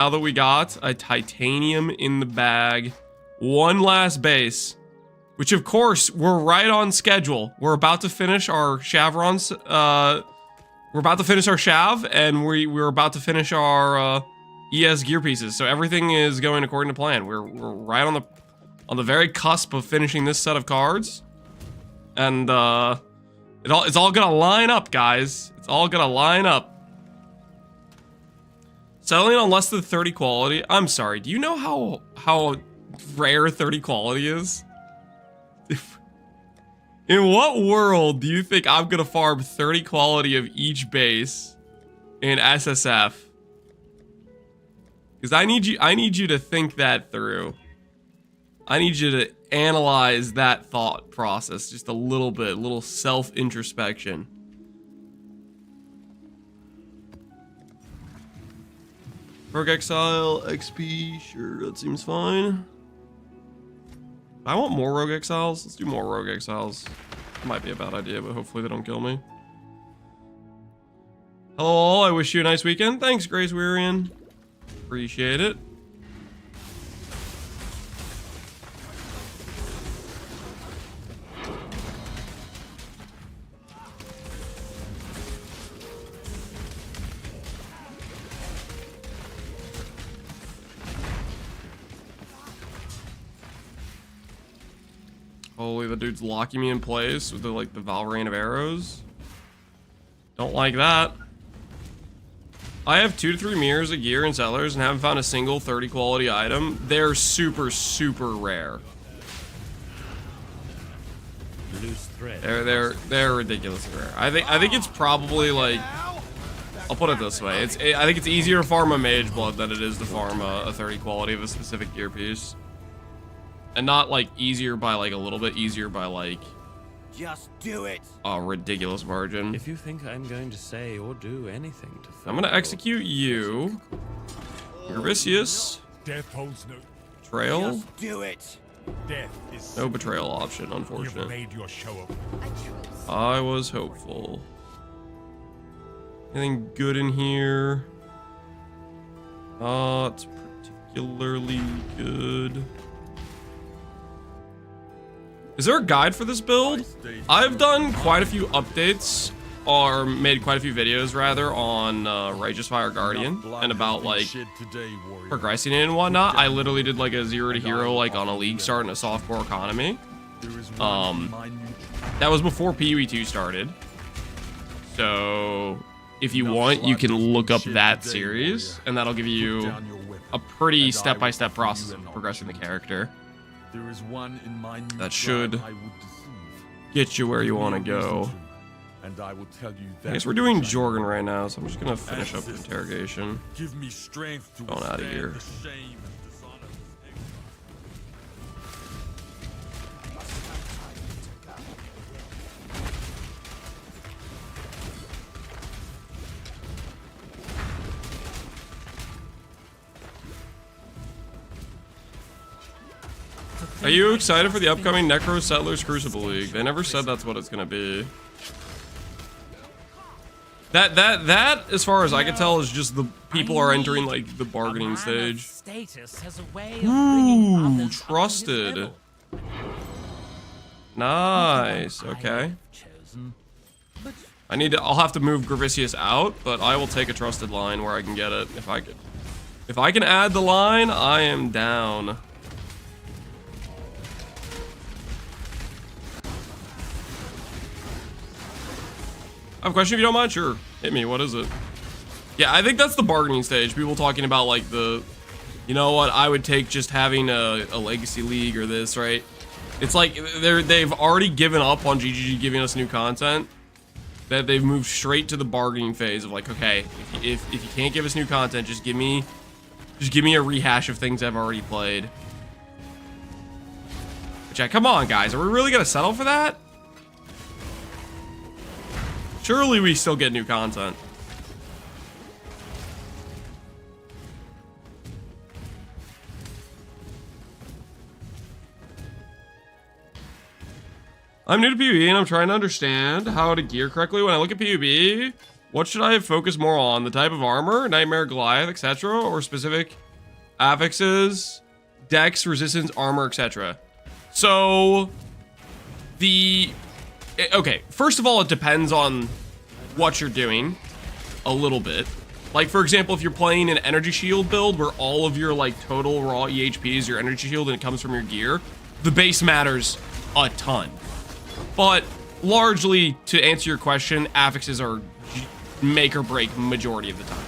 Now that we got a titanium in the bag, one last base, which of course we're right on schedule. We're about to finish our Chavrons. We're about to finish our Shav, and we're about to finish our ES gear pieces. So everything is going according to plan. We're right on the very cusp of finishing this set of cards, and it's all gonna line up, guys. It's all gonna line up. Settling on less than 30 quality. I'm sorry. Do you know how rare 30 quality is? In what world do you think I'm gonna farm 30 quality of each base in SSF? Because I need you to think that through. I need you to analyze that thought process just a little bit, a little self-introspection. Rogue Exile, XP, sure, that seems fine. I want more Rogue Exiles. Let's do more Rogue Exiles. Might be a bad idea, but hopefully they don't kill me. Hello all, I wish you a nice weekend. Thanks, Grace Wearian. Appreciate it. Holy, the dude's locking me in place with the Valrain of arrows. Don't like that. I have 2 to 3 mirrors of gear in cellars and haven't found a single 30 quality item. They're super, super rare. They're ridiculously rare. I think it's probably like, I'll put it this way. I think it's easier to farm a mage blood than it is to farm a 30 quality of a specific gear piece. And not like easier by like a little bit, easier by like just do it. A ridiculous margin. If you think I'm going to say or do anything to I'm gonna execute you. Grivisius. Death holds no Betrayal. Just do it. death is No betrayal option, You've unfortunate. made your show up. I was hopeful. Anything good in here? Not particularly good. Is there a guide for this build? I've done quite a few updates, or made quite a few videos rather, on Righteous Fire Guardian and about like progressing it and whatnot. I literally did like a 0 to hero like on a league start and a softcore economy. That was before PoE 2 started. So if you want, you can look up that series, and that'll give you a pretty step-by-step process of progressing the character. There is one in my That should get you where you want to go. And I will tell you that I guess we're doing Jorgen right now, so I'm just gonna finish up the interrogation. Give me strength to Going out of here. the shame and dishonor. Are you excited for the upcoming Necro Settlers Crucible League? They never said that's what it's gonna be. That, as far as I can tell, is just the people are entering like the bargaining stage. Ooh, trusted. Nice. Okay. I'll have to move Grivisius out, but I will take a trusted line where I can get it. If I can add the line, I am down. I have a question if you don't mind. Sure. Hit me. What is it? Yeah, I think that's the bargaining stage. People talking about like you know what, I would take just having a legacy league or this, right? It's like they've already given up on GGG giving us new content. That they've moved straight to the bargaining phase of like, okay, if you can't give us new content, just give me a rehash of things I've already played. Which come on, guys, are we really gonna settle for that? Surely we still get new content. I'm new to PoE and I'm trying to understand how to gear correctly. When I look at PoE, What should I focus more on? The type of armor, Nightmare, Goliath, etc., or specific affixes, dex, resistance, armor, etc.? So, okay, first of all, it depends on what you're doing a little bit. Like, for example, if you're playing an energy shield build where all of your, like, total raw EHP is your energy shield and it comes from your gear, the base matters a ton. But largely, to answer your question, affixes are make or break majority of the time.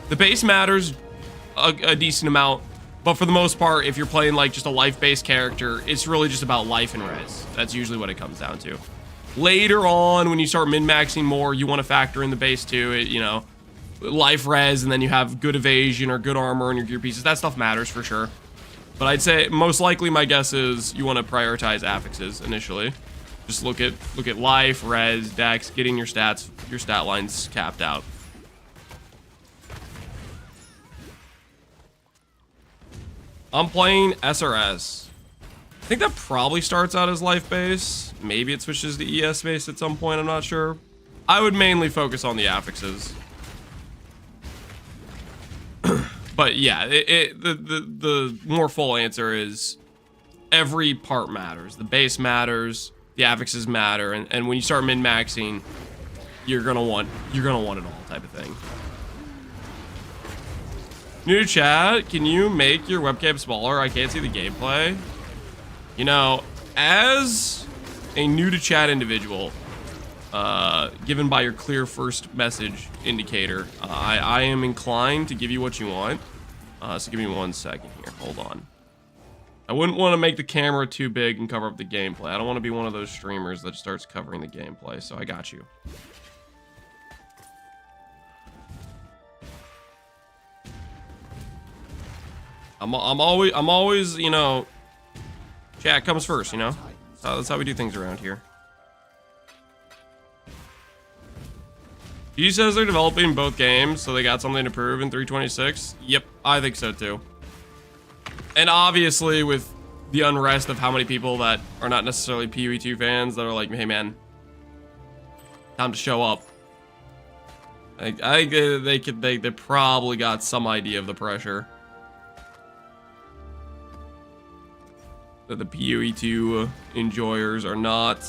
The base matters a decent amount, but for the most part, if you're playing like just a life-based character, it's really just about life and res. That's usually what it comes down to. Later on, when you start min-maxing more, you want to factor in the base too. You know, life res, and then you have good evasion or good armor in your gear pieces. That stuff matters for sure. But I'd say most likely my guess is you want to prioritize affixes initially. Just look at life, res, dex, getting your stat lines capped out. I'm playing SRS. I think that probably starts out as life base. Maybe it switches to ES base at some point, I'm not sure. I would mainly focus on the affixes. But yeah, the more full answer is every part matters. The base matters, the affixes matter, and when you start min-maxing, you're gonna want it all type of thing. New to chat, can you make your webcam smaller? I can't see the gameplay. You know, as a new to chat individual, given by your clear first message indicator, I am inclined to give you what you want. So give me 1 second here. Hold on. I wouldn't want to make the camera too big and cover up the gameplay. I don't want to be one of those streamers that starts covering the gameplay, so I got you. I'm always, you know, chat comes first, you know? That's how we do things around here. He says they're developing both games, so they got something to prove in 326. Yep, I think so too. And obviously, with the unrest of how many people that are not necessarily PoE2 fans that are like, hey man, time to show up. I think they probably got some idea of the pressure that the PoE2 enjoyers are not,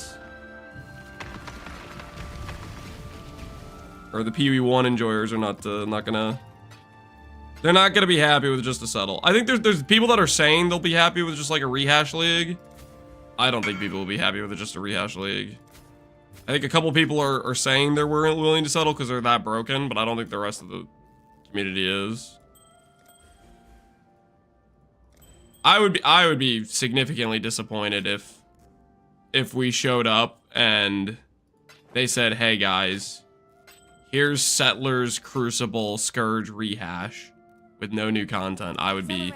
or the PoE1 enjoyers are not gonna. They're not gonna be happy with just a settle. I think there's people that are saying they'll be happy with just like a rehash league. I don't think people will be happy with just a rehash league. I think a couple people are saying they're willing to settle because they're that broken, but I don't think the rest of the community is. I would be significantly disappointed if we showed up and they said, hey guys, here's Settlers Crucible Scourge rehash with no new content. I'd be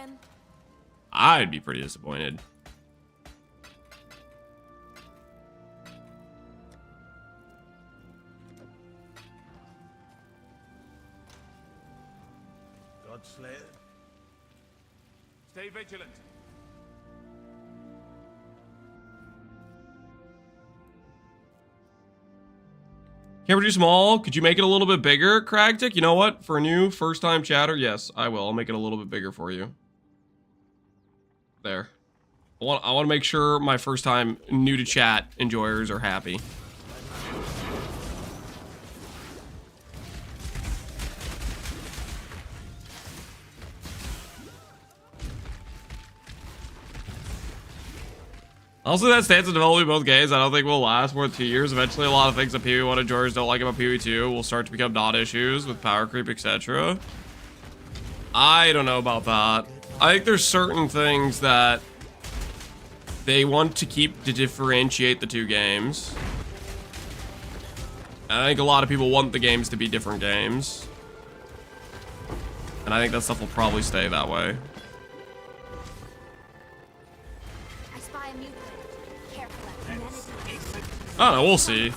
pretty disappointed. Godslayer. Stay vigilant. Can't produce them all. Could you make it a little bit bigger, Cragtic? You know what? For a new first-time chatter, yes, I will. I'll make it a little bit bigger for you. There. I want to make sure my first-time new-to-chat enjoyers are happy. Also, that stance of developing both games, I don't think will last more than 2 years. Eventually, a lot of things that PoE1 enjoyers don't like about PoE2 will start to become non-issues with power creep, etc. I don't know about that. I think there's certain things that they want to keep to differentiate the two games. And I think a lot of people want the games to be different games. And I think that stuff will probably stay that way. I don't know, we'll see.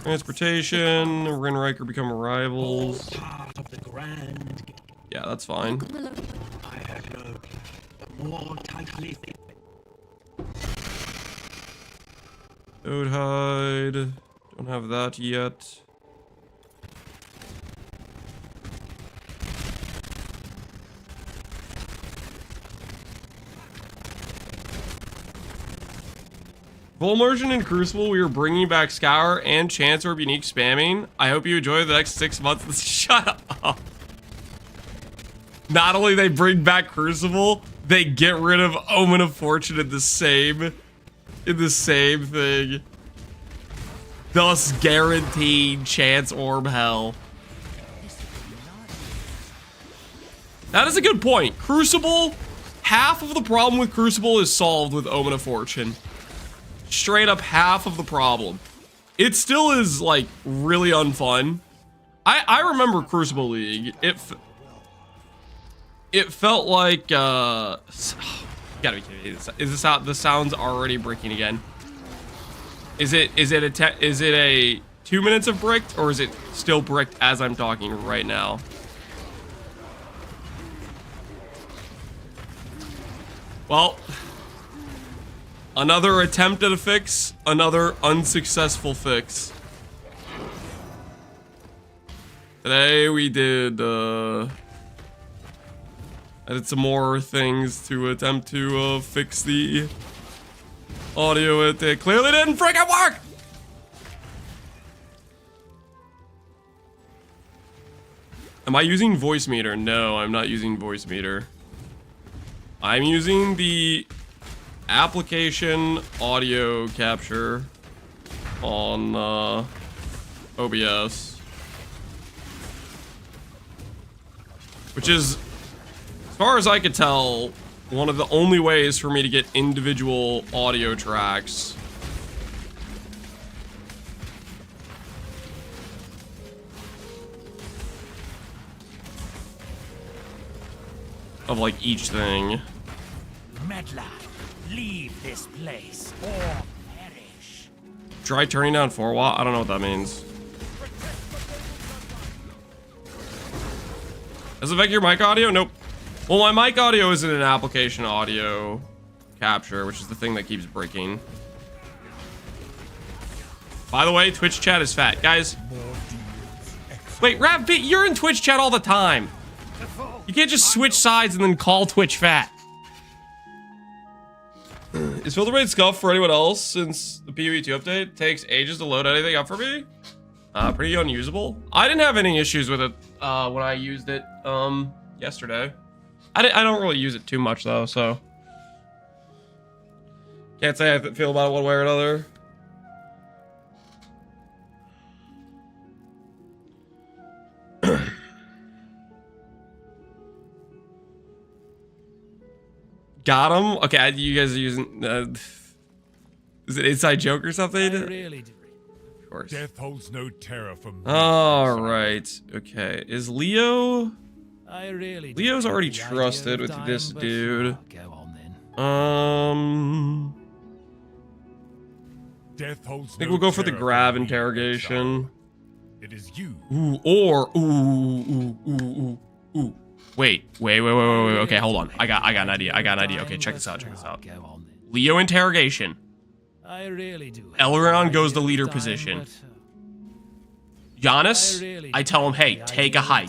Transportation, Rin Riker become rivals. Yeah, that's fine. Toad hide. Don't have that yet. Full immersion in Crucible, we are bringing back Scour and Chance Orb Unique spamming. I hope you enjoy the next 6 months. Shut up. Not only they bring back Crucible, they get rid of Omen of Fortune in the same thing. Thus guaranteed Chance Orb hell. That is a good point. Crucible, half of the problem with Crucible is solved with Omen of Fortune. Straight up half of the problem. It still is like really unfun. I remember Crucible League. It felt like gotta be kidding me. Is this out? The sound's already breaking again. Is it a 2 minutes of bricked, or is it still bricked as I'm talking right now? Well, another attempt at a fix, another unsuccessful fix. Today we did I did some more things to attempt to fix the audio. It clearly didn't freaking work! Am I using voice meter? No, I'm not using voice meter. I'm using the application audio capture on OBS. Which is, as far as I could tell, one of the only ways for me to get individual audio tracks. Of like each thing. Meddler, leave this place or perish. Try turning down 4 watt? I don't know what that means. Does it affect your mic audio? Nope. Well, my mic audio isn't an application audio capture, which is the thing that keeps breaking. By the way, Twitch chat is fat. Guys. Wait, Rav, you're in Twitch chat all the time. You can't just switch sides and then call Twitch fat. Is filter rate scuffed for anyone else since the PoE2 update? Takes ages to load anything up for me? Pretty unusable. I didn't have any issues with it when I used it yesterday. I don't really use it too much though, so can't say I feel about it one way or another. Got him? Okay, you guys are using is it inside joke or something? Really do. Of course. Death holds no terror for me. All right. Okay. Is Leo? I really do. Leo's already The idea trusted of with dying, this but dude. go on then. Death holds I think we'll go for the Grav interrogation. It is you. Ooh, or ooh. Wait. Okay, hold on. I got an idea. Okay, check this out. Go on then. Leo interrogation. I really do. Elrond goes the leader position. Giannis, I tell him, hey, take a hike.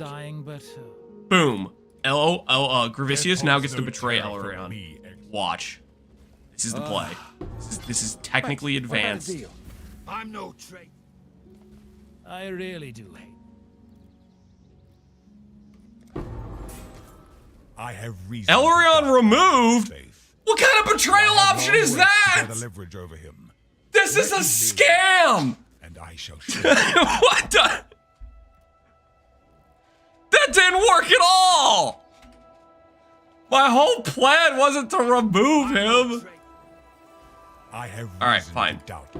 Boom. Gravicius now gets to betray Elrond. Watch. This is the play. This is technically advanced. I'm no traitor. I really do hate. I have reason. Elrond removed? Faith. What kind of betrayal option is that? The leverage over him, This is a scam! and I shall show. What the? That didn't work at all! My whole plan wasn't to remove him. I have reason All right, fine. to doubt.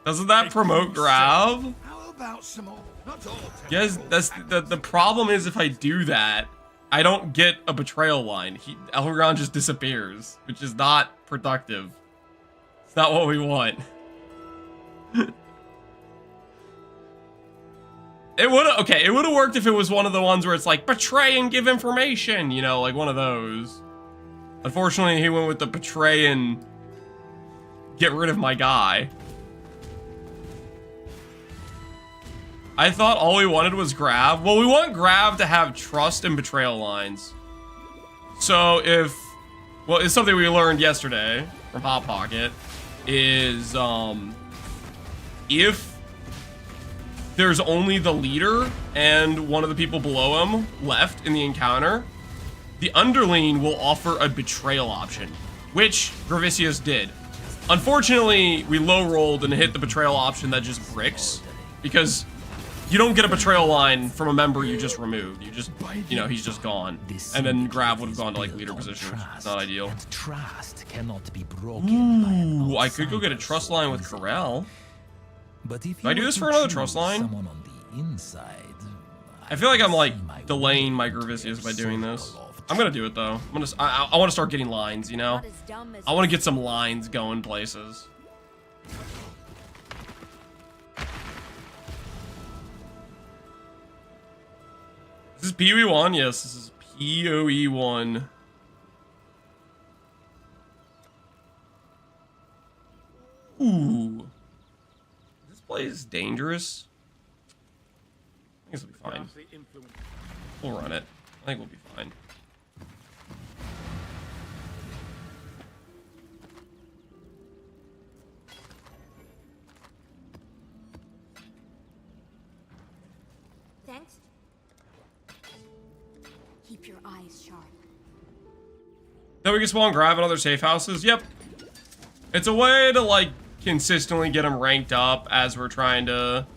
Doesn't that promote Grav? How about some more? Not all. Yes, that's the problem is if I do that, I don't get a betrayal line. Elrond just disappears, which is not productive. It's not what we want. It would have worked if it was one of the ones where it's like betray and give information, you know, like one of those. Unfortunately, he went with the betray and get rid of my guy. I thought all we wanted was Grav. Well, we want Grav to have trust and betrayal lines. So if, well, it's something we learned yesterday from Hot Pocket, is if there's only the leader and one of the people below him left in the encounter, the underling will offer a betrayal option, which Gravicius did. Unfortunately, we low rolled and hit the betrayal option that just bricks, because you don't get a betrayal line from a member you just removed. You just, you know, he's just gone. And then Grav would have gone to like leader position, which is not ideal. Trust cannot be broken by an Ooh, I could go get a trust line with Corel. But if Do I do this for another trust line? Someone on the inside, I feel like I'm like delaying my Gravicius by doing this. I'm gonna do it though. I want to start getting lines, you know? I want to get some lines going places. This is PoE1? Yes, this is PoE1. Ooh. This place is dangerous. I think this will be fine. We'll run it. I think we'll be fine. Thanks. Keep your eyes sharp. Then we can spawn Grav in other safe houses. Yep. It's a way to like consistently get them ranked up as we're trying to...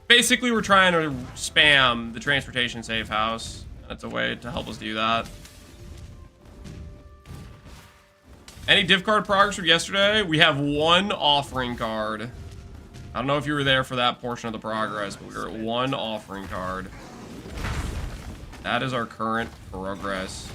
Basically, we're trying to spam the transportation safe house. That's a way to help us do that. Any div card progress from yesterday? We have one offering card. I don't know if you were there for that portion of the progress, but we were at one offering card. That is our current progress.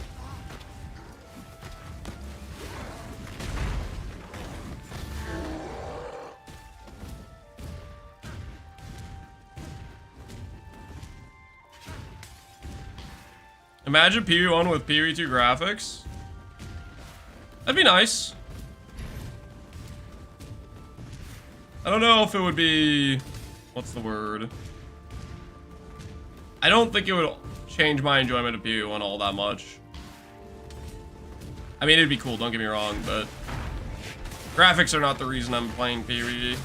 Imagine PoE1 with PoE2 graphics. That'd be nice. I don't know if it would be... What's the word? I don't think it would change my enjoyment of PoE1 all that much. I mean, it'd be cool, don't get me wrong, but... Graphics are not the reason I'm playing PoE.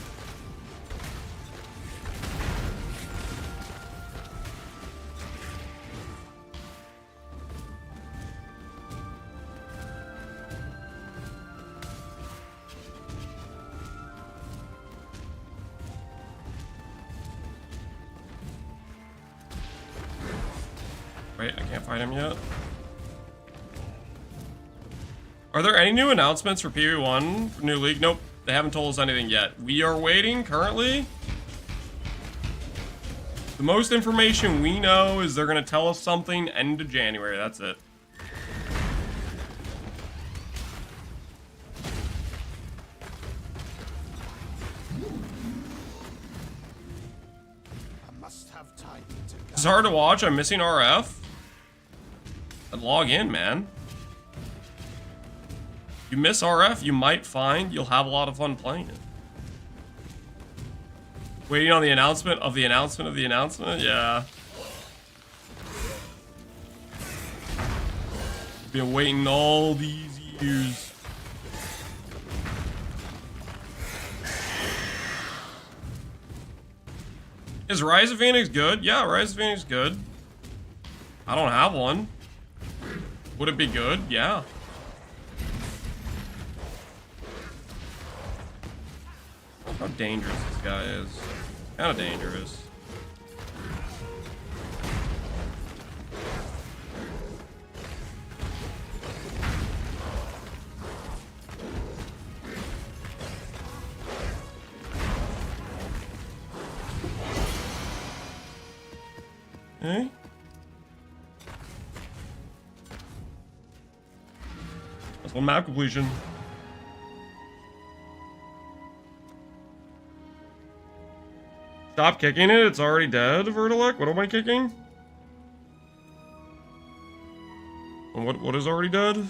Wait, I can't fight him yet. Are there any new announcements for PoE1 for new league? Nope, they haven't told us anything yet. We are waiting currently. The most information we know is they're gonna tell us something end of January. That's it. It's hard to watch. I'm missing RF. I'd log in, man. You miss RF, you might find you'll have a lot of fun playing it. Waiting on the announcement of the announcement of the announcement? Yeah. Been waiting all these years. Is Rise of Phoenix good? Yeah, Rise of Phoenix good. I don't have one. Would it be good? Yeah. How dangerous this guy is. Kind of dangerous. Okay. That's one map completion. Stop kicking it, it's already dead, Vertilek. What am I kicking? And what is already dead?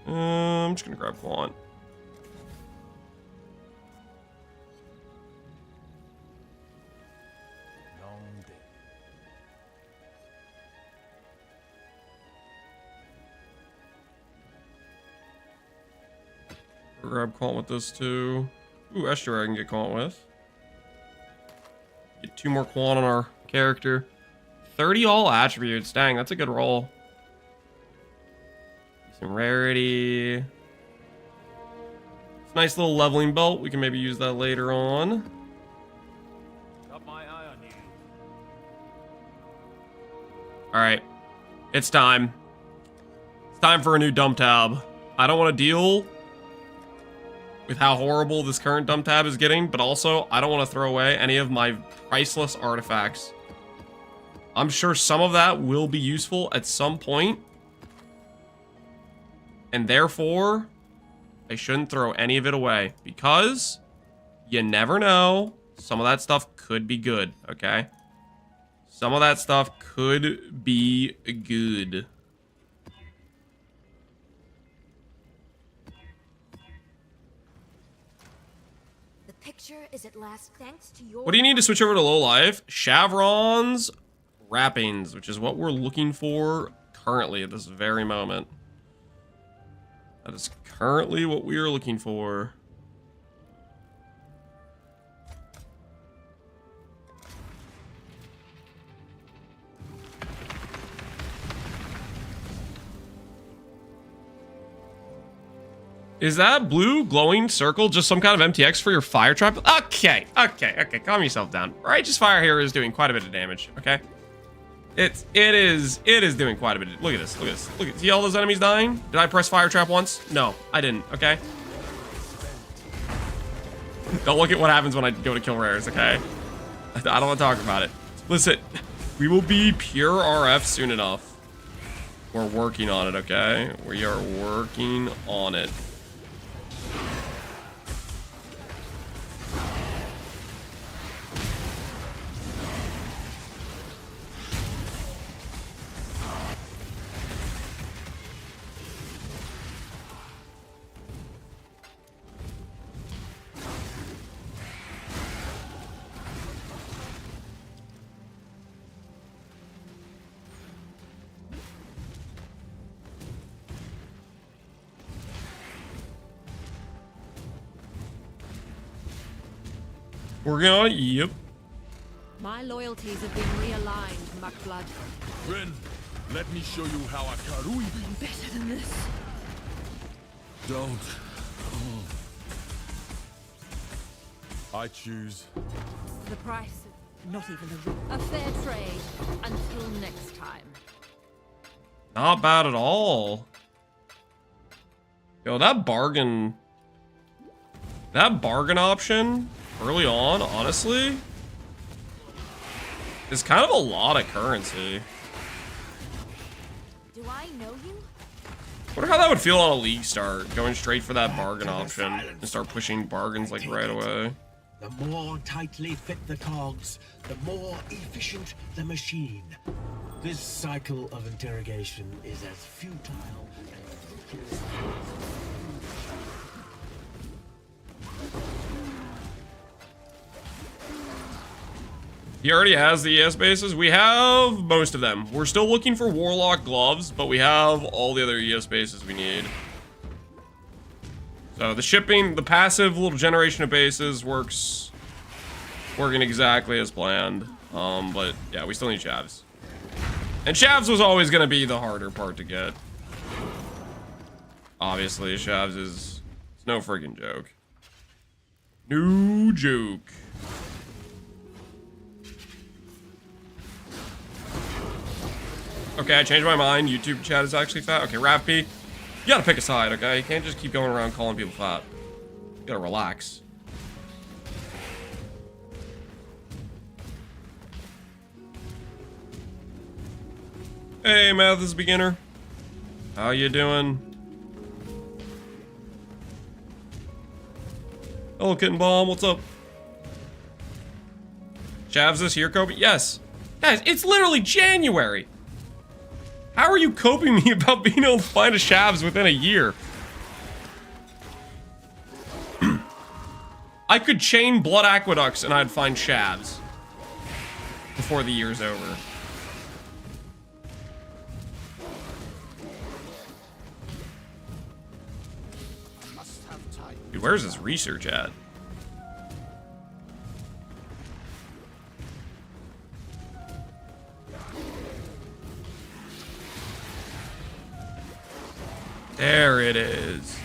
I'm just gonna grab Quant. grab Quant with this too. Ooh, Estuary I can get Quant with. Get 2 more Quant on our character. 30 all attributes. Dang, that's a good roll. Some Rarity. It's a nice little leveling belt. We can maybe use that later on. Got my eye on you. Alright. It's time. It's time for a new dump tab. I don't want to deal with how horrible this current dump tab is getting, but also I don't want to throw away any of my priceless artifacts. I'm sure some of that will be useful at some point, and therefore I shouldn't throw any of it away, because you never know. Some of that stuff could be good, okay? Some of that stuff could be good. The picture is at last thanks to your... What do you need to switch over to low life? Shavron's wrappings, which is what we're looking for currently at this very moment. That is currently what we are looking for. Is that blue glowing circle just some kind of MTX for your fire trap? Okay, calm yourself down. Righteous Fire here is doing quite a bit of damage, okay? It is doing quite a bit of, look at this, look at, see all those enemies dying? Did I press fire trap once? No, I didn't, okay? Don't look at what happens when I go to kill rares, okay? I don't want to talk about it. Listen, we will be pure RF soon enough. We're working on it, okay? We are working on it. Working on it, yep. My loyalties have been realigned, Muckblood. Friend, let me show you how I karui. I'm better than this. Don't. I choose. The price, not even a fair trade. Until next time. Not bad at all. Yo, that bargain option early on, honestly, is kind of a lot of currency. Do I know you? Wonder how that would feel on a league start, going straight for that bargain option and start pushing bargains like right away. The more tightly fit the cogs, the more efficient the machine. This cycle of interrogation is as futile as... He already has the ES bases. We have most of them. We're still looking for Warlock gloves, but we have all the other ES bases we need. So the shipping, the passive little generation of bases working exactly as planned. But yeah, we still need Shavs. And Shavs was always going to be the harder part to get. Obviously, Shavs is it's no freaking joke. No joke. Okay, I changed my mind. YouTube chat is actually fat. Okay, Rav P, you gotta pick a side, okay? You can't just keep going around calling people fat. You gotta relax. Hey, math is beginner. How you doing? Hello, Kitten Bomb. What's up? Shavs this here, Kobe? Yes. Guys, it's literally January. How are you coping me about being able to find a Shavs within a year? I could chain blood aqueducts and I'd find Shavs before the year's over. Must have time. Dude, where's this research at? There it is.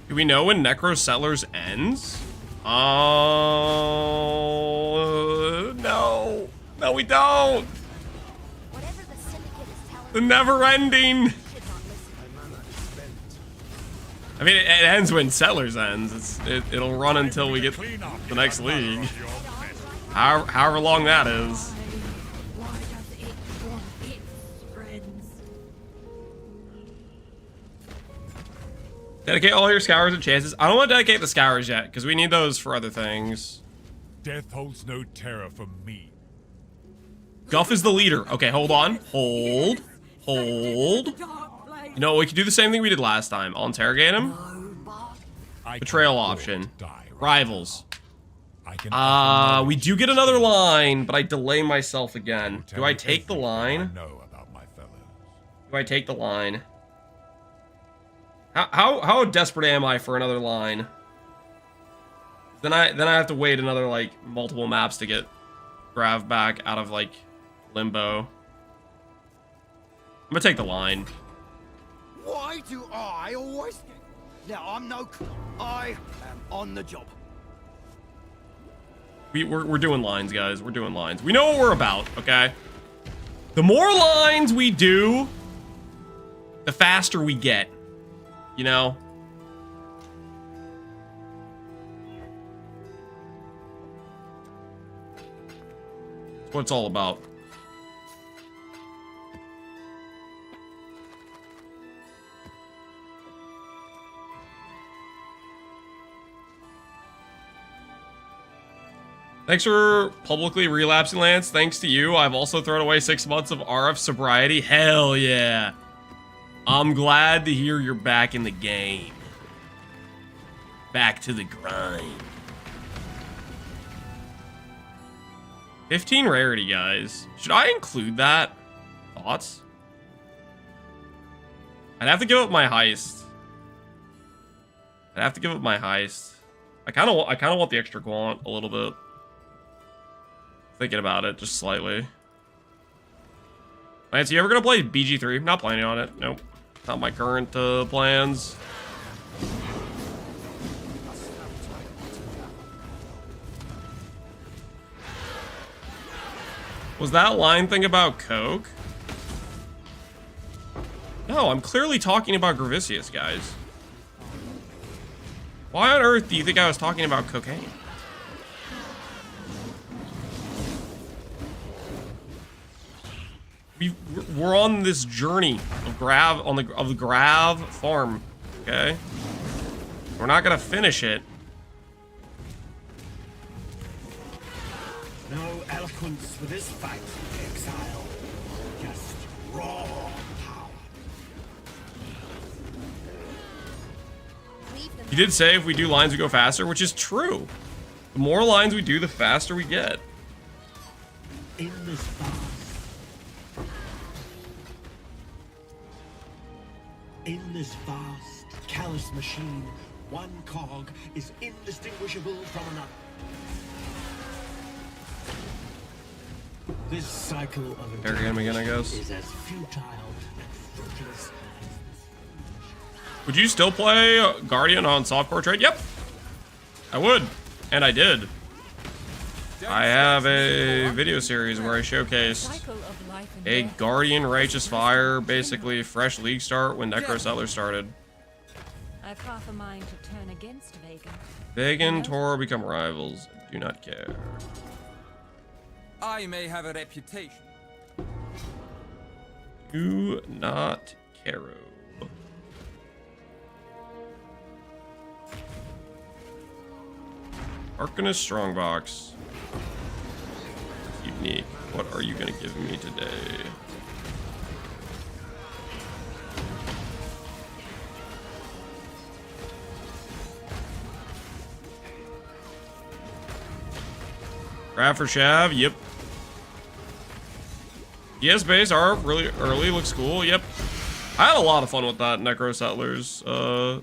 Do we know when Necro Settlers ends? No. No, we don't. Whatever the Syndicate is telling The never ending. should not listen. I mean, it ends when Settlers ends. It'll run until we get the next league. However long that is. Why does it want its friends? Dedicate all your scours and chances. I don't want to dedicate the scours yet, because we need those for other things. Death holds no terror for me. Guff is the leader. Okay, hold on. Hold. You know, we could do the same thing we did last time. I'll interrogate him. Betrayal option. Rivals. We do get another line, but I delay myself again. Do I take the line? Know about my fellows. Do I take the line? How desperate am I for another line? Then I have to wait another like multiple maps to get Grav back out of like limbo. I'm gonna take the line. Why do I always get... Now, I'm no... I am on the job. We're doing lines, guys. We're doing lines. We know what we're about, okay? The more lines we do, the faster we get. You know? That's what it's all about. Thanks for publicly relapsing, Lance. Thanks to you, I've also thrown away 6 months of RF sobriety. Hell yeah. I'm glad to hear you're back in the game. Back to the grind. 15 rarity, guys. Should I include that? Thoughts? I'd have to give up my heist. I kind of want the extra quant a little bit. Thinking about it just slightly. Lance, you ever gonna play BG3? Not planning on it. Nope. Not my current plans. Was that line thing about Coke? No, I'm clearly talking about Gravicius, guys. Why on earth do you think I was talking about cocaine? We're on this journey of Grav of the Grav farm, okay? We're not gonna finish it. No eloquence for this fight, Exile. Just raw power. You did say if we do lines we go faster, which is true. The more lines we do, the faster we get. In this vast, callous machine, one cog is indistinguishable from another. This cycle of Interrogate him again, I guess. is as futile and fruitless as this. Would you still play Guardian on softcore trade? Yep. I would. And I did. I have a video series where I showcased Cycle of life and a death. Guardian Righteous Fire, basically fresh league start when Necro Settlers started. I've half a mind to turn against Vegan. Vegan, Toro become rivals. Do not care. I may have a reputation. Do not care. Arcanist Strongbox. Unique. What are you gonna give me today? Grav for Shav, yep. Yes, base ARF really early, looks cool, yep. I had a lot of fun with that Necro Settlers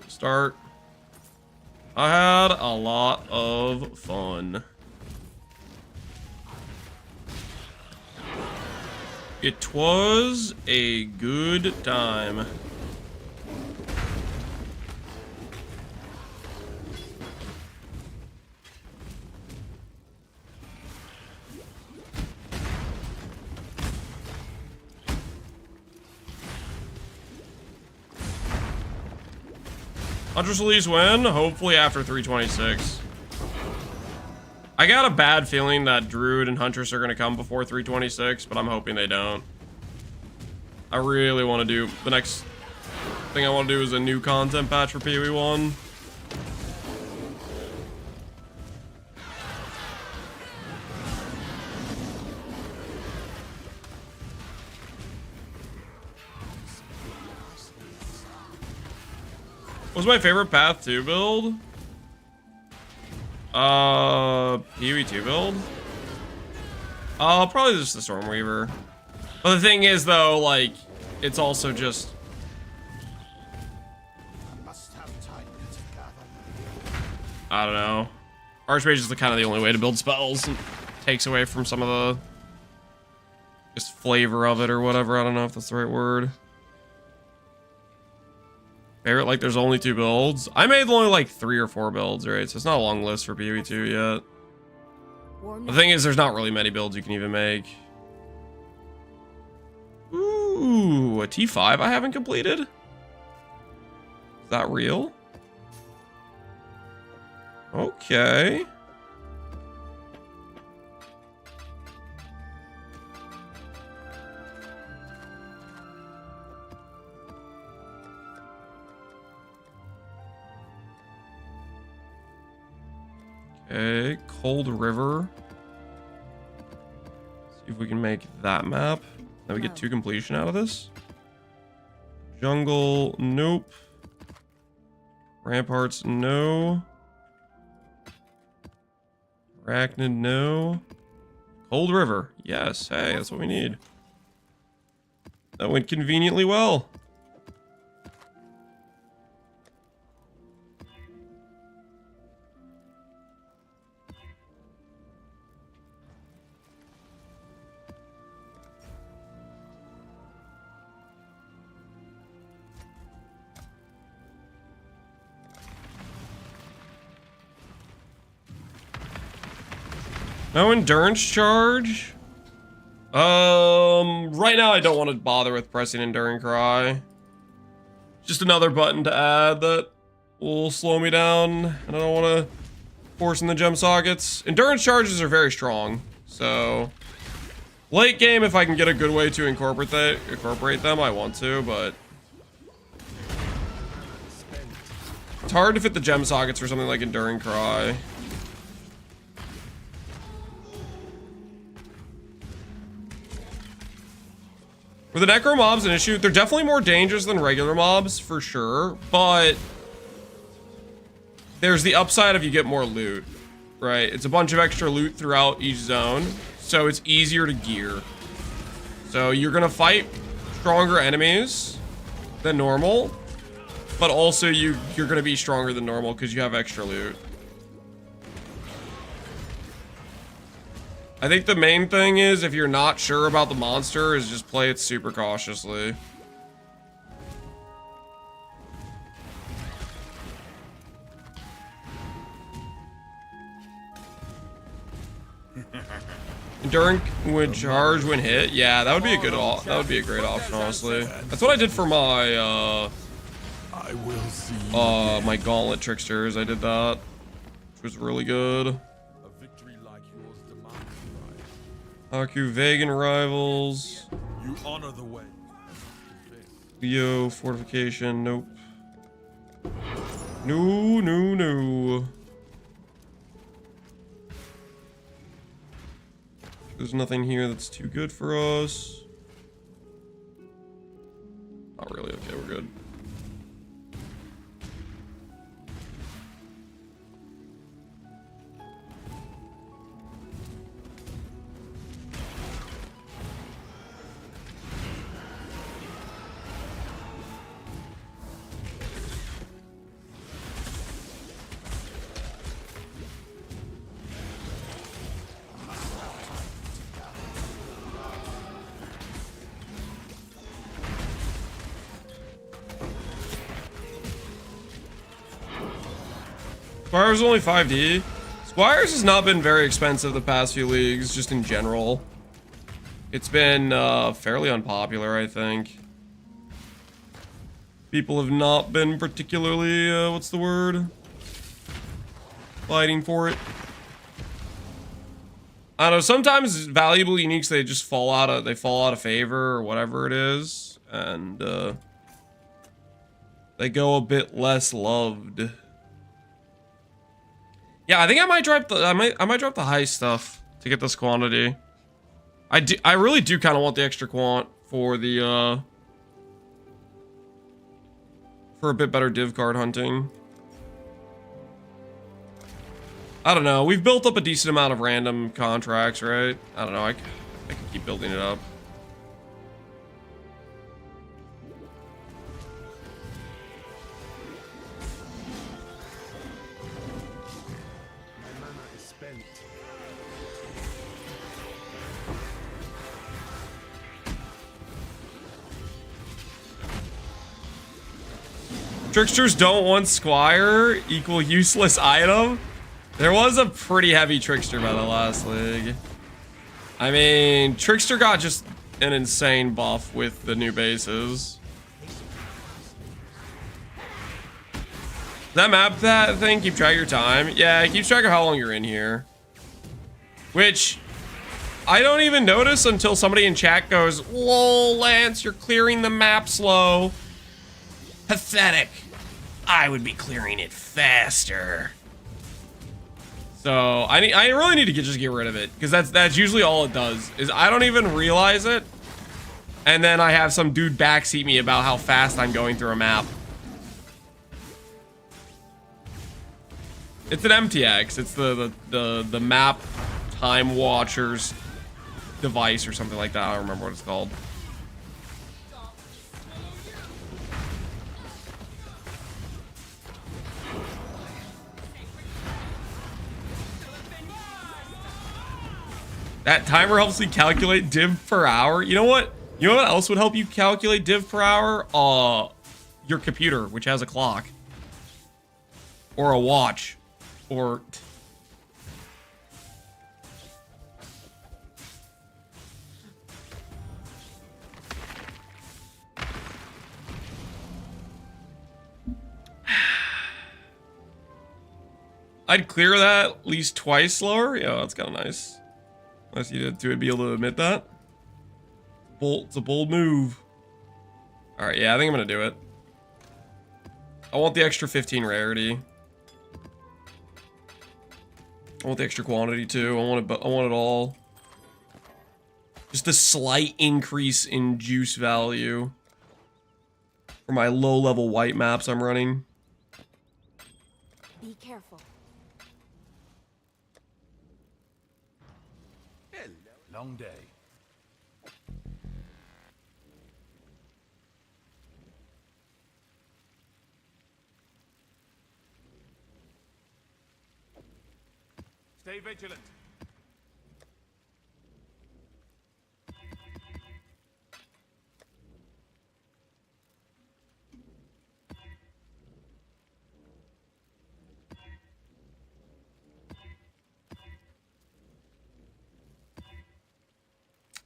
start. I had a lot of fun. It was a good time. Hunter's Release win, hopefully after 326. I got a bad feeling that Druid and Huntress are going to come before 326, but I'm hoping they don't. I really want to do... The next thing I want to do is a new content patch for PoE1. What's my favorite Path 2 build? PoE 2 build? Probably just the Stormweaver. But the thing is, though, like, it's also just... I don't know. Archmage is kind of the only way to build spells. And takes away from some of the... just flavor of it or whatever. I don't know if that's the right word. Favorite, like, there's only 2 builds. I made only like 3 or 4 builds, right? So it's not a long list for PoE 2 yet. The thing is, there's not really many builds you can even make. Ooh, a T5 I haven't completed? Is that real? Okay. Okay, Cold River. See if we can make that map. Then we get 2 completion out of this. Jungle, nope. Ramparts, no. Arachnid, no. Cold River, yes. Hey, that's what we need. That went conveniently well. No endurance charge? Right now I don't want to bother with pressing Enduring Cry. Just another button to add that will slow me down, and I don't want to force in the gem sockets. Endurance charges are very strong, so late game, if I can get a good way to incorporate them, I want to, but it's hard to fit the gem sockets for something like Enduring Cry. Were the Necro mobs an issue? They're definitely more dangerous than regular mobs, for sure, but there's the upside of you get more loot, right? It's a bunch of extra loot throughout each zone, so it's easier to gear. So you're gonna fight stronger enemies than normal, but also you're gonna be stronger than normal because you have extra loot. I think the main thing is, if you're not sure about the monster, is just play it super cautiously. Enduring would charge when hit. Yeah, that would be a good. That would be a great option, honestly. That's what I did for my my Gauntlet Tricksters. I did that, which was really good. Haku Vegan Rivals. You honor the way. Leo Fortification. Nope. No, no, no. There's nothing here that's too good for us. Not really. Okay, we're good. Squires only 5D. Squires has not been very expensive the past few leagues, just in general. It's been fairly unpopular, I think. People have not been particularly, what's the word? Fighting for it. I don't know, sometimes valuable uniques, they just fall out of favor or whatever it is. And, they go a bit less loved. Yeah, I think I might drop the high stuff to get this quantity. I really do kind of want the extra quant for the, for a bit better div card hunting. I don't know. We've built up a decent amount of random contracts, right? I don't know. I can keep building it up. Tricksters don't want Squire equal useless item. There was a pretty heavy Trickster by the last league. I mean, Trickster got just an insane buff with the new bases. That map, that thing, keep track of your time? Yeah, it keeps track of how long you're in here. Which, I don't even notice until somebody in chat goes, "Lol, Lance, you're clearing the map slow." Pathetic. I would be clearing it faster. So I really need to just get rid of it, because that's usually all it does. Is I don't even realize it, and then I have some dude backseat me about how fast I'm going through a map. It's an MTX. It's the map time watchers device or something like that. I don't remember what it's called. That timer helps me calculate div per hour. You know what? You know what else would help you calculate div per hour? Your computer, which has a clock. Or a watch. Or... I'd clear that at least twice slower. Yeah, that's kind of nice. Unless you to be able to admit that. It's a bold move. Alright, yeah, I think I'm gonna do it. I want the extra 15 rarity. I want the extra quantity too. I want it all. Just a slight increase in juice value for my low-level white maps I'm running. Be careful. Long day. Stay vigilant.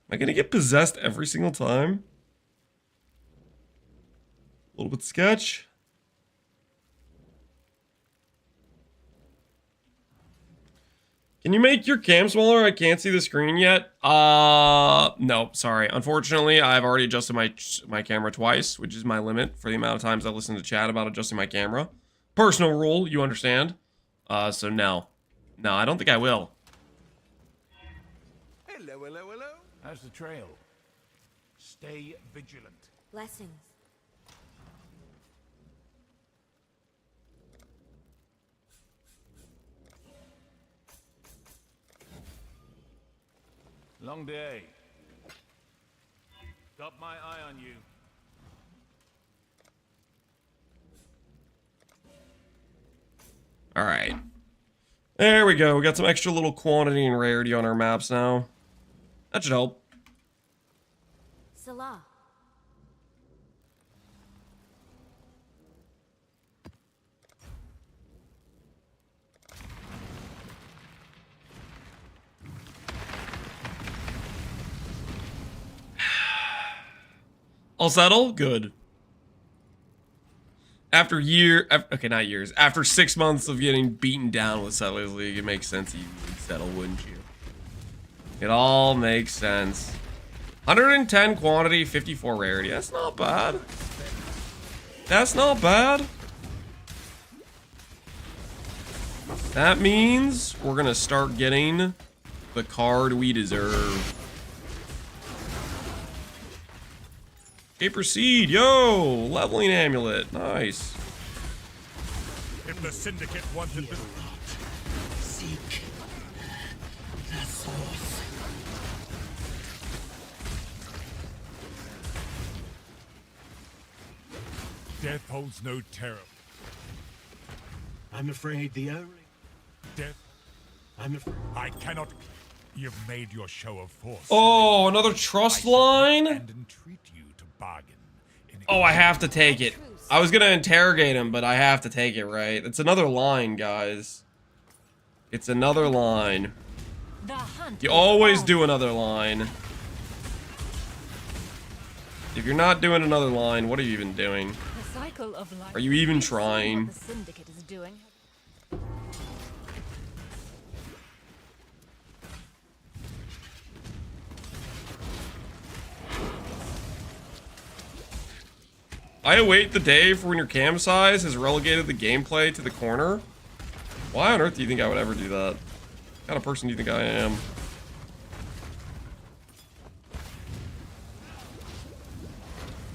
Am I gonna get possessed every single time? A little bit sketch. Can you make your cam smaller? I can't see the screen yet. No, sorry. Unfortunately, I've already adjusted my camera twice, which is my limit for the amount of times I listen to chat about adjusting my camera. Personal rule, you understand. So no. No, I don't think I will. Hello, hello, hello. How's the trail? Stay vigilant. Blessings. Long day. Got my eye on you. All right. There we go. We got some extra little quantity and rarity on our maps now. That should help. Salah. All settle? Good. After not years. After 6 months of getting beaten down with Settlers League, it makes sense you would settle, wouldn't you? It all makes sense. 110 quantity, 54 rarity. That's not bad. That's not bad. That means we're gonna start getting the card we deserve. Okay, proceed. Yo, leveling amulet. Nice. If the Syndicate wanted this... Seek the source. Death holds no terror. I'm afraid the only... Death, I'm afraid... I cannot... You've made your show of force. Oh, another trust line? And entreat you to bargain. Oh, I have to take it. I was gonna interrogate him, but I have to take it, right? It's another line, guys. It's another line. The hunt You is always on. do another line. If you're not doing another line, what are you even doing? The cycle of life. Are you even Let's see trying? What the Syndicate is doing. I await the day for when your cam size has relegated the gameplay to the corner. Why on earth do you think I would ever do that? What kind of person do you think I am?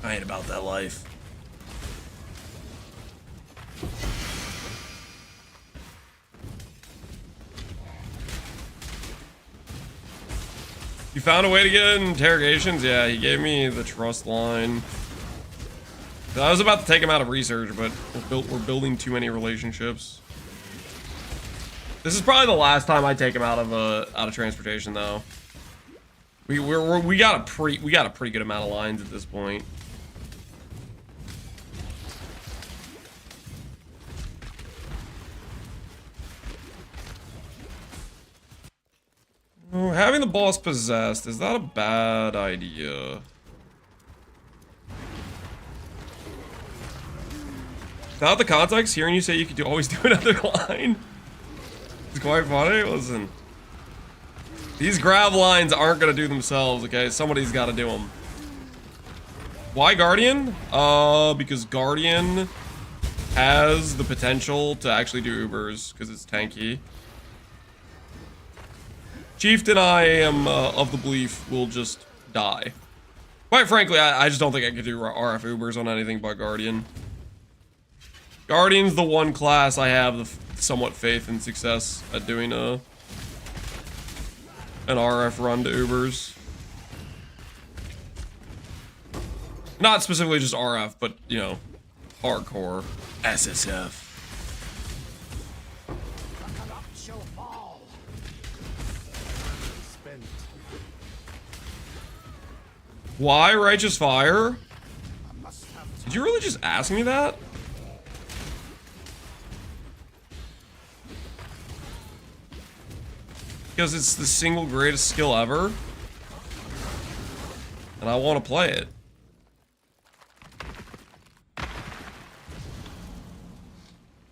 I ain't about that life. You found a way to get interrogations? Yeah, he gave me the trust line. I was about to take him out of research, but we're building too many relationships. This is probably the last time I take him out of transportation, though. We got a pretty good amount of lines at this point. Oh, having the boss possessed, is that a bad idea? Without the context, hearing you say you could always do another line. It's quite funny. Listen. These Grav lines aren't going to do themselves, okay? Somebody's got to do them. Why Guardian? Because Guardian has the potential to actually do Ubers, because it's tanky. Chieftain, I am of the belief, will just die. Quite frankly, I just don't think I could do RF Ubers on anything but Guardian. Guardian's the one class I have the somewhat faith and success at doing an RF run to Ubers. Not specifically just RF, but, you know, hardcore SSF. Why Righteous Fire? Did you really just ask me that? Because it's the single greatest skill ever. And I want to play it.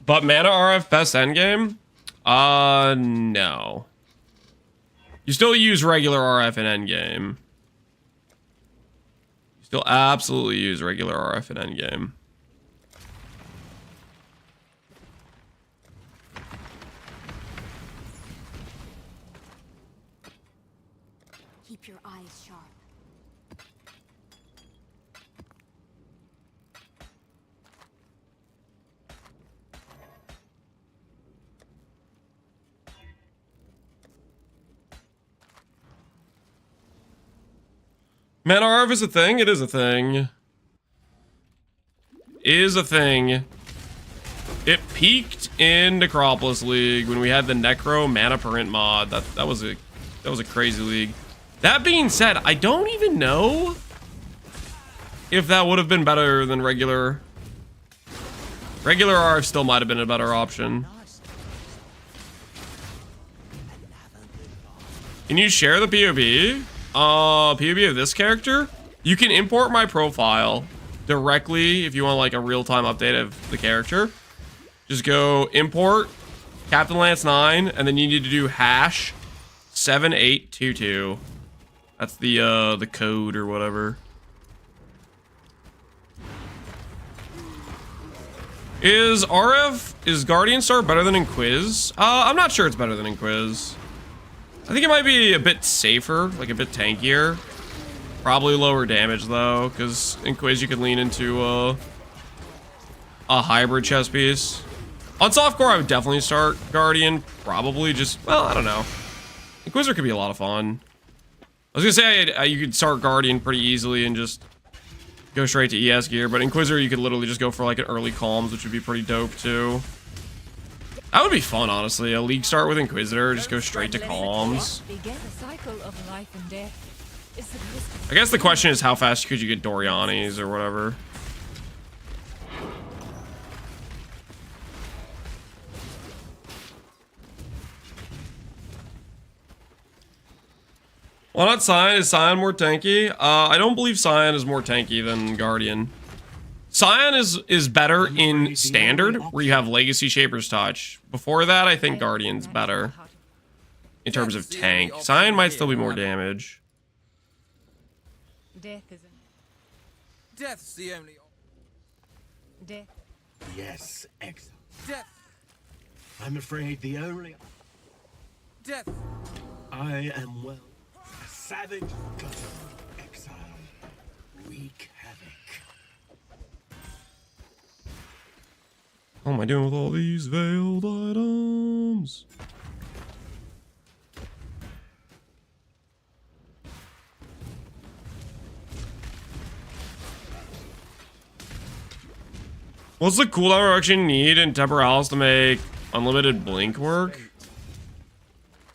But Mana RF best endgame? No. You still use regular RF in endgame. You still absolutely use regular RF in endgame. Keep your eyes sharp. Mana RF is a thing? It is a thing. Is a thing. It peaked in Necropolis League when we had the Necro Mana Parent mod. That was a crazy league. That being said, I don't even know if that would have been better than regular. Regular RF still might have been a better option. Can you share the POV? POV of this character? You can import my profile directly if you want like a real-time update of the character. Just go import Captain Lance 9, and then you need to do #7822. That's the code or whatever. Is Guardian Star better than Inquiz? I'm not sure it's better than Inquiz. I think it might be a bit safer, like a bit tankier. Probably lower damage though, because in Quiz you could lean into a hybrid chess piece. On softcore, I would definitely start Guardian. Probably just, well, I don't know. Inquisitor could be a lot of fun. I was gonna say you could start Guardian pretty easily and just go straight to ES gear, but Inquisitor you could literally just go for like an early comms, which would be pretty dope too. That would be fun, honestly. A league start with Inquisitor, just go straight to comms. I guess the question is how fast could you get Doriani's or whatever. Why not Scion? Is Scion more tanky? I don't believe Scion is more tanky than Guardian. Scion is better in Standard, where you have Legacy Shaper's Touch. Before that, I think Guardian's better in terms of tank. Scion might still be more damage. Death isn't. Death's the only. Death. Yes, Exile. Death. I'm afraid the only... Death. I am well. A savage gutter. Exile. Wreak havoc. What am I doing with all these veiled items? What's the cooldown reduction you need in Temporalis to make unlimited blink work?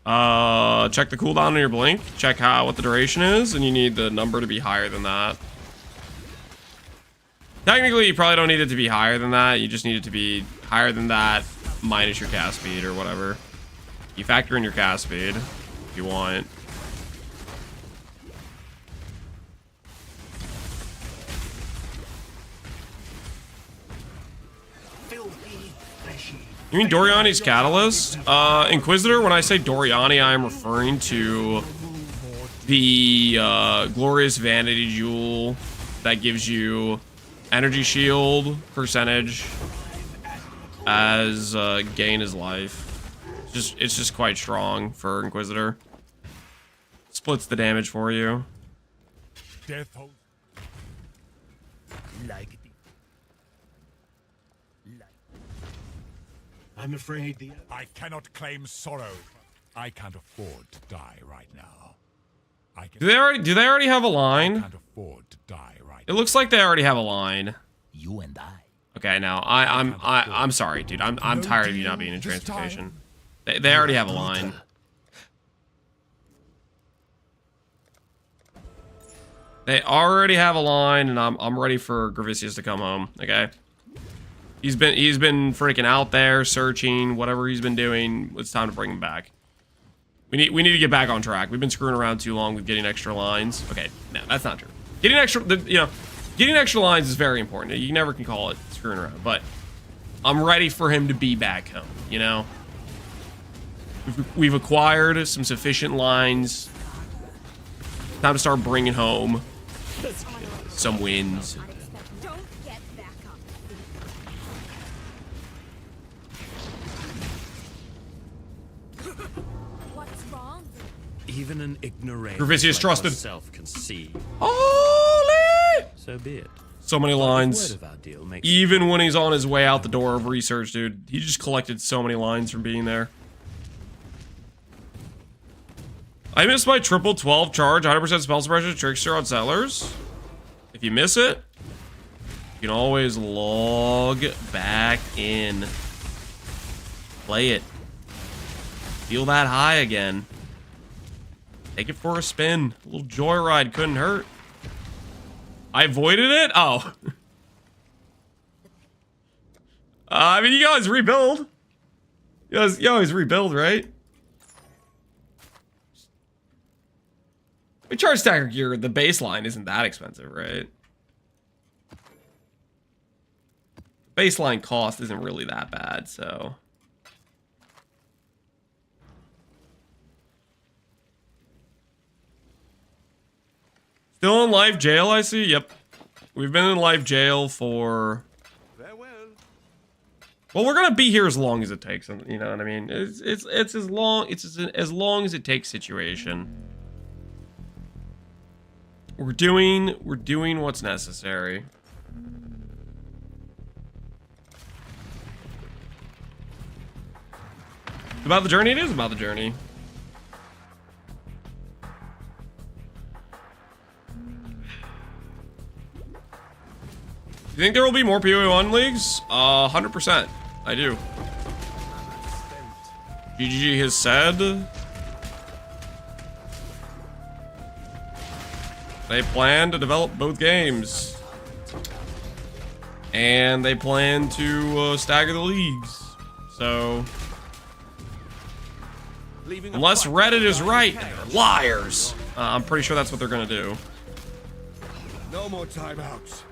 Check the cooldown on your blink. Check what the duration is, and you need the number to be higher than that. Technically, you probably don't need it to be higher than that. You just need it to be higher than that minus your cast speed or whatever. You factor in your cast speed if you want. You mean Doriani's Catalyst? Inquisitor, when I say Doriani, I am referring to the Glorious Vanity Jewel that gives you energy shield percentage as gain his life. It's just quite strong for Inquisitor. Splits the damage for you. Death hold. Like it. I'm afraid the... I cannot claim sorrow. I can't afford to die right now. Do they already have a I line? can't afford to die right It looks like they already have a line. You and I. Okay, now I'm sorry, dude. I'm tired of you not being in transportation. They already have a line. They already have a line, and I'm ready for Gravicius to come home. Okay. He's been freaking out there searching, whatever he's been doing. It's time to bring him back. We need to get back on track. We've been screwing around too long with getting extra lines. Okay, no, that's not true. Getting extra lines is very important. You never can call it screwing around, but I'm ready for him to be back home, you know? We've acquired some sufficient lines. Time to start bringing home some wins. Don't get back up. What's wrong? Even an ignoramus Gravicius like trusted. yourself can see. Holy! So be it. So many lines. Word of our deal makes Even when he's on his way out the door of research, dude. He just collected so many lines from being there. I missed my triple 12 charge, 100% spell suppression, trickster on settlers. If you miss it, you can always log back in. Play it. Feel that high again. Take it for a spin. A little joyride couldn't hurt. I avoided it? Oh. I mean, you guys rebuild. You always rebuild, right? We charge stacker gear. The baseline isn't that expensive, right? Baseline cost isn't really that bad, so. Still in live jail, I see. Yep. We've been in live jail for... Well, we're gonna be here as long as it takes, you know what I mean? It's as long as it takes situation. We're doing what's necessary. About the journey? It is about the journey. You think there will be more PoE1 leagues? 100%. I do. GGG has said they plan to develop both games. And they plan to stagger the leagues. So, unless Reddit is right, and they're liars. I'm pretty sure that's what they're gonna do. No more timeouts.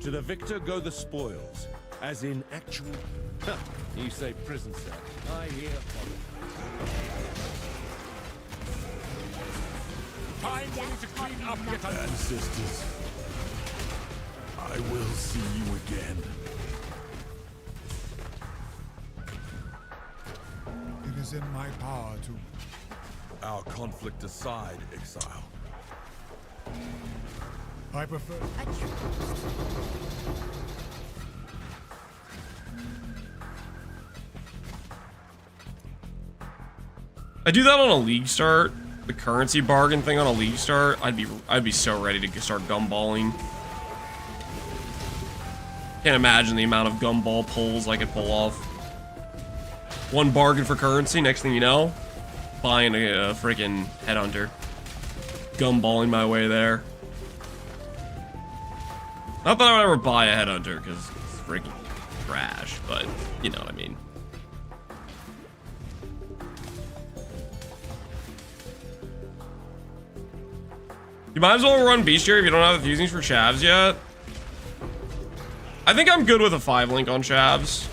To the victor go the spoils, as in actual... You say prison cell. I hear Time for me to clean up yet another. Ancestors, I will see you again. It is in my power to... Our conflict aside, Exile. I prefer... I do that on a league start. The currency bargain thing on a league start. I'd be so ready to start gumballing. Can't imagine the amount of gumball pulls I could pull off. One bargain for currency. Next thing you know, buying a freaking headhunter. Gumballing my way there. Not that I would ever buy a headhunter because it's freaking trash, but you know what I mean. You might as well run Bestiary if you don't have the fusings for Shavs yet. I think I'm good with a 5 link on Shavs.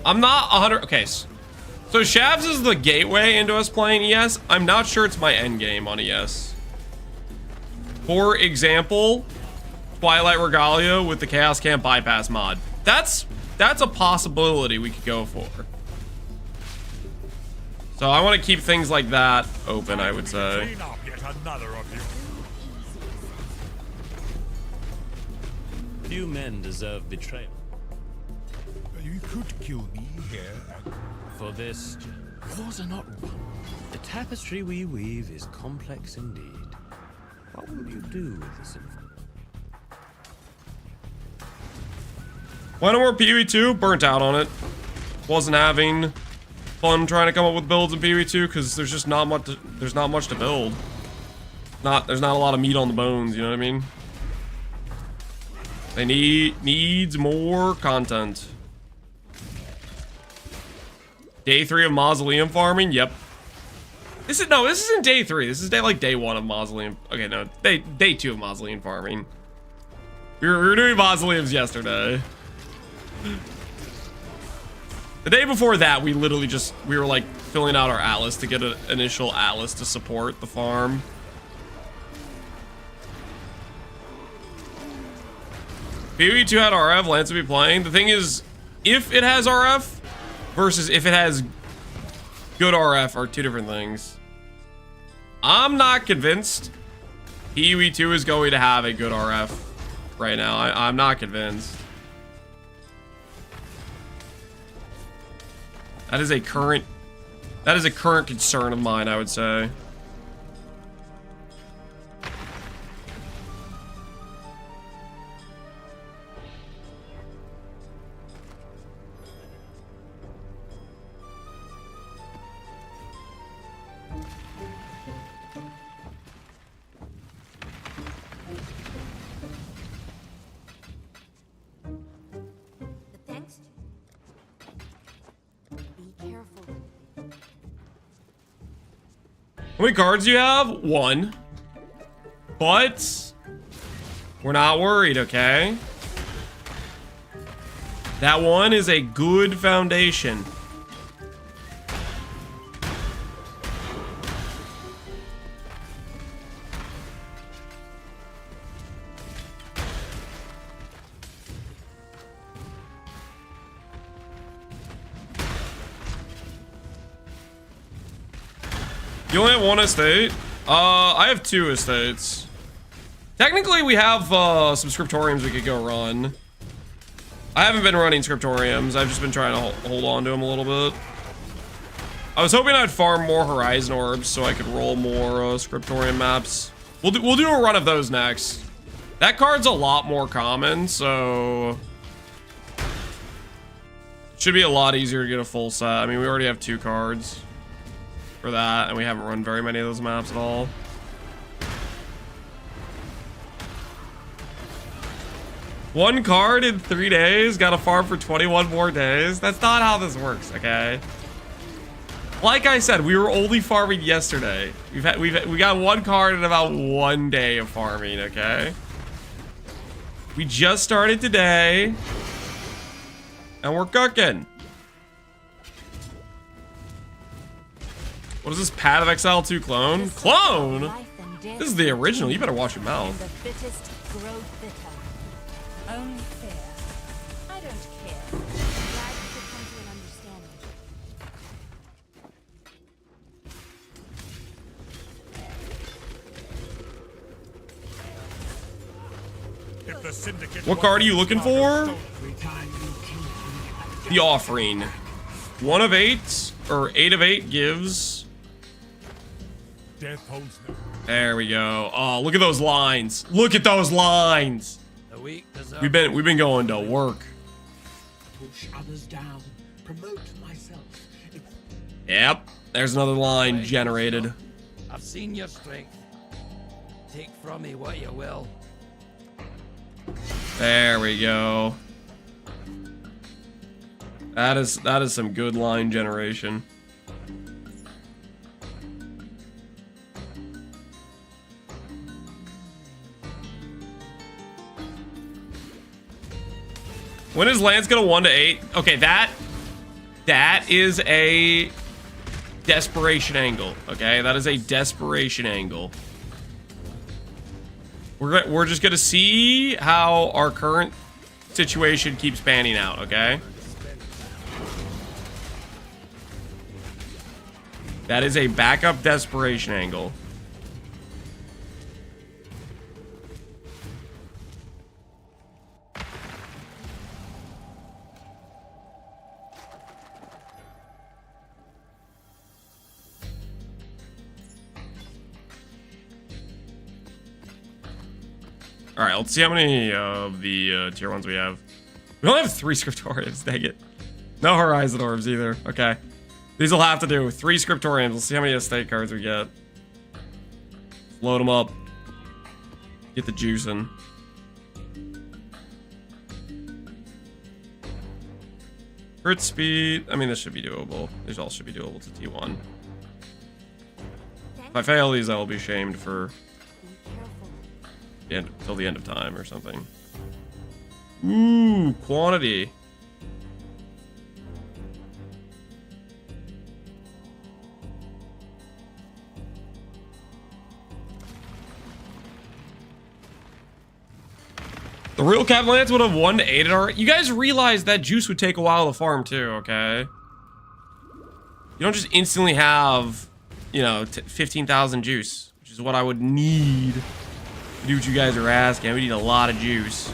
I'm not 100. Okay, so Shavs is the gateway into us playing ES. I'm not sure it's my end game on ES. For example, Twilight Regalia with the Chaos Camp bypass mod. That's a possibility we could go for. So I want to keep things like that open, I would say. Clean up yet another of you. Few men deserve betrayal. You could kill me here. For this, yours are not one. The tapestry we weave is complex indeed. What will you do with this info? Why no more PoE2? Burnt out on it. Wasn't having fun trying to come up with builds in PoE2 because there's just not much. There's not much to build. There's not a lot of meat on the bones. You know what I mean? They needs more content. Day 3 of mausoleum farming. Yep. This isn't day 3. This is day 1 of mausoleum. Okay, no, day 2 of mausoleum farming. We were doing mausoleums yesterday. The day before that, we literally we were like filling out our atlas to get an initial atlas to support the farm. PoE2 had RF, Lance would be playing. The thing is, if it has RF versus if it has good RF are two different things. I'm not convinced PoE2 is going to have a good RF right now. I'm not convinced. That is a current concern of mine, I would say. How many cards do you have? 1. But we're not worried, okay? That 1 is a good foundation. You only have 1 estate? I have 2 estates. Technically, we have some scriptoriums we could go run. I haven't been running scriptoriums. I've just been trying to hold on to them a little bit. I was hoping I'd farm more Horizon Orbs so I could roll more scriptorium maps. We'll do a run of those next. That card's a lot more common, so it should be a lot easier to get a full set. I mean, we already have 2 cards for that, and we haven't run very many of those maps at all. One card in 3 days, got to farm for 21 more days. That's not how this works, okay? Like I said, we were only farming yesterday. We got 1 card in about 1 day of farming, okay? We just started today, and we're cooking. What is this? Path of Exile 2 clone? Clone? This is the original. You better watch your mouth. The fittest grow fitter. Only fair. I don't care. Glad you could come to an understanding. If the Syndicate What card are you looking for? The Offering. 1 of 8, or 8 of 8 gives. Death holds no. There we go. Oh, look at those lines. Look at those lines. We've been going to work. Push others down, promote myself. Yep. There's another line generated. I've seen your strength. Take from me what you will. There we go. That is some good line generation. When is Lance gonna 1 to 8? Okay, that is a desperation angle. Okay, that is a desperation angle. We're just gonna see how our current situation keeps panning out. Okay. That is a backup desperation angle. All right, let's see how many of the tier 1s we have. We only have 3 scriptoriums, dang it. No Horizon Orbs either. Okay. These will have to do 3 scriptoriums. Let's see how many estate cards we get. Load them up. Get the juice in. Crit speed. I mean, this should be doable. These all should be doable to T1. If I fail these, I will be shamed for till the end of time or something. Ooh, quantity. The real Cavaliers would have 1 to 8 at our. You guys realize that juice would take a while to farm too, okay? You don't just instantly have, you know, 15,000 juice, which is what I would need to do what you guys are asking. We need a lot of juice.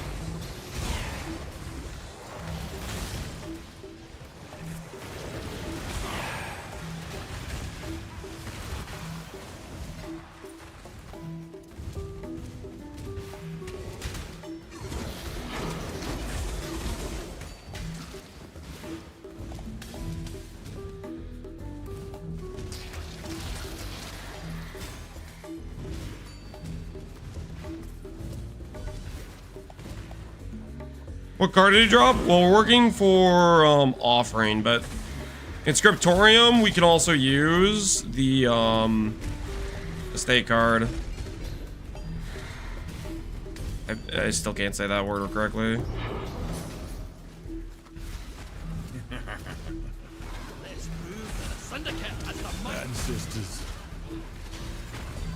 What card did he drop? Well, we're working for Offering, but in Scriptorium we can also use the Mistake card. I still can't say that word correctly. Ancestors,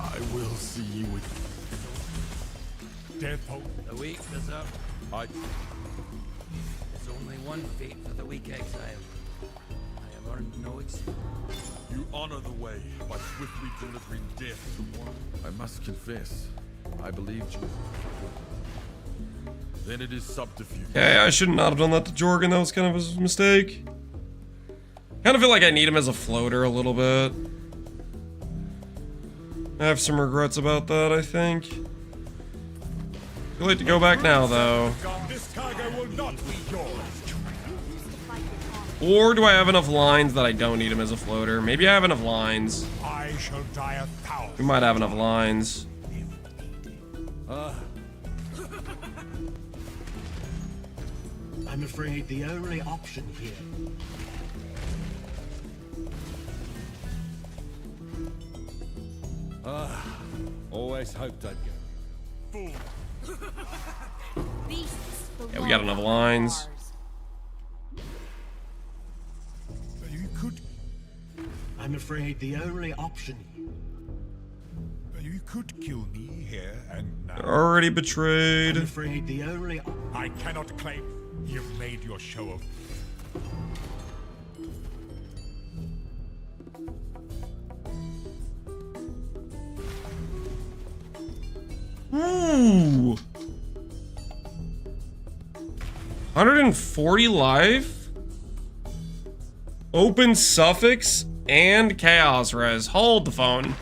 I will see you with death hope. The week is up. I There's only one fate for the weak exile. I have earned no excuse. You honor the way by swiftly delivering death to one. I must confess, I believed you. Then it is subterfuge. Okay, I should not have done that to Jorgen. That was kind of a mistake. Kind of feel like I need him as a floater a little bit. I have some regrets about that, I think. Too late to go back now, though. This cargo will not be yours. Or do I have enough lines that I don't need him as a floater? Maybe I have enough lines. I shall die 1,000. We might have enough lines. I'm afraid the only option here. Always hoped I'd go. Beasts Yeah, we got enough lines. You could I'm afraid the only option here. kill me here and now. Already I'm betrayed. afraid the only I cannot claim you've made your show of. Ooh. 140 life. Open suffix and chaos res. Hold the phone.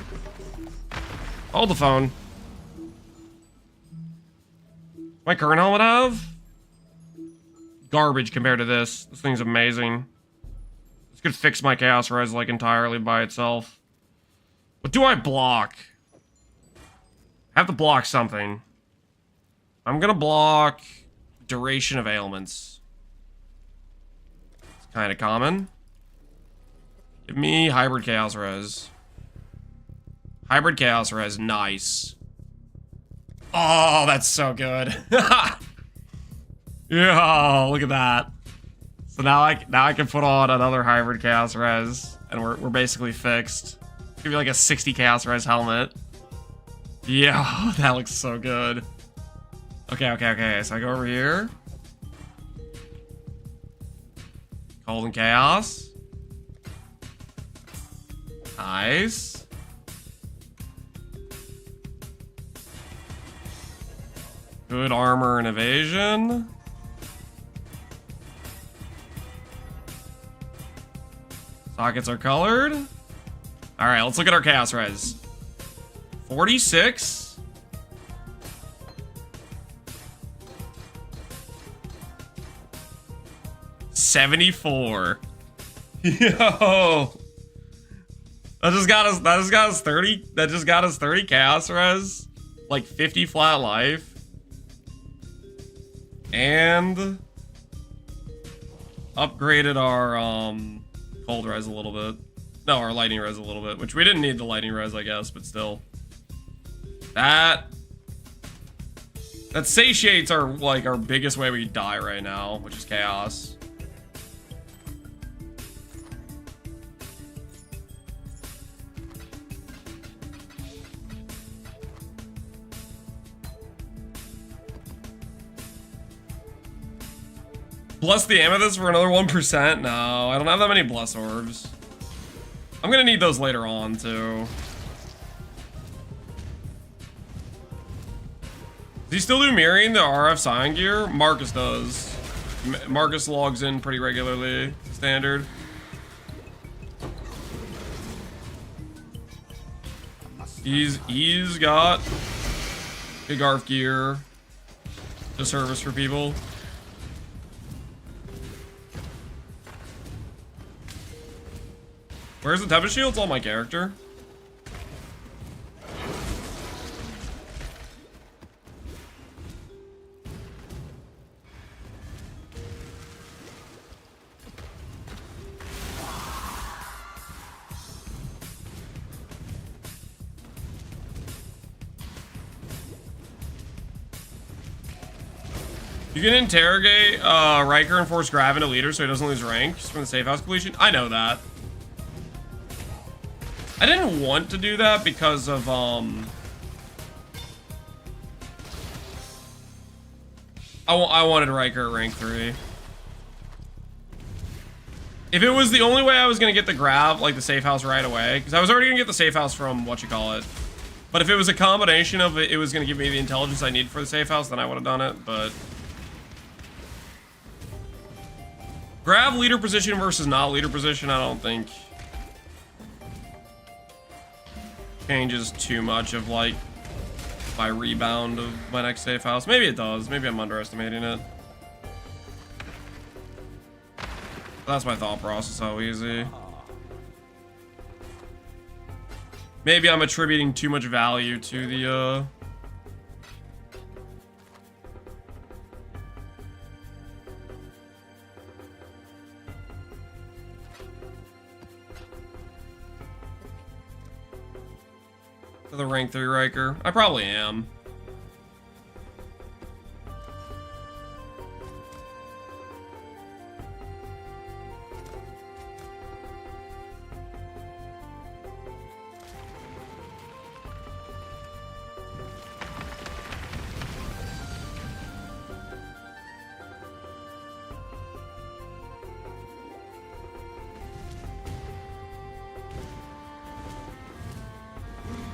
Hold the phone. My current helmet have? Garbage compared to this. This thing's amazing. This could fix my chaos res like entirely by itself. What do I block? I have to block something. I'm gonna block duration of ailments. It's kind of common. Give me hybrid chaos res. Hybrid chaos res, nice. Oh, that's so good. Yeah, look at that. So now I can put on another hybrid chaos res, and we're basically fixed. Give me like a 60 chaos res helmet. Yeah, that looks so good. Okay. So I go over here. Cold and chaos. Nice. Good armor and evasion. Sockets are colored. All right, let's look at our chaos res. 46. $74. Yo. That just got us 30. That just got us 30 chaos res. Like 50 flat life. And upgraded our cold res a little bit. No, our lightning res a little bit, which we didn't need the lightning res, I guess, but still. That satiates our biggest way we die right now, which is chaos. Bless the amethyst for another 1%? No, I don't have that many bless orbs. I'm gonna need those later on, too. Does he still do mirroring the RF sign gear? Marcus does. Marcus logs in pretty regularly, standard. He's got big ARF gear to service for people. Where's the Tempest Shield? It's on my character. You can interrogate Riker and force Grav into leader so he doesn't lose rank just from the safe house completion. I know that. I didn't want to do that because of I wanted Riker at rank 3. If it was the only way I was gonna get the Grav, like the safe house right away, because I was already gonna get the safe house from whatchamacallit. But if it was a combination of it was gonna give me the intelligence I need for the safe house, then I would have done it, but Grav leader position versus not leader position, I don't think changes too much of like my rebound of my next safe house. Maybe it does. Maybe I'm underestimating it. That's my thought process. How easy. Maybe I'm attributing too much value to the rank 3 Riker. I probably am.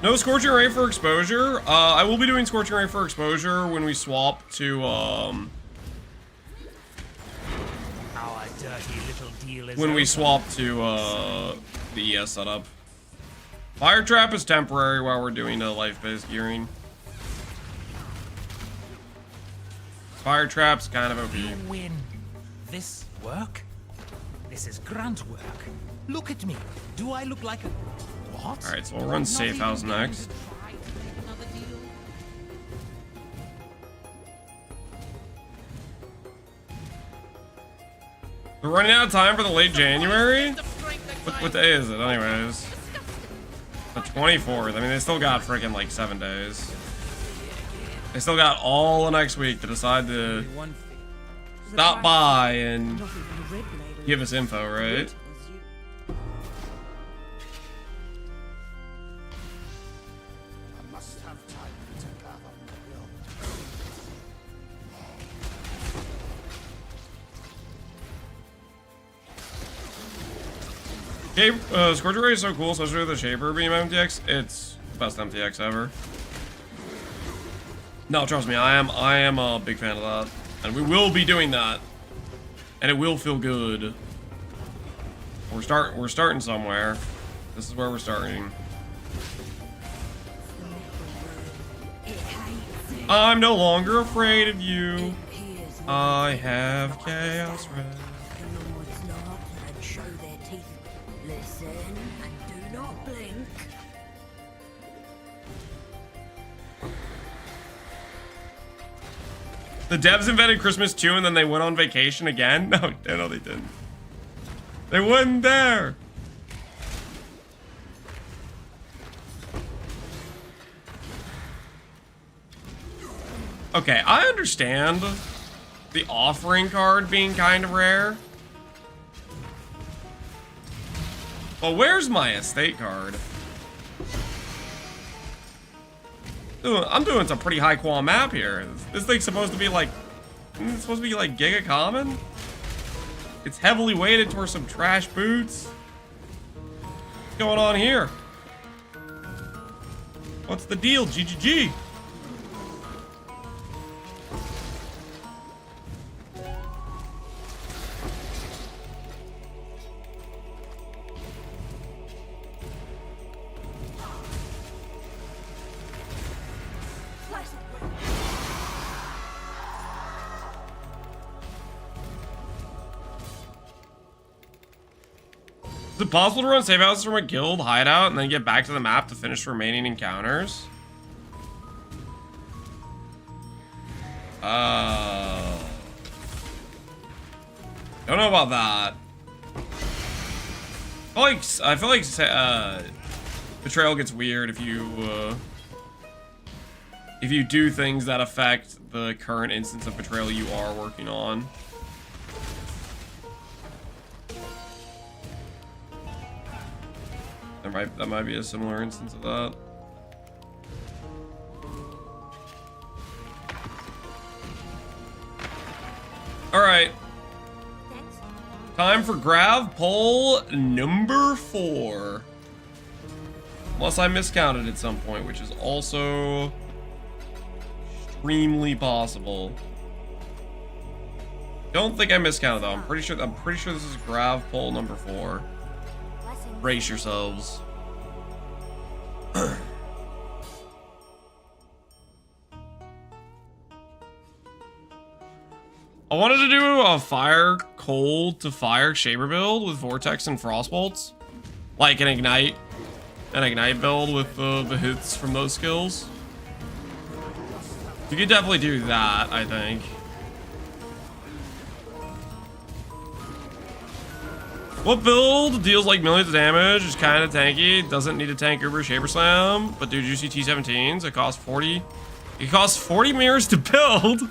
No Scorching Ray for exposure. I will be doing Scorching Ray for exposure when we swap to Our dirty little deal is when we over. swap to the ES setup. Fire Trap is temporary while we're doing life-based gearing. Fire Trap's kind of OP. You win. This work? This is grunt work. Look at me. Do I look like a what? All right, so we'll run safe house next. We're running out of time for the late January. What day is it, anyways? The 24th. I mean, they still got freaking like 7 days. They still got all of next week to decide to stop by and give us info, right? Scorcher Ray is so cool, especially with the Shaper Beam MTX. It's the best MTX ever. No, trust me, I am a big fan of that. And we will be doing that. And it will feel good. We're starting somewhere. This is where we're starting. I'm no longer afraid of you. I have Chaos Red. The devs invented Christmas too, and then they went on vacation again? No, they didn't. They weren't there. Okay, I understand the offering card being kind of rare. But where's my estate card? I'm doing some pretty high qual map here. This thing's supposed to be like, it's supposed to be like Giga Common. It's heavily weighted towards some trash boots. What's going on here? What's the deal, GGG? Is it possible to run save houses from a guild hideout and then get back to the map to finish remaining encounters? Don't know about that. I feel like Betrayal gets weird if you if you do things that affect the current instance of betrayal you are working on. That might be a similar instance of that. All right. Time for Grav poll number 4. Unless I miscounted at some point, which is also extremely possible. Don't think I miscounted though. I'm pretty sure this is Grav poll number 4. Brace yourselves. I wanted to do a fire cold to fire shaper build with vortex and frostbolts, like an ignite build with the hits from those skills. You could definitely do that, I think. What build deals like millions of damage, is kind of tanky, doesn't need a tank Uber Shaper Slam, but do juicy T17s. It costs 40. It costs 40 mirrors to build.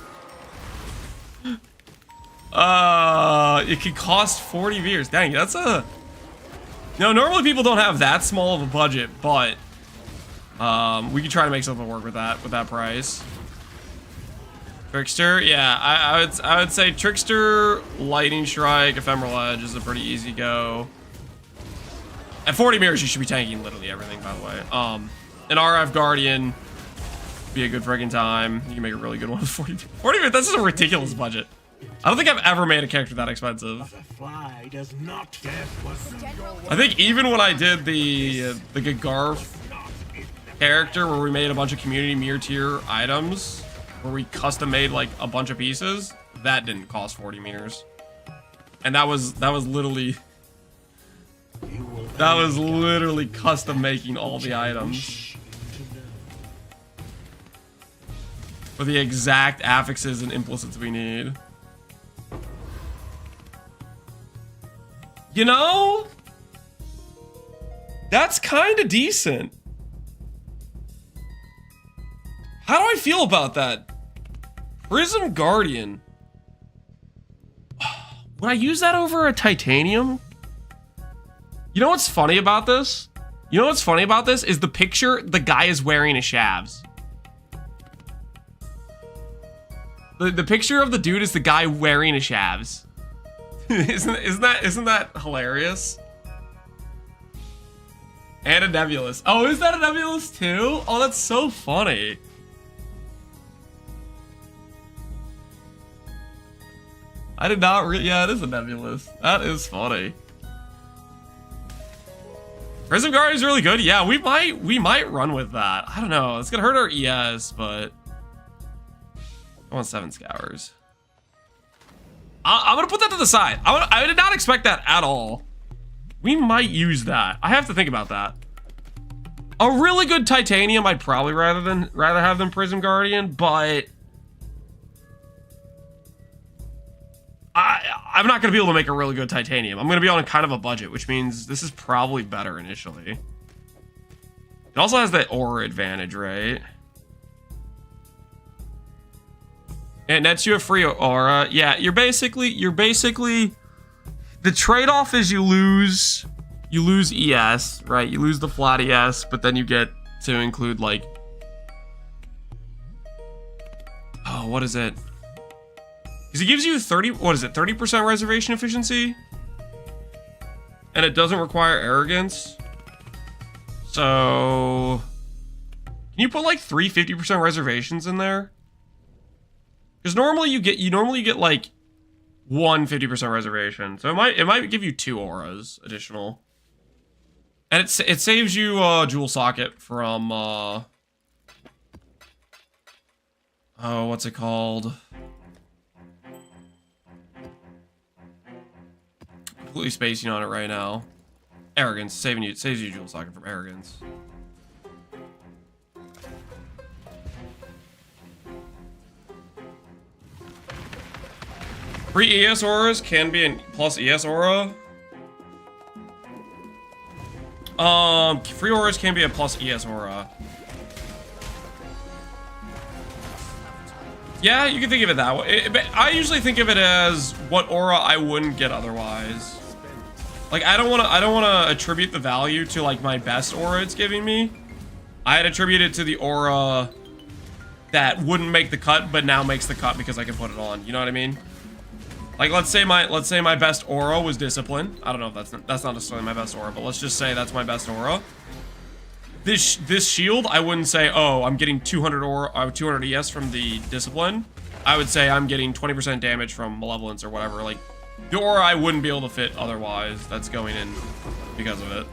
It could cost 40 mirrors. Dang, that's a... You know, normally people don't have that small of a budget, but we could try to make something work with that price. Trickster, yeah, I would say Trickster, Lightning Strike, Ephemeral Edge is a pretty easy go. At 40 mirrors, you should be tanking literally everything, by the way. An RF Guardian be a good friggin' time. You can make a really good one with 40 mirrors. That's just a ridiculous budget. I don't think I've ever made a character that expensive. Butterfly does not I think even when I did the Garf character where we made a bunch of community mirror tier items, where we custom made like a bunch of pieces, that didn't cost 40 mirrors. And that was literally custom making all the items for the exact affixes and implicits we need. You know, that's kind of decent. How do I feel about that? Prism Guardian. Would I use that over a titanium? You know what's funny about this? You know what's funny about this is the picture the guy is wearing a Shavs. The picture of the dude is the guy wearing a Shavs. Isn't that hilarious? And a Nebulous. Oh, is that a Nebulous too? Oh, that's so funny. I did not yeah, it is a Nebulous. That is funny. Prism Guard is really good. Yeah, we might run with that. I don't know. It's gonna hurt our ES, but I want 7 Scours. I'm gonna put that to the side. I did not expect that at all. We might use that. I have to think about that. A really good titanium, I'd probably rather have than Prism Guardian, but I'm not gonna be able to make a really good titanium. I'm gonna be on kind of a budget, which means this is probably better initially. It also has that aura advantage, right? It nets you a free aura. Yeah, you're basically the trade-off is you lose ES, right? You lose the flat ES, but then you get to include like, oh, what is it? Because it gives you 30% reservation efficiency? And it doesn't require arrogance. So can you put like 3 50% reservations in there? Because normally you get like 1 50% reservation, so it might give you 2 auras additional, and it saves you Jewel Socket from oh, what's it called? Completely spacing on it right now. Arrogance, saves you Jewel Socket from arrogance. Free ES auras can be a plus ES aura. Free auras can be a plus ES aura. Yeah, you can think of it that way. But I usually think of it as what aura I wouldn't get otherwise. Like I don't want to attribute the value to like my best aura it's giving me. I'd attribute it to the aura that wouldn't make the cut but now makes the cut because I can put it on. You know what I mean? Like let's say my best aura was discipline. I don't know if that's not necessarily my best aura, but let's just say that's my best aura. This shield, I wouldn't say, oh, I'm getting 200 aura, 200 ES from the discipline. I would say I'm getting 20% damage from malevolence or whatever. Like the aura I wouldn't be able to fit otherwise. That's going in because of it.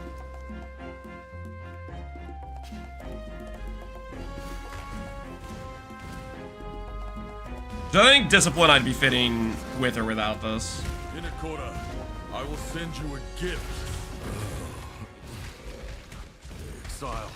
So I think discipline I'd be fitting with or without this. Inakota, I will send you a gift. Exile.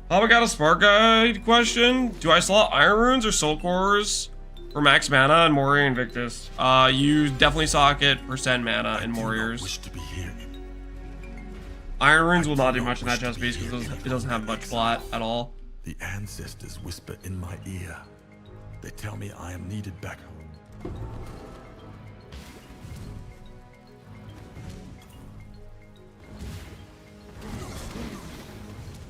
Oh, we got a Spark Guide question. Do I slot Iron Runes or Soul Cores for max mana in Moria Invictus? You definitely socket percent mana in Warriors. Wish to be here. Iron Runes will not do much in that chest piece because it doesn't have much flat at all. The ancestors whisper in my ear. They tell me I am needed back home.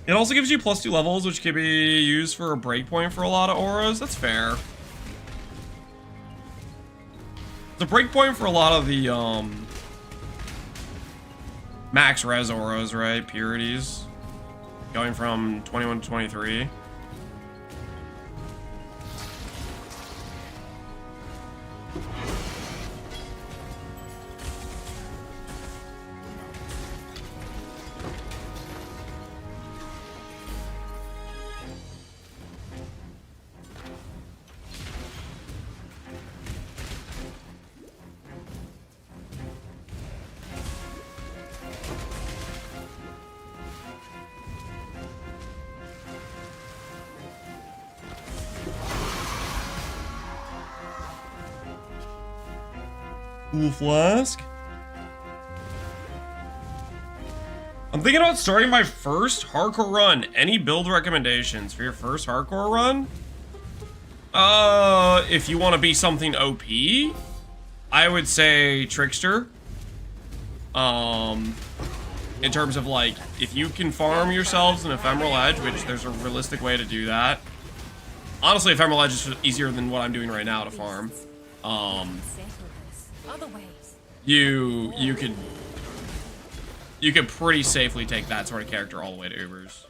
It also gives you +2 levels, which can be used for a breakpoint for a lot of auras. That's fair. The breakpoint for a lot of the max res auras, right? Purities. Going from 21 to 23. Cool flask. I'm thinking about starting my first hardcore run. Any build recommendations for your first hardcore run? If you want to be something OP, I would say Trickster. In terms of like, if you can farm yourselves an Ephemeral Edge, which there's a realistic way to do that. Honestly, Ephemeral Edge is easier than what I'm doing right now to farm. You could pretty safely take that sort of character all the way to Ubers.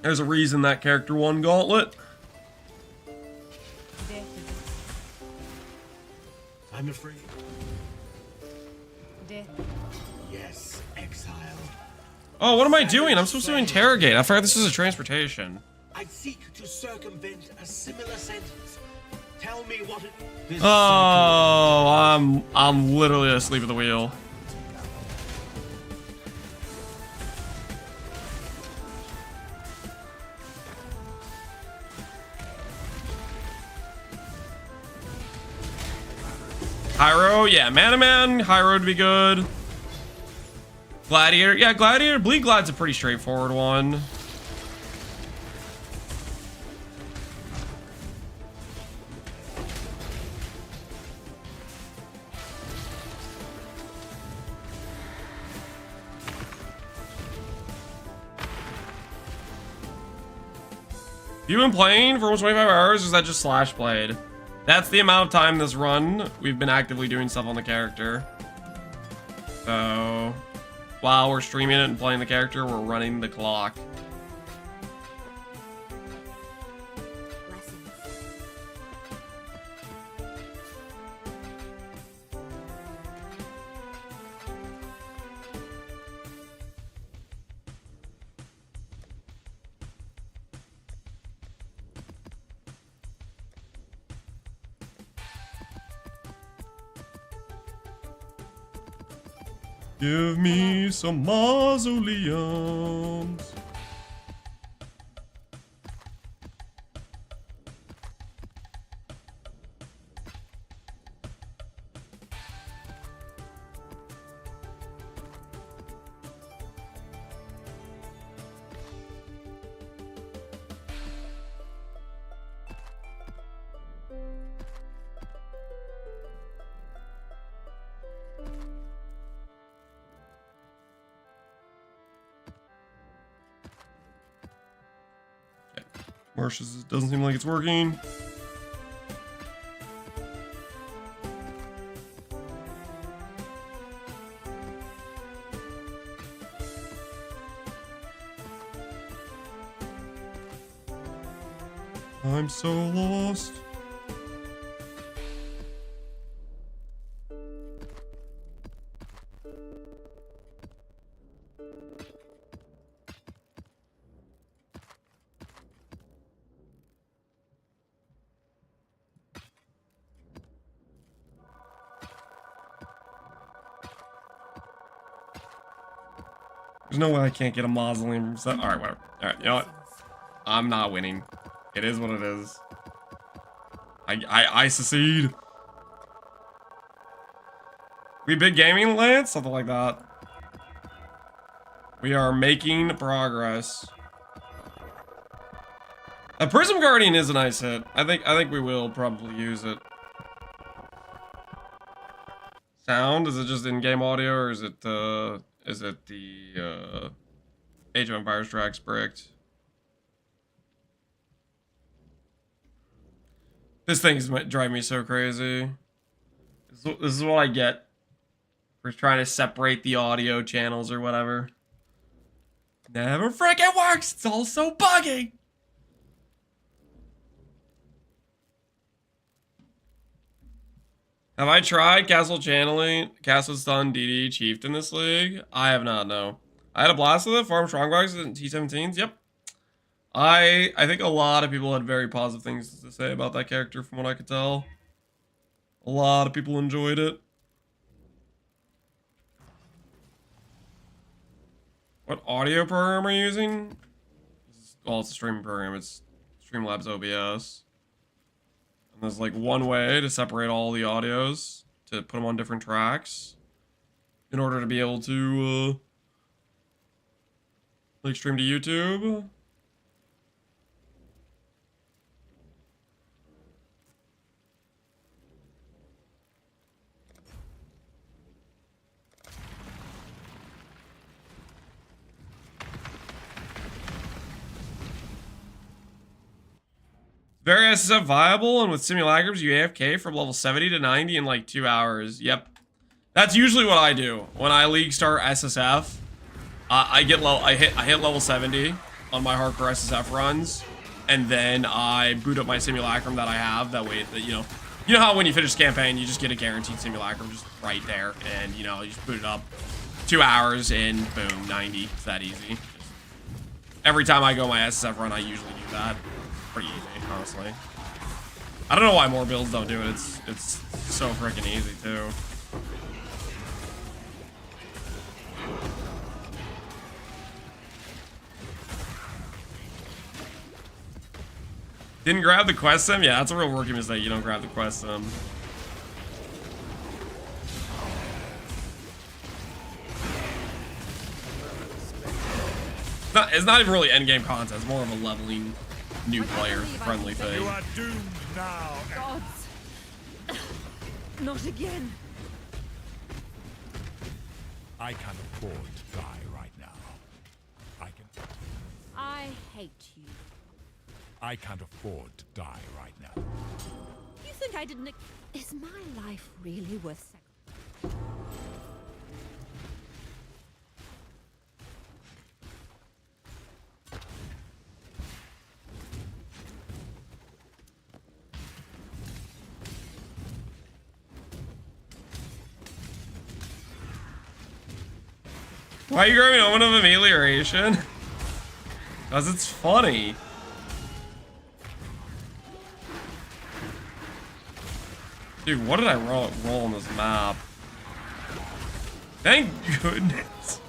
There's a reason that character won Gauntlet. I'm afraid. Yes, Exile. Oh, what am I doing? I'm supposed to interrogate. I forgot this is a transportation. I seek to circumvent a similar sentence. Tell me what it... Oh, I'm literally asleep at the wheel. Hyro, yeah, Mana Man, Hyro would be good. Gladiator, yeah, Gladiator, Bleed Glad's a pretty straightforward one. You've been playing for almost 25 hours, or is that just slash played? That's the amount of time this run we've been actively doing stuff on the character. So, while we're streaming it and playing the character, we're running the clock. Give me some mausoleums. Marsh's doesn't seem like it's working. I'm so lost. There's no way I can't get a mausoleum. All right, whatever. All right, you know what? I'm not winning. It is what it is. I secede. We big gaming, Lance? Something like that. We are making progress. A Prism Guardian is a nice hit. I think we will probably use it. Sound? Is it just in-game audio, or is it the Age of Empires tracks bricked? This thing's driving me so crazy. This is what I get for trying to separate the audio channels or whatever. Never freaking works. It's all so buggy. Have I tried Castle channeling Castle Stun DD Chiefed in this league? I have not, no. I had a blast with it, farm Strongbox and T17s, yep. I think a lot of people had very positive things to say about that character from what I could tell. A lot of people enjoyed it. What audio program are you using? Well, it's a streaming program. It's Streamlabs OBS. And there's like one way to separate all the audios to put them on different tracks in order to be able to like stream to YouTube. Very SSF viable, and with simulacrums, you AFK from level 70 to 90 in like 2 hours. Yep. That's usually what I do. When I league start SSF, I hit level 70 on my hardcore SSF runs, and then I boot up my simulacrum that I have. That way, that you know how when you finish campaign, you just get a guaranteed simulacrum just right there, and you just boot it up. 2 hours, and boom, 90. It's that easy. Every time I go my SSF run, I usually do that. Pretty easy, honestly. I don't know why more builds don't do it. It's so freaking easy too. Didn't grab the quest sim? Yeah, that's a real rookie mistake. You don't grab the quest sim. It's not even really endgame content. It's more of a leveling new player friendly thing. You are doomed now. Gods. Not again. I can't afford to die right now. I hate you. I can't afford to die right now. You think I didn't... Is my life really worth sacrificing? Why are you grabbing Omen of Amelioration? Because it's funny. Dude, what did I roll on this map? Thank goodness.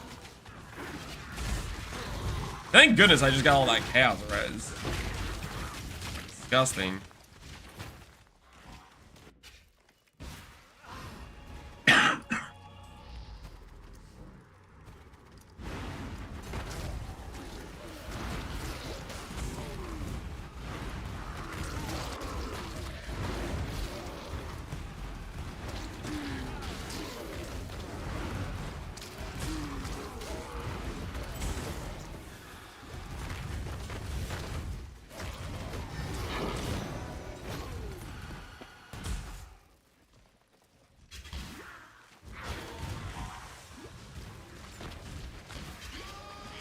Thank goodness I just got all that chaos res. Disgusting.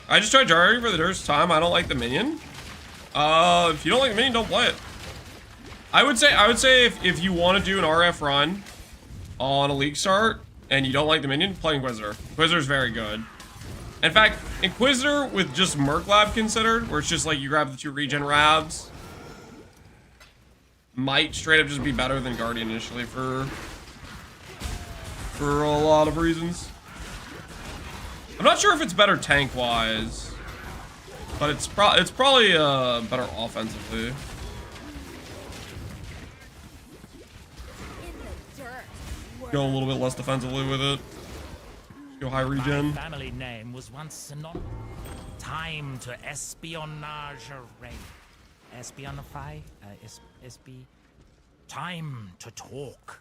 I just tried Rarity for the first time. I don't like the minion. If you don't like the minion, don't play it. I would say if you want to do an RF run on a league start and you don't like the minion, play Inquisitor. Inquisitor's very good. In fact, Inquisitor with just Merc Lab considered, where it's just like you grab the 2 regen Ravs, might straight up just be better than Guardian initially for a lot of reasons. I'm not sure if it's better tank wise, but it's probably better offensively. Go a little bit less defensively with it. Go high regen. My family name was once synonymous. Time to espionage array. Espionify? SB. Time to talk.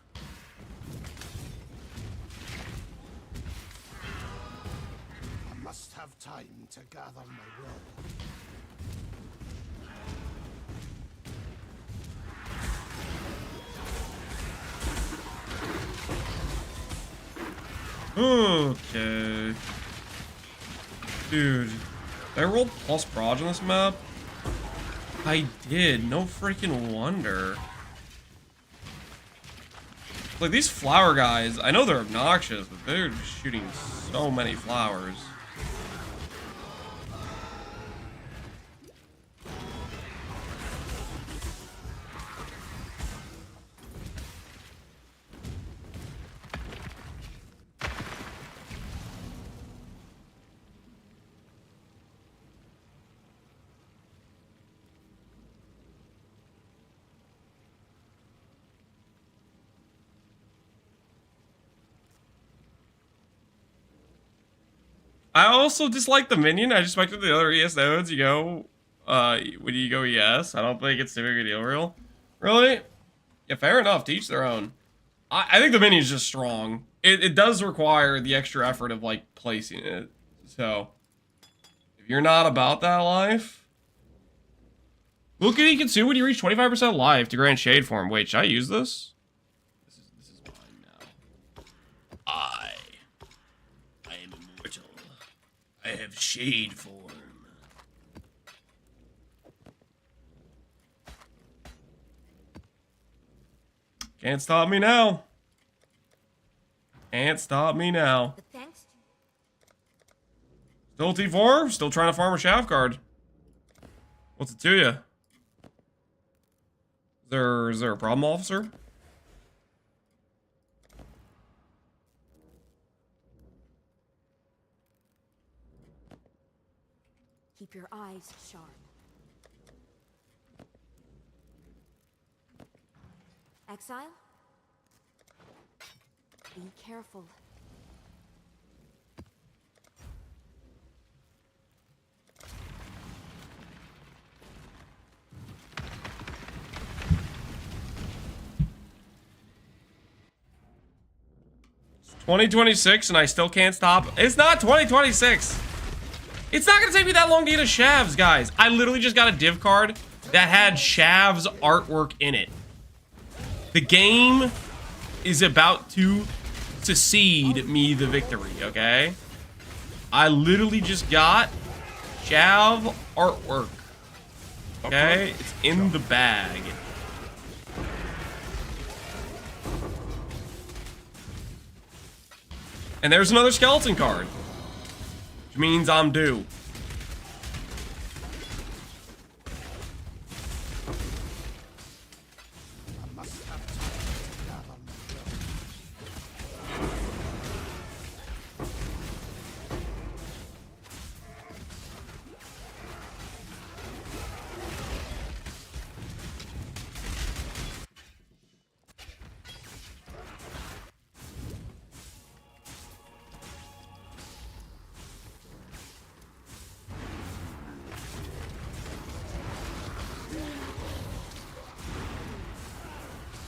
I must have time to gather my will. Okay. Dude, did I roll plus proj on this map? I did. No freaking wonder. Like, these flower guys, I know they're obnoxious, but they're just shooting so many flowers. I also dislike the minion. I just expected the other ES nodes. You go, when you go ES, I don't think it's too big a deal, really? Yeah, fair enough. To each their own. I think the minion's just strong. It does require the extra effort of, like, placing it. So, if you're not about that life, look at Ikensu when you reach 25% life to grant shade form. Wait, should I use this? This is mine now. I am immortal. I have shade form. Can't stop me now. Can't stop me now. Thanks. Still T4? Still trying to farm a Shav card. What's it to you? Is there a problem, officer? Keep your eyes sharp. Exile? Be careful. It's 2026 and I still can't stop. It's not 2026. It's not gonna take me that long to get a Shavs, guys. I literally just got a div card that had Shavs artwork in it. The game is about to cede me the victory, okay? I literally just got Shav artwork. Okay? It's in the bag. And there's another skeleton card. Which means I'm due.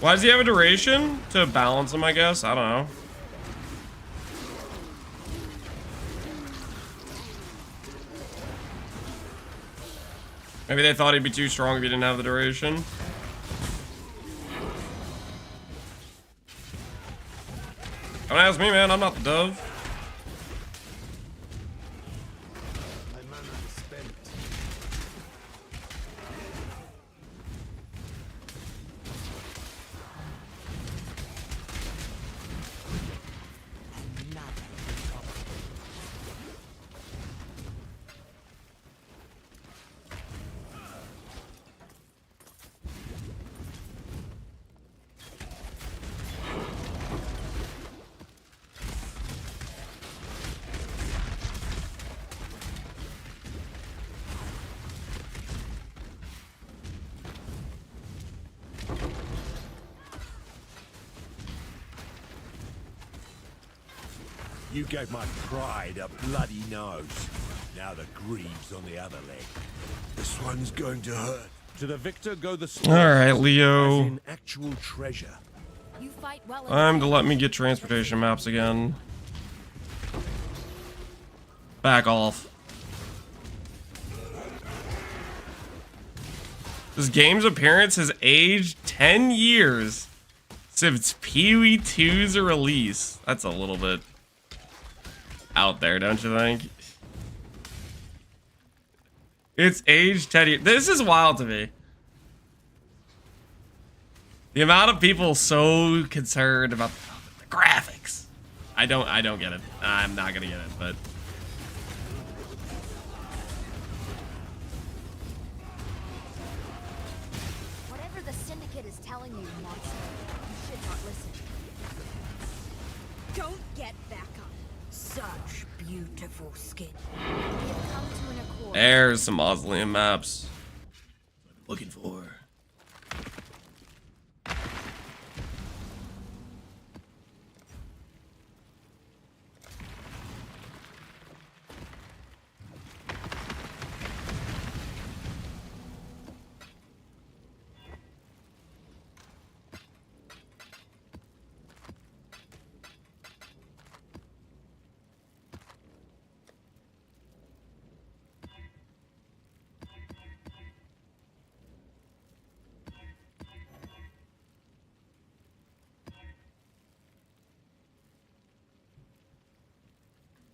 Why does he have a duration? To balance him, I guess? I don't know. Maybe they thought he'd be too strong if he didn't have the duration. Don't ask me, man. I'm not the dove. I You gave my pride a bloody nose. Now the greave's on the other leg. This one's going to hurt. To the victor go the sword. All right, Leo. As in actual treasure. You fight well. Time to let me get transportation maps again. Back off. This game's appearance has aged 10 years since Pee-wee 2's release. That's a little bit out there, don't you think? It's aged 10 years. This is wild to me. The amount of people so concerned about the graphics. I don't get it. I'm not gonna get it, but Whatever the Syndicate is telling you, monster, you should not listen. Don't get back up. Such beautiful skin. We have come to an accord. there's some mausoleum maps. What I'm looking for.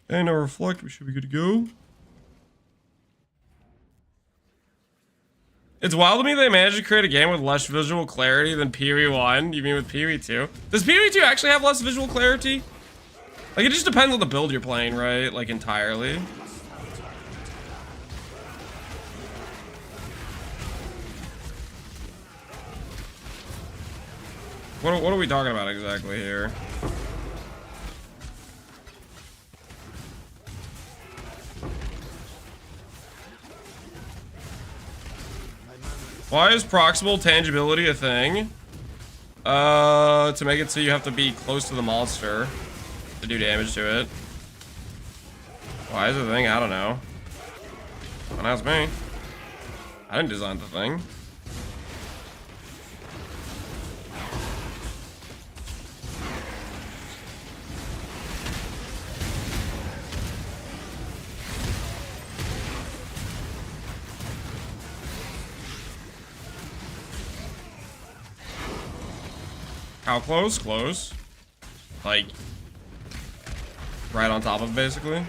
And our reflect, we should be good to go. It's wild to me they managed to create a game with less visual clarity than Pee-wee 1. You mean with Pee-wee 2? Does Pee-wee 2 actually have less visual clarity? Like, it just depends on the build you're playing, right? Like, entirely. What are we talking about exactly here? Why is proximal tangibility a thing? To make it so you have to be close to the monster to do damage to it. Why is it a thing? I don't know. Don't ask me. I didn't design the thing. How close? Close. Like, right on top of it, basically.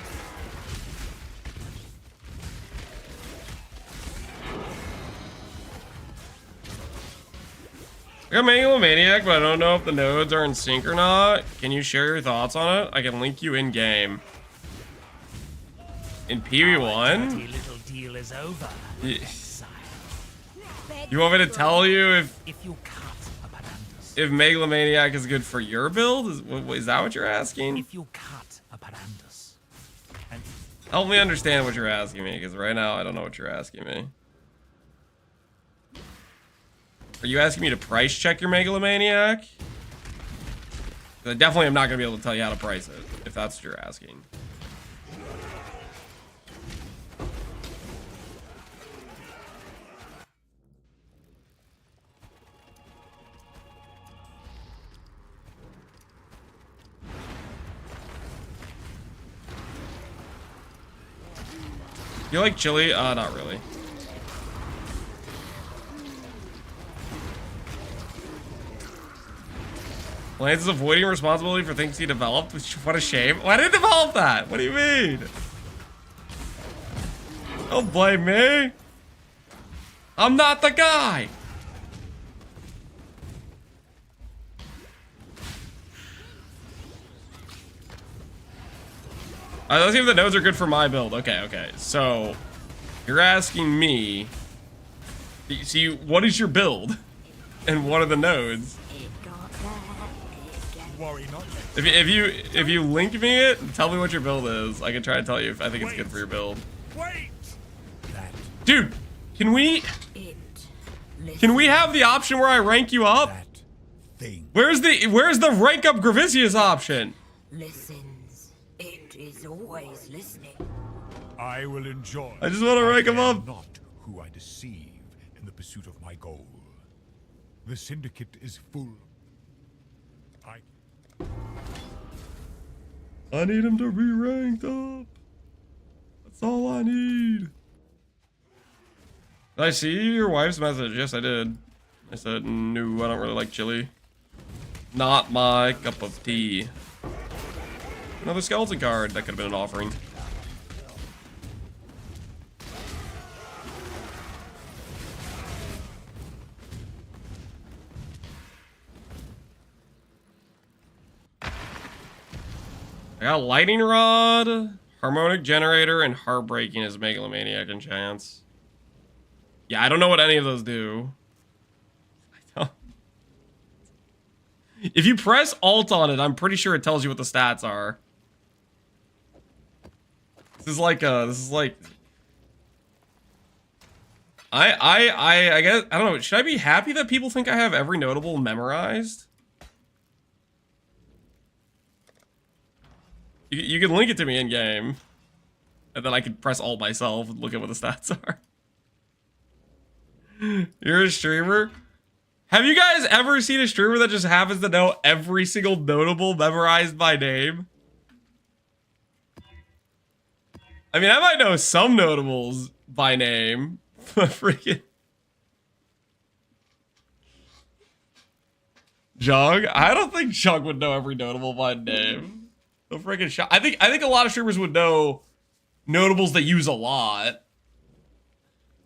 I got Megalomaniac, but I don't know if the nodes are in sync or not. Can you share your thoughts on it? I can link you in game. In Pee-wee 1? Little deal is over. You want me to tell you If you cut a Parandus. if Megalomaniac is good for your build? Is that what you're asking? If you cut a Parandus. And Help me understand what you're asking me, because right now I don't know what you're asking me. Are you asking me to price check your Megalomaniac? 'Cause I definitely am not going to be able to tell you how to price it, if that's what you're asking. You like chili? Not really. Lance is avoiding responsibility for things he developed. What a shame. Why did he develop that? What do you mean? Don't blame me. I'm not the guy. Let's see if the nodes are good for my build. Okay. So, you're asking me. See, what is your build? And what are the nodes? Worry not. If you link me it and tell me what your build is, I can try to tell you if I think it's good for your build. Wait. That. Dude, can we have the option where I rank you up? That thing. Where's the rank up Gravicius option? Listens. It is always listening. I will enjoy. I just want to rank him up. Not who I deceive in the pursuit of my goal. The Syndicate is full. I need him to be ranked up. That's all I need. Did I see your wife's message? Yes, I did. I said, no, I don't really like chili. Not my cup of tea. Another skeleton card. That could have been an offering. I got a lightning rod, harmonic generator, and heartbreaking as megalomaniac enchants. Yeah, I don't know what any of those do. I don't. If you press Alt on it, I'm pretty sure it tells you what the stats are. This is like I guess I don't know. Should I be happy that people think I have every notable memorized? You can link it to me in game, and then I can press Alt myself and look at what the stats are. You're a streamer? Have you guys ever seen a streamer that just happens to know every single notable memorized by name? I mean, I might know some notables by name, but freaking Jug? I don't think Jug would know every notable by name. No freaking shot. I think a lot of streamers would know notables that use a lot.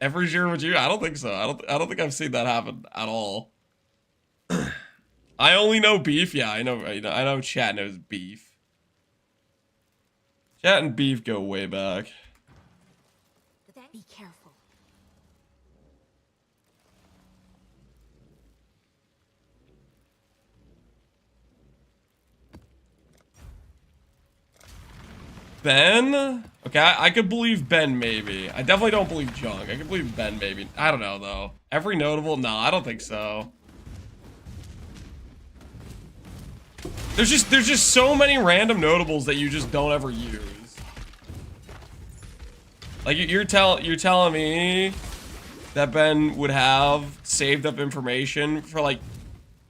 Every streamer would use. I don't think so. I don't think I've seen that happen at all. I only know Beef. Yeah, I know Chat knows Beef. Chat and Beef go way back. Be careful. Ben? Okay, I could believe Ben maybe. I definitely don't believe Junk. I could believe Ben maybe. I don't know though. Every notable? No, I don't think so. There's just so many random notables that you just don't ever use. Like you're telling me that Ben would have saved up information for like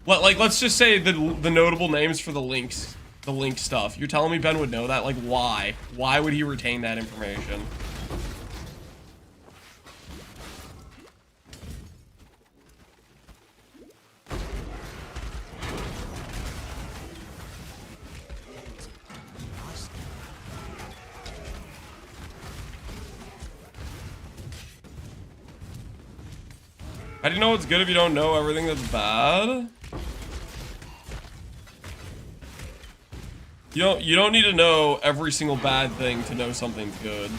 let's just say the notable names for the links. The link stuff. You're telling me Ben would know that? Like, why? Why would he retain that information? How do you know what's good if you don't know everything that's bad? You don't need to know every single bad thing to know something's good.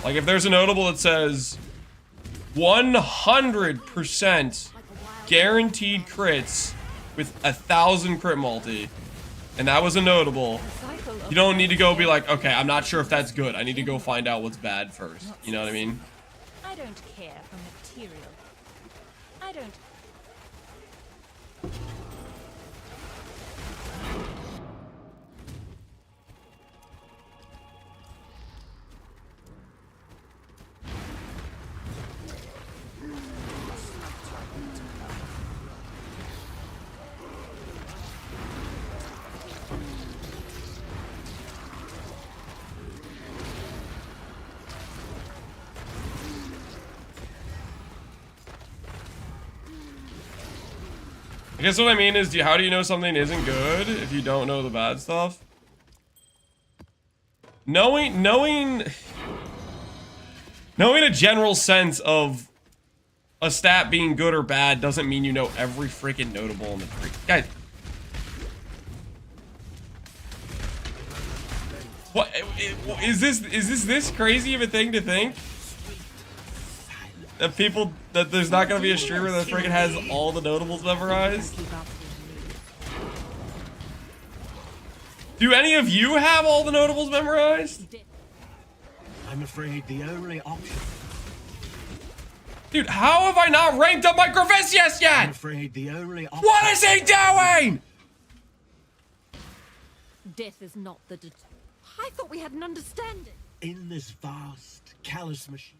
Like if there's a notable that says 100% guaranteed crits with 1,000 crit multi, and that was a notable, you don't need to go be like, okay, I'm not sure if that's good. I need to go find out what's bad first. You know what I mean? I don't care for material. I don't. I guess what I mean is, how do you know something isn't good if you don't know the bad stuff? Knowing a general sense of a stat being good or bad doesn't mean you know every freaking notable in the tree. Guys. What is this crazy of a thing to think? That there's not gonna be a streamer that freaking has all the notables memorized? Do any of you have all the notables memorized? I'm afraid the only option. Dude, how have I not ranked up my Gravicius yet? I'm afraid the only option. What is he doing? Death is not the I thought we had an understanding. In this vast, callous machine.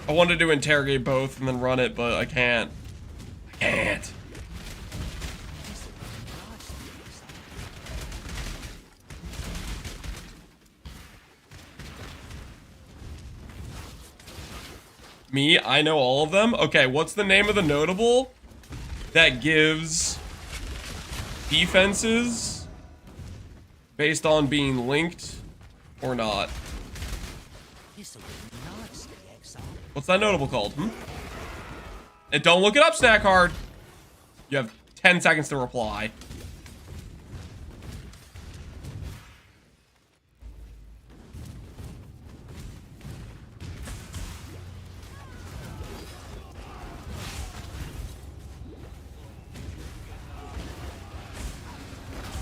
I wanted to interrogate both and then run it, but I can't. I can't. Me, I know all of them. Okay, what's the name of the notable that gives defenses based on being linked or not? What's that notable called? And don't look it up, Snack Hard. You have 10 seconds to reply.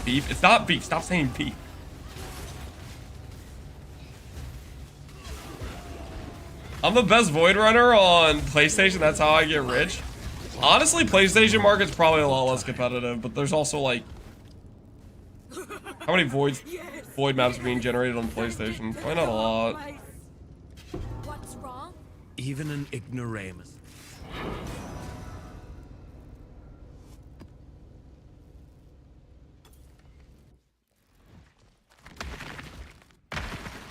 Beef? It's not beef. Stop saying beef. I'm the best Void Runner on PlayStation. That's how I get rich. Honestly, PlayStation market's probably a lot less competitive, but there's also like... How many void maps are being generated on PlayStation? Probably not a lot. What's wrong? Even an ignoramus.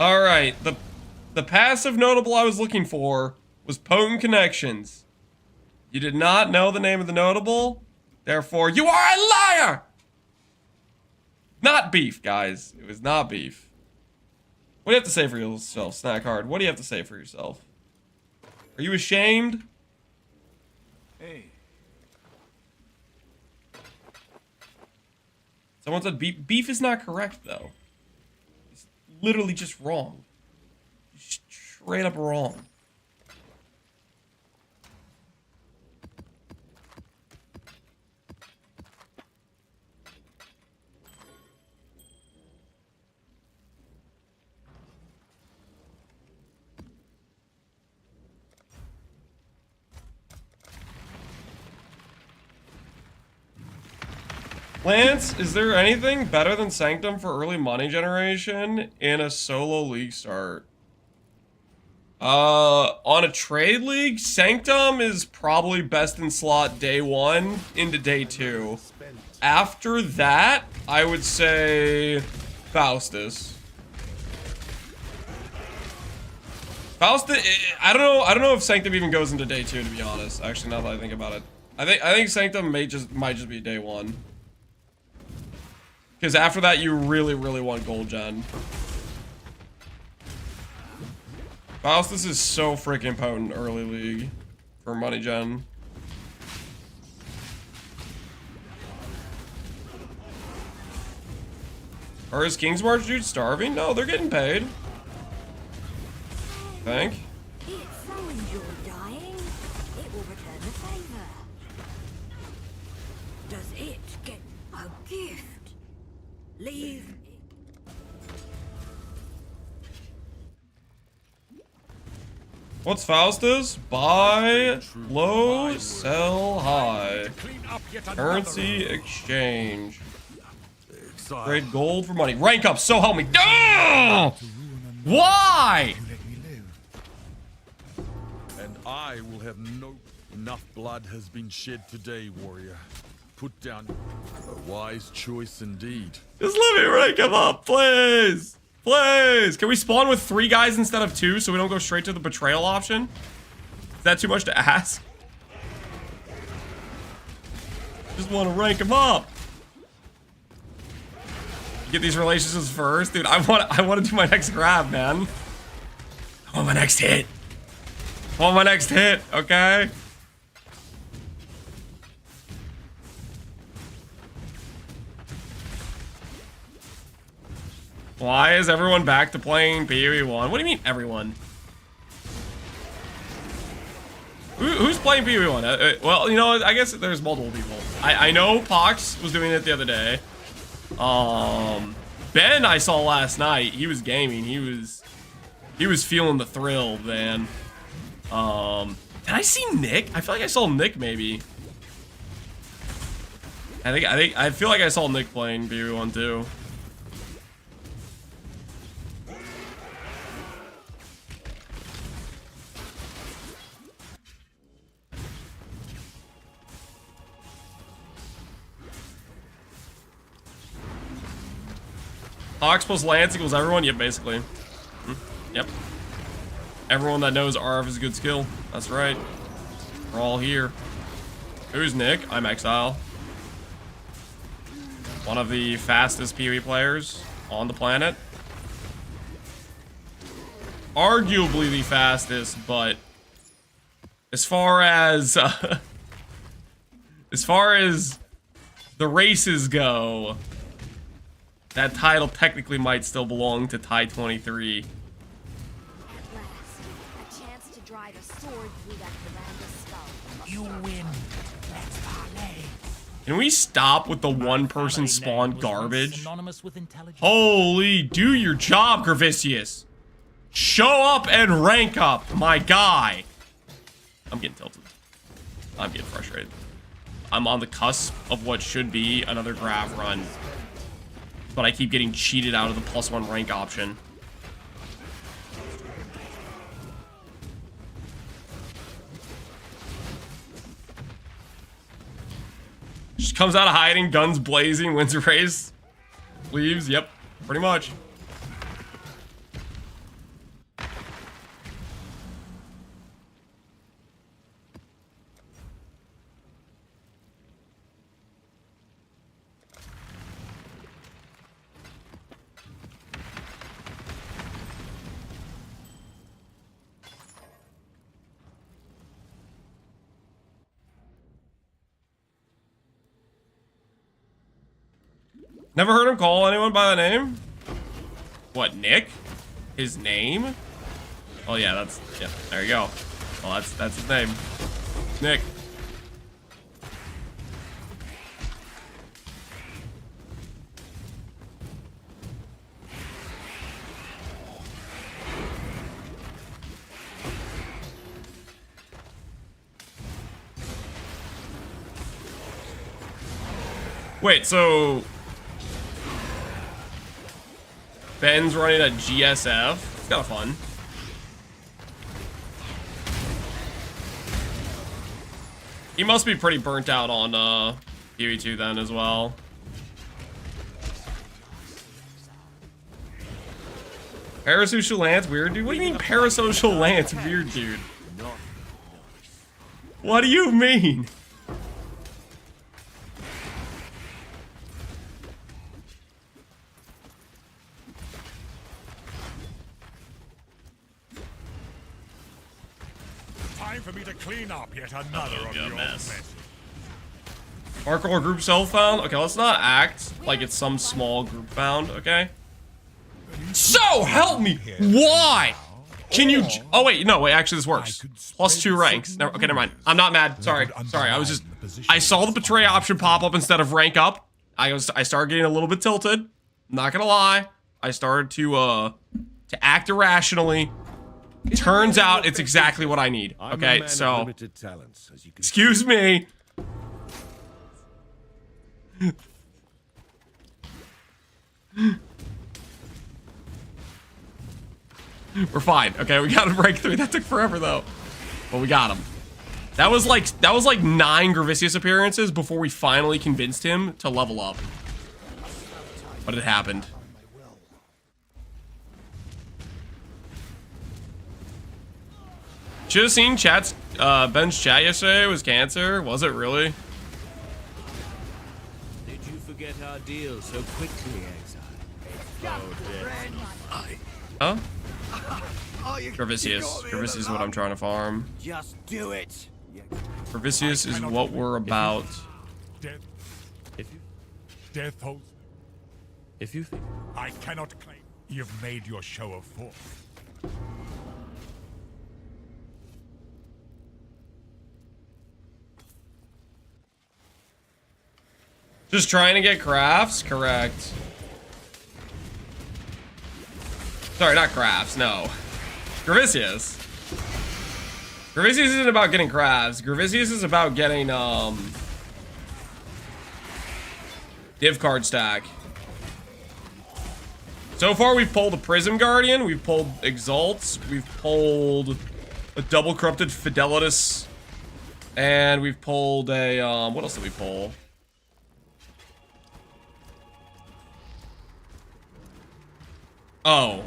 Alright, the passive notable I was looking for was Potent Connections. You did not know the name of the notable, therefore you are a liar! Not beef, guys. It was not beef. What do you have to say for yourself, Snack Hard? What do you have to say for yourself? Are you ashamed? Hey. Someone said beef. Beef is not correct, though. It's literally just wrong. Straight up wrong. Lance, is there anything better than Sanctum for early money generation in a solo league start? On a trade league, Sanctum is probably best in slot day 1 into day 2. After that, I would say Faustus. Faustus, I don't know if Sanctum even goes into day 2, to be honest. Actually, now that I think about it, I think Sanctum might just be day 1. Because after that, you really want gold gen. Faustus is so freaking potent early league for money gen. Are his King's March dudes starving? No, they're getting paid. I think. It's so enjoy dying. It will return the favor. Does it get a gift? Leave it. What's Faustus? Buy low, sell high. Currency exchange. Trade gold for money. Rank up, so help me. Oh! Why? And I will have no... Enough blood has been shed today, warrior. Put down a wise choice indeed. Just let me rank him up, please. Please. Can we spawn with 3 guys instead of 2 so we don't go straight to the betrayal option? Is that too much to ask? Just want to rank him up. Get these relationships first, dude. I want to do my next grab, man. I want my next hit. I want my next hit, okay? Why is everyone back to playing PoE 1? What do you mean, everyone? Who's playing PoE 1? Well, you know, I guess there's multiple people. I know Pox was doing it the other day. Ben I saw last night. He was gaming. He was feeling the thrill, man. Did I see Nick? I feel like I saw Nick maybe. I feel like I saw Nick playing BB1 too. Hawks plus Lance equals everyone? Yep, basically. Yep. Everyone that knows RF is a good skill. That's right. We're all here. Who's Nick? I'm Exile. One of the fastest PvE players on the planet. Arguably the fastest, but as far as the races go, that title technically might still belong to Ty 23. At last, a chance to drive a sword through that veranda's skull. You win. Let's parlay. Can we stop with the one-person spawn garbage? Synonymous with intelligence. Holy, do your job, Gravicius. Show up and rank up, my guy. I'm getting tilted. I'm getting frustrated. I'm on the cusp of what should be another Grav run, but I keep getting cheated out of the +1 rank option. Just comes out of hiding, guns blazing, wins a race, leaves. Yep, pretty much. Never heard him call anyone by the name? What, Nick? His name? Oh yeah, yeah, there you go. Well, that's his name. Nick. Wait, so Ben's running a GSF. It's kind of fun. He must be pretty burnt out on PvE2 then as well. Parasocial Lance, weird dude? What do you mean parasocial Lance, weird dude? What do you mean? Time for me to clean up yet another of your messes. Hardcore group self found? Okay, let's not act like it's some small group found, okay? So help me! Why? Can you? Oh wait, no, wait. Actually, this works. +2 ranks. Never, okay, never mind. I'm not mad. Sorry. I was just. I saw the betray option pop up instead of rank up. I started getting a little bit tilted. Not gonna lie. I started to act irrationally. Turns out it's exactly what I need. Okay, so excuse me. We're fine. Okay, we got a breakthrough. That took forever though, but we got him. That was like 9 Gravicius appearances before we finally convinced him to level up. But it happened. Should have seen Ben's chat yesterday. It was cancer. Was it really? Did you forget our deal so quickly, Exile? Huh? Gravicius. Gravicius is what I'm trying to farm. Just do it. Gravicius is what we're about. Death holds. If you think I cannot claim you've made your show of force. Just trying to get crafts? Correct. Sorry, not crafts, no. Gravicius. Gravisius isn't about getting crafts. Gravisius is about getting, div card stack. So far, we've pulled a Prism Guardian, we've pulled Exalts, we've pulled a Double Corrupted Fidelitas, and we've pulled a, what else did we pull? Oh,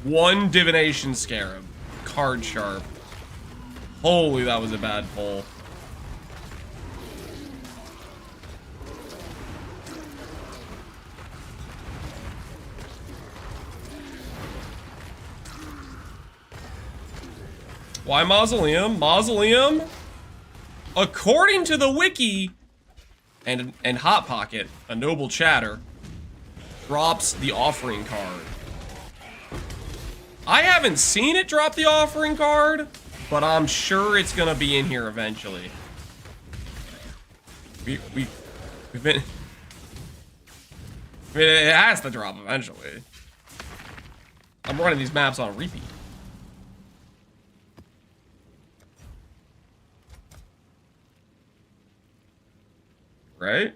one Divination Scarab. Card Sharp. Holy, that was a bad pull. Why Mausoleum? Mausoleum, according to the wiki, and Hot Pocket, a noble chatter, drops the offering card. I haven't seen it drop the offering card, but I'm sure it's gonna be in here eventually. We've been. I mean, it has to drop eventually. I'm running these maps on repeat. Right?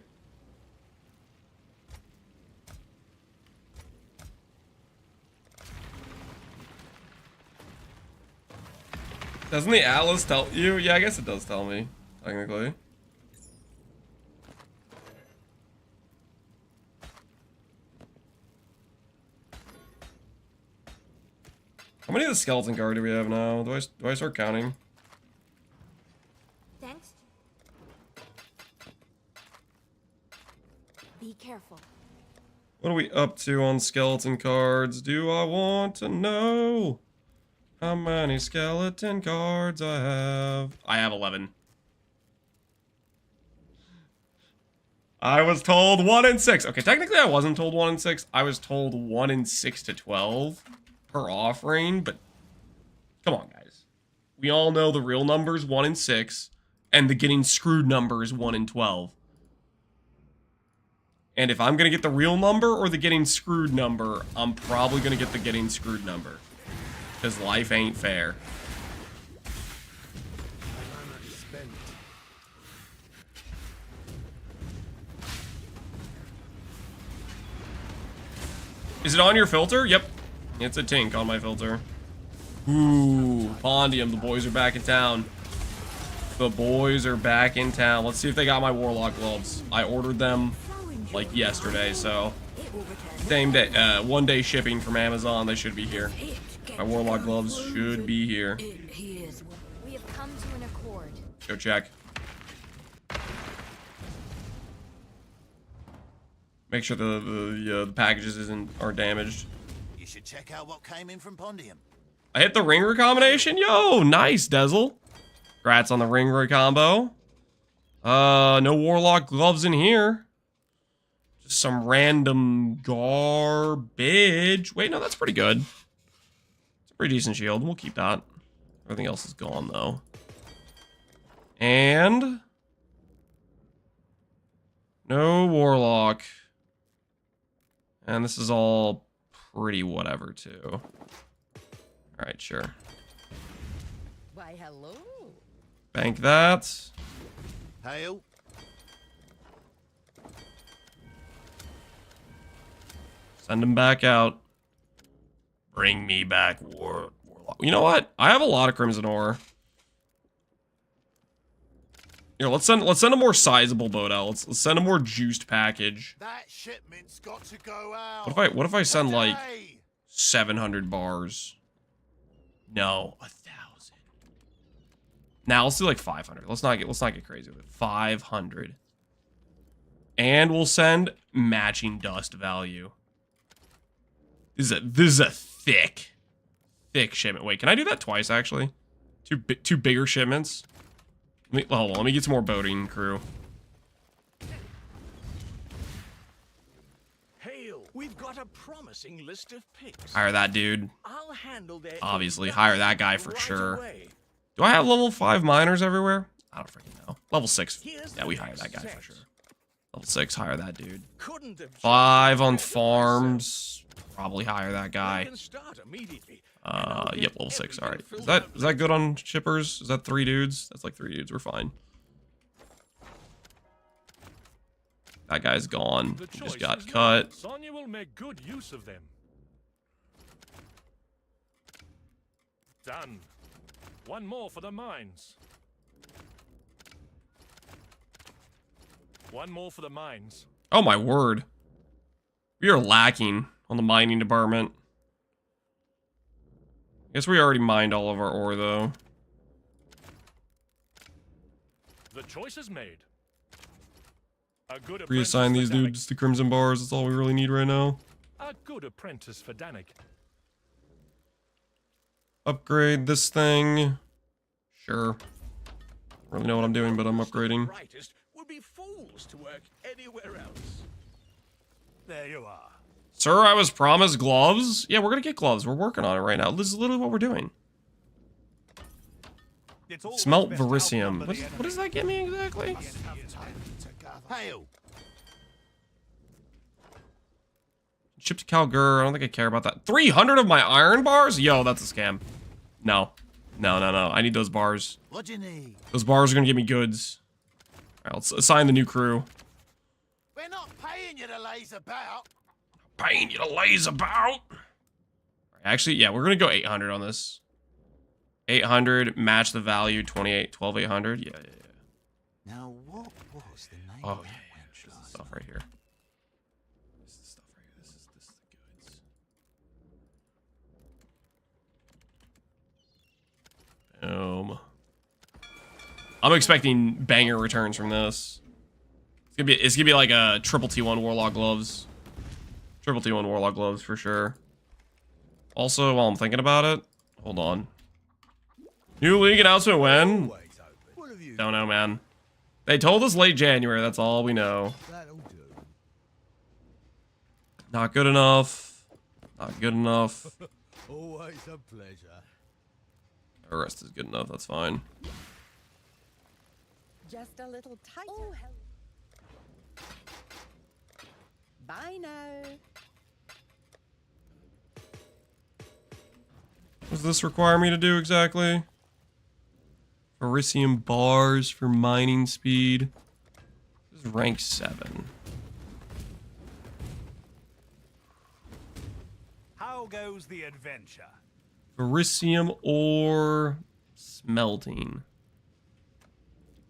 Doesn't the Atlas tell you? Yeah, I guess it does tell me, technically. How many of the skeleton card do we have now? Do I start counting? Thanks. Be careful. What are we up to on skeleton cards? Do I want to know how many skeleton cards I have? I have 11. I was told 1 in 6. Okay, technically I wasn't told 1 in 6. I was told 1 in 6 to 12 per offering, but come on, guys. We all know the real number is 1 in 6, and the getting screwed number is 1 in 12. And if I'm going to get the real number or the getting screwed number, I'm probably going to get the getting screwed number. Because life ain't fair. Is it on your filter? Yep. It's a tink on my filter. Ooh, Pondium. The boys are back in town. The boys are back in town. Let's see if they got my Warlock gloves. I ordered them like yesterday, so same day, 1 day shipping from Amazon. They should be here. My Warlock gloves should be here. We have come to an accord. Go check. Make sure the packages aren't damaged. You should check out what came in from Pondium. I hit the ring recombination. Yo, nice, Dezel. Congrats on the ring recombo. No Warlock gloves in here. Just some random garbage. Wait, no, that's pretty good. It's a pretty decent shield. We'll keep that. Everything else is gone, though. And no Warlock. And this is all pretty whatever, too. Alright, sure. Why, hello. Bank that. Hail. Send him back out. Bring me back Warlock. You know what? I have a lot of Crimson Ore. Here, let's send a more sizable boat out. Let's send a more juiced package. That shipment's got to go out. What if I send like 700 bars? No, 1,000. Now let's do like 500. Let's not get crazy with it. 500. And we'll send matching dust value. This is a thick shipment. Wait, can I do that twice actually? Two bigger shipments. Hold on, let me get some more boating crew. Hail, we've got a promising list of picks. Hire that dude. I'll handle their Obviously, hire that guy for sure. away. Do I have level 5 miners everywhere? I don't freaking know. Level 6. Yeah, we hire that guy for sure. Level 6, hire that dude. 5 on farms. Probably hire that guy. Yep, level 6. All right. Is that good on shippers? Is that 3 dudes? That's like 3 dudes. We're fine. That guy's gone. He just got cut. Sonya will make good use of them. Done. One more for the mines. One more for the mines. Oh my word. We are lacking on the mining department. Guess we already mined all of our ore though. The choice is made. A good Reassign these dudes to crimson bars. That's all we really need right now. A good apprentice for Danik. Upgrade this thing. Sure. Don't really know what I'm doing, but I'm upgrading. Would be fools to work anywhere else. There you are. Sir, I was promised gloves. Yeah, we're gonna get gloves. We're working on it right now. This is literally what we're doing. Smelt vericium. What does that get me exactly? Hail. Ship to Calgur. I don't think I care about that. 300 of my iron bars? Yo, that's a scam. No. No. I need those bars. What do you need? Those bars are gonna give me goods. Alright, let's assign the new crew. We're not paying you to laze about. Paying you to laze about. Actually, yeah, we're gonna go 800 on this. 800, match the value, 28, 12,800. Yeah. Now, what was the name? Oh, yeah. This is stuff right here. This is the stuff right here. This is the goods. Boom. I'm expecting banger returns from this. It's gonna be like a triple T1 Warlock gloves. Triple T1 Warlock gloves for sure. Also, while I'm thinking about it, hold on. New league announcement when? Don't know, man. They told us late January. That's all we know. Not good enough. Not good enough. Always a pleasure. The rest is good enough. That's fine. Just a little tighter. Oh, bye now. What does this require me to do exactly? Vericium bars for mining speed. This is rank 7. How goes the adventure? Vericium or smelting.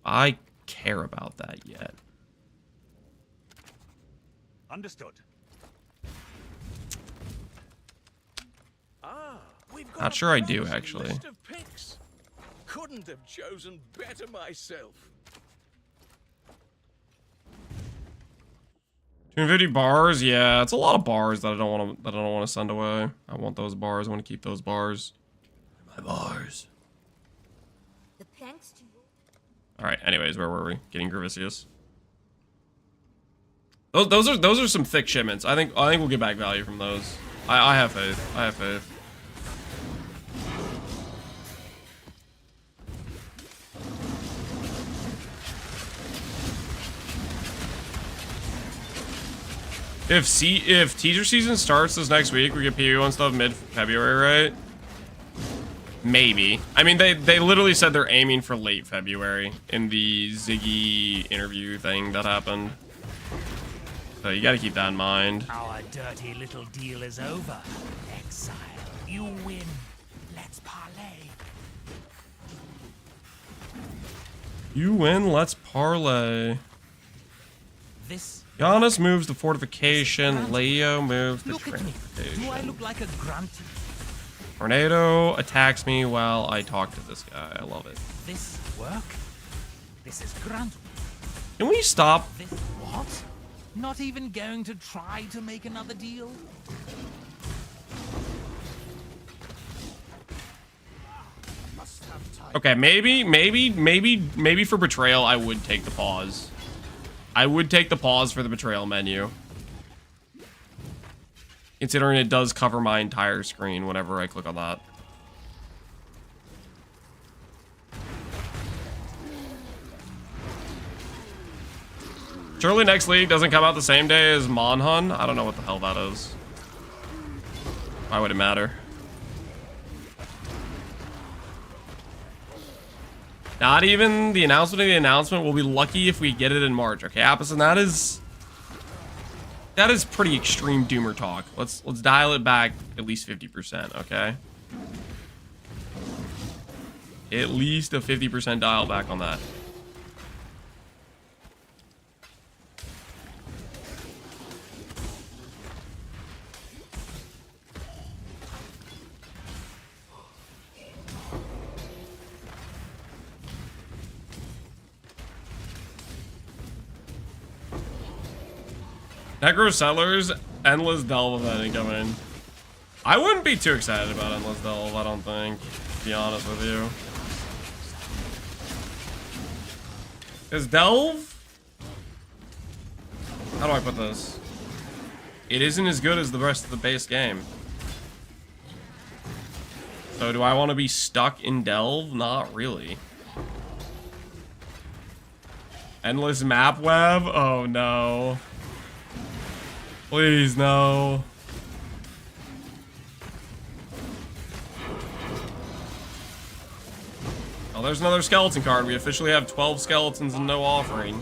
I care about that yet. Understood. Not sure I do, actually. Couldn't have chosen better myself. 250 bars, yeah, it's a lot of bars that I don't want to send away. I want those bars. I want to keep those bars. My bars. Thanks to you. All right. Anyways, where were we? Getting Gravicius. Those are some thick shipments. I think we'll get back value from those. I have faith. I have faith. If teaser season starts this next week, we get PvE1 stuff mid-February, right? Maybe. I mean, they literally said they're aiming for late February in the Ziggy interview thing that happened. So you gotta keep that in mind. Our dirty little deal is over. Exile, you win. Let's parlay. You win, let's parlay. This. Giannis moves the fortification. Leo moves the Look at me. transportation. Do I look like a grunt? Tornado attacks me while I talk to this guy. I love it. This work? This is grunt. Can we stop? This what? Not even going to try to make another deal? Okay, maybe for betrayal, I would take the pause. I would take the pause for the betrayal menu. Considering it does cover my entire screen whenever I click on that. Surely next league doesn't come out the same day as Monhun? I don't know what the hell that is. Why would it matter? Not even the announcement of the announcement. We'll be lucky if we get it in March. Okay, Appleson, that is pretty extreme doomer talk. Let's dial it back at least 50%, okay? At least a 50% dial back on that. Necro Settlers, Endless Delve event incoming. I wouldn't be too excited about Endless Delve, I don't think, to be honest with you. Is Delve? How do I put this? It isn't as good as the rest of the base game. So do I want to be stuck in Delve? Not really. Endless map web? Oh no. Please, no. Oh, there's another skeleton card. We officially have 12 skeletons and no offering.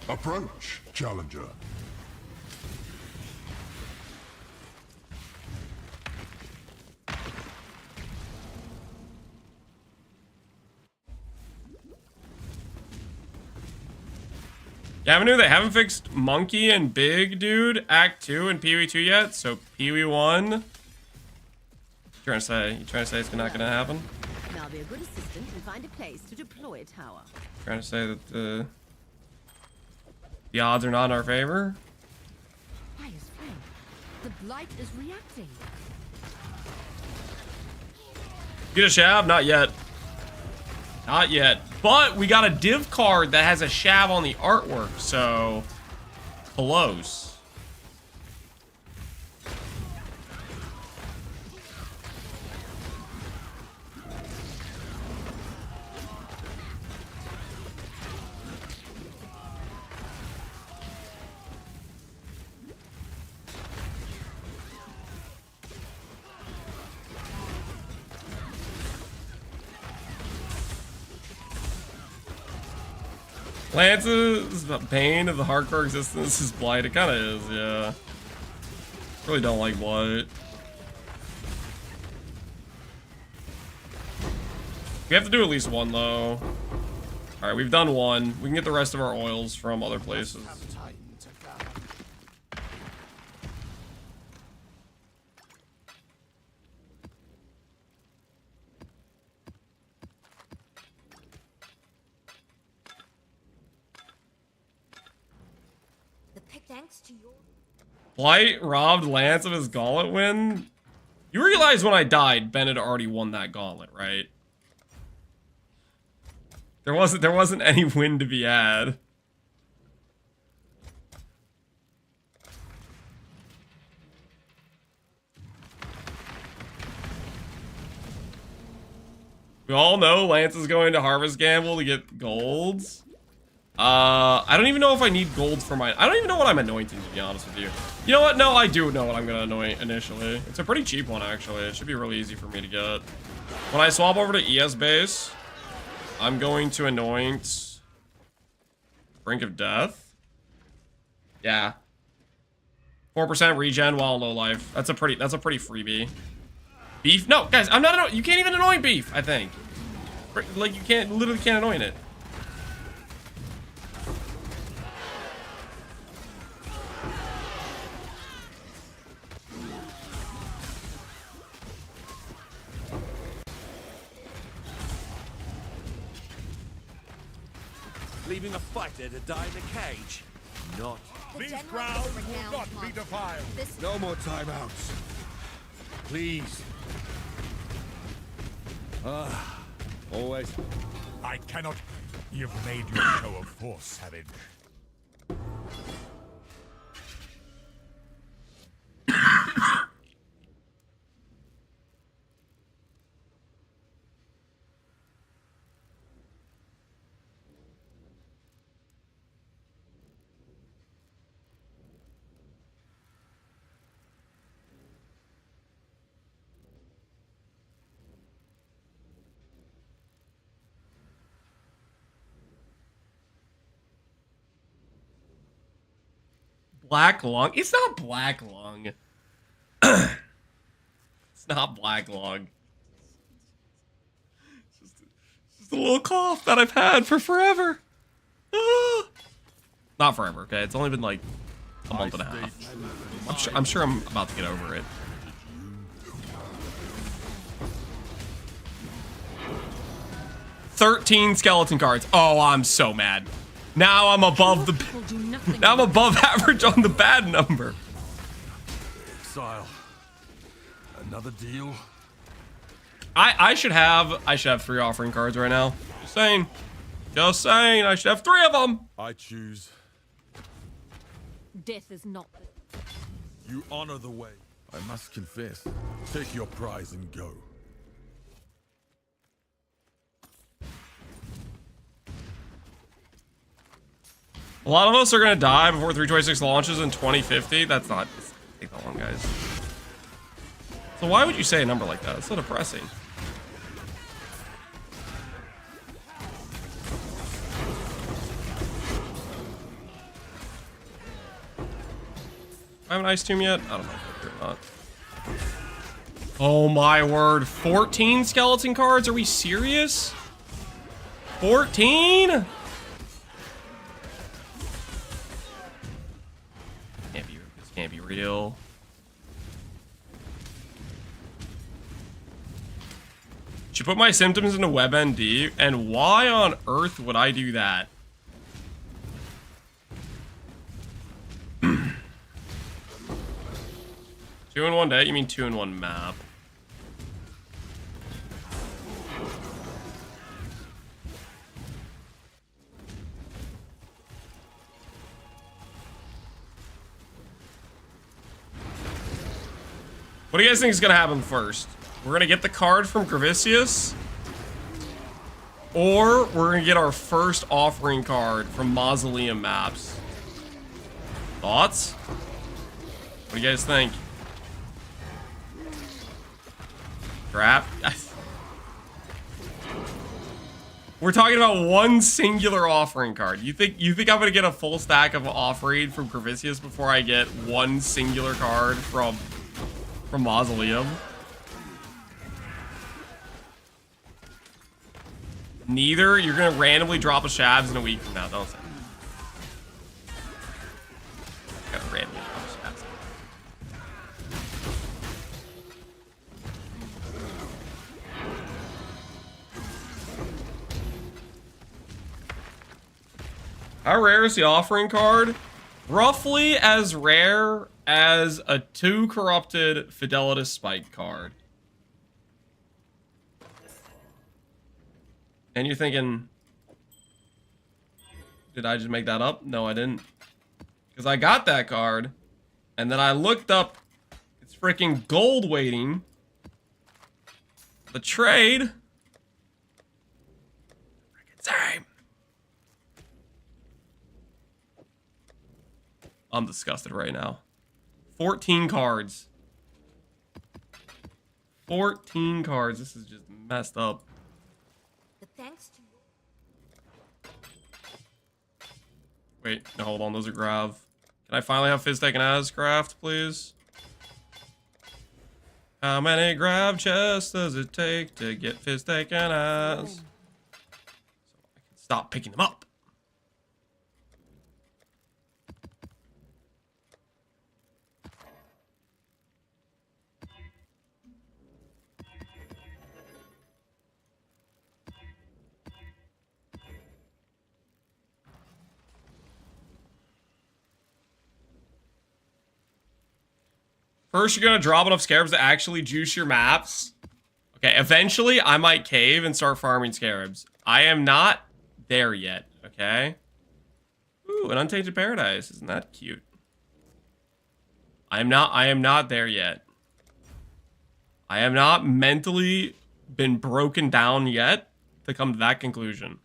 Approach, challenger. Yeah, I knew they haven't fixed Monkey and Big Dude Act 2 and Pee-wee 2 yet, so Pee-wee 1. You trying to say it's not gonna happen? Now be a good assistant and find a place to deploy a tower. Trying to say that the odds are not in our favor? Pious friend, the blight is reacting. Get a Shav? Not yet. Not yet. But we got a div card that has a Shav on the artwork, so close. Lance's pain of the hardcore existence is blight. It kind of is, yeah. Really don't like blight. We have to do at least one, though. Alright, we've done one. We can get the rest of our oils from other places. Thanks to your Blight robbed Lance of his gauntlet win? You realize when I died, Ben had already won that gauntlet, right? There wasn't any win to be had. We all know Lance is going to Harvest Gamble to get golds. I don't even know if I need gold for my... I don't even know what I'm anointing, to be honest with you. You know what? No, I do know what I'm going to anoint initially. It's a pretty cheap one, actually. It should be really easy for me to get. When I swap over to ES base, I'm going to anoint... Brink of Death? Yeah. 4% regen while low life. That's a pretty freebie. Beef? No, guys, I'm not... You can't even anoint beef, I think. Like, you literally can't anoint it. Leaving a fighter to die in the cage? Not. These grounds will not be defiled. No more timeouts. Please. Always. I cannot. You've made your show of force, Savage. Black lung? It's not black lung. It's not black lung. It's just a little cough that I've had for forever. Not forever, okay? It's only been like a month and a half. I'm sure I'm about to get over it. $13 skeleton cards. Oh, I'm so mad. Now I'm above the. Now I'm above average on the bad number. Exile. Another deal. I should have 3 offering cards right now. Just saying. Just saying. I should have 3 of them. I choose. Death is not. You honor the way. I must confess. Take your prize and go. A lot of us are gonna die before 326 launches in 2050. That's not take that long, guys. So why would you say a number like that? It's so depressing. I have an ice tomb yet? I don't know if I do or not. Oh my word. 14 skeleton cards? Are we serious? 14? This can't be real. Should put my symptoms into WebMD, and why on earth would I do that? 2 in 1 day? You mean 2 in 1 map? What do you guys think is gonna happen first? We're gonna get the card from Gravicius, or we're gonna get our first offering card from Mausoleum maps. Thoughts? What do you guys think? Crap. We're talking about one singular offering card. You think I'm gonna get a full stack of offering from Gravicius before I get one singular card from Mausoleum? Neither. You're gonna randomly drop a Shavs in a week from now. Don't say. Gotta randomly drop a Shavs. How rare is the offering card? Roughly as rare as a 2 corrupted Fidelitas Spike card. And you're thinking, did I just make that up? No, I didn't. Because I got that card, and then I looked up its freaking gold weighting. The trade. Freaking same. I'm disgusted right now. 14 cards. 14 cards. This is just messed up. But thanks to Wait, no, hold on. Those are Grav. Can I finally have Fizz taken as craft, please? How many Grav chests does it take to get Fizz taken as? So I can stop picking them up. First, you're gonna drop enough scarabs to actually juice your maps. Okay, eventually I might cave and start farming scarabs. I am not there yet, okay? Ooh, an Untainted Paradise. Isn't that cute? I am not there yet. I have not mentally been broken down yet to come to that conclusion.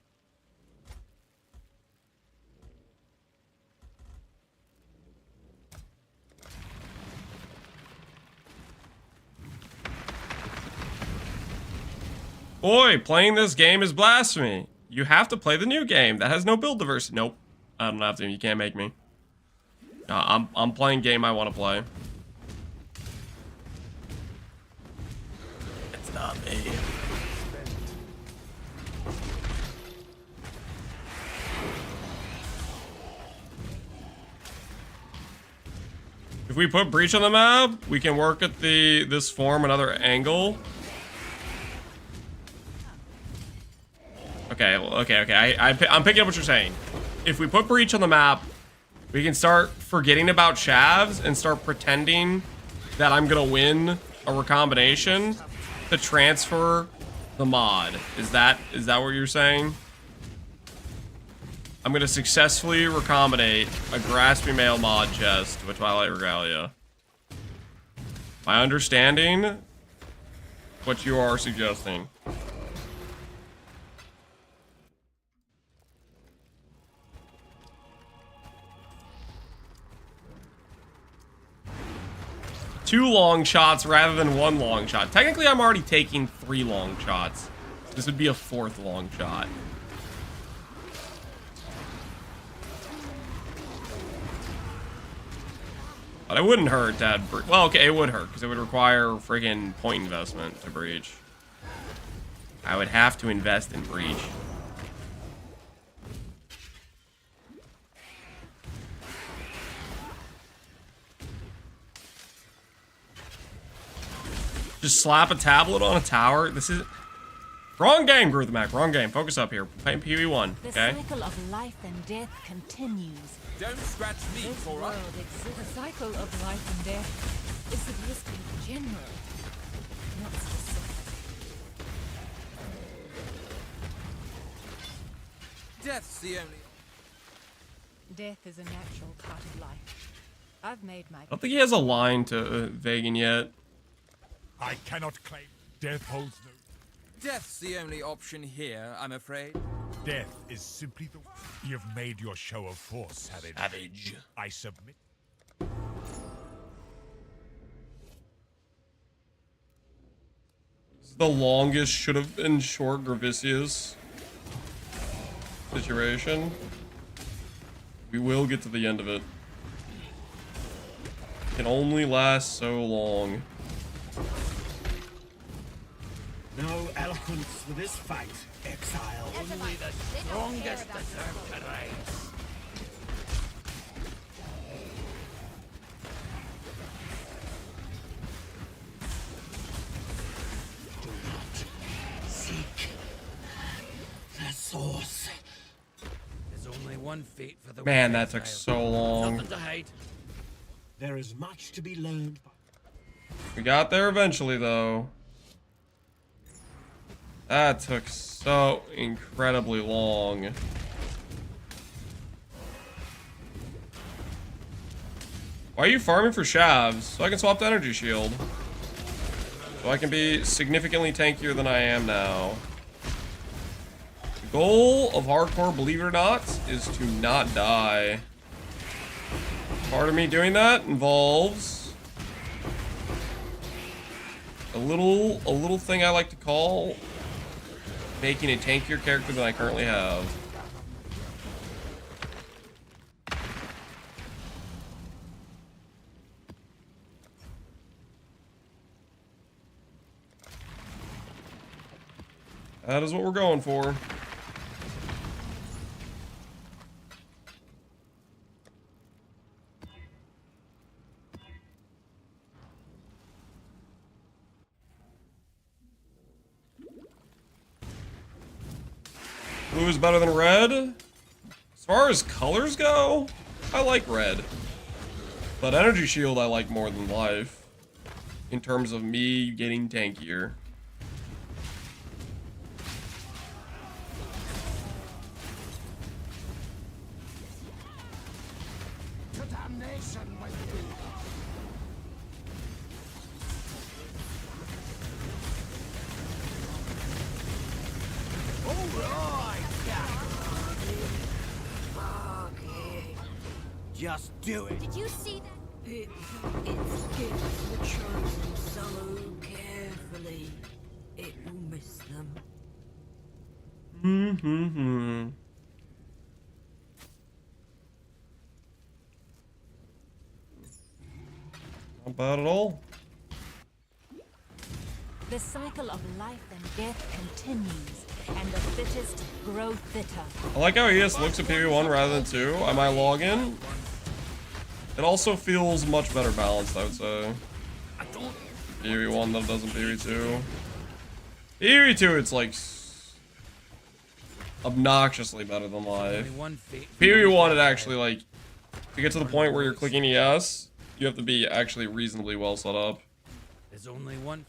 Boy, playing this game is blasphemy. You have to play the new game that has no build diversity. Nope. I don't have to. You can't make me. I'm playing game I want to play. It's not me. If we put Breach on the map, we can work at this form another angle. Okay, okay. I'm picking up what you're saying. If we put Breach on the map, we can start forgetting about Shavs and start pretending that I'm gonna win a recombination to transfer the mod. Is that what you're saying? I'm gonna successfully recombinate a Grasping Male mod chest with Twilight Regalia. My understanding, what you are suggesting. Two long shots rather than one long shot. Technically, I'm already taking 3 long shots. This would be a 4th long shot. But it wouldn't hurt to add breach. Well, okay, it would hurt because it would require friggin' point investment to breach. I would have to invest in breach. Just slap a tablet on a tower. This is wrong game, Gruthamac. Wrong game. Focus up here. Playing PvE1. The Okay. cycle of life and death continues. Don't scratch me, This all world right? exists. The cycle of life and death is existing general, not specific. Death's the only. Death is a natural part of life. I've made my. I don't think he has a line to Vegan yet. I cannot claim death holds no. Death's the only option here, I'm afraid. Death is simply the. You've made your show of force, Savage. Savage. I submit. This is the longest should have been short Gravicius situation. We will get to the end of it. It can only last so long. No eloquence for this fight, Exile. Only the strongest deserve to reign. Do not seek the source. There's only one fate for the Man, wicked, that took Exile. so long. Nothing to hide. There is much to be learned. We got there eventually, though. That took so incredibly long. Why are you farming for Shavs? So I can swap to Energy Shield. So I can be significantly tankier than I am now. The goal of hardcore, believe it or not, is to not die. Part of me doing that involves a little thing I like to call making a tankier character than I currently have. That is what we're going for. Blue is better than red. As far as colors go, I like red. But Energy Shield I like more than life. In terms of me getting tankier. To damnation with you. Alright, fuck it. Just do it. Did you see that? It's gifts were chosen so carefully. It will miss them. Not bad at all. The cycle of life and death continues, and the fittest grow fitter. I like how ES looks at PV1 rather than 2. I might log in. It also feels much better balanced, I would say. PV1 that doesn't PV2. PV2, it's like obnoxiously better than live. PV1, it actually like to get to the point where you're clicking ES, you have to be actually reasonably well set up. There's only one.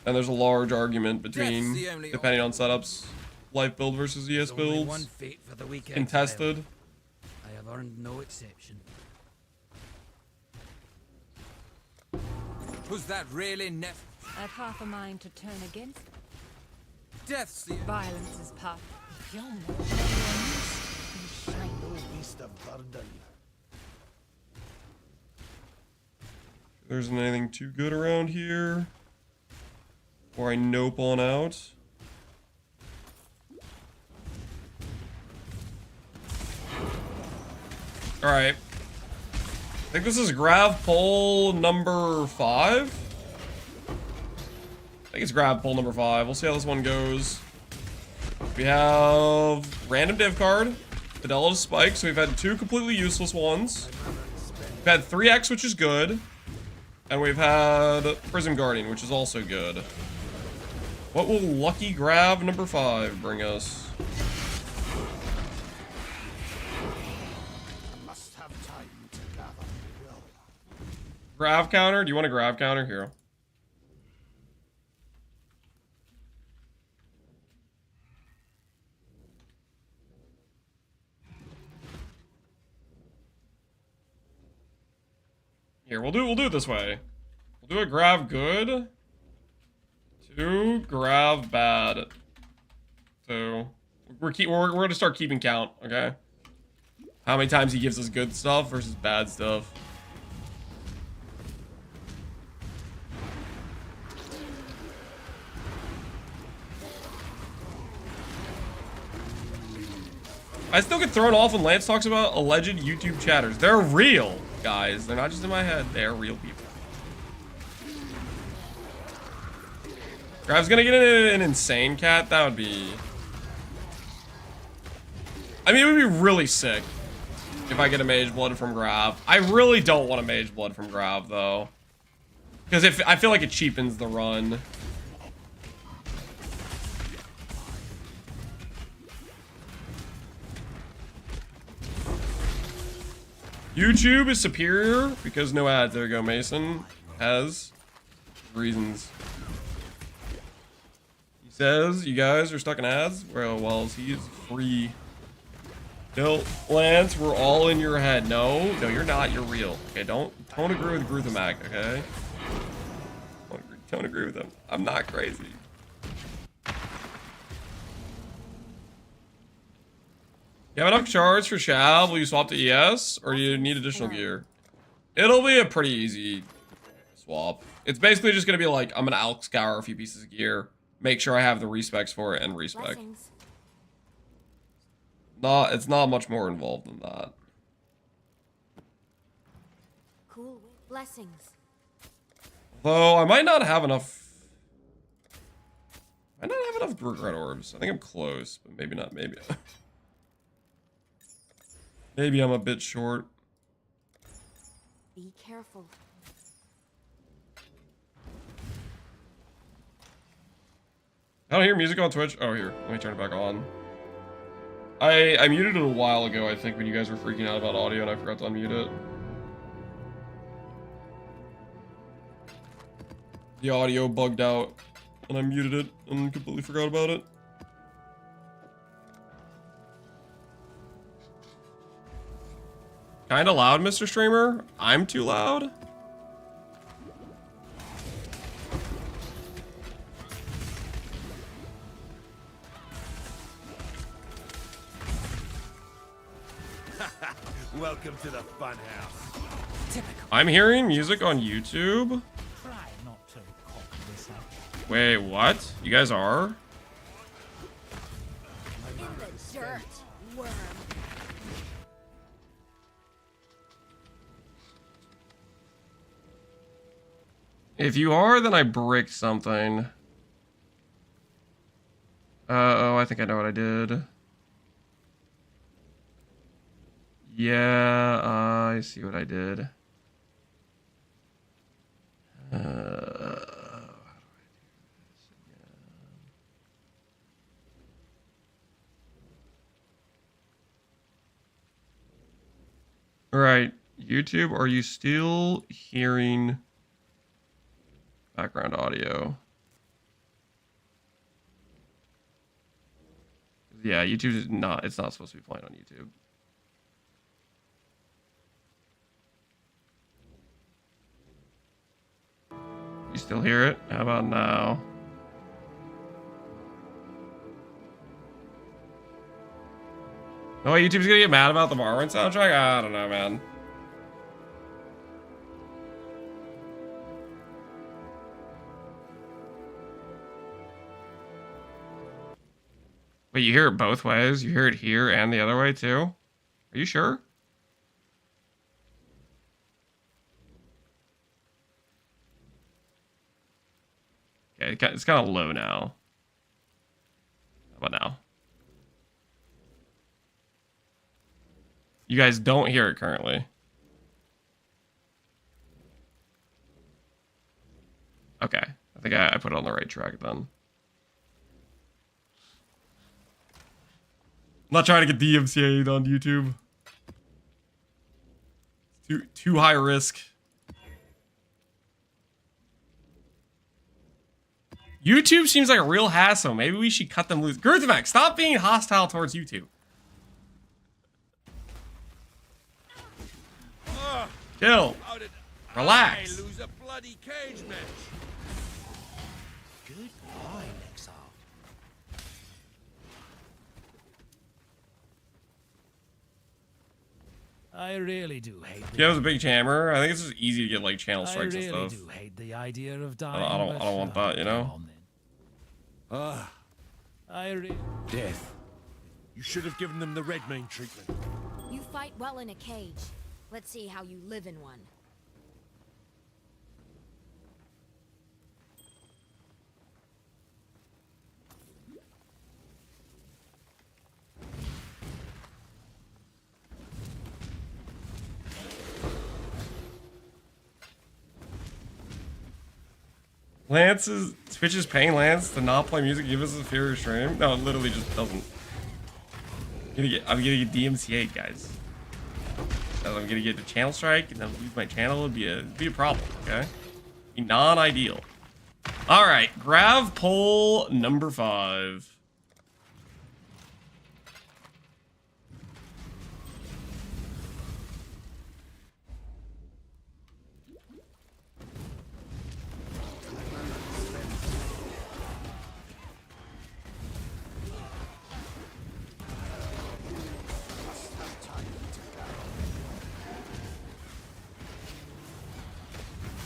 And there's a large argument between, depending on setups, life build versus ES builds. Contested. I have earned no exception. Was that really I've half a mind to turn against. Death's the Violence is part. There isn't anything too good around here. Or I nope on out. Alright. I think this is Grav poll number 5. I think it's Grav poll number 5. We'll see how this one goes. We have random div card, Fidelity Spike, so we've had 2 completely useless ones. We've had 3x, which is good. And we've had Prism Guardian, which is also good. What will lucky Grav number 5 bring us? I must have time to gather. Grav counter? Do you want a Grav counter? Here. Here, we'll do it this way. We'll do a Grav good. 2 Grav bad. So we're gonna start keeping count, okay? How many times he gives us good stuff versus bad stuff. I still get thrown off when Lance talks about alleged YouTube chatters. They're real, guys. They're not just in my head. They're real people. Grav's gonna get an insane cat. That would be... I mean, it would be really sick if I get a Mage Blood from Grav. I really don't want a Mage Blood from Grav, though. Because I feel like it cheapens the run. YouTube is superior because no ads. There we go, Mason has reasons. He says you guys are stuck in ads. Well, he's free. No, Lance, we're all in your head. No, you're not. You're real. Okay, don't agree with Gruthamag, okay? Don't agree with him. I'm not crazy. You have enough shards for Shav? Will you swap to ES? Or do you need additional gear? It'll be a pretty easy swap. It's basically just gonna be like, I'm gonna Alk scour a few pieces of gear, make sure I have the respecs for it, and respec. It's not much more involved than that. Cool. Blessings. Though I might not have enough. I might not have enough regret orbs. I think I'm close, but maybe not. Maybe. Maybe I'm a bit short. Be careful. I don't hear music on Twitch. Oh, here. Let me turn it back on. I muted it a while ago, I think, when you guys were freaking out about audio, and I forgot to unmute it. The audio bugged out, and I muted it and completely forgot about it. Kinda loud, Mr. Streamer. I'm too loud. Welcome to the fun house. Typical. I'm hearing music on YouTube. Try not to cock this up. Wait, what? You guys are? In the dirt, worm. If you are, then I bricked something. Oh, I think I know what I did. Yeah, I see what I did. How do I do this again? All right, YouTube, are you still hearing background audio? Yeah, YouTube is not, it's not supposed to be playing on YouTube. You still hear it? How about now? Oh, YouTube's gonna get mad about the Morrowind soundtrack? I don't know, man. Wait, you hear it both ways? You hear it here and the other way too? Are you sure? Okay, it's kind of low now. How about now? You guys don't hear it currently. Okay, I think I put it on the right track then. I'm not trying to get DMCA'd on YouTube. It's too high risk. YouTube seems like a real hassle. Maybe we should cut them loose. Girthvac, stop being hostile towards YouTube. Chill. Relax. I lose a bloody cage match. Good boy, Exile. I really do hate Yeah, it was a big hammer. I think it's just easy to get like channel strikes and stuff. I really do hate the idea of dying. I don't want that, you know? Death. You should have given them the red mane treatment. You fight well in a cage. Let's see how you live in one. Twitch is paying Lance to not play music, give us a inferior stream. No, it literally just doesn't. I'm gonna get DMCA'd, guys. I'm gonna get the channel strike and then lose my channel. It'd be a problem, okay? Be non-ideal. All right, Grav poll number 5.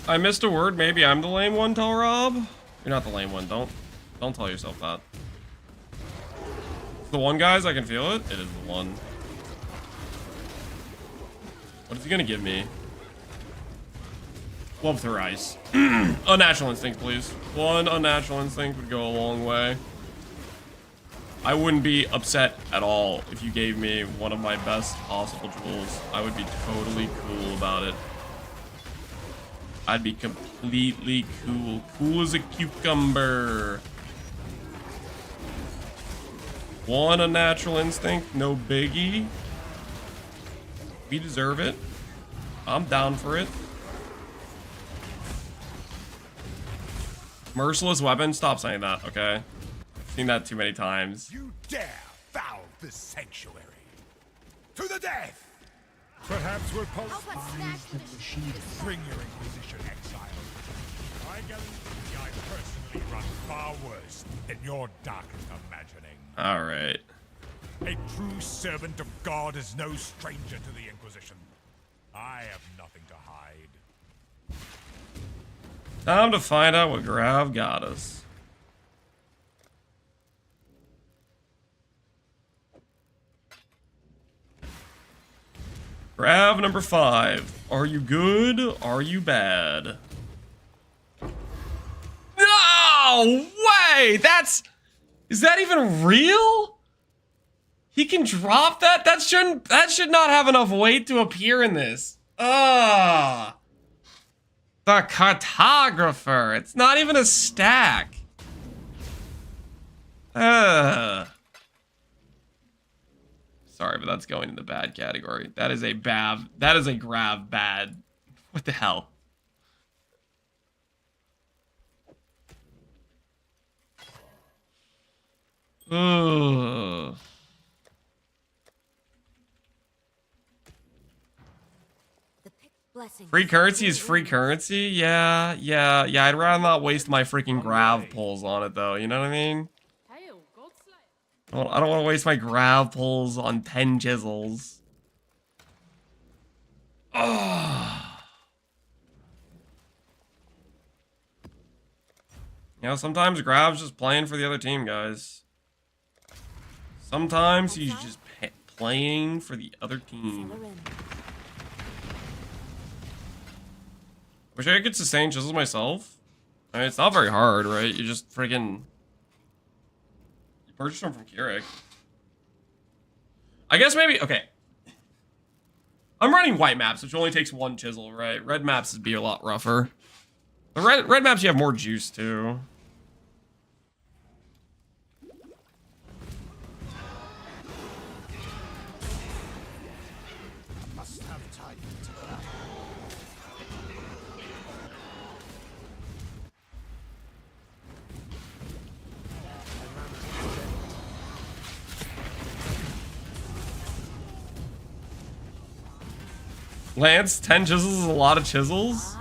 I missed a word. Maybe I'm the lame one, tell Rob. You're not the lame one. Don't tell yourself that. It's the one, guys. I can feel it. It is the one. What is he gonna give me? Love through ice. Unnatural instinct, please. One unnatural instinct would go a long way. I wouldn't be upset at all if you gave me one of my best possible jewels. I would be totally cool about it. I'd be completely cool. Cool as a cucumber. One unnatural instinct, no biggie. We deserve it. I'm down for it. Merciless weapon? Stop saying that, okay? I've seen that too many times. You dare foul this sanctuary. To the death! Perhaps we're Bring your Inquisition, Exile. I guarantee I personally run far worse than your darkest imagining. Alright. A true servant of God is no stranger to the Inquisition. I have nothing to hide. Time to find out what Grav got us. Grav number 5. Are you good? Are you bad? No way! Is that even real? He can drop that? That should not have enough weight to appear in this. The cartographer. It's not even a stack. Sorry, but that's going in the bad category. That is a Grav bad. What the hell? Ugh. Free currency is free currency? Yeah. I'd rather not waste my freaking Grav pulls on it, though. You know what I mean? I don't want to waste my Grav pulls on 10 chisels. Oh. You know, sometimes Grav's just playing for the other team, guys. Sometimes he's just playing for the other team. Wish I could sustain chisels myself. I mean, it's not very hard, right? You just freaking... You purchase them from Keurig. I guess maybe... Okay. I'm running white maps, which only takes 1 chisel, right? Red maps would be a lot rougher. The red maps, you have more juice, too. Lance, 10 chisels is a lot of chisels.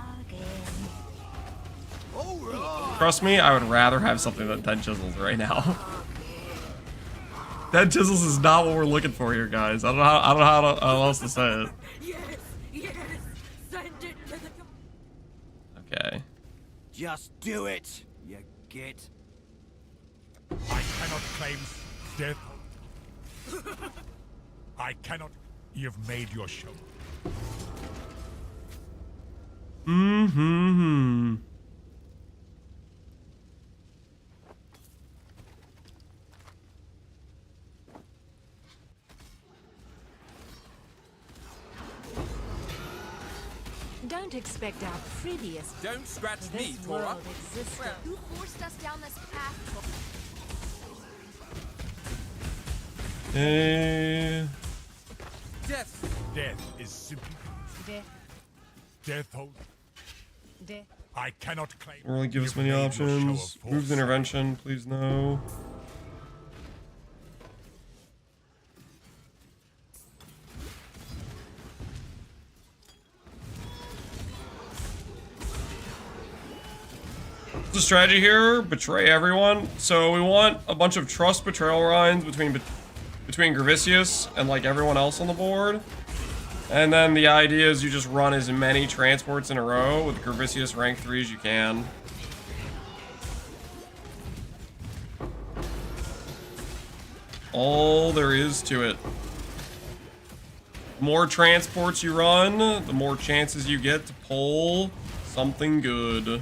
Trust me, I would rather have something than 10 chisels right now. 10 chisels is not what we're looking for here, guys. I don't know how else to say it. Yes, send it to the... Okay. Just do it, you git. I cannot claim death. I cannot. You've made your show. Mm-hmm. Don't expect our prettiest. Don't scratch me, This Tora. world existed. Who forced us down this path? Death is simply Death. death hold. Death. I cannot claim. Really give us you've many made your show options. of Moves force. intervention, please no. The strategy here, betray everyone. So we want a bunch of trust betrayal lines between Gravicius and like everyone else on the board. And then the idea is you just run as many transports in a row with Gravicius rank 3 as you can. All there is to it. The more transports you run, the more chances you get to pull something good.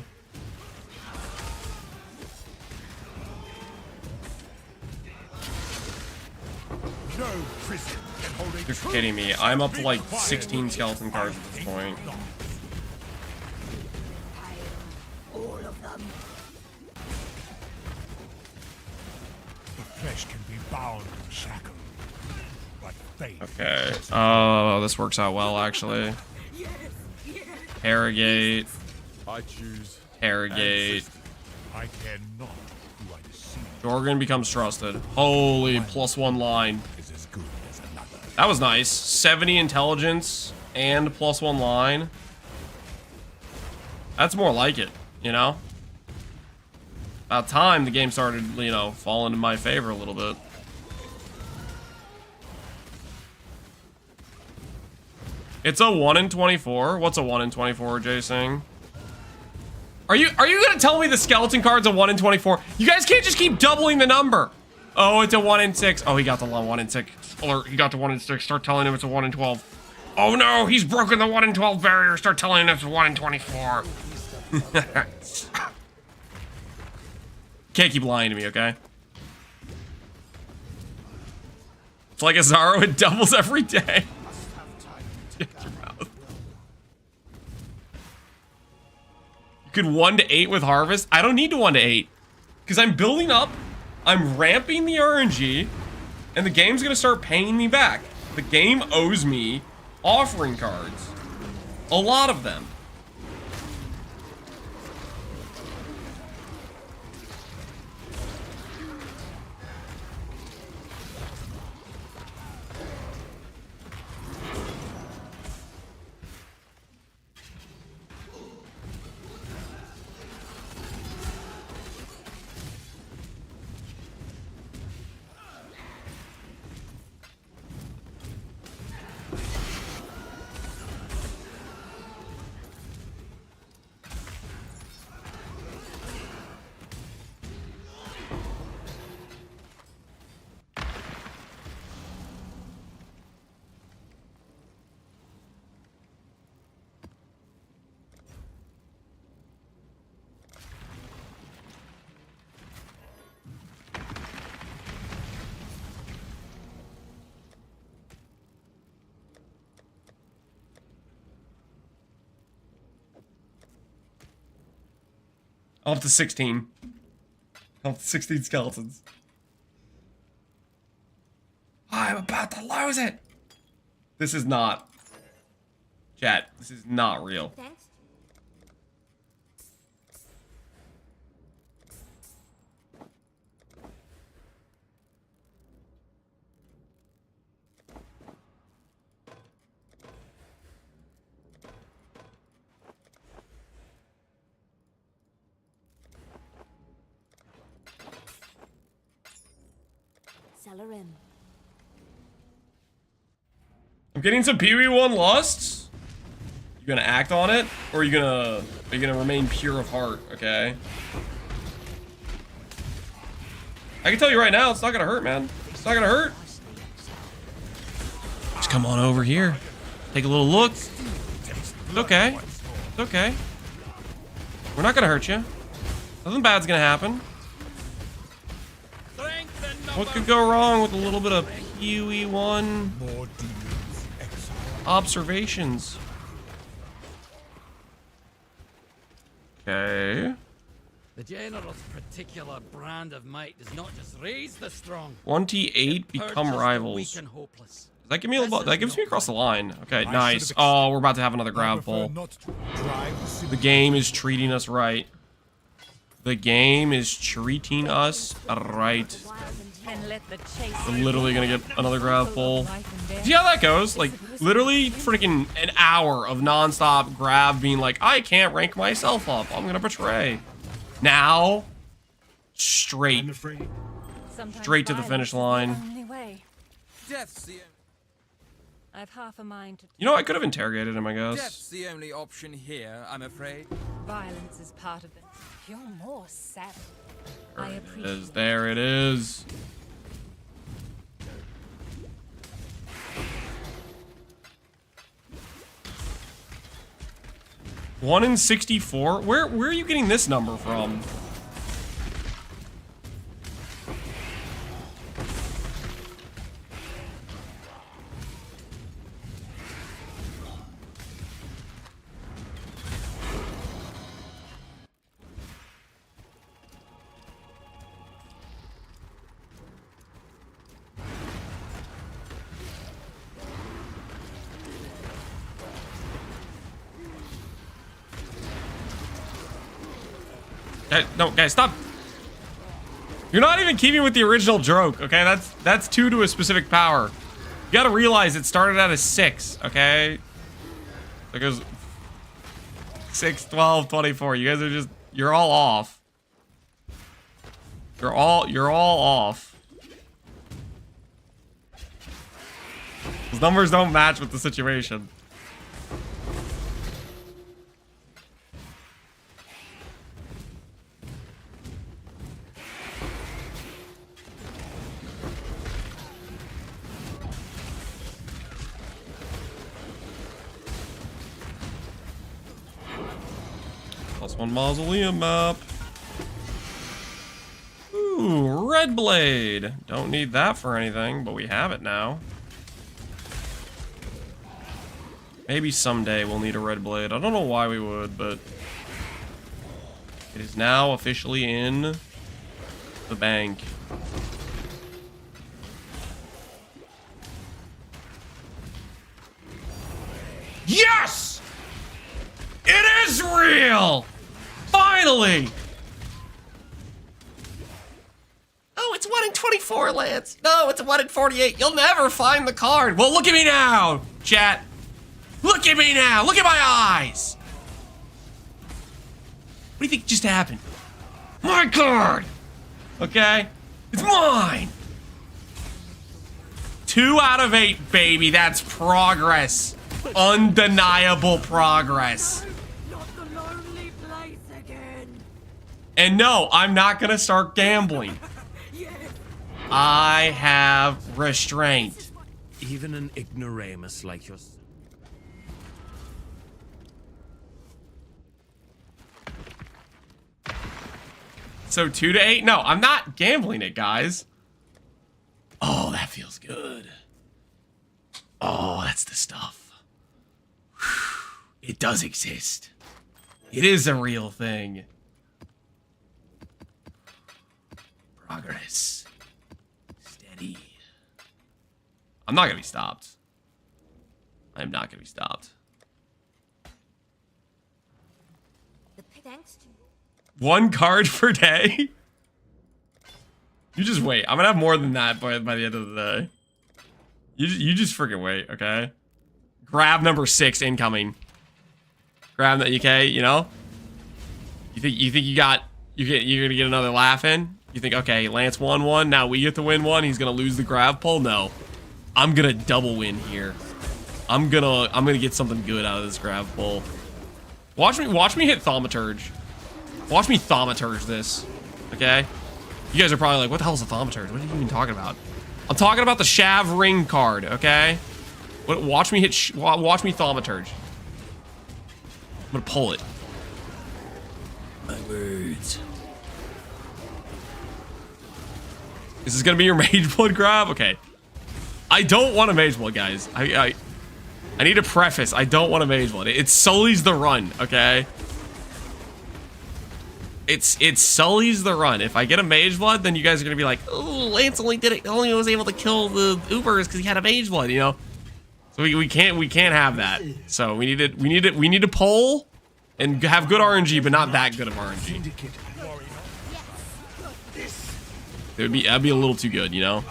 No prison can hold a You're kidding me. I'm up to like 16 skeleton cards at this point. All of them. The flesh can be bound and shackled, but faith. Okay. Oh, this works out well, actually. Harrogate. I choose. Harrogate. I care not who I deceive Jorgen becomes trusted. Holy, +1 line. is as good as another. That was nice. 70 intelligence and +1 line. That's more like it, you know? About time the game started, you know, falling in my favor a little bit. It's a 1 in 24. What's a 1 in 24, Jay Singh? Are you gonna tell me the skeleton card's a 1 in 24? You guys can't just keep doubling the number. Oh, it's a 1 in 6. Oh, he got the 1 in 6. Or he got the 1 in 6. Start telling him it's a 1 in 12. Oh no, he's broken the 1 in 12 barrier. Start telling him it's a 1 in 24. Can't keep lying to me, okay? It's like a Zaro, it doubles every day. Shut your mouth. You could 1 to 8 with Harvest. I don't need to 1 to 8. Because I'm building up, I'm ramping the RNG, and the game's gonna start paying me back. The game owes me offering cards. A lot of them. Up to 16. Up to 16 skeletons. I'm about to lose it. This is not. Chat, this is not real. Thanks. Cellar in. I'm getting some Pee-wee 1 lusts. You gonna act on it, or are you gonna remain pure of heart? Okay. I can tell you right now, it's not gonna hurt, man. It's not gonna hurt. Just come on over here. Take a little look. It's okay. It's okay. We're not gonna hurt you. Nothing bad's gonna happen. What could go wrong with a little bit of Pee-wee 1 observations? Okay. The General's particular brand of might does not just raise the strong. 28 become rivals. And hopeless. Does that give me a little, that gives me across the line. Okay, nice. Oh, we're about to have another Grav pull. The game is treating us right. The game is treating us right. I'm literally gonna get another Grav pull. See how that goes? Like, literally freaking an hour of non-stop Grav being like, I can't rank myself up. I'm gonna betray. Now, straight to the finish line. I've half a mind to. You know, I could have interrogated him, I guess. Death's the only option here, I'm afraid. Violence is part of it. You're more savage. I appreciate it. There it is. One in 64? Where are you getting this number from? No, guys, stop. You're not even keeping with the original joke, okay? That's 2 to a specific power. You gotta realize it started at a 6, okay? It goes 6, 12, 24. You guys are just, you're all off. You're all off. Those numbers don't match with the situation. +1 mausoleum map. Ooh, red blade. Don't need that for anything, but we have it now. Maybe someday we'll need a red blade. I don't know why we would, but it is now officially in the bank. Yes! It is real! Finally! Oh, it's 1 in 24, Lance. No, it's 1 in 48. You'll never find the card. Well, look at me now, chat. Look at me now. Look at my eyes. What do you think just happened? My card. Okay? It's mine. 2 out of 8, baby. That's progress. Undeniable progress. Not the lonely place again. And no, I'm not gonna start gambling. I have restraint. Even an ignoramus like yourself. So 2 to 8? No, I'm not gambling it, guys. Oh, that feels good. Oh, that's the stuff. It does exist. It is a real thing. Progress. Steady. I'm not gonna be stopped. I'm not gonna be stopped. Thanks to 1 card per day? You just wait. I'm gonna have more than that by the end of the day. You just freaking wait, okay? Grab number 6 incoming. Grab that, okay, you know? You think you're gonna get another laugh in? You think, okay, Lance won 1, now we get to win 1, he's gonna lose the Grav pull? No. I'm gonna double win here. I'm gonna get something good out of this Grav pull. Watch me hit Thaumaturge. Watch me Thaumaturge this. Okay? You guys are probably like, what the hell is a Thaumaturge? What are you even talking about? I'm talking about the Shav ring card, okay? Watch me Thaumaturge. I'm gonna pull it. My words. Is this gonna be your Mage Blood Grav? Okay. I don't want a Mage Blood, guys. I need to preface, I don't want a Mage Blood. It sullies the run, okay? It sullies the run. If I get a Mage Blood, then you guys are gonna be like, oh, Lance only was able to kill the Ubers because he had a Mage Blood, you know? So we can't have that. So we need to pull and have good RNG, but not that good of RNG. That'd be a little too good, you know?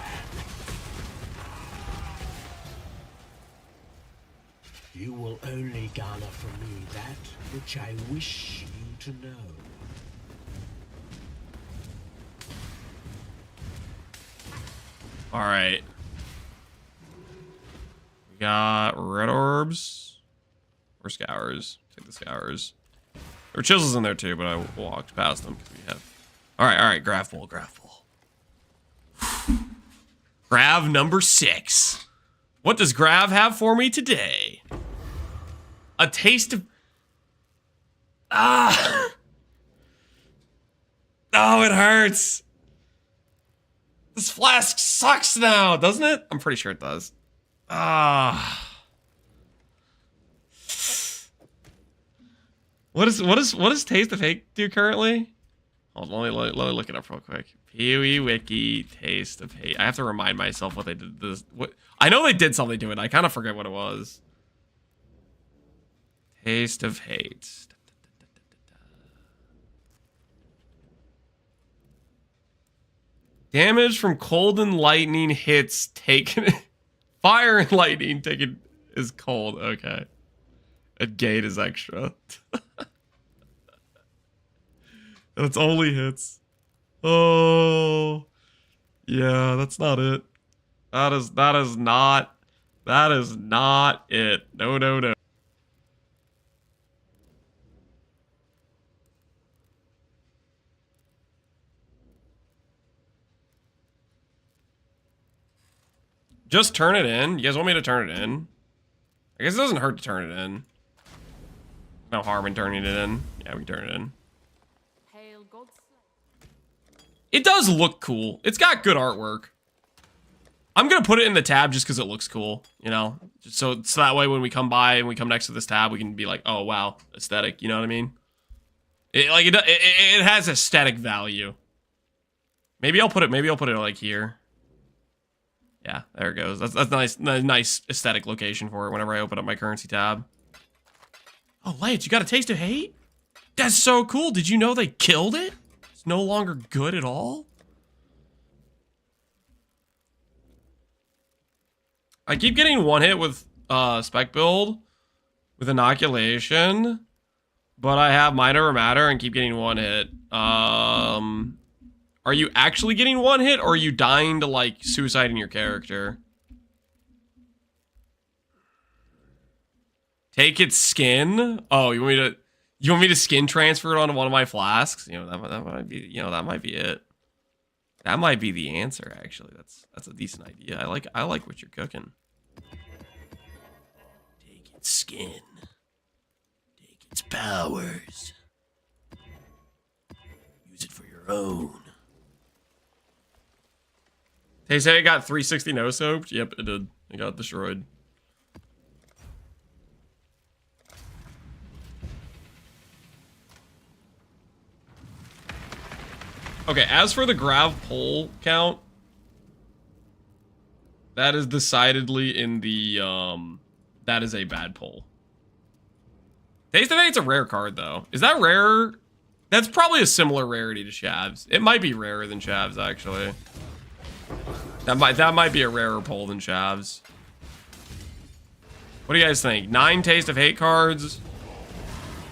You will only garner from me that which I wish you to know. All right. We got red orbs or scours. Take the scours. There were chisels in there too, but I walked past them because we have. All right. Grav pull. Grav number 6. What does Grav have for me today? A taste of. Ah. Oh, it hurts. This flask sucks now, doesn't it? I'm pretty sure it does. Ah. What does Taste of Hate do currently? Hold on, let me look it up real quick. PoE Wiki Taste of Hate. I have to remind myself what they did. What I know they did something to it. I kind of forget what it was. Taste of Hate. Damage from cold and lightning hits taken. Fire and lightning taken is cold. Okay. A gate is extra. And it's only hits. Oh. Yeah, that's not it. That is not it. No. Just turn it in? You guys want me to turn it in? I guess it doesn't hurt to turn it in. No harm in turning it in. Yeah, we can turn it in. Hail God's It does look cool. It's got good artwork. I'm going to put it in the tab just because it looks cool, you know? Just so that way when we come by and we come next to this tab, we can be like, oh, wow, aesthetic, you know what I mean? It has aesthetic value. Maybe I'll put it like here. Yeah, there it goes. That's nice aesthetic location for it whenever I open up my currency tab. Oh, Lance, you got a taste of hate? That's so cool. Did you know they killed it? It's no longer good at all? I keep getting one hit with spec build with inoculation, but I have minor matter and keep getting one hit. Are you actually getting one hit, or are you dying to like suiciding your character? Take its skin. Oh, you want me to skin transfer it onto one of my flasks? You know, that might be, you know, that might be it. That might be the answer, actually. That's a decent idea. I like what you're cooking. Take its skin. Take its powers. Use it for your own. They say it got 360 no soaped? Yep, it did. It got destroyed. Okay, as for the Grav pull count, that is decidedly in the, that is a bad pull. Taste of Hate's a rare card, though. Is that rare? That's probably a similar rarity to Shavs. It might be rarer than Shavs, actually. That might be a rarer pull than Shavs. What do you guys think? 9 Taste of Hate cards?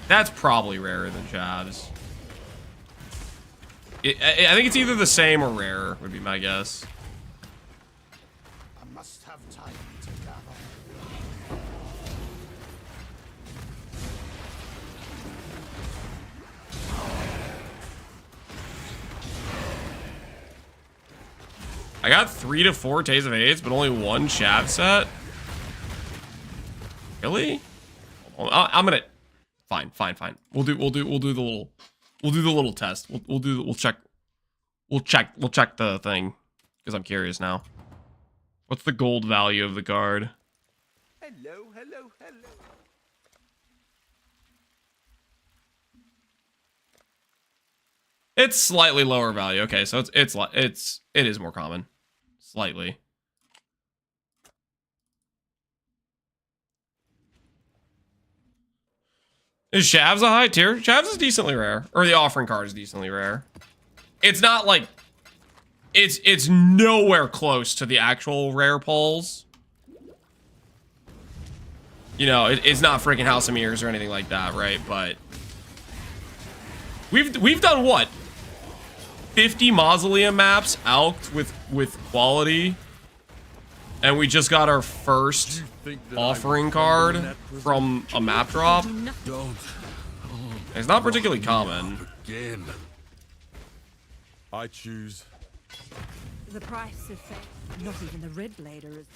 That's probably rarer than Shavs. I think it's either the same or rare, would be my guess. I must have time to gather. I got 3 to 4 Taste of Hates, but only 1 Shav set. Really? I'm gonna. Fine. We'll do the little test. We'll check the thing, because I'm curious now. What's the gold value of the card? Hello. It's slightly lower value. Okay, so it is more common, slightly. Is Shavs a high tier? Shavs is decently rare. Or the offering card is decently rare. It's not like... It's nowhere close to the actual rare pulls. You know, it's not freaking House of Mirrors or anything like that, right? But... We've done what? 50 Mausoleum maps out with quality. And we just got our first offering card from a map drop. It's not particularly common. I choose. The price of fate. Not even the red blader is.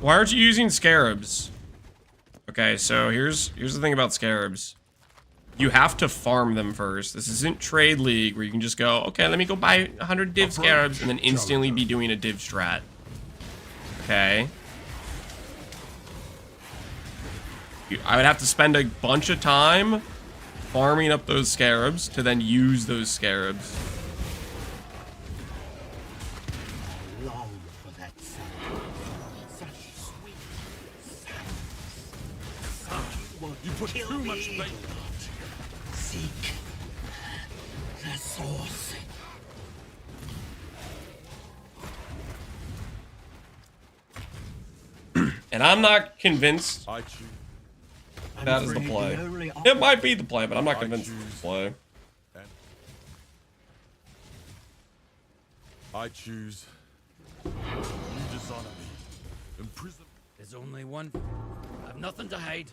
Why aren't you using scarabs? Okay, so here's the thing about scarabs. You have to farm them first. This isn't Trade League where you can just go, okay, let me go buy 100 div scarabs and then instantly be doing a div strat. Okay. I would have to spend a bunch of time farming up those scarabs to then use those scarabs. Long for that sound. Such sweet sounds. You put too much bait. Seek the source. And I'm not convinced that is the play. It might be the play, but I'm not convinced it's the play. I choose. You dishonor me. Imprison. There's only one. I've nothing to hide.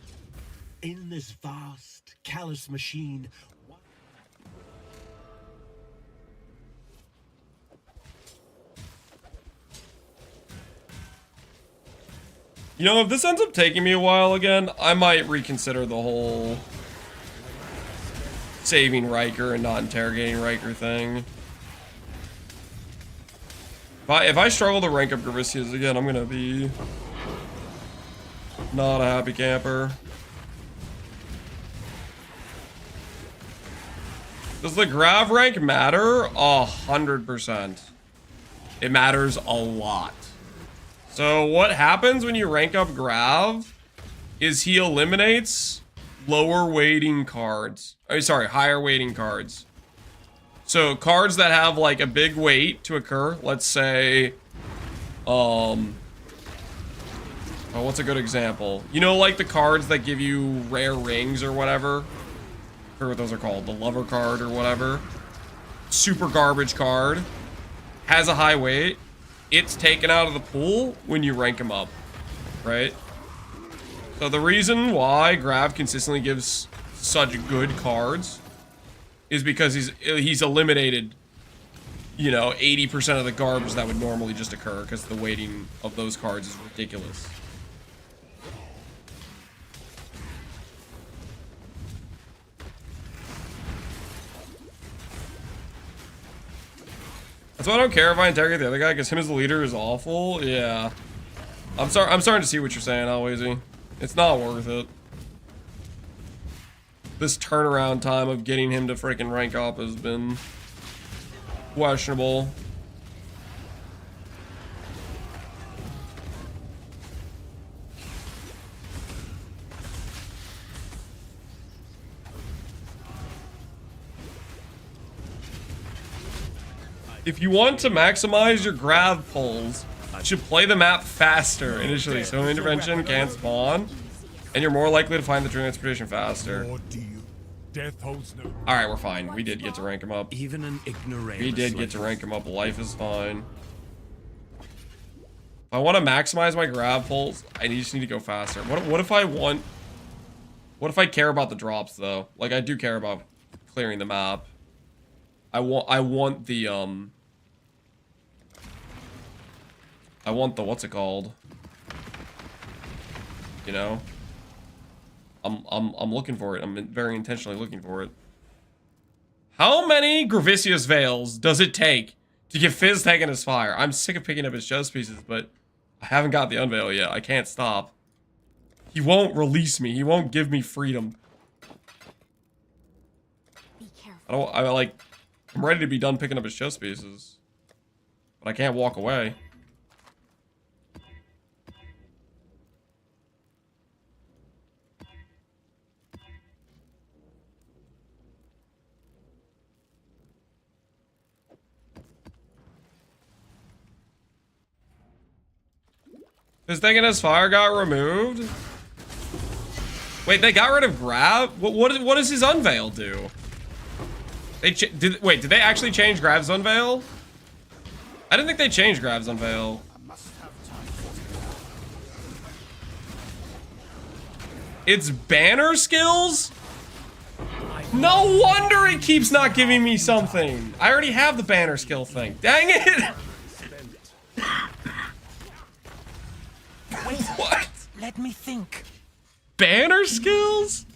In this vast, callous machine, You know, if this ends up taking me a while again, I might reconsider the whole saving Riker and not interrogating Riker thing. If I struggle to rank up Gravicius again, I'm gonna be not a happy camper. Does the Grav rank matter? 100%. It matters a lot. So what happens when you rank up Grav is he eliminates lower weighting cards. Oh, sorry, higher weighting cards. So cards that have like a big weight to occur, let's say, oh, what's a good example? You know, like the cards that give you rare rings or whatever? I forget what those are called, the lover card or whatever. Super garbage card, has a high weight. It's taken out of the pool when you rank him up, right? So the reason why Grav consistently gives such good cards is because he's eliminated, you know, 80% of the garbage that would normally just occur because the weighting of those cards is ridiculous. That's why I don't care if I interrogate the other guy, because him as the leader is awful. Yeah. I'm starting to see what you're saying, Alwazy. It's not worth it. This turnaround time of getting him to freaking rank up has been questionable. If you want to maximize your Grav pulls, you should play the map faster initially, so intervention can't spawn, and you're more likely to find the transportation faster. Alright, we're fine. We did get to rank him up. Even an ignoramus. We did get to rank him up. Life is fine. If I want to maximize my Grav pulls, I just need to go faster. What if I want... What if I care about the drops, though? Like, I do care about clearing the map. I want the, what's it called? You know? I'm looking for it. I'm very intentionally looking for it. How many Gravicius Veils does it take to get Fizz taking his fire? I'm sick of picking up his chest pieces, but I haven't got the unveil yet. I can't stop. He won't release me. He won't give me freedom. Be careful. I'm ready to be done picking up his chest pieces, but I can't walk away. His thing in his fire got removed? Wait, they got rid of Grav? What does his unveil do? Wait, did they actually change Grav's unveil? I didn't think they changed Grav's unveil. It's banner skills? No wonder it keeps not giving me something. I already have the banner skill thing. Dang it! Wait, what? Let me think. Banner skills?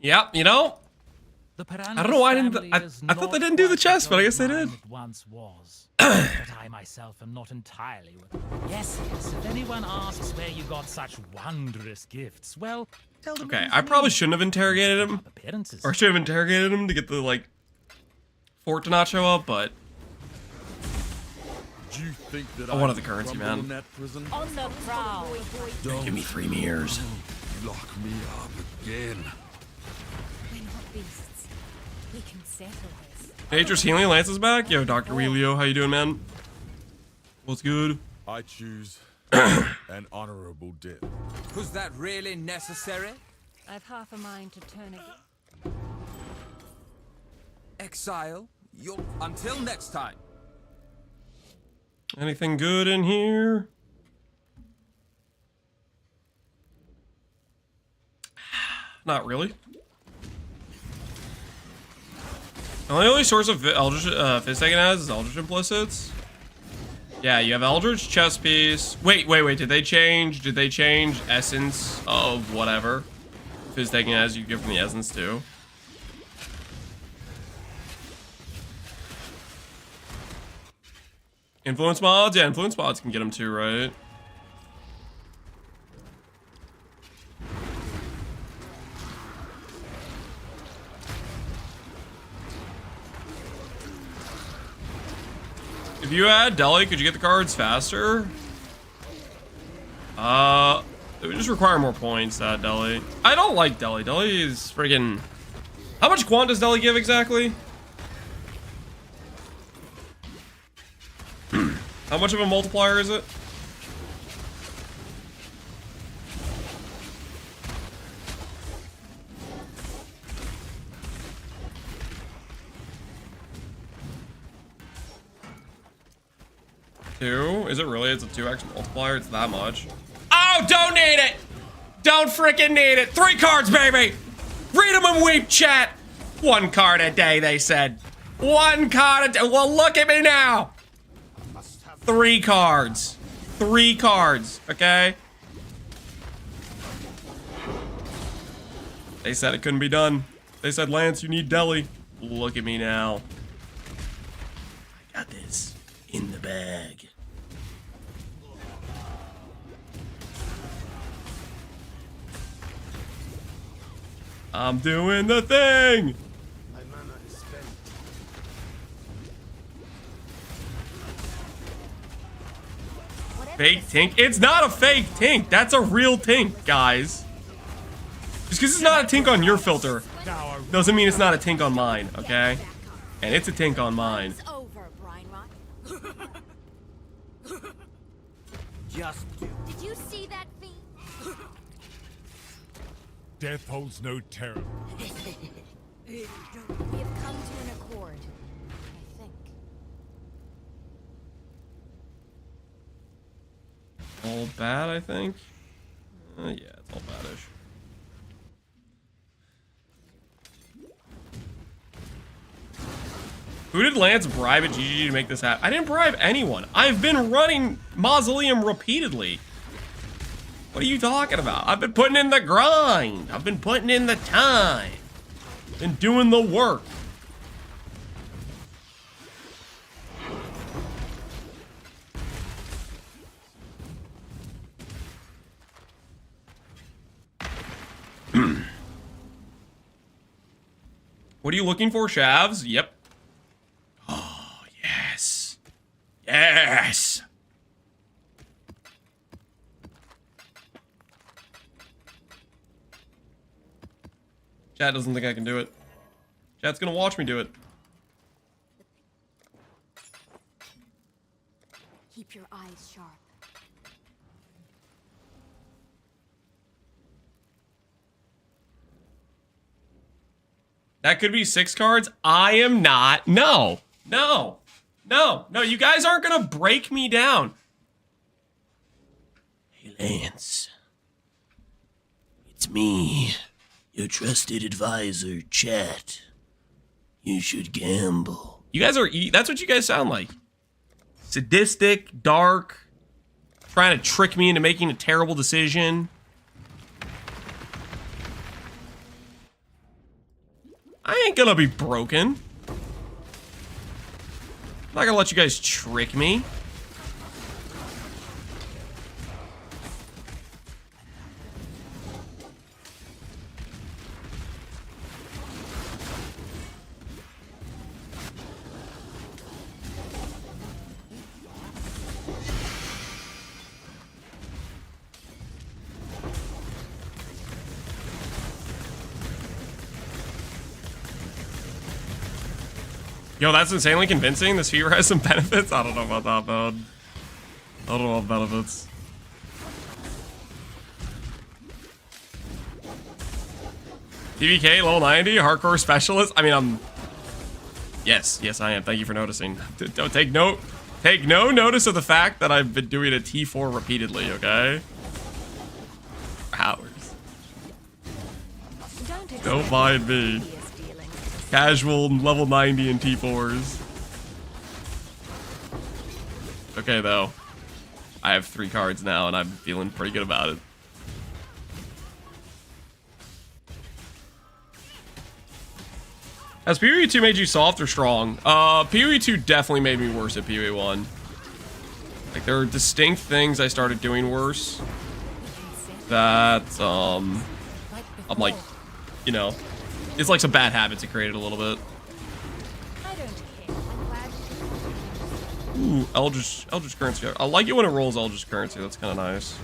Yep, you know, I don't know why I didn't. I thought they didn't do the chest, but I guess they did. Once was, but I myself am not entirely. Yes, if anyone asks where you got such wondrous gifts, well, tell them. Okay, I probably shouldn't have interrogated him, or should have interrogated him to get the like fort to not show up, but. Do you think that I wanted the currency, man. In that prison? On the prowl. Give me 3 mirrors. Lock me up again. We're not beasts. We can settle this. Dangerous Healing Lance is back. Yo, Dr. Wheelio, how you doing, man? What's good? I choose an honorable death. Was that really necessary? I've half a mind to turn again. Exile, you'll... Until next time. Anything good in here? Not really. The only source of Eldritch Fist I can has is Eldritch Implicits. Yeah, you have Eldritch Chest Piece. Wait. Did they change? Did they change Essence of whatever? Fist taken as you give them the Essence too. Influence mods? Yeah, influence mods can get them too, right? If you add Deli, could you get the cards faster? It would just require more points to add Deli. I don't like Deli. Deli is friggin'... How much quant does Deli give exactly? How much of a multiplier is it? Two? Is it really? It's a 2x multiplier? It's that much. Oh, don't need it! Don't freaking need it! 3 cards, baby! Read them and weep, chat! 1 card a day, they said. 1 card a day. Well, look at me now! 3 cards. 3 cards, okay? They said it couldn't be done. They said, Lance, you need Deli. Look at me now. I got this in the bag. I'm doing the thing! Fake tink? It's not a fake tink. That's a real tink, guys. Just because it's not a tink on your filter doesn't mean it's not a tink on mine, okay? And it's a tink on mine. Did you see that fiend? Death holds no terror. We have come to an accord, I think. All bad, I think. Yeah, it's all badish. Who did Lance bribe at GG to make this happen? I didn't bribe anyone. I've been running Mausoleum repeatedly. What are you talking about? I've been putting in the grind. I've been putting in the time. Been doing the work. What are you looking for, Shavs? Yep. Oh, yes. Yes. Chat doesn't think I can do it. Chat's gonna watch me do it. Keep your eyes sharp. That could be 6 cards. I am not. No. No. No. No, you guys aren't gonna break me down. Hey, Lance. It's me. Your trusted advisor, Chat. You should gamble. You guys are... That's what you guys sound like. Sadistic, dark, trying to trick me into making a terrible decision. I ain't gonna be broken. I'm not gonna let you guys trick me. Yo, that's insanely convincing. This fever has some benefits. I don't know about that, man. I don't know about benefits. TVK, level 90, hardcore specialist. I mean, yes, I am. Thank you for noticing. Don't take note. Take no notice of the fact that I've been doing a T4 repeatedly, okay? Hours. Don't mind me. Casual level 90 and T4s. Okay, though. I have 3 cards now, and I'm feeling pretty good about it. Has PoE 2 made you soft or strong? PoE 2 definitely made me worse at PoE 1. Like, there are distinct things I started doing worse that, I'm like, you know, it's like some bad habits it created a little bit. Ooh, Eldritch Currency. I like it when it rolls Eldritch Currency. That's kind of nice.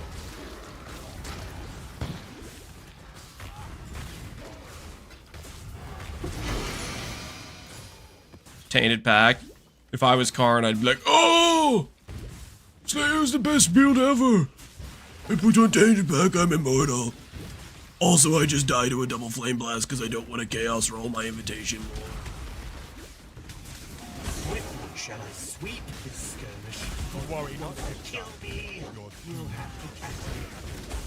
Tainted Pack. If I was Karn, I'd be like, oh! Slayer's the best build ever! I put on Tainted Pack, I'm immortal. Also, I just died to a double Flame Blast because I don't want to Chaos roll my invitation. Shall I sweep this skirmish? Worry not to kill me. You'll have to catch me.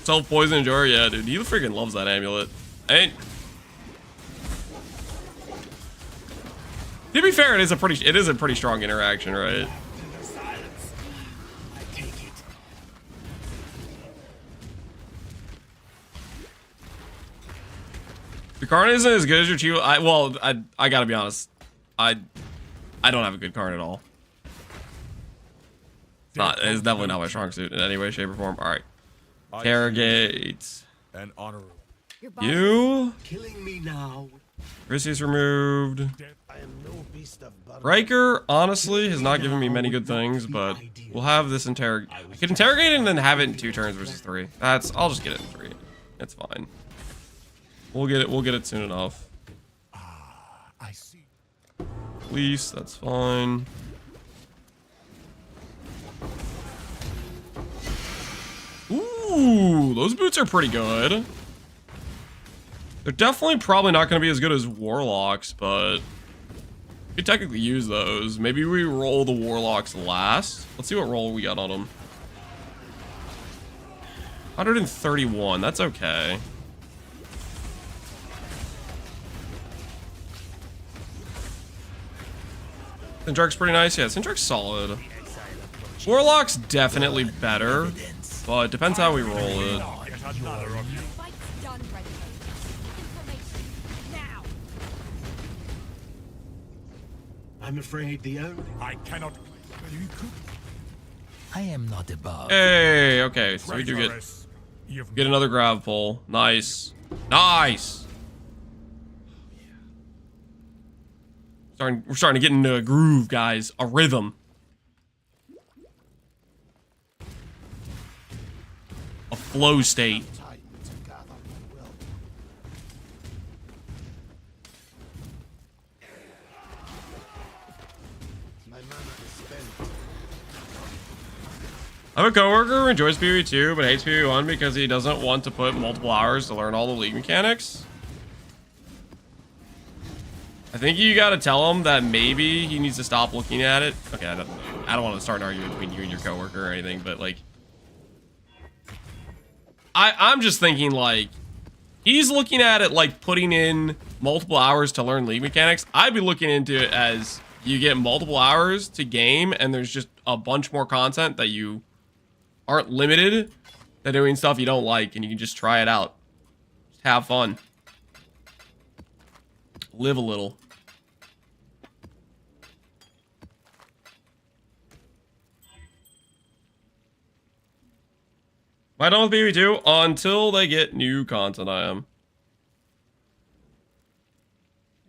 Self-poison jar, yeah, dude. He freaking loves that amulet. Ain't. To be fair, it is a pretty strong interaction, right? Silence. I take it. The Karn isn't as good as your Chivo. I gotta be honest. I don't have a good Karn at all. It's definitely not my strong suit in any way, shape, or form. All right. Interrogate. And honorable. You. Killing me now. Rissy's removed. Riker, honestly, has not given me many good things, but we'll have this interrogate. I could interrogate it and then have it in 2 turns versus 3. I'll just get it in 3. It's fine. We'll get it soon enough. I see. Police, that's fine. Ooh, those boots are pretty good. They're definitely probably not going to be as good as Warlocks, but we could technically use those. Maybe we roll the Warlocks last. Let's see what roll we got on them. 131, that's okay. Sindrak's pretty nice. Yeah, Sindrak's solid. Warlock's definitely better, but it depends how we roll it. I'm afraid the only... I cannot... You could... I am not above. Hey, okay, so we do get another Grav pull. Nice. Nice! We're starting to get into a groove, guys. A rhythm. A flow state. I have a coworker who enjoys PoE 2 but hates PoE 1 because he doesn't want to put multiple hours to learn all the league mechanics. I think you gotta tell him that maybe he needs to stop looking at it. Okay, I don't want to start an argument between you and your coworker or anything, but like, I'm just thinking like, he's looking at it like putting in multiple hours to learn league mechanics. I'd be looking into it as you get multiple hours to game and there's just a bunch more content that you aren't limited to doing stuff you don't like and you can just try it out. Just have fun. Live a little. Am I done with PoE 2? Until they get new content, I am.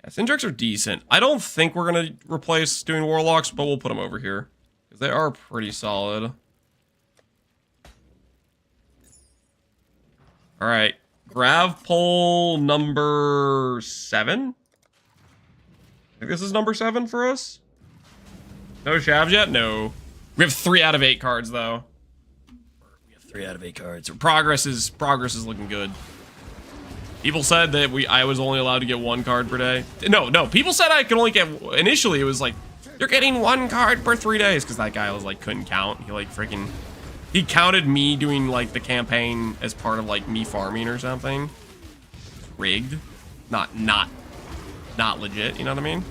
Yeah, Syndrax are decent. I don't think we're going to replace doing Warlocks, but we'll put them over here. Because they are pretty solid. Alright. Grav poll number 7? I think this is number 7 for us. No Shavs yet? No. We have 3 out of 8 cards, though. We have 3 out of 8 cards. Progress is looking good. People said that I was only allowed to get 1 card per day. No. People said I could only get... Initially, it was like You're getting 1 card per 3 days, because that guy was like couldn't count. He like freaking, he counted me doing like the campaign as part of like me farming or something. Rigged, not legit. You know what I mean?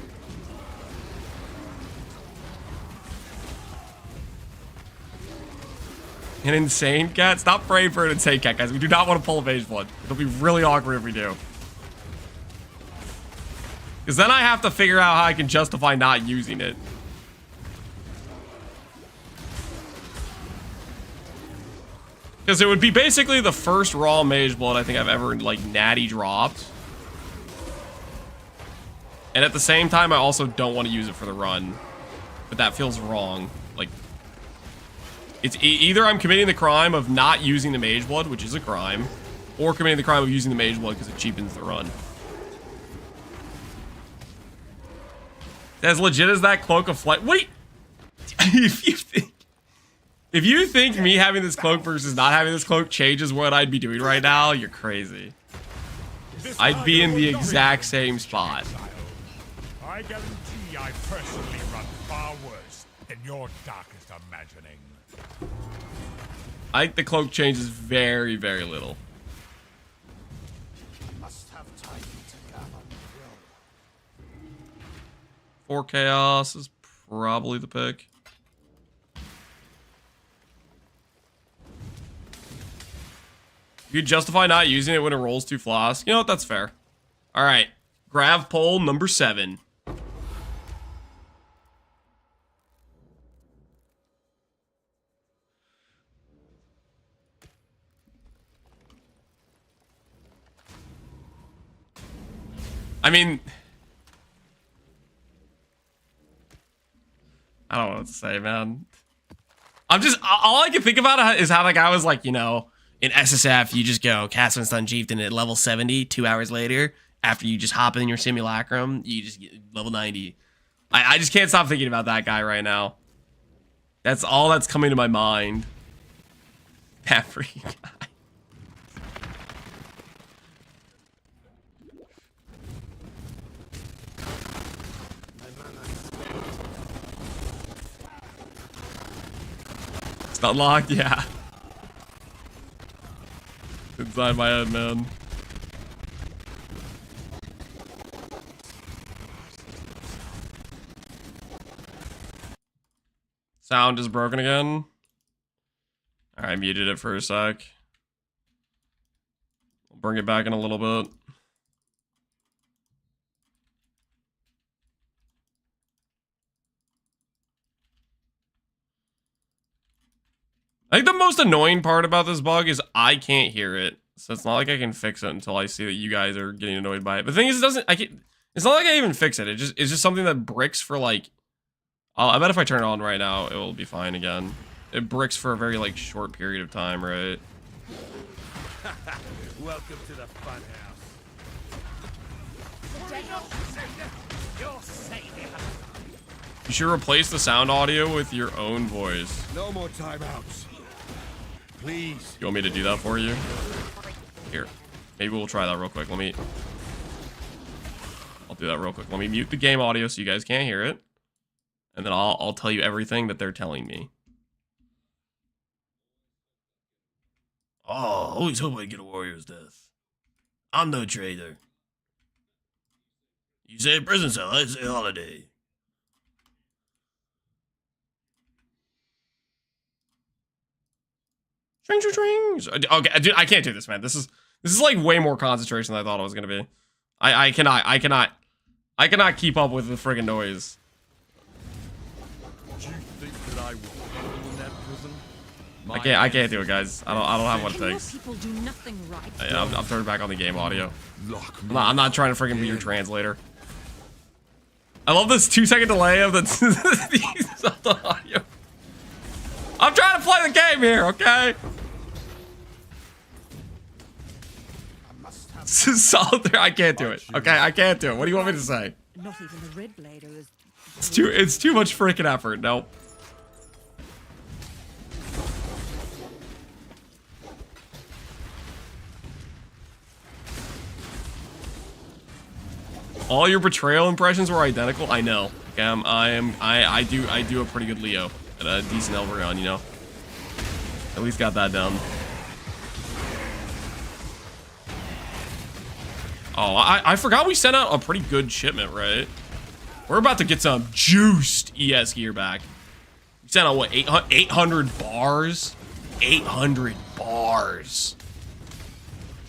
An insane cat? Stop praying for an insane cat, guys. We do not want to pull a Mage Blood. It'll be really awkward if we do. Because then I have to figure out how I can justify not using it. Because it would be basically the first raw Mage Blood I think I've ever, like, natty dropped. And at the same time, I also don't want to use it for the run. But that feels wrong. Like, it's either I'm committing the crime of not using the Mage Blood, which is a crime, or committing the crime of using the Mage Blood because it cheapens the run. As legit as that Cloak of Flight. Wait! If you think me having this cloak versus not having this cloak changes what I'd be doing right now, you're crazy. I'd be in the exact same spot. I guarantee I personally run far worse than your darkest imagining. I think the cloak changes very, very little. Must have time to gather. 4 Chaos is probably the pick. You justify not using it when it rolls 2 floss. You know what? That's fair. All right. Grav poll number 7. I mean, I don't know what to say, man. I'm just, all I can think about is how the guy was like, you know, in SSF, you just go cast when stun chieftain at level 70, 2 hours later, after you just hop in your simulacrum, you just get level 90. I just can't stop thinking about that guy right now. That's all that's coming to my mind. That freaking guy. It's not locked, yeah. Inside my head, man. Sound is broken again. Alright, I muted it for a sec. I'll bring it back in a little bit. I think the most annoying part about this bug is I can't hear it. So it's not like I can fix it until I see that you guys are getting annoyed by it. But the thing is, it's not like I even fix it. It's just something that bricks for like, I bet if I turn it on right now, it will be fine again. It bricks for a very like short period of time, right? Welcome to the fun house. You should replace the sound audio with your own voice. No more timeouts. Please. You want me to do that for you? Here. Maybe we'll try that real quick. I'll do that real quick. Let me mute the game audio so you guys can't hear it. And then I'll tell you everything that they're telling me. Oh, always hope I get a warrior's death. I'm no traitor. You say prison cell, I say holiday. Strings. Okay, dude, I can't do this, man. This is like way more concentration than I thought it was gonna be. I cannot keep up with the friggin' noise. Do you think that I will in that prison? I can't do it, guys. I don't have what it takes. People do nothing right. I'm turning back on the game audio. I'm not trying to friggin' be your translator. I love this 2-second delay of the audio. I'm trying to play the game here, okay? Solid. I can't do it. Okay, I can't do it. What do you want me to say? Not even the red blader is. It's too much freaking effort. Nope. All your betrayal impressions were identical. I know. Cam. I do a pretty good Leo at a decent Elveron, you know. At least got that done. Oh, I forgot we sent out a pretty good shipment, right? We're about to get some juiced ES gear back. We sent out, what, 800 bars? 800 bars.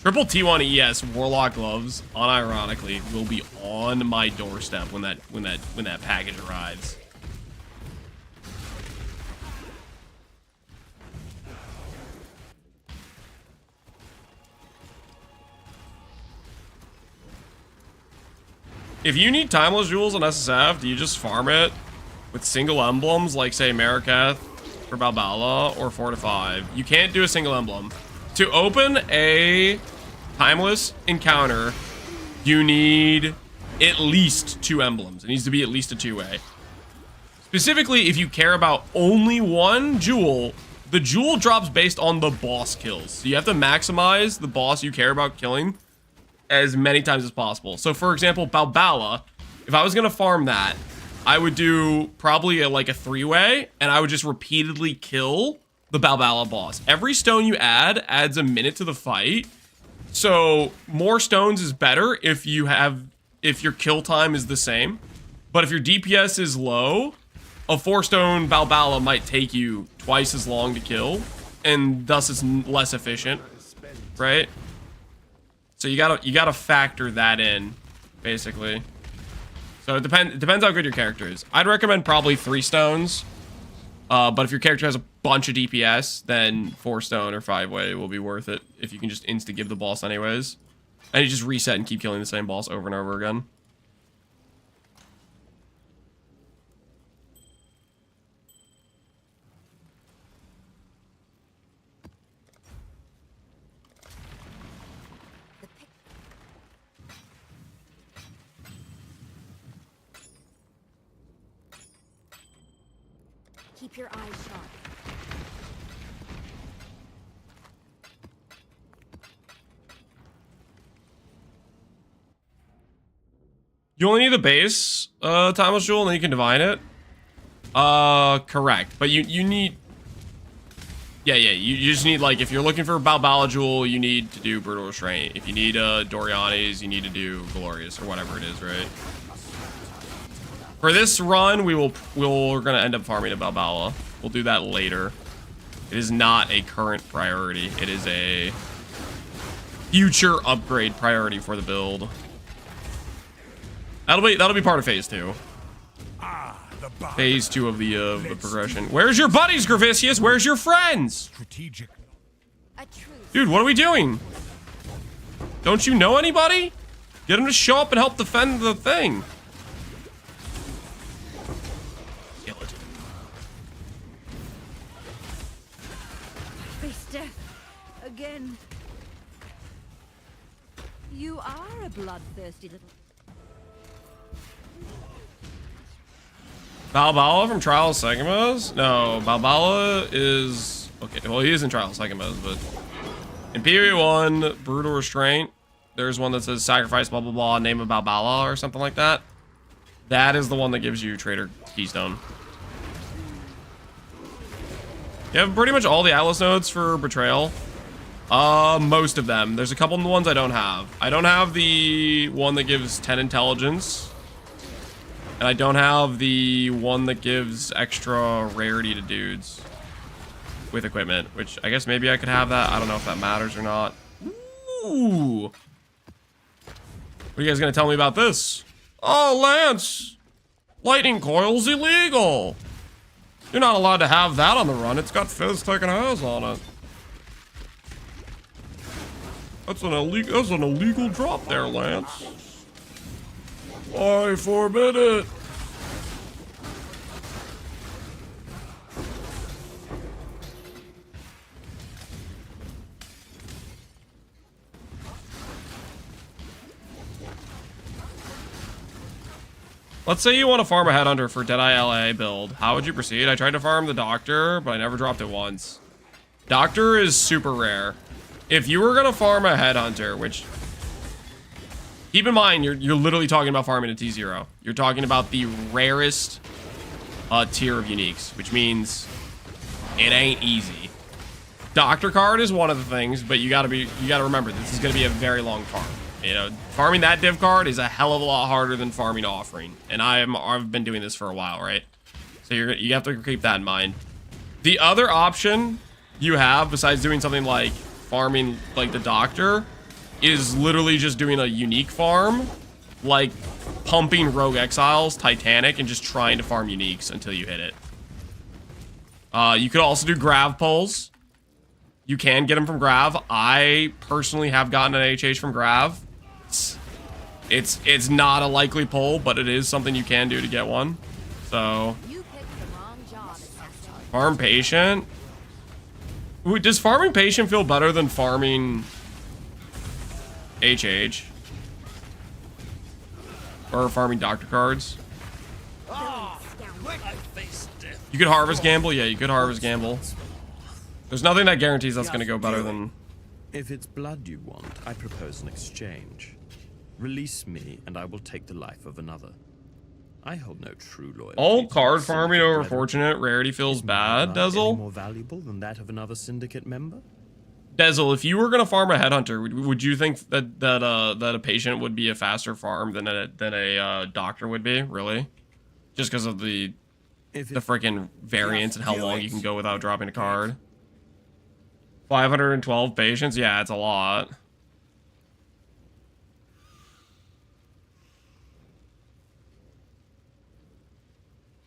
Triple T1 ES Warlock gloves, unironically, will be on my doorstep when that package arrives. If you need timeless jewels on SSF, do you just farm it with single emblems like, say, Mariketh or Balbala or 4 to 5? You can't do a single emblem. To open a timeless encounter, you need at least 2 emblems. It needs to be at least a 2-way. Specifically, if you care about only one jewel, the jewel drops based on the boss kills. So you have to maximize the boss you care about killing as many times as possible. So for example, Balbala, if I was gonna farm that, I would do probably like a 3-way, and I would just repeatedly kill the Balbala boss. Every stone you add adds a minute to the fight. So more stones is better if your kill time is the same. But if your DPS is low, a 4-stone Balbala might take you twice as long to kill, and thus it's less efficient, right? So you gotta factor that in, basically. So it depends how good your character is. I'd recommend probably 3 stones. But if your character has a bunch of DPS, then 4-stone or 5-way will be worth it if you can just insta-give the boss anyways. And you just reset and keep killing the same boss over and over again. Keep your eyes sharp. You only need the base timeless jewel, and then you can divine it. Correct. But you need... Yeah, you just need, like, if you're looking for Balbala jewel, you need to do Brutal Restraint. If you need Doriani's, you need to do Glorious, or whatever it is, right? For this run, we're gonna end up farming a Balbala. We'll do that later. It is not a current priority. It is a future upgrade priority for the build. That'll be part of phase 2. Phase 2 of the progression. Where's your buddies, Gravicius? Where's your friends? Dude, what are we doing? Don't you know anybody? Get them to show up and help defend the thing. Face death again. You are a bloodthirsty little... Balbala from Trial of Sigmas? No, Balbala is... Okay, well, he is in Trial of Sigmas, but... Imperial 1, Brutal Restraint. There's one that says Sacrifice, blah, blah, blah, name of Balbala, or something like that. That is the one that gives you Traitor Keystone. You have pretty much all the Atlas nodes for Betrayal. Most of them. There's a couple of the ones I don't have. I don't have the one that gives 10 intelligence. And I don't have the one that gives extra rarity to dudes with equipment, which I guess maybe I could have that. I don't know if that matters or not. Ooh. What are you guys going to tell me about this? Oh, Lance. Lightning coil's illegal. You're not allowed to have that on the run. It's got Fizz taking eyes on it. That's an illegal drop there, Lance. I forbid it. Let's say you want to farm a Headhunter for Deadeye LA build. How would you proceed? I tried to farm the Doctor, but I never dropped it once. Doctor is super rare. If you were going to farm a Headhunter, which... Keep in mind, you're literally talking about farming a T0. You're talking about the rarest tier of uniques, which means it ain't easy. Doctor card is one of the things, but you gotta remember this is gonna be a very long farm. You know, farming that div card is a hell of a lot harder than farming offering, and I've been doing this for a while, right? So you have to keep that in mind. The other option you have, besides doing something like farming like the Doctor, is literally just doing a unique farm, like pumping Rogue Exiles, Titanic, and just trying to farm uniques until you hit it. You could also do Grav pulls. You can get them from Grav. I personally have gotten an HH from Grav. It's not a likely pull, but it is something you can do to get one. So, farm Patient. Ooh, does farming Patient feel better than farming HH? Or farming Doctor cards? You could Harvest Gamble? Yeah, you could Harvest Gamble. There's nothing that guarantees that's going to go better than... If it's blood you want, I propose an exchange. Release me, and I will take the life of another. I hold no true loyalty. All card farming over Fortunate Rarity feels bad, Dezel. More valuable than that of another syndicate member? Dezel, if you were gonna farm a Headhunter, would you think that a Patient would be a faster farm than a Doctor would be? Really? Just because of the freaking variance and how long you can go without dropping a card. 512 Patience? Yeah, it's a lot.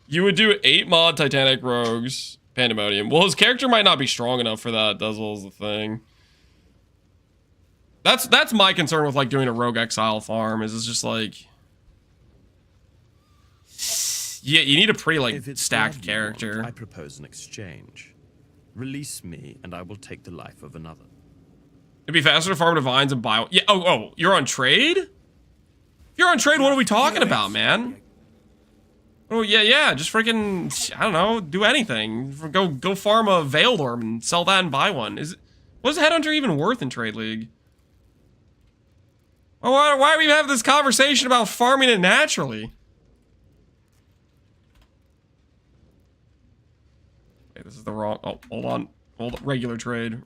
You would do 8 mod Titanic Rogues Pandemonium. Well, his character might not be strong enough for that. Dezel is the thing. That's my concern with like doing a Rogue Exile farm. Is it's just like, yeah, you need a pretty like stacked character. I propose an exchange. Release me, and I will take the life of another. It'd be faster to farm Divines and buy. Yeah. Oh, you're on trade? If you're on trade, what are we talking about, man? Oh yeah, just freaking, I don't know, do anything. Go farm a Veiled Orb and sell that and buy one. What's Headhunter even worth in Trade League? Oh, why are we having this conversation about farming it naturally? Okay, this is the wrong. Oh, hold on. Regular trade.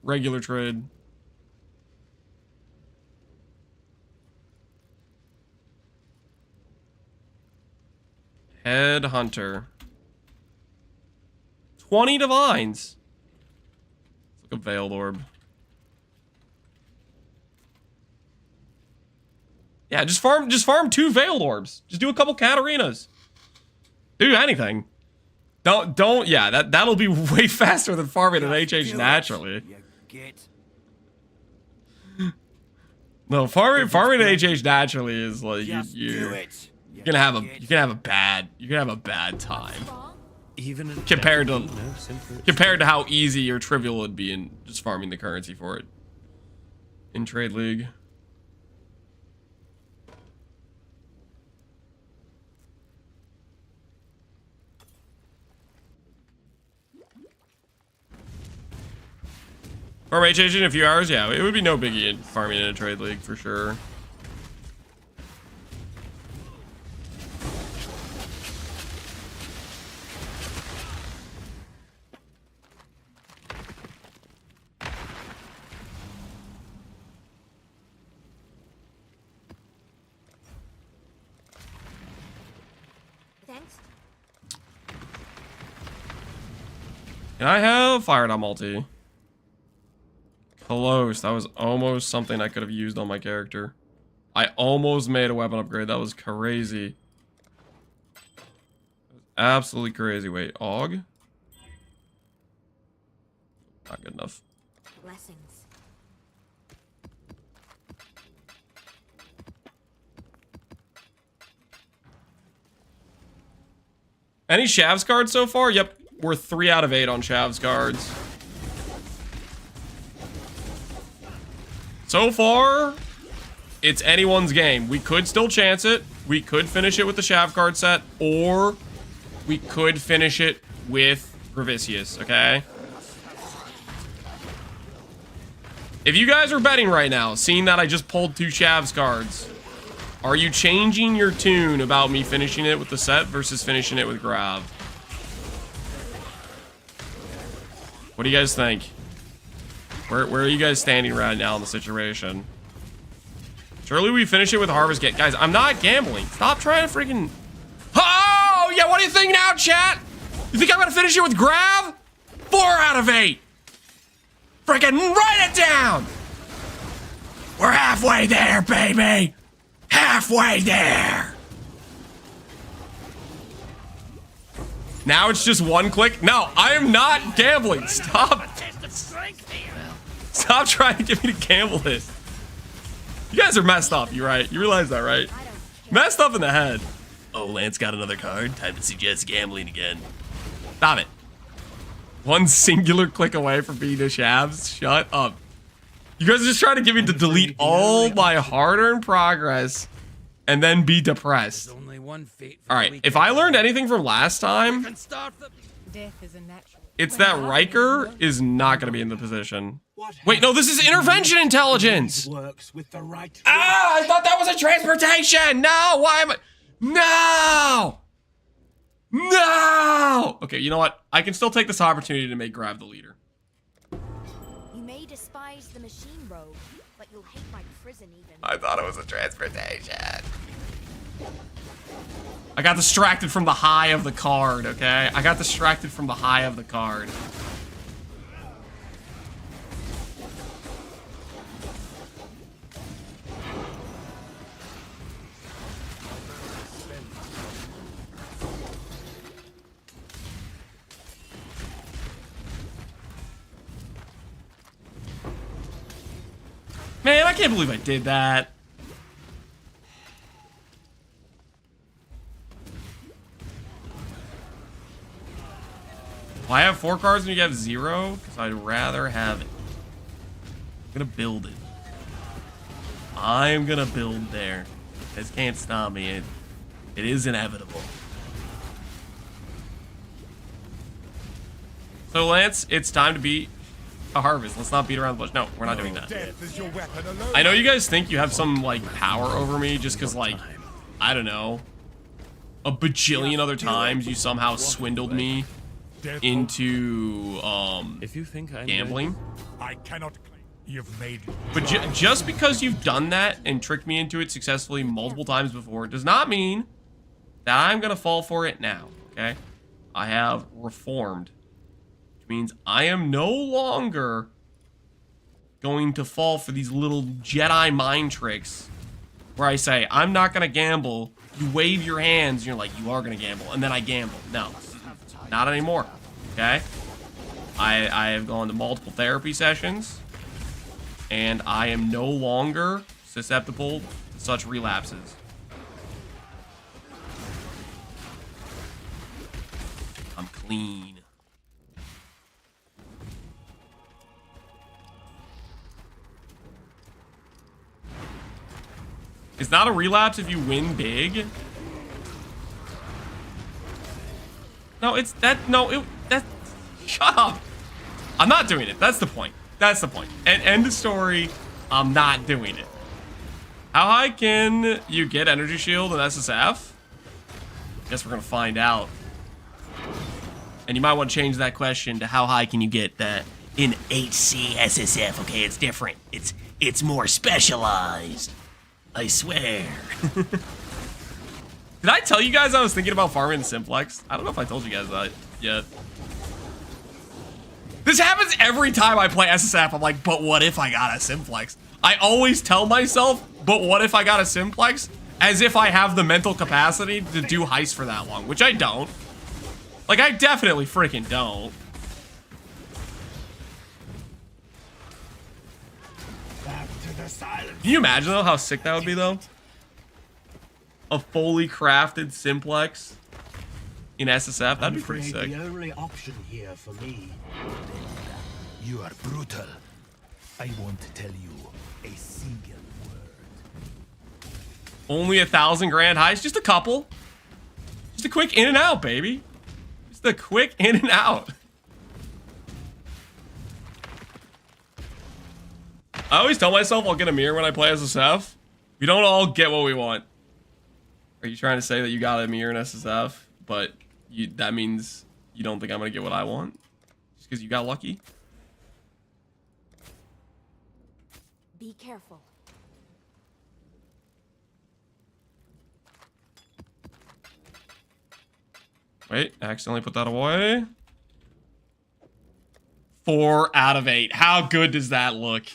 Headhunter. 20 Divines. It's like a Veiled Orb. Yeah, just farm 2 Veiled Orbs. Just do a couple Katarinas. Do anything. Don't yeah, that'll be way faster than farming an HH naturally. No, farming an HH naturally is like you're gonna have a bad time. Even compared to how easy or trivial it would be in just farming the currency for it in Trade League. Farm HH in a few hours? Yeah, it would be no biggie in farming in a Trade League for sure. Thanks. Can I have fired on multi? Close. That was almost something I could have used on my character. I almost made a weapon upgrade. That was crazy. That was absolutely crazy. Wait, AUG? Not good enough. Blessings. Any Shavs cards so far? Yep, we're 3 out of 8 on Shavs cards. So far, it's anyone's game. We could still chance it. We could finish it with the Shav card set, or we could finish it with Gravicius, okay? If you guys are betting right now, seeing that I just pulled 2 Shavs cards, Are you changing your tune about me finishing it with the set versus finishing it with Grav? What do you guys think? Where are you guys standing right now in the situation? Surely we finish it with Harvest Gate. Guys, I'm not gambling. Stop trying to freaking... Oh, yeah, what do you think now, chat? You think I'm gonna finish it with Grav? 4 out of 8. Freaking write it down. We're halfway there, baby. Halfway there. Now it's just 1 click. No, I am not gambling. Stop. Stop trying to get me to gamble this. You guys are messed up. You're right. You realize that, right? Messed up in the head. Oh, Lance got another card. Time to suggest gambling again. Stop it. 1 singular click away from being a Shavs. Shut up. You guys are just trying to get me to delete all my hard-earned progress and then be depressed. Alright, if I learned anything from last time, it's that Riker is not going to be in the position. Wait, no, this is intervention intelligence! Ah, I thought that was a transportation! No, why am I... No! No! Okay, you know what? I can still take this opportunity to make Grav the leader. You may despise the machine rogue, but you'll hate my prison even. I thought it was a transportation. I got distracted from the high of the card, okay? I got distracted from the high of the card. Man, I can't believe I did that. Well, I have 4 cards and you have 0? Because I'd rather have it. I'm gonna build it. I'm gonna build there. You guys can't stop me. It is inevitable. So, Lance, it's time to beat a Harvest. Let's not beat around the bush. No, we're not doing that. I know you guys think you have some, like, power over me just because, like, I don't know, a bajillion other times you somehow swindled me into, if you think I'm gambling. I cannot claim you've made... But just because you've done that and tricked me into it successfully multiple times before does not mean that I'm going to fall for it now, okay? I have reformed. Means I am no longer going to fall for these little Jedi mind tricks where I say, I'm not going to gamble. You wave your hands and you're like, you are going to gamble. And then I gamble. No, not anymore. Okay. I have gone to multiple therapy sessions and I am no longer susceptible to such relapses. I'm clean. It's not a relapse if you win big. No, it's that. No, that. Shut up. I'm not doing it. That's the point. That's the point. And end the story. I'm not doing it. How high can you get Energy Shield in SSF? Guess we're gonna find out. And you might want to change that question to how high can you get that in HCSSF? Okay, it's different. It's more specialized. I swear. Did I tell you guys I was thinking about farming the Simplex? I don't know if I told you guys that yet. This happens every time I play SSF. I'm like, but what if I got a Simplex? I always tell myself, but what if I got a Simplex? As if I have the mental capacity to do heists for that long, which I don't. Like, I definitely freaking don't. Can you imagine, though, how sick that would be, though? A fully crafted Simplex in SSF? That'd be pretty sick. The only option here for me. You are brutal. I won't tell you a single word. Only 1,000 grand heist? Just a couple. Just a quick in and out, baby. Just a quick in and out. I always tell myself I'll get a mirror when I play SSF. We don't all get what we want. Are you trying to say that you got a mirror in SSF, but that means you don't think I'm gonna get what I want? Just because you got lucky? Be careful. Wait, I accidentally put that away. 4 out of 8. How good does that look?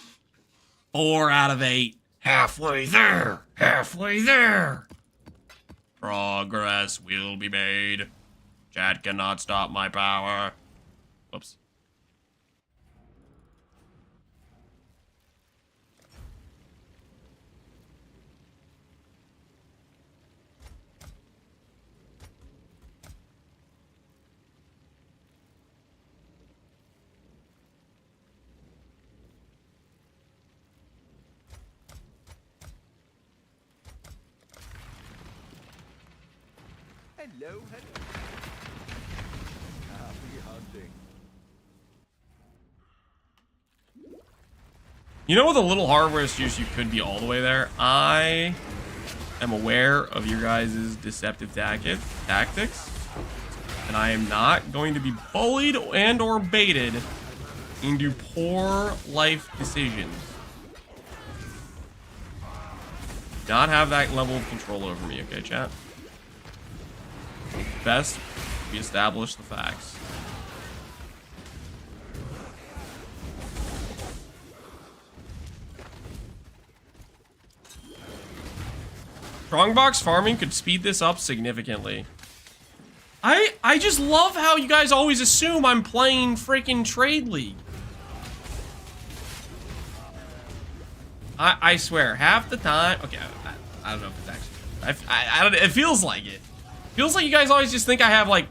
4 out of 8. Halfway there. Halfway there. Progress will be made. Chat cannot stop my power. Whoops. Hello, hello. Happy hunting. You know, with a little harvest juice, you could be all the way there. I am aware of your guys' deceptive tactics, and I am not going to be bullied and or baited into poor life decisions. Not have that level of control over me, okay, chat? Best we establish the facts. Strongbox farming could speed this up significantly. I just love how you guys always assume I'm playing freaking Trade League. I swear, half the time. Okay, I don't know if it's actually. I don't. It feels like it. Feels like you guys always just think I have like,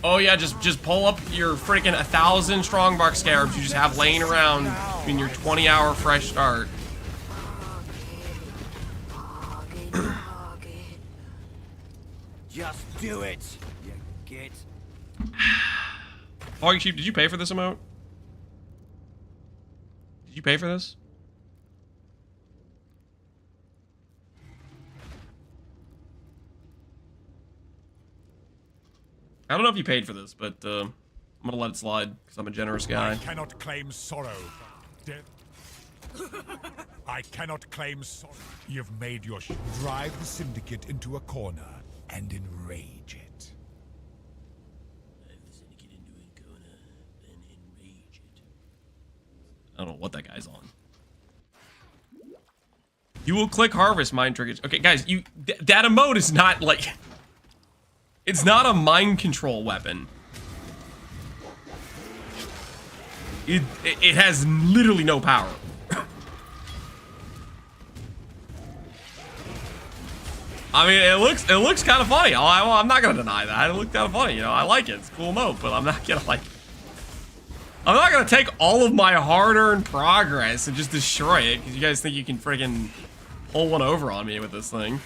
oh yeah, just pull up your freaking 1,000 strongbox scarabs you just have laying around in your 20-hour fresh start. Just do it, you git. Foggy Sheep, did you pay for this emote? Did you pay for this? I don't know if you paid for this, but I'm gonna let it slide because I'm a generous guy. I cannot claim sorrow. I cannot claim sorrow. You've made your drive the Syndicate into a corner and enrage it. Drive the Syndicate into a corner and enrage it. I don't know what that guy's on. You will click harvest mind triggers. Okay, guys, that emote is not like. It's not a mind control weapon. It has literally no power. I mean, it looks kind of funny. I'm not gonna deny that. It looked kind of funny. You know, I like it. It's a cool emote, but I'm not gonna take all of my hard-earned progress and just destroy it because you guys think you can friggin' pull one over on me with this thing.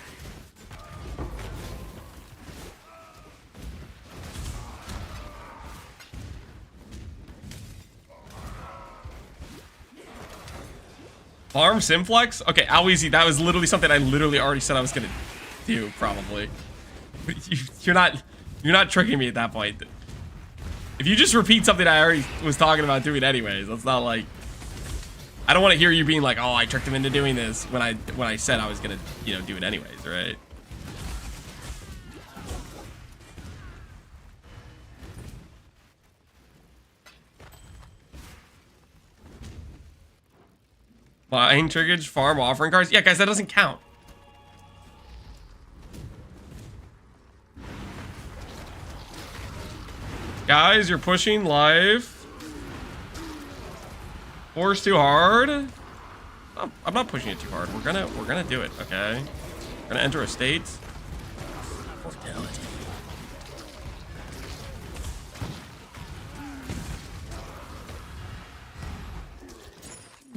Farm Simflex? Okay, how easy. That was literally something I literally already said I was gonna do, probably. You're not tricking me at that point. If you just repeat something I already was talking about doing anyways, that's not like. I don't want to hear you being like, oh, I tricked him into doing this when I said I was gonna, you know, do it anyways, right? Buying triggers, farm offering cards. Yeah, guys, that doesn't count. Guys, you're pushing life. Force too hard. Oh, I'm not pushing it too hard. We're gonna do it. Okay. We're gonna enter a state. Mortality.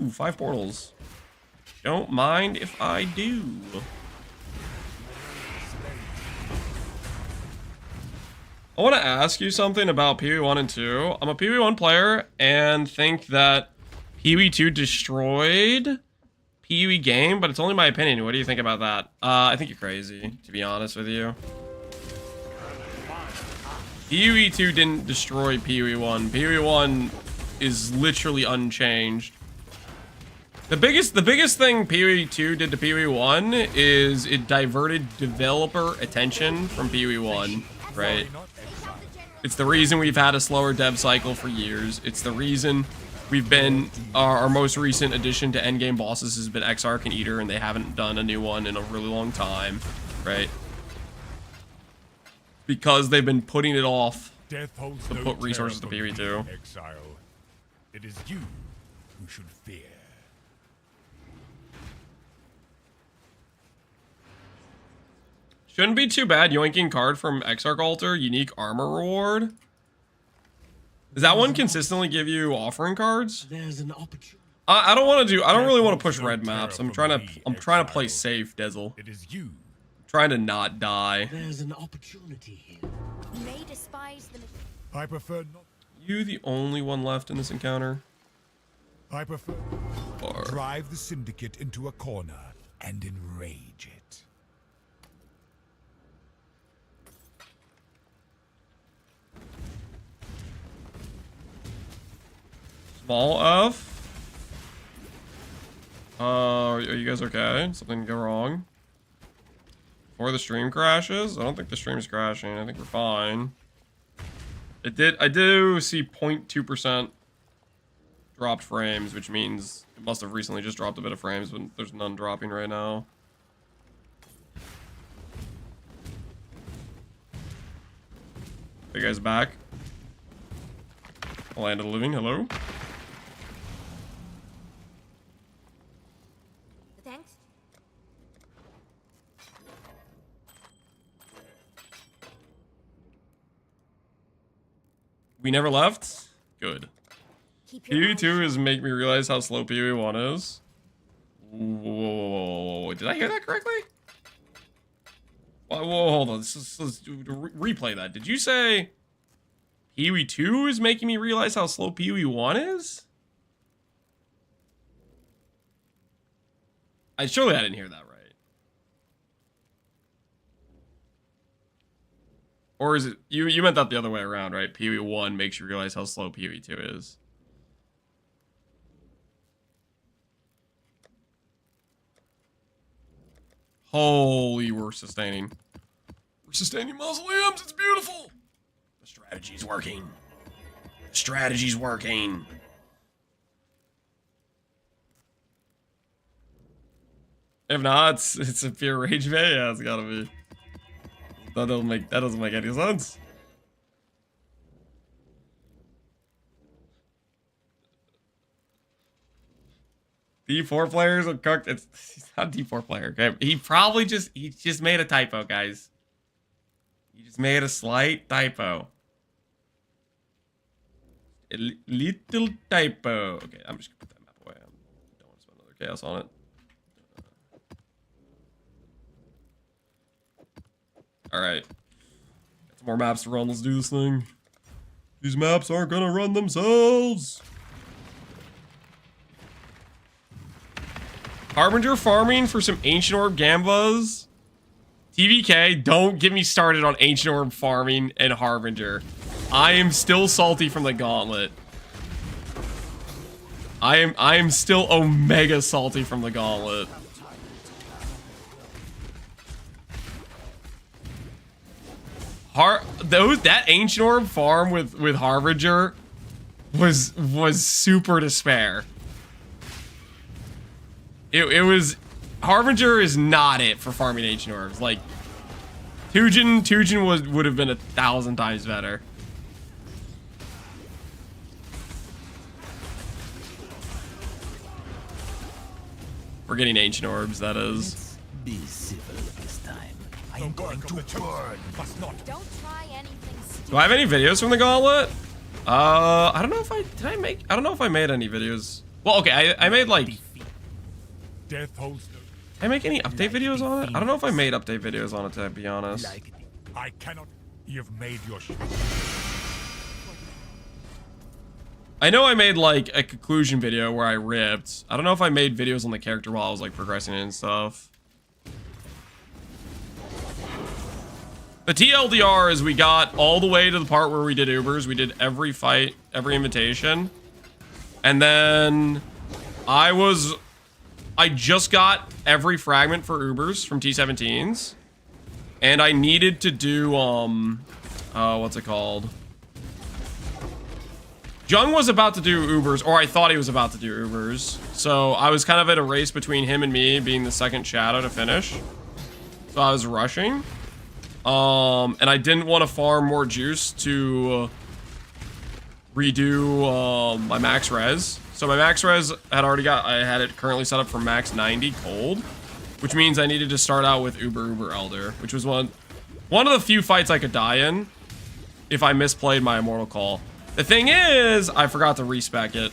Ooh, 5 portals. Don't mind if I do. I want to ask you something about PoE1 and 2. I'm a PoE1 player and think that PoE2 destroyed PoE game, but it's only my opinion. What do you think about that? I think you're crazy, to be honest with you. PoE 2 didn't destroy PoE 1. PoE 1 is literally unchanged. The biggest thing PoE 2 did to PoE 1 is it diverted developer attention from PoE 1, right? It's the reason we've had a slower dev cycle for years. It's the reason we've been, our most recent addition to endgame bosses has been Exarch and Eater, and they haven't done a new one in a really long time, right? Because they've been putting it off to put resources to PoE 2. Exile. It is you who should fear. Shouldn't be too bad. Yoinking card from Exarch Altar, unique armor reward. Does that one consistently give you offering cards? There's an opportunity. I don't want to do. I don't really want to push red maps. I'm trying to play safe, Dezel. It is you. Trying to not die. There's an opportunity here. You may despise the... I prefer not. You the only one left in this encounter? I prefer Or drive the Syndicate into a corner and enrage it. Small F. Are you guys okay? Something go wrong? Before the stream crashes? I don't think the stream's crashing. I think we're fine. I do see 0.2% dropped frames, which means it must have recently just dropped a bit of frames, but there's none dropping right now. Are you guys back? Land of the Living, hello? Thanks. We never left? Good. PoE 2 is make me realize how slow PoE 1 is. Whoa, did I hear that correctly? Whoa, hold on. Let's replay that. Did you say PoE 2 is making me realize how slow PoE 1 is? Surely I didn't hear that right. Or is it you meant that the other way around, right? PoE 1 makes you realize how slow PoE 2 is. Holy, we're sustaining. We're sustaining mausoleums. It's beautiful. The strategy's working. The strategy's working. If not, it's a pure rage bay. Yeah, it's gotta be. That doesn't make any sense. D4 players are cooked. He's not a D4 player, okay? He just made a typo, guys. He just made a slight typo. A little typo. Okay, I'm just gonna put that map away. I don't want to spend another chaos on it. Alright. Got some more maps to run. Let's do this thing. These maps aren't gonna run themselves. Harbinger farming for some Ancient Orb Gambas. TVK, don't get me started on Ancient Orb farming and Harbinger. I am still salty from the Gauntlet. I am still omega salty from the Gauntlet. That Ancient Orb farm with Harbinger was super despair. It was Harbinger is not it for farming Ancient Orbs. Like Tujin would have been 1,000 times better. We're getting Ancient Orbs, that is. Be civil this time. I The am going work to of the chosen must not. Don't try anything stupid. Do I have any videos from the Gauntlet? I don't know if I don't know if I made any videos. Well, okay, I made like. Death holds no. Did I make any update videos on it? I don't know if I made update videos on it, to be honest. I cannot. You've made your. I know I made like a conclusion video where I ripped. I don't know if I made videos on the character while I was like progressing and stuff. The TLDR is we got all the way to the part where we did Ubers. We did every fight, every invitation. And then I just got every fragment for Ubers from T17s. And I needed to do, what's it called? Jung was about to do Ubers, or I thought he was about to do Ubers. So I was kind of at a race between him and me being the second shadow to finish. So I was rushing. And I didn't want to farm more juice to redo my max res. So my max res I had it currently set up for max 90 cold, which means I needed to start out with Uber Elder, which was one of the few fights I could die in if I misplayed my Immortal Call. The thing is, I forgot to respec it.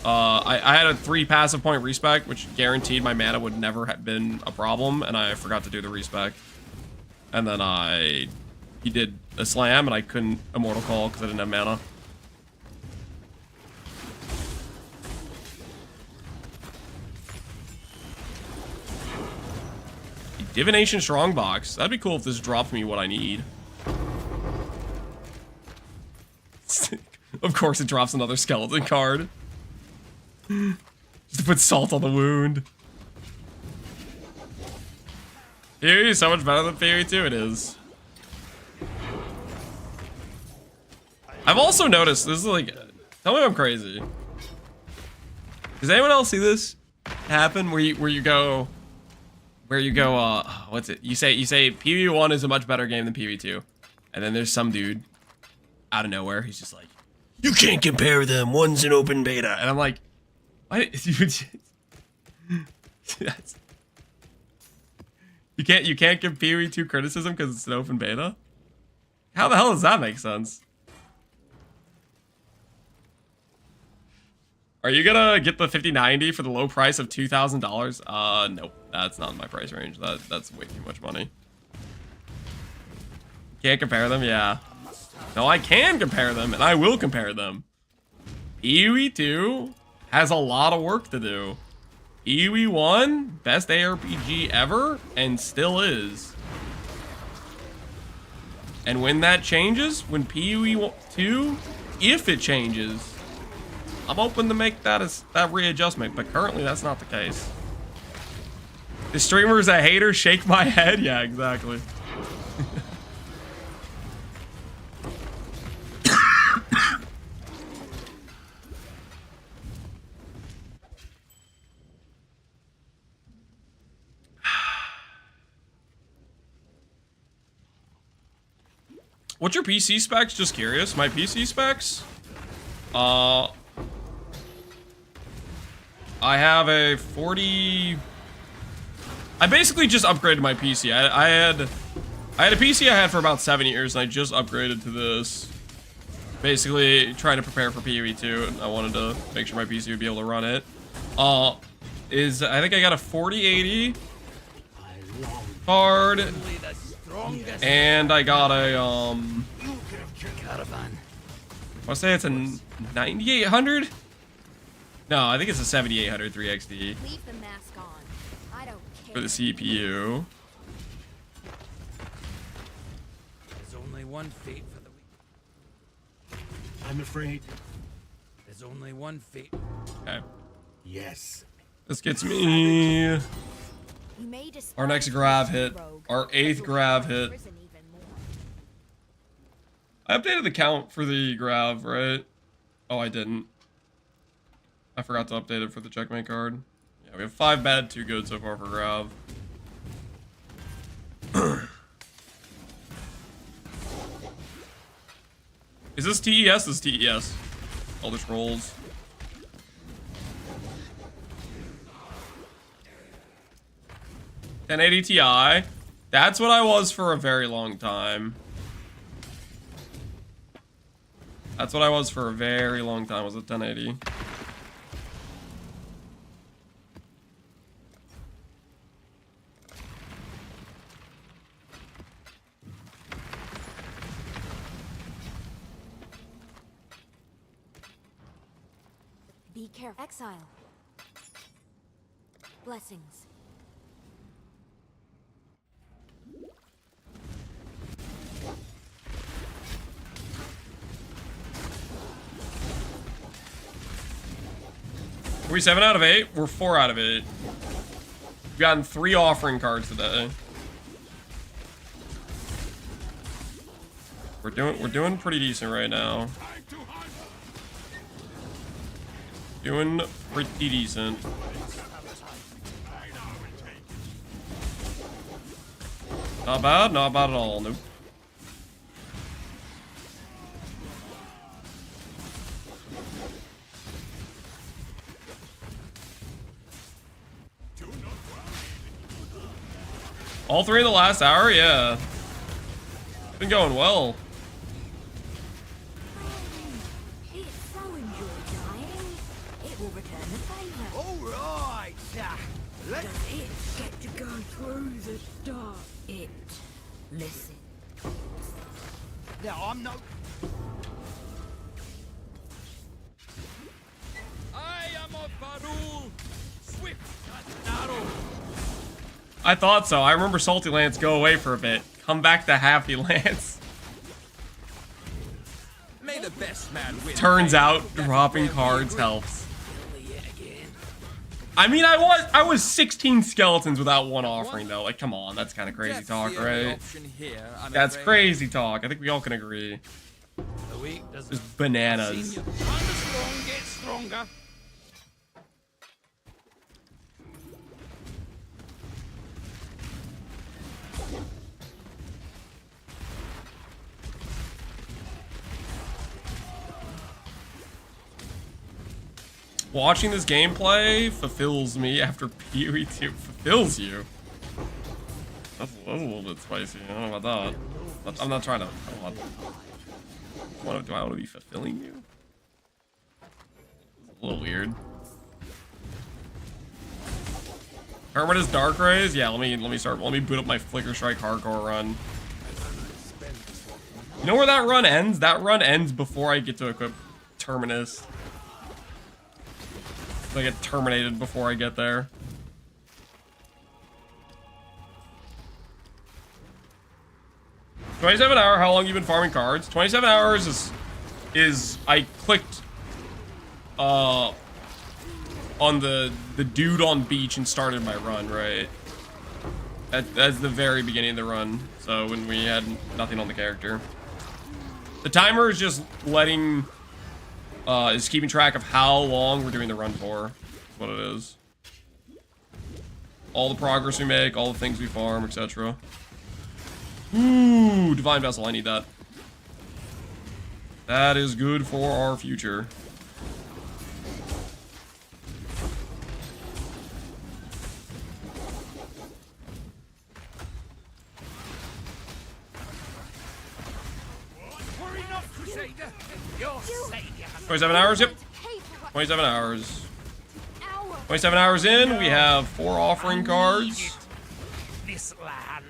I had a 3 passive point respec, which guaranteed my mana would never have been a problem, and I forgot to do the respec. And then he did a slam, and I couldn't Immortal Call because I didn't have mana. Divination Strongbox. That'd be cool if this dropped me what I need. Of course it drops another skeleton card. Just to put salt on the wound. Theory is so much better than Theory 2, it is. I've also noticed, this is like, tell me if I'm crazy. Does anyone else see this happen where you go, what's it? You say PvE1 is a much better game than PvE2. And then there's some dude out of nowhere, he's just like, you can't compare them, one's an open beta. And I'm like, why? You can't give PvE2 criticism because it's an open beta? How the hell does that make sense? Are you gonna get the 5090 for the low price of $2,000? Nope, that's not in my price range. That's way too much money. Can't compare them? Yeah. No, I can compare them, and I will compare them. PvE2 has a lot of work to do. PvE1, best ARPG ever, and still is. And when that changes, when PvE2, if it changes, I'm open to make that readjustment, but currently that's not the case. The streamers that haters shake my head? Yeah, exactly. What's your PC specs? Just curious. My PC specs? I have a 40... I basically just upgraded my PC. I had a PC I had for about 7 years, and I just upgraded to this. Basically, trying to prepare for PvE2, and I wanted to make sure my PC would be able to run it. I think I got a 4080 card, and I got a, I want to say it's a 9800? No, I think it's a 7800 3XD. Leave the mask on. I don't care. For the CPU. There's only one fate for the weak. I'm afraid. There's only one fate. Okay. Yes. This gets me our next Grav hit. Our 8th Grav hit. I updated the count for the Grav, right? Oh, I didn't. I forgot to update it for the checkmate card. Yeah, we have 5 bad, 2 good so far for Grav. Is this TES? This is TES. Elder Scrolls. $1080 Ti. That's what I was for a very long time. That's what I was for a very long time, was a 1080. Be careful. Exile. Blessings. Are we 7 out of 8? We're 4 out of 8. We've gotten 3 offering cards today. We're doing pretty decent right now. Doing pretty decent. Not bad at all. Nope. All 3 in the last hour? Yeah. Been going well. It's so enjoyed dying. It will return the favor. Alright! Let's Does it get to go through the dark? It. Listen. now I'm no I am a Barul, swift and narrow. I thought so. I remember Salty Lance go away for a bit. Come back to Happy Lance. May the best man win. Turns out dropping cards helps. I mean, I was 16 skeletons without 1 offering though. Like, come on, that's kind of crazy talk, right? That's crazy talk. I think we all can agree. The weak doesn't. Just bananas. The strong get stronger. Watching this gameplay fulfills me after PoE 2 fulfills you. That's a little bit spicy. I don't know about that. I'm not trying to. Do I want to be fulfilling you? It's a little weird. Hermit is Dark Rays? Yeah, let me boot up my Flicker Strike hardcore run. You know where that run ends? That run ends before I get to equip Terminus. I get terminated before I get there. $27 hour, how long you been farming cards? 27 hours is I clicked on the dude on beach and started my run, right? That's the very beginning of the run. So when we had nothing on the character. The timer is just letting is keeping track of how long we're doing the run for. That's what it is. All the progress we make, all the things we farm, etc. Ooh, Divine Vessel, I need that. That is good for our future. Worry not, Crusader. Your savior. 27 hours, yep. 27 hours. 27 hours in, we have 4 offering cards. This land.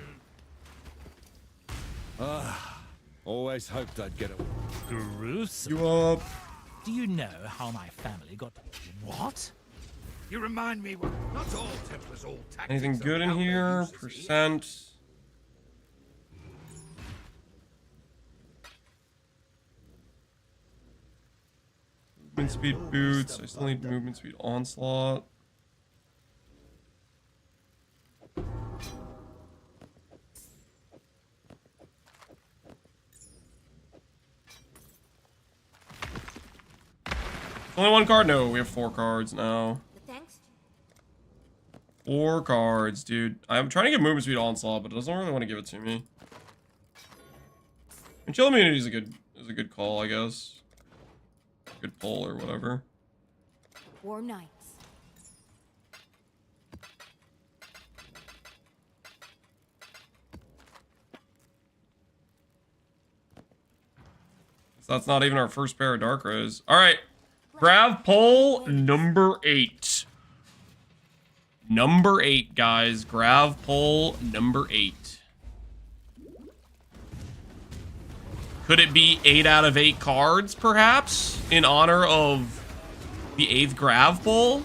Always hoped I'd get it. Gruesome. You up? Do you know how my family got... What? You remind me what not all Templars all tactics. Anything good in here? Percent. Movement speed boots. I still need movement speed onslaught. Only 1 card? No, we have 4 cards now. Thanks. 4 cards, dude. I'm trying to get movement speed onslaught, but it doesn't really want to give it to me. And chill immunity is a good call, I guess. Good pull or whatever. War Knights. So that's not even our first pair of Dark Rays. All right. Grav pull number 8. Number 8, guys. Grav pull number 8. Could it be 8 out of 8 cards, perhaps? In honor of The 8th Grav pull?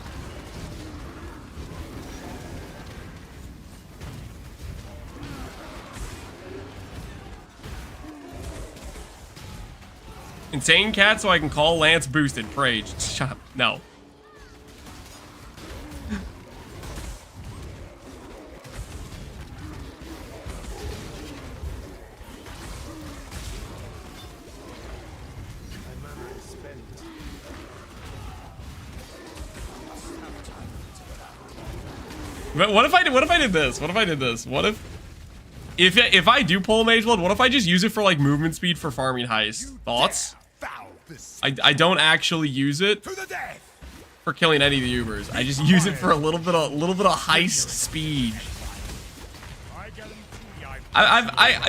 Insane cat so I can call Lance boosted. Prage. Shut up. No. But what if I did this? What if I did this? What if I do pull Mage Blood, what if I just use it for like movement speed for farming heist? Thoughts? I don't actually use it for killing any of the Ubers. I just use it for a little bit of heist speed.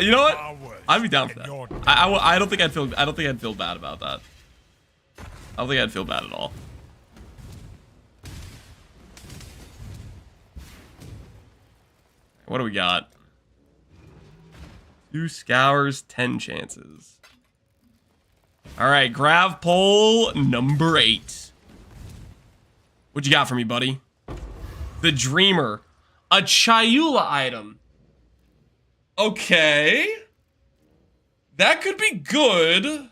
You know what? I'd be down for that. I don't think I'd feel bad about that. I don't think I'd feel bad at all. What do we got? 2 scours, 10 chances. All right, Grav poll number 8. What you got for me, buddy? The Dreamer. A Chayula item. Okay. That could be good.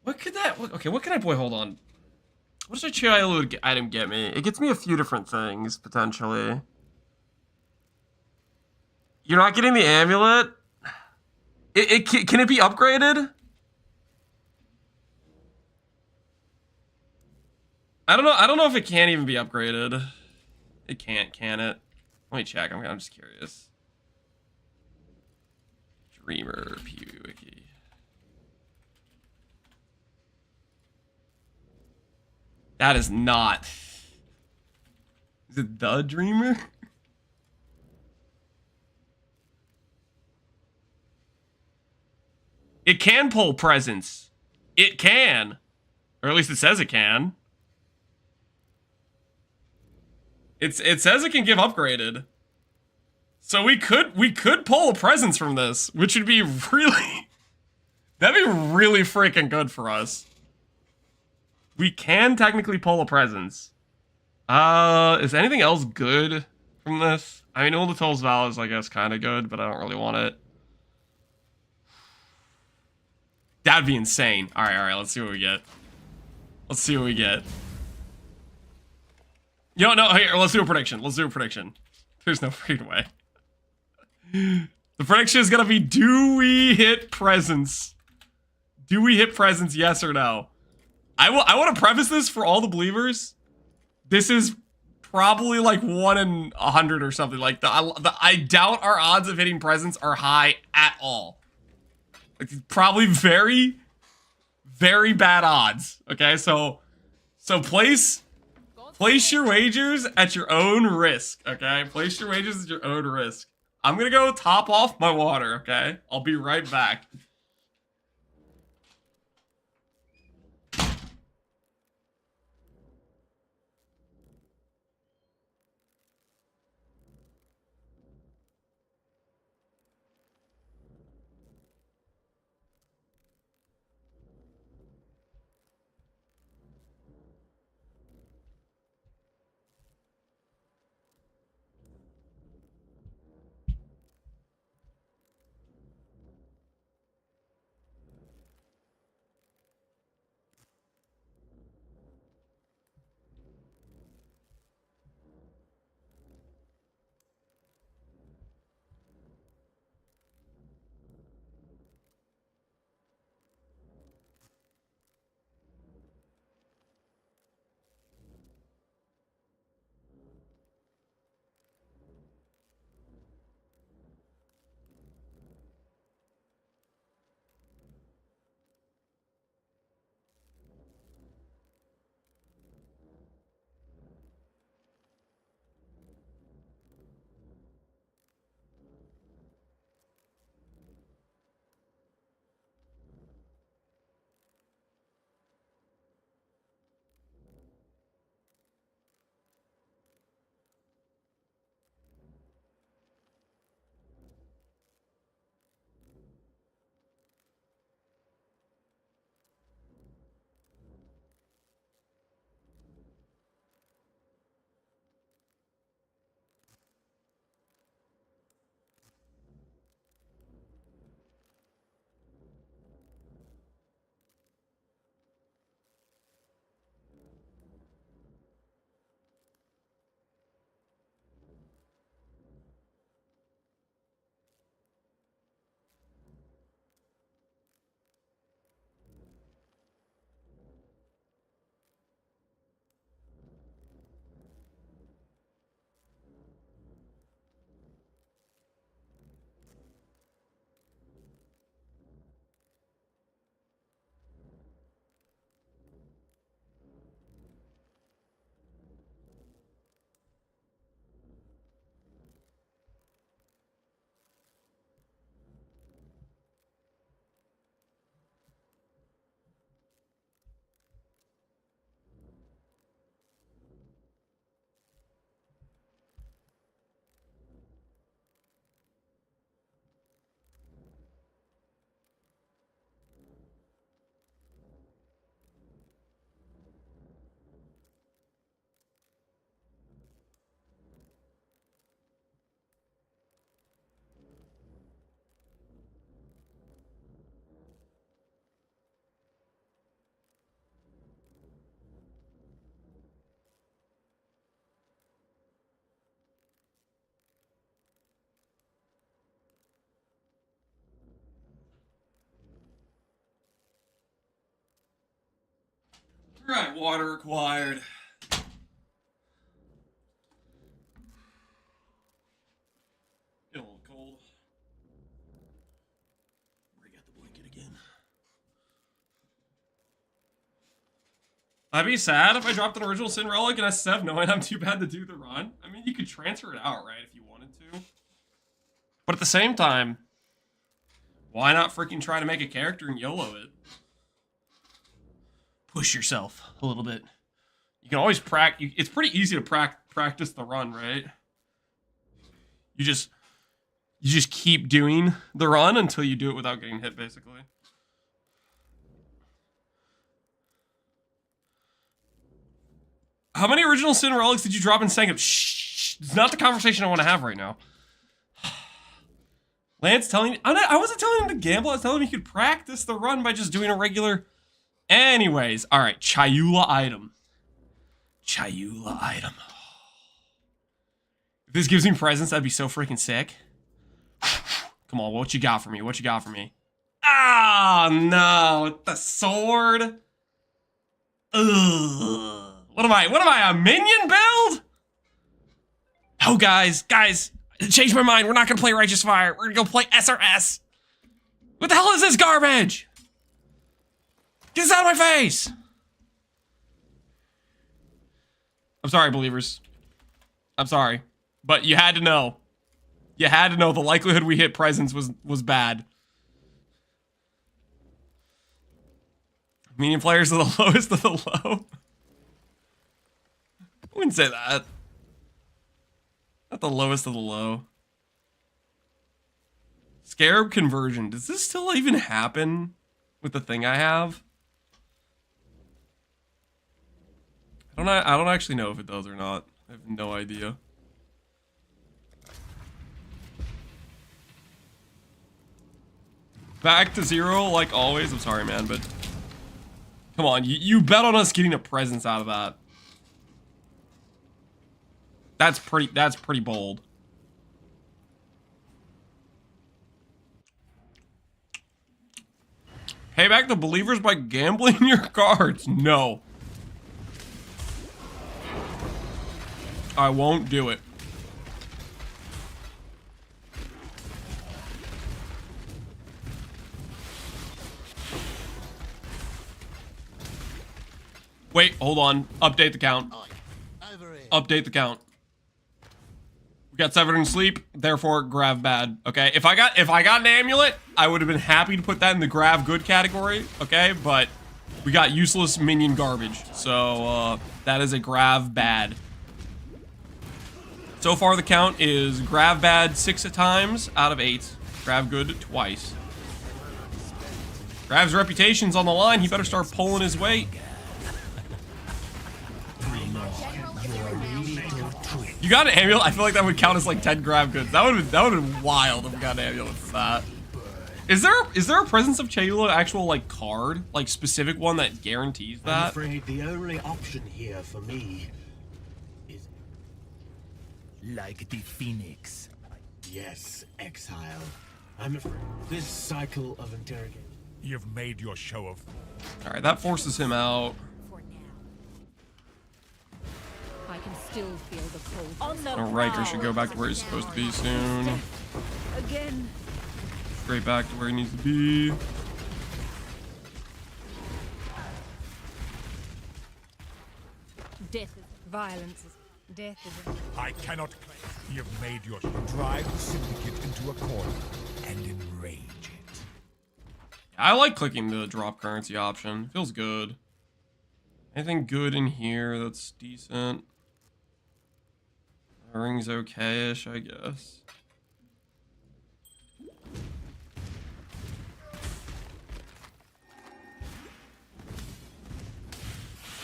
What could that... Okay, what can I... Boy, hold on. What does a Chayula item get me? It gets me a few different things, potentially. You're not getting the amulet? Can it be upgraded? I don't know if it can even be upgraded. It can't, can it? Let me check. I'm just curious. Dreamer PvP Wiki. That is not. Is it the Dreamer? It can pull presents. It can. Or at least it says it can. It says it can give upgraded. So we could pull a presence from this, which would be really... That'd be really freaking good for us. We can technically pull a presence. Is anything else good from this? I mean, Uldatol's Vow is, I guess, kind of good, but I don't really want it. That'd be insane. All right, let's see what we get. Let's see what we get. You know, no, here, let's do a prediction. Let's do a prediction. There's no freaking way. The prediction is gonna be, do we hit presence? Do we hit presence, yes or no? I want to preface this for all the believers. This is probably like 1 in 100 or something. Like, I doubt our odds of hitting presence are high at all. Probably very, very bad odds. Okay, so place your wagers at your own risk. Okay, place your wagers at your own risk. I'm gonna go top off my water. Okay, I'll be right back. Right, water required. Get a little cold. Break out the blanket again. I'd be sad if I dropped an original Sin Relic and SF knowing I'm too bad to do the run. I mean, you could transfer it out, right, if you wanted to. But at the same time, why not freaking try to make a character and YOLO it? Push yourself a little bit. You can always practice. It's pretty easy to practice the run, right? You just keep doing the run until you do it without getting hit, basically. How many original Sin Relics did you drop in Sangam? Shh, it's not the conversation I want to have right now. Lance telling me, I wasn't telling him to gamble. I was telling him he could practice the run by just doing a regular. Anyways, all right, Chayula item. Chayula item. If this gives me presents, that'd be so freaking sick. Come on, what you got for me? What you got for me? Ah, no, the sword. Ugh. What am I, a minion build? Oh, guys, change my mind. We're not gonna play Righteous Fire. We're gonna go play SRS. What the hell is this garbage? Get this out of my face. I'm sorry, believers. I'm sorry. But you had to know. You had to know the likelihood we hit presents was bad. Medium players are the lowest of the low. I wouldn't say that. Not the lowest of the low. Scarab conversion. Does this still even happen with the thing I have? I don't actually know if it does or not. I have no idea. Back to zero like always. I'm sorry, man, but come on, you bet on us getting a presence out of that. That's pretty bold. Pay back the believers by gambling your cards. No. I won't do it. Wait, hold on. Update the count. Update the count. We got Severed in Sleep, therefore Grav bad. Okay, if I got an amulet, I would have been happy to put that in the Grav good category. Okay, but we got useless minion garbage, so that is a Grav bad. So far the count is Grav bad 6 times out of 8. Grav good twice. Grav's reputation's on the line. He better start pulling his weight. You got an amulet? I feel like that would count as like 10 Grav goods. That would have been wild if we got an amulet for that. Is there a presence of Chayula actual like card, like specific one that guarantees that? I'm afraid the only option here for me is like the Phoenix. Yes, Exile. I'm afraid this cycle of interrogation. You've made your show of. All right, that forces him out. I can still feel the cold. Riker should go back to where he's supposed to be soon. Again. Straight back to where he needs to be. Death is violence. Death is. I cannot claim. You've made your. Drive the syndicate into a corner and enrage it. I like clicking the drop currency option. Feels good. Anything good in here that's decent? The ring's okay-ish, I guess.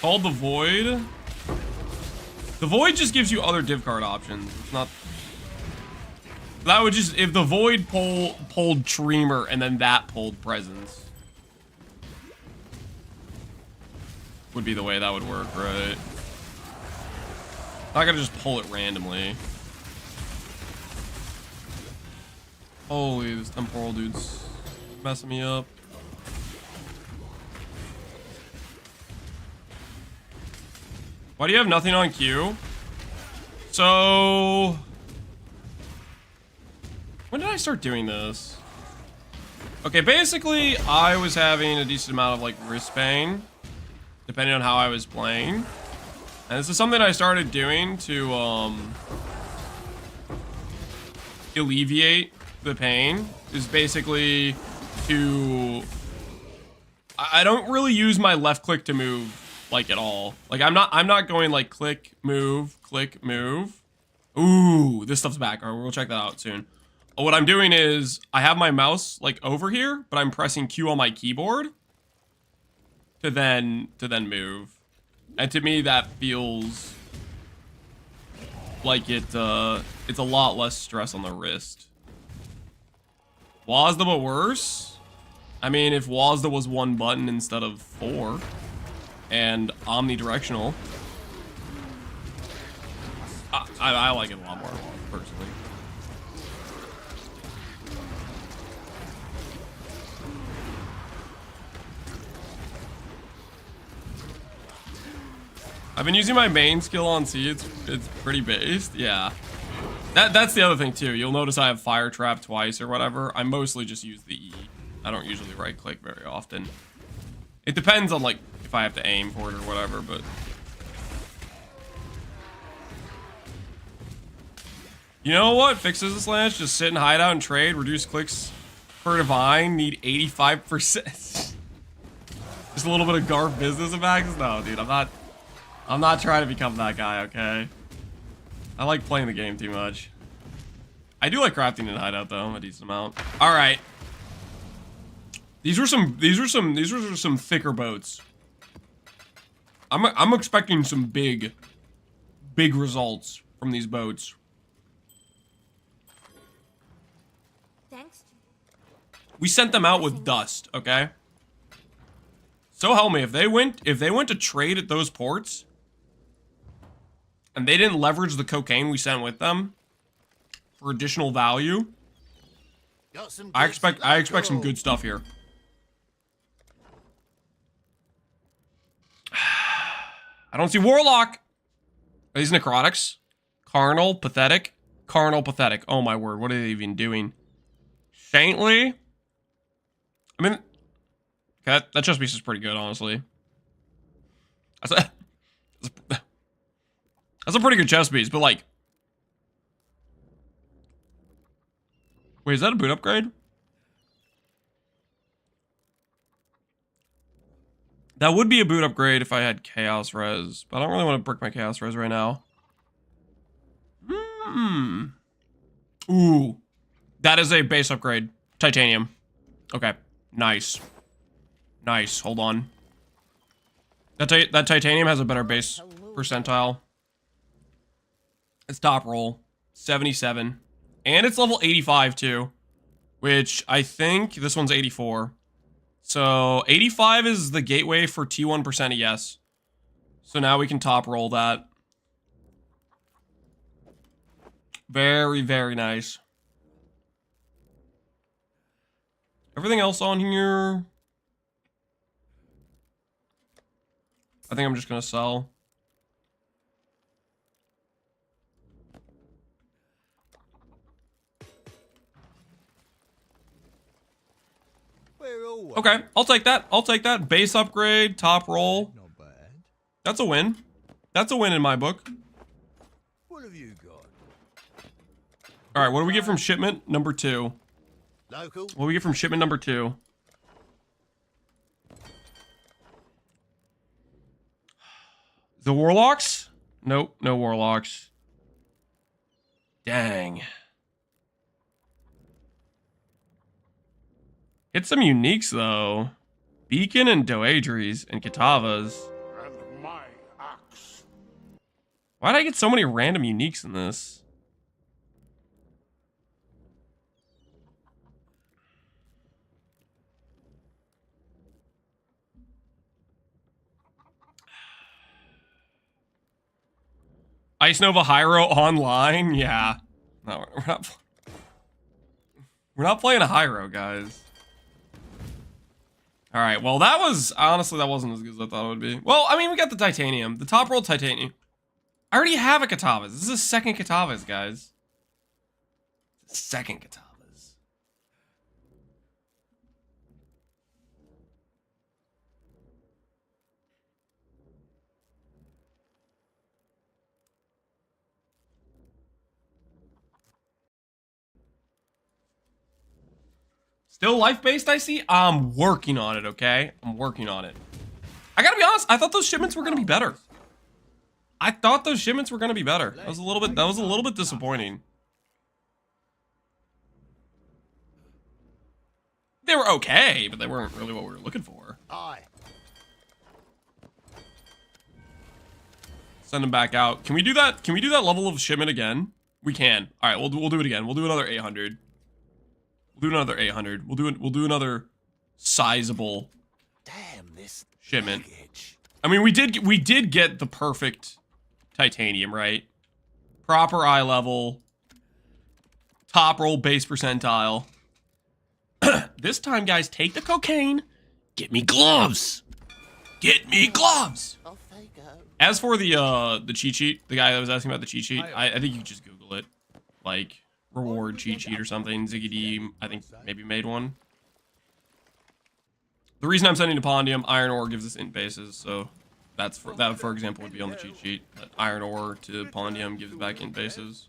Called the Void. The Void just gives you other div card options. It's not. That would just, if the Void pulled Dreamer and then that pulled Presence, would be the way that would work, right? I'm not gonna just pull it randomly. Holy, this temporal dude's messing me up. Why do you have nothing on queue? So... when did I start doing this? Okay, basically, I was having a decent amount of, like, wrist pain, depending on how I was playing. And this is something I started doing to, alleviate the pain, is basically to... I don't really use my left click to move, like, at all. Like, I'm not going, like, click, move, Ooh, this stuff's back. All right, we'll check that out soon. What I'm doing is I have my mouse like over here, but I'm pressing Q on my keyboard to then move. And to me that feels like it's a lot less stress on the wrist. WASD but worse? I mean, if WASD was 1 button instead of 4 and omnidirectional, I like it a lot more personally. I've been using my main skill on C. It's pretty based. Yeah. That's the other thing too. You'll notice I have fire trap twice or whatever. I mostly just use the E. I don't usually right click very often. It depends on like if I have to aim for it or whatever, but you know what fixes this Lance? Just sit and hide out and trade. Reduce clicks per divine. Need 85%. Just a little bit of Garf business effects. No, dude, I'm not trying to become that guy, okay? I like playing the game too much. I do like crafting in hideout though, a decent amount. All right. These were some thicker boats. I'm expecting some big results from these boats. Thanks. We sent them out with dust, okay? So help me, if they went to trade at those ports and they didn't leverage the cocaine we sent with them for additional value, I expect some good stuff here. I don't see Warlock. Are these necrotics? Carnal, pathetic. Carnal, pathetic. Oh my word, what are they even doing? Saintly? I mean, okay, that chest piece is pretty good, honestly. That's a pretty good chest piece, but like... wait, is that a boot upgrade? That would be a boot upgrade if I had Chaos Res, but I don't really want to brick my Chaos Res right now. Ooh. That is a base upgrade. Titanium. Okay. Nice. Nice. Hold on. That titanium has a better base percentile. It's top roll. 77. And it's level 85 too. Which I think this one's 84. So 85 is the gateway for T1% ES. So now we can top roll that. Very, very nice. Everything else on here, I think I'm just gonna sell. Okay, I'll take that. I'll take that. Base upgrade, top roll. That's a win. That's a win in my book. What have you got? All right, what do we get from shipment number 2? Local. What do we get from shipment number 2? The Warlocks? Nope, no Warlocks. Dang. Get some uniques though. Beacon and Doedries and Kitavas. And my axe. Why'd I get so many random uniques in this? Ice Nova Hyro online? Yeah. No, we're not playing a Hyro, guys. All right, well, that was, honestly, that wasn't as good as I thought it would be. Well, I mean, we got the titanium, the top roll titanium. I already have a Katavas. This is a second Katavas, guys. Second Katavas. Still life-based, I see? I'm working on it, okay? I'm working on it. I gotta be honest, I thought those shipments were gonna be better. That was a little bit disappointing. They were okay, but they weren't really what we were looking for. Aye. Send them back out. Can we do that? Can we do that level of shipment again? We can. All right, we'll do it again. We'll do another 800. We'll do another 800. We'll do another sizable shipment. I mean, we did get the perfect titanium, right? Proper eye level. Top roll base percentile. This time, guys, take the cocaine. Get me gloves. Get me gloves. As for the cheat sheet, the guy that was asking about the cheat sheet, I think you can just Google it. Like, reward cheat sheet or something. Ziggy D, I think, maybe made one. The reason I'm sending to Pondium, iron ore gives us int bases, so that, for example, would be on the cheat sheet. That iron ore to Pondium gives back int bases.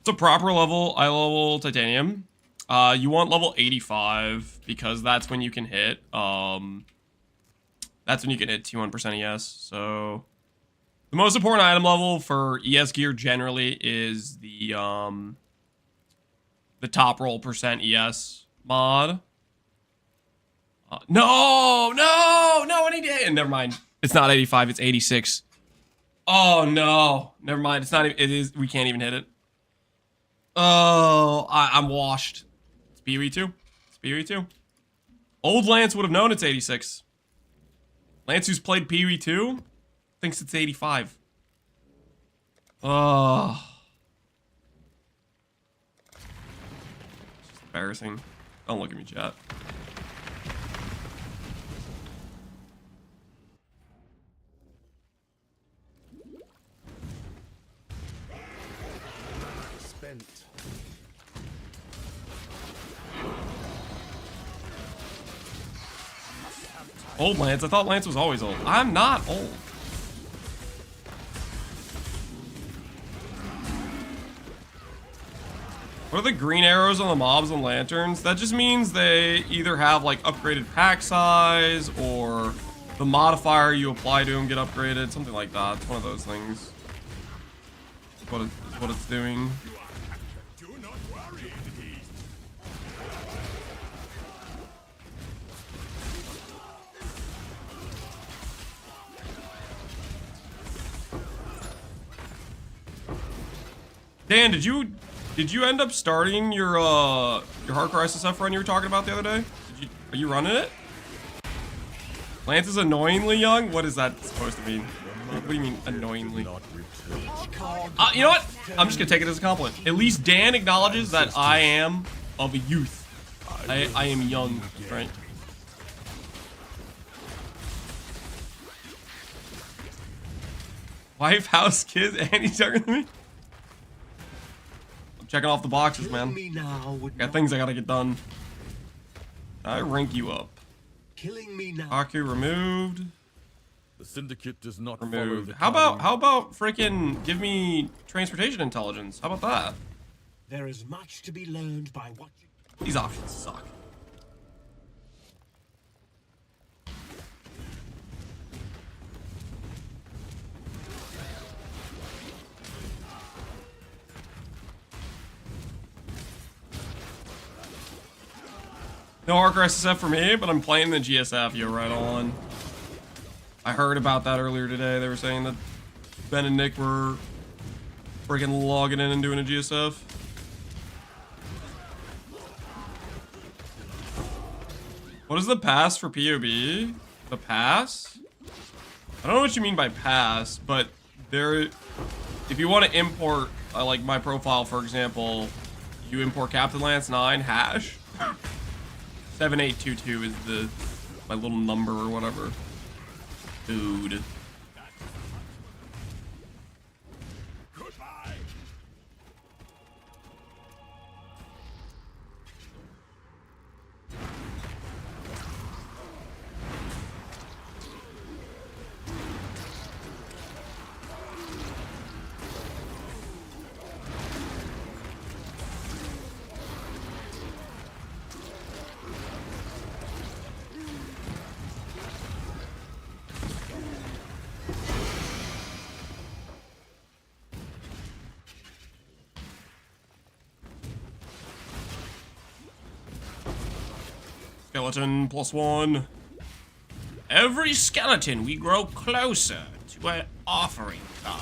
It's a proper level, eye level titanium. You want level 85 because that's when you can hit. That's when you can hit T1% ES. So the most important item level for ES gear generally is the top roll percent ES mod. No, I need to hit. Never mind. It's not 85. It's 86. Oh no, never mind. It's not. It is. We can't even hit it. Oh, I'm washed. It's PoE2. It's PoE2. Old Lance would have known it's 86. Lance, who's played PoE2, thinks it's 85. Oh. It's just embarrassing. Don't look at me, chat. Old Lance? I thought Lance was always old. I'm not old. What are the green arrows on the mobs and lanterns? That just means they either have like upgraded pack size or the modifier you apply to them get upgraded. Something like that. It's one of those things. That's what it's doing. Dan, did you end up starting your hardcore SSF run you were talking about the other day? Are you running it? Lance is annoyingly young? What is that supposed to mean? What do you mean annoyingly? You know what? I'm just gonna take it as a compliment. At least Dan acknowledges that I am of a youth. I am young, right? Wife, house, kids, and he's younger than me? Checking off the boxes, man. Got things I gotta get done. I rank you up. Killing me now. Haku removed. The Syndicate does not removed. How about freaking give me transportation intelligence? How about that? There is much to be learned by watching. These options suck. No hardcore SSF for me, but I'm playing the GSF. You're right on. I heard about that earlier today. They were saying that Ben and Nick were freaking logging in and doing a GSF. What is the pass for POB? The pass? I don't know what you mean by pass, but there, if you want to import, like my profile, for example, you import Captain Lance 9 hash 7822 is my little number or whatever. Dude. Skeleton +1. Every skeleton we grow closer to an offering card.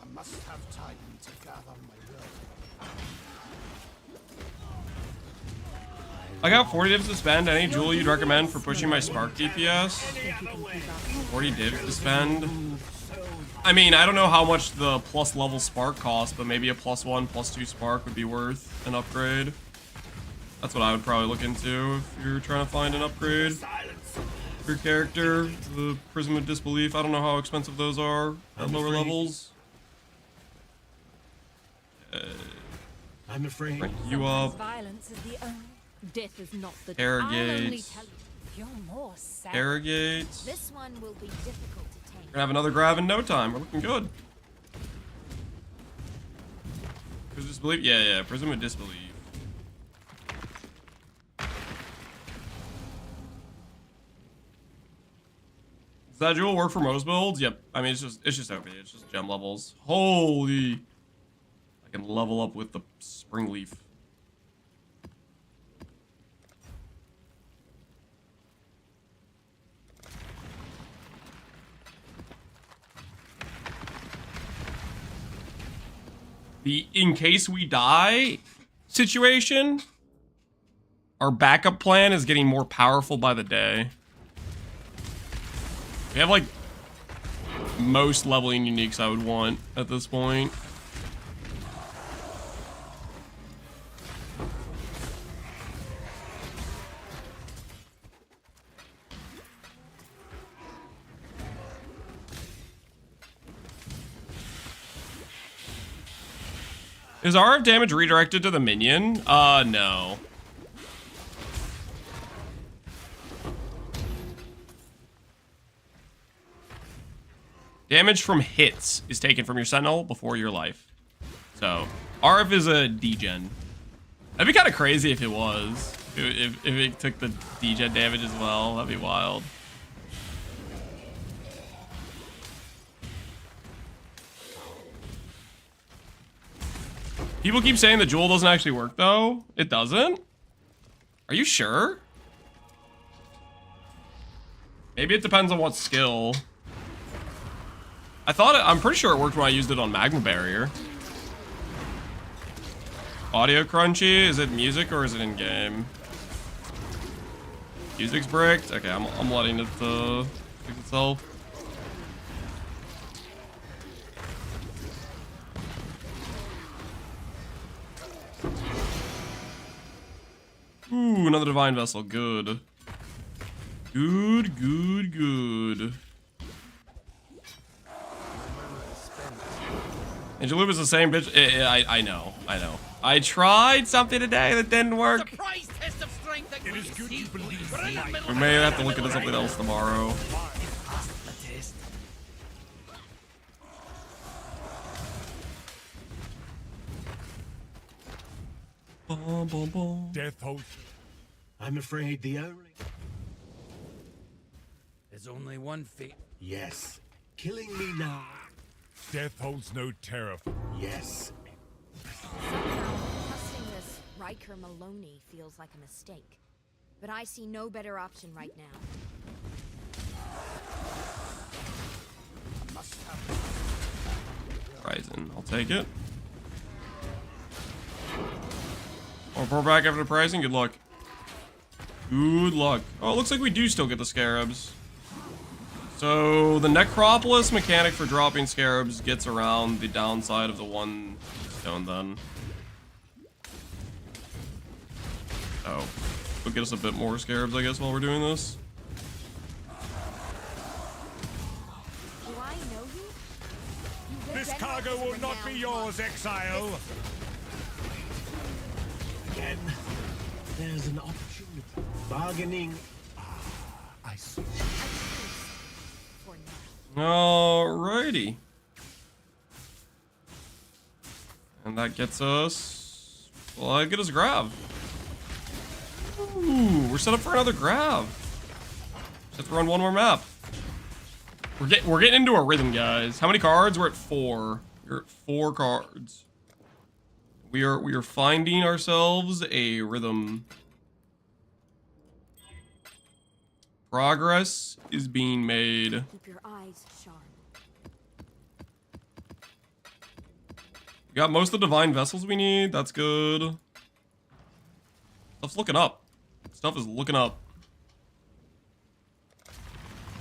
I must have time to gather my will. I got 40 divs to spend. Any jewel you'd recommend for pushing my spark DPS? 40 divs to spend. I mean, I don't know how much the plus level spark costs, but maybe a +1, +2 spark would be worth an upgrade. That's what I would probably look into if you're trying to find an upgrade for your character. The Prism of Disbelief, I don't know how expensive those are at lower levels. I'm afraid. Rank you up. Violence is the only. Death is not the. Arrogate. You're more sad. Arrogate. This one will be difficult to take. We're gonna have another Grav in no time. We're looking good. Prism of Disbelief? Yeah, Prism of Disbelief. Does that jewel work for most builds? Yep. I mean, it's just OP. It's just gem levels. Holy! I can level up with the Spring Leaf. The in case we die situation, our backup plan is getting more powerful by the day. We have like most leveling uniques I would want at this point. Is RF damage redirected to the minion? No. Damage from hits is taken from your sentinel before your life. So, RF is a degen. That'd be kind of crazy if it was. If it took the degen damage as well. That'd be wild. People keep saying the jewel doesn't actually work, though. It doesn't? Are you sure? Maybe it depends on what skill. I'm pretty sure it worked when I used it on Magma Barrier. Audio crunchy? Is it music or is it in-game? Music's bricked? Okay, I'm letting it fix itself. Ooh, another Divine Vessel. Good. Good. Angelou is the same bitch. I know. I tried something today that didn't work. Surprise test of strength that It is good you believe We may have to look into something else tomorrow. Death holds. I'm afraid the only. There's only one fate. Yes. Killing me now. Death holds no terror. Yes. Somehow, trusting this Riker Maloney feels like a mistake. But I see no better option right now. Ryzen, I'll take it. Or pour back after the pricing. Good luck. Good luck. Oh, it looks like we do still get the scarabs. So the necropolis mechanic for dropping scarabs gets around the downside of the one stone then. Oh, it'll get us a bit more scarabs, I guess, while we're doing this. Do I know you? This cargo will not be yours, Exile. Again, there's an opportunity. Bargaining. I see. Alrighty. And that gets us... Well, that gets us Grav. Ooh, we're set up for another Grav. Just have to run one more map. We're getting into a rhythm, guys. How many cards? We're at 4. We're at 4 cards. We are finding ourselves a rhythm. Progress is being made. Keep your eyes sharp. We got most of the divine vessels we need. That's good. Stuff's looking up. Stuff is looking up.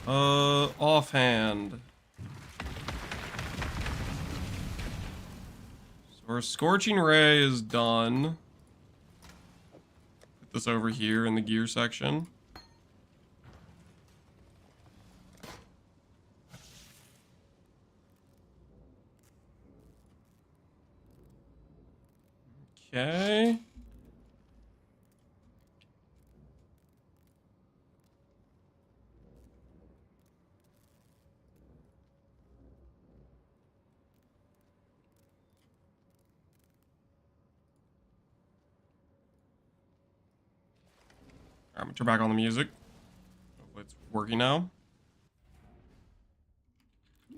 Offhand. So our Scorching Ray is done. Put this over here in the gear section. Okay. I'm gonna turn back on the music. Hopefully it's working now.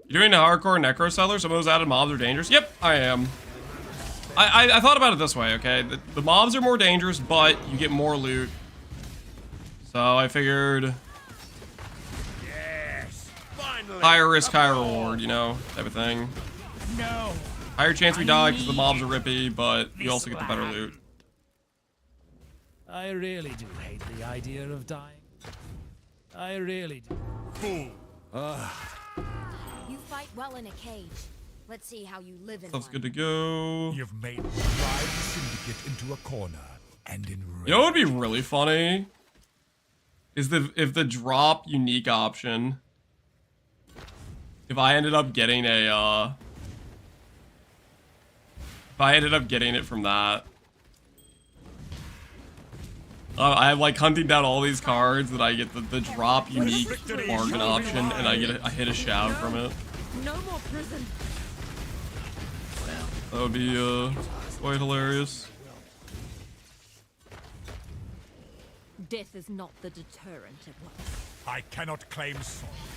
You're doing a hardcore necro seller? Some of those added mobs are dangerous? Yep, I am. I thought about it this way, okay? The mobs are more dangerous, but you get more loot. So I figured... Yes, finally. Higher risk, higher reward, you know, type of thing. No. Higher chance we die because the mobs are rippy, but you also get the better loot. I really do hate the idea of dying. I really do. Fool. You fight well in a cage. Let's see how you live in Stuff's one. good to go. You've made Drive the Syndicate into a corner and in You know what would be really funny? Is if the drop unique option. If I ended up getting a if I ended up getting it from that. I'm like hunting down all these cards that I get the drop unique bargain option and I hit a Shav from it. No more prison. That would be quite hilarious. Death is not the deterrent it was. I cannot claim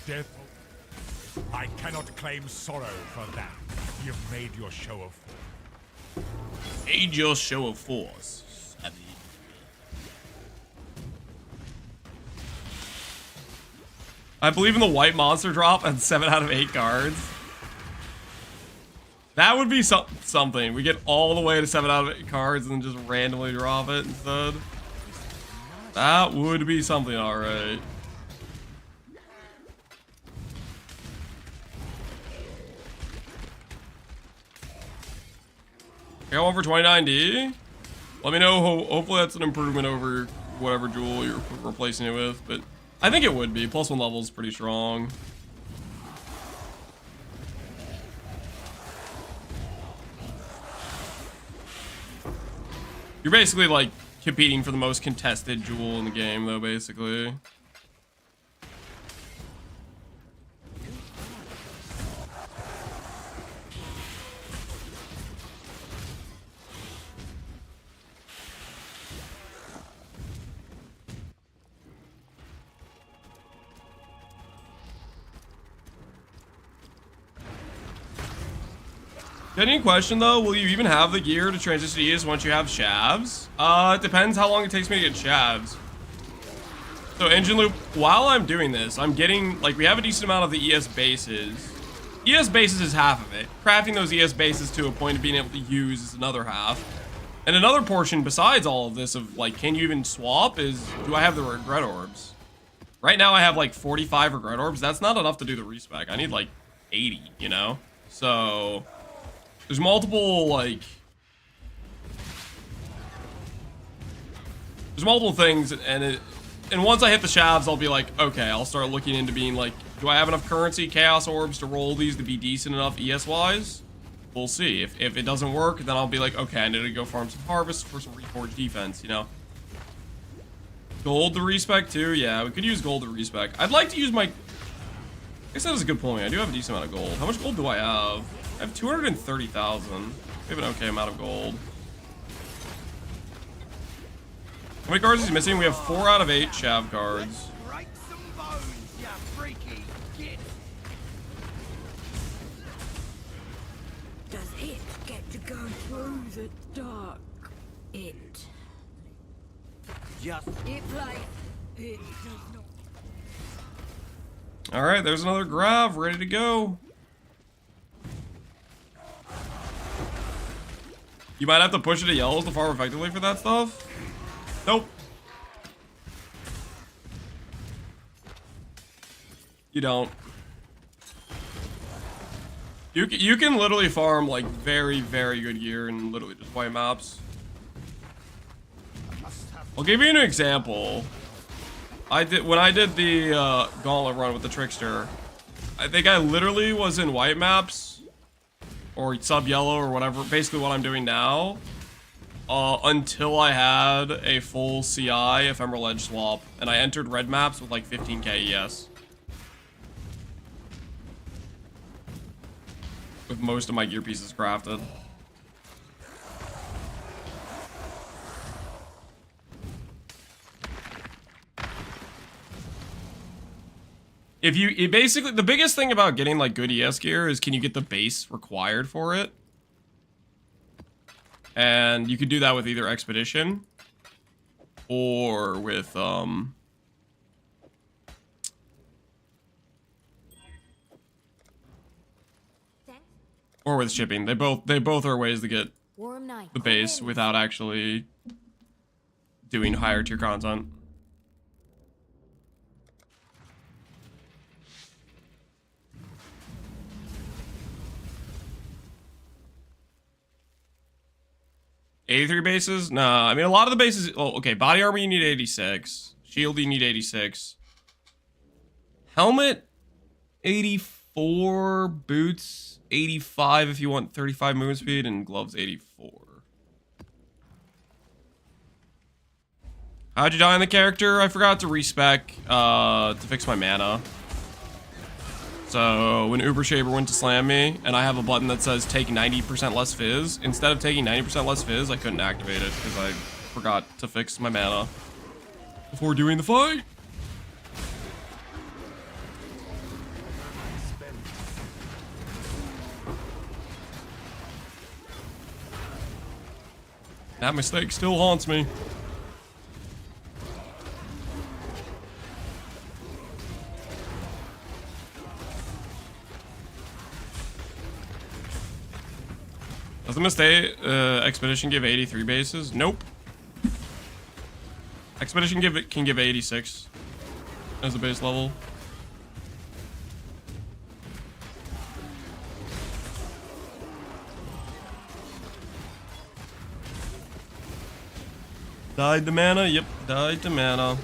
death. I cannot claim sorrow for that. You've made your show of force. Made your show of force. I believe in the white monster drop and 7 out of 8 cards. That would be something. We get all the way to 7 out of 8 cards and then just randomly drop it instead. That would be something, alright. I got one for 29D. Let me know. Hopefully that's an improvement over whatever jewel you're replacing it with, but I think it would be. +1 level is pretty strong. You're basically like competing for the most contested jewel in the game, though, basically. Any question though, will you even have the gear to transition to ES once you have Shavs? It depends how long it takes me to get Shavs. So engine loop, while I'm doing this, I'm getting, like, we have a decent amount of the ES bases. ES bases is half of it. Crafting those ES bases to a point of being able to use is another half. And another portion besides all of this of like, can you even swap is, do I have the regret orbs? Right now I have like 45 regret orbs. That's not enough to do the respec. I need like 80, you know? So there's multiple like, there's multiple things, and once I hit the Shavs, I'll be like, okay, I'll start looking into being like, do I have enough currency, chaos orbs to roll these to be decent enough ES-wise? We'll see. If it doesn't work, then I'll be like, okay, I need to go farm some harvest for some reforged defense, you know? Gold to respec too? Yeah, we could use gold to respec. I'd like to use my... I guess that is a good point. I do have a decent amount of gold. How much gold do I have? I have 230,000. We have an okay amount of gold. How many cards is he missing? We have 4 out of 8 Shav cards. Break some bones, you freaky git. Does it get to go through the dark? It. Just It plays. It does not. All right, there's another Grav ready to go. You might have to push it to yellows to farm effectively for that stuff. Nope. You don't. You can literally farm like very, very good gear and literally just white maps. I'll give you an example. When I did the gauntlet run with the Trickster, I think I literally was in white maps or sub yellow or whatever, basically what I'm doing now, until I had a full CI ephemeral edge swap, and I entered red maps with like 15k ES. With most of my gear pieces crafted. Basically, the biggest thing about getting like good ES gear is, can you get the base required for it? And you could do that with either Expedition or with shipping. They both are ways to get the base without actually doing higher tier content. $83 bases? Nah, I mean, a lot of the bases... Oh, okay, body armor, you need 86. Shield, you need 86. Helmet, 84. Boots, 85 if you want 35 movement speed. And gloves, 84. How'd you die on the character? I forgot to respec to fix my mana. So when Uber Shaver went to slam me, and I have a button that says take 90% less fizz, instead of taking 90% less fizz, I couldn't activate it because I forgot to fix my mana before doing the fight. That mistake still haunts me. Does the mistake Expedition give 83 bases? Nope. Expedition can give 86 as a base level. Died to mana? Yep, died to mana.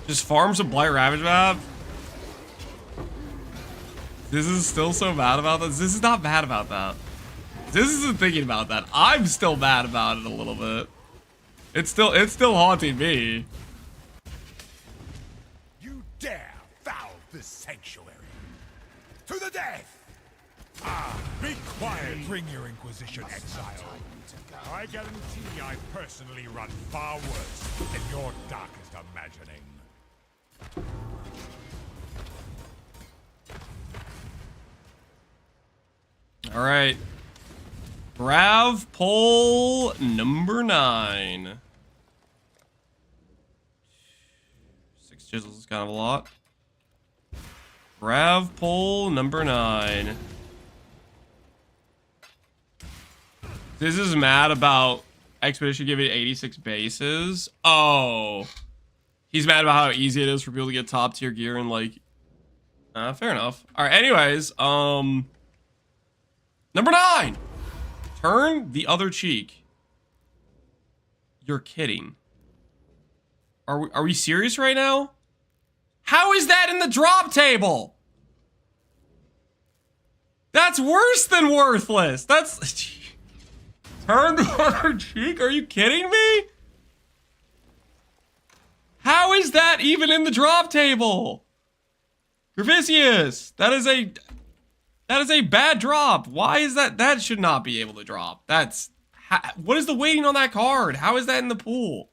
Just farms a Blight Ravage map? This is still so bad about this? This is not bad about that. This isn't thinking about that. I'm still mad about it a little bit. It's still haunting me. You dare foul this sanctuary. To the death! Ah, be quiet. Bring your Inquisition, Exile. I guarantee I personally run far worse than your darkest imagining. All right. Grav poll number 9. 6 chisels is kind of a lot. Grav pole number 9. This is mad about Expedition giving 86 bases. Oh. He's mad about how easy it is for people to get top tier gear and like... fair enough. Alright, anyways, number 9! Turn the other cheek. You're kidding. Are we serious right now? How is that in the drop table? That's worse than worthless. That's... Turn the other cheek? Are you kidding me? How is that even in the drop table? Gravicius, that is a bad drop. Why is that? That should not be able to drop. That's... What is the weighting on that card? How is that in the pool?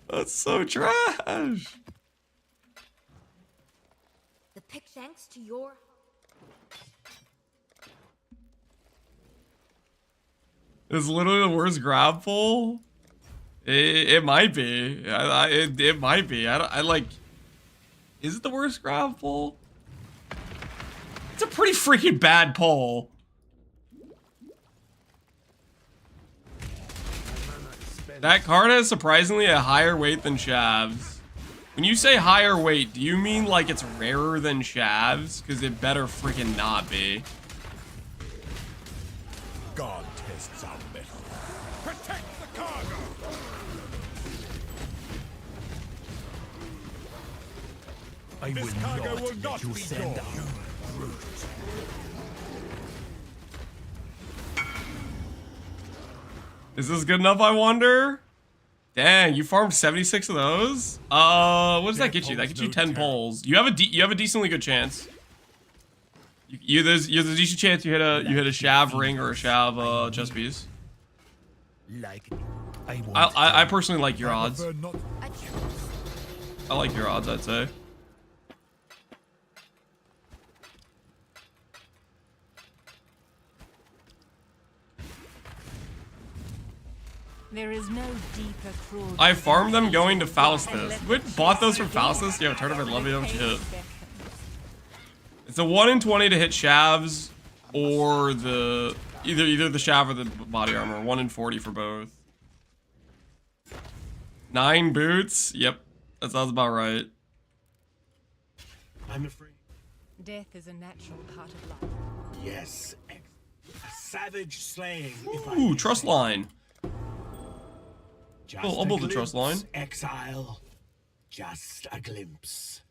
That's so trash. The pick thanks to your... It's literally the worst grab pull. It might be. It might be. I like... Is it the worst grab pull? It's a pretty freaking bad pull. That card has surprisingly a higher weight than Shavs. When you say higher weight, do you mean like it's rarer than Shavs? Because it better freaking not be. God tests our metal. Protect the cargo! This cargo will not be send out. Is this good enough, I wonder? Dang, you farmed 76 of those? What does that get you? That gets you 10 pulls. You have a decently good chance. There's a decent chance you hit a Shav ring or a Shav chest piece. I personally like your odds. I like your odds, I'd say. There is no deeper cruelty. I farmed them going to Faustus. We bought those from Faustus? Yo, tournament love you, shit. It's a 1 in 20 to hit Shavs or the either the Shav or the body armor. 1 in 40 for both. 9 boots. Yep, that sounds about right. I'm afraid. Death is a natural part of life. Yes, a savage slaying. Ooh, trust line. Just I'll build the trust line. Exile. Just a glimpse.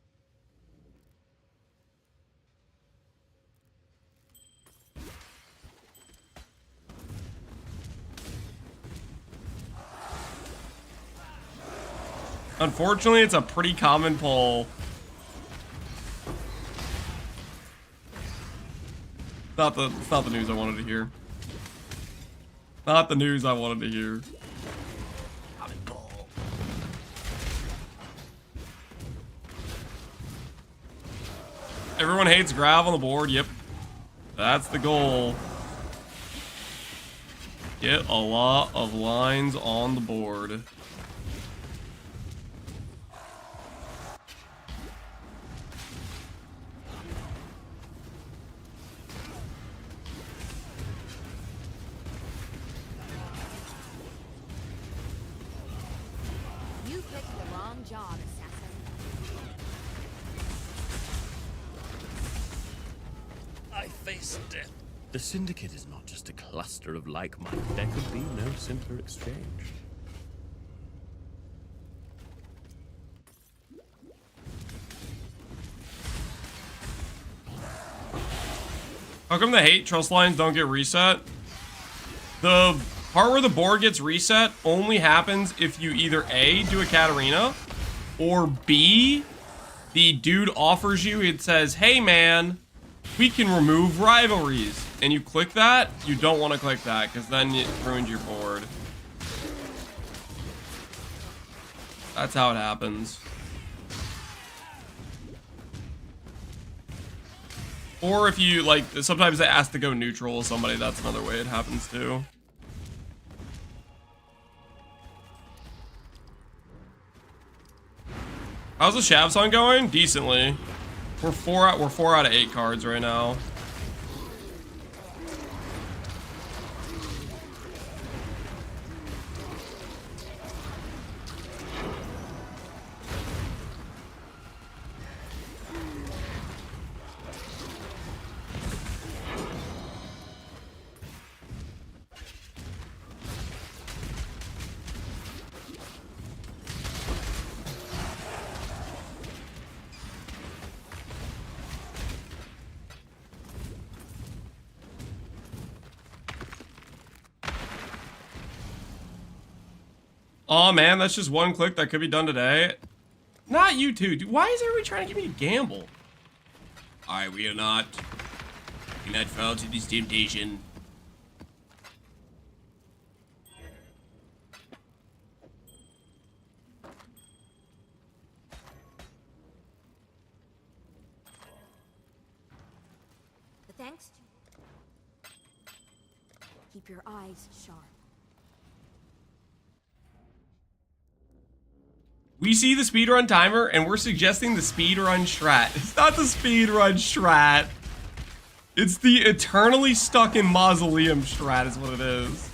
Unfortunately, it's a pretty common pull. It's not the news I wanted to hear. Not the news I wanted to hear. Everyone hates Grav on the board. Yep. That's the goal. Get a lot of lines on the board. You picked the wrong job, assassin. I face death. The Syndicate is not just a cluster of like-minded. There could be no simpler exchange. How come the hate trust lines don't get reset? The part where the board gets reset only happens if you either A, do a Katarina, or B, the dude offers you, it says, hey man, we can remove rivalries. And you click that, you don't want to click that, because then it ruins your board. That's how it happens. Or if you, like, sometimes they ask to go neutral with somebody, that's another way it happens too. How's the Shavs hunt going? Decently. We're 4 out of 8 cards right now. Oh man, that's just one click that could be done today. Not you two. Dude, why is everybody trying to get me to gamble? Alright, we are not. Do not fall to this temptation. But thanks. Keep your eyes sharp. We see the speedrun timer, and we're suggesting the speedrun strat. It's not the speedrun strat. It's the eternally stuck in mausoleum strat is what it is.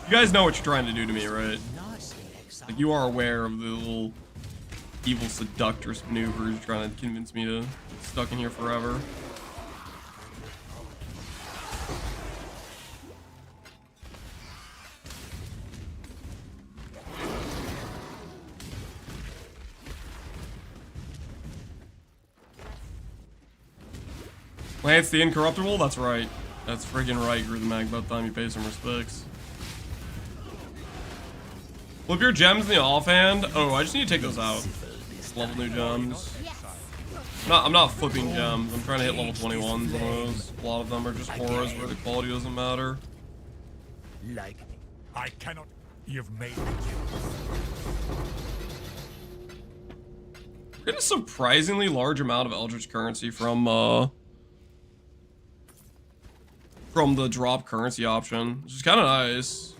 You guys know what you're trying to do to me, right? Like, you are aware of the little evil seductress maneuvers trying to convince me to get stuck in here forever. Lance the Incorruptible? That's right. That's friggin' right, Grew the Mag, about time you pay some respects. Flip your gems in the offhand. Oh, I just need to take those out. Level new gems. I'm not flipping gems. I'm trying to hit level 21s on those. A lot of them are just auras where the quality doesn't matter. Like, I cannot. You've made me. We're getting a surprisingly large amount of Eldritch currency from the drop currency option, which is kind of nice.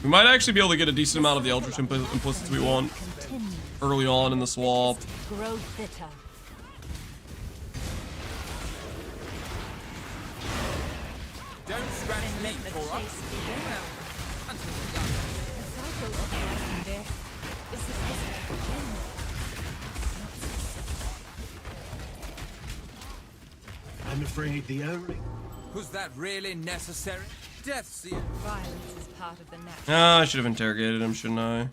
We might actually be able to get a decent amount of the Eldritch implicits we want early on in the swap. Grow bitter. Don't scratch me, Cora. I'm afraid the only... Was that really necessary? Death Seal. Violence is part of the natural. Ah, I should have interrogated him, shouldn't I?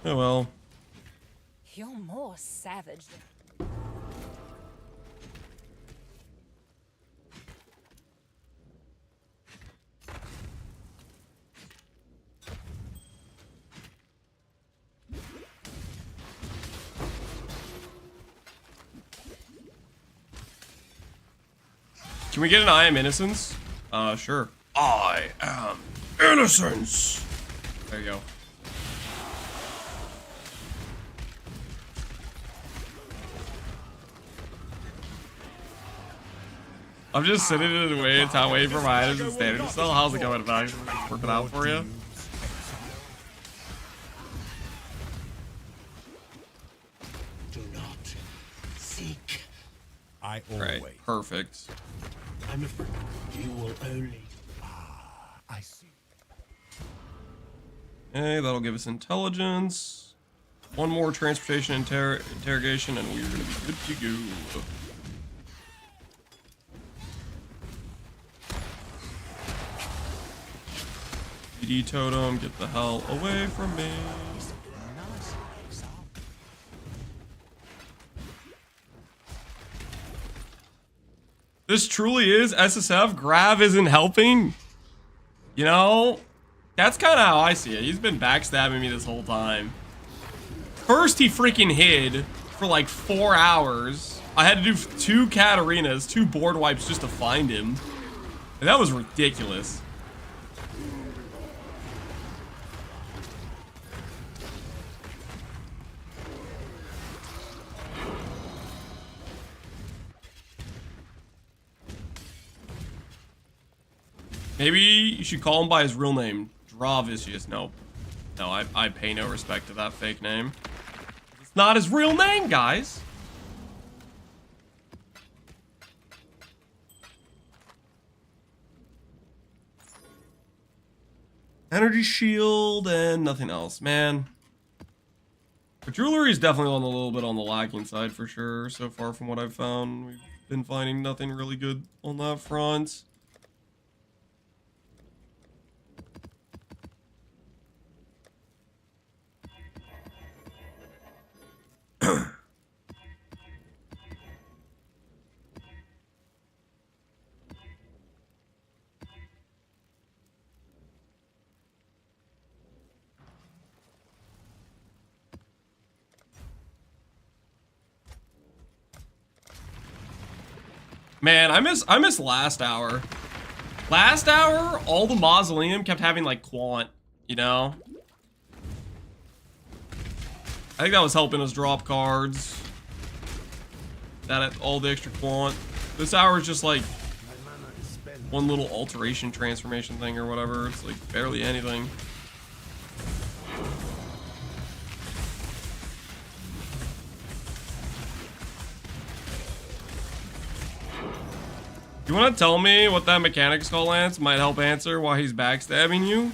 Oh well. You're more savage than... Can we get an I am Innocence? Sure. I am Innocence! There you go. I'm just sitting in the way, waiting for my items and standing still. How's it going, Max? Working out for you? Do not seek. I always. Right, perfect. I'm afraid you will only... I see. Okay, that'll give us intelligence. One more transportation interrogation, and we're gonna be good to go. PD totem, get the hell away from me. This truly is SSF. Grav isn't helping. You know, that's kind of how I see it. He's been backstabbing me this whole time. First, he freaking hid for like 4 hours. I had to do 2 Katarinas, 2 board wipes just to find him. And that was ridiculous. Maybe you should call him by his real name. Dravicious. No, I pay no respect to that fake name. It's not his real name, guys. Energy shield and nothing else, man. But jewelry is definitely on a little bit on the lacking side for sure. So far from what I've found, we've been finding nothing really good on that front. Man, I miss last hour. Last hour, all the mausoleum kept having like quant, you know? I think that was helping us drop cards. That all the extra quant. This hour is just like one little alteration transformation thing or whatever. It's like barely anything. You want to tell me what that mechanic's call, Lance? Might help answer why he's backstabbing you?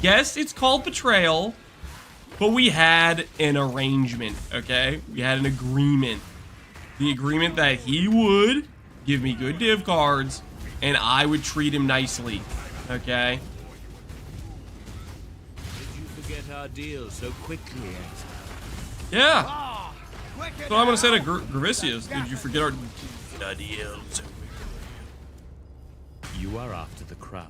Yes, it's called betrayal, but we had an arrangement, okay? We had an agreement. The agreement that he would give me good div cards, and I would treat him nicely, okay? Did you forget our deal so quickly, Exile? Yeah. So I'm gonna say to Gravicious, did you forget our deals? You are after the crown.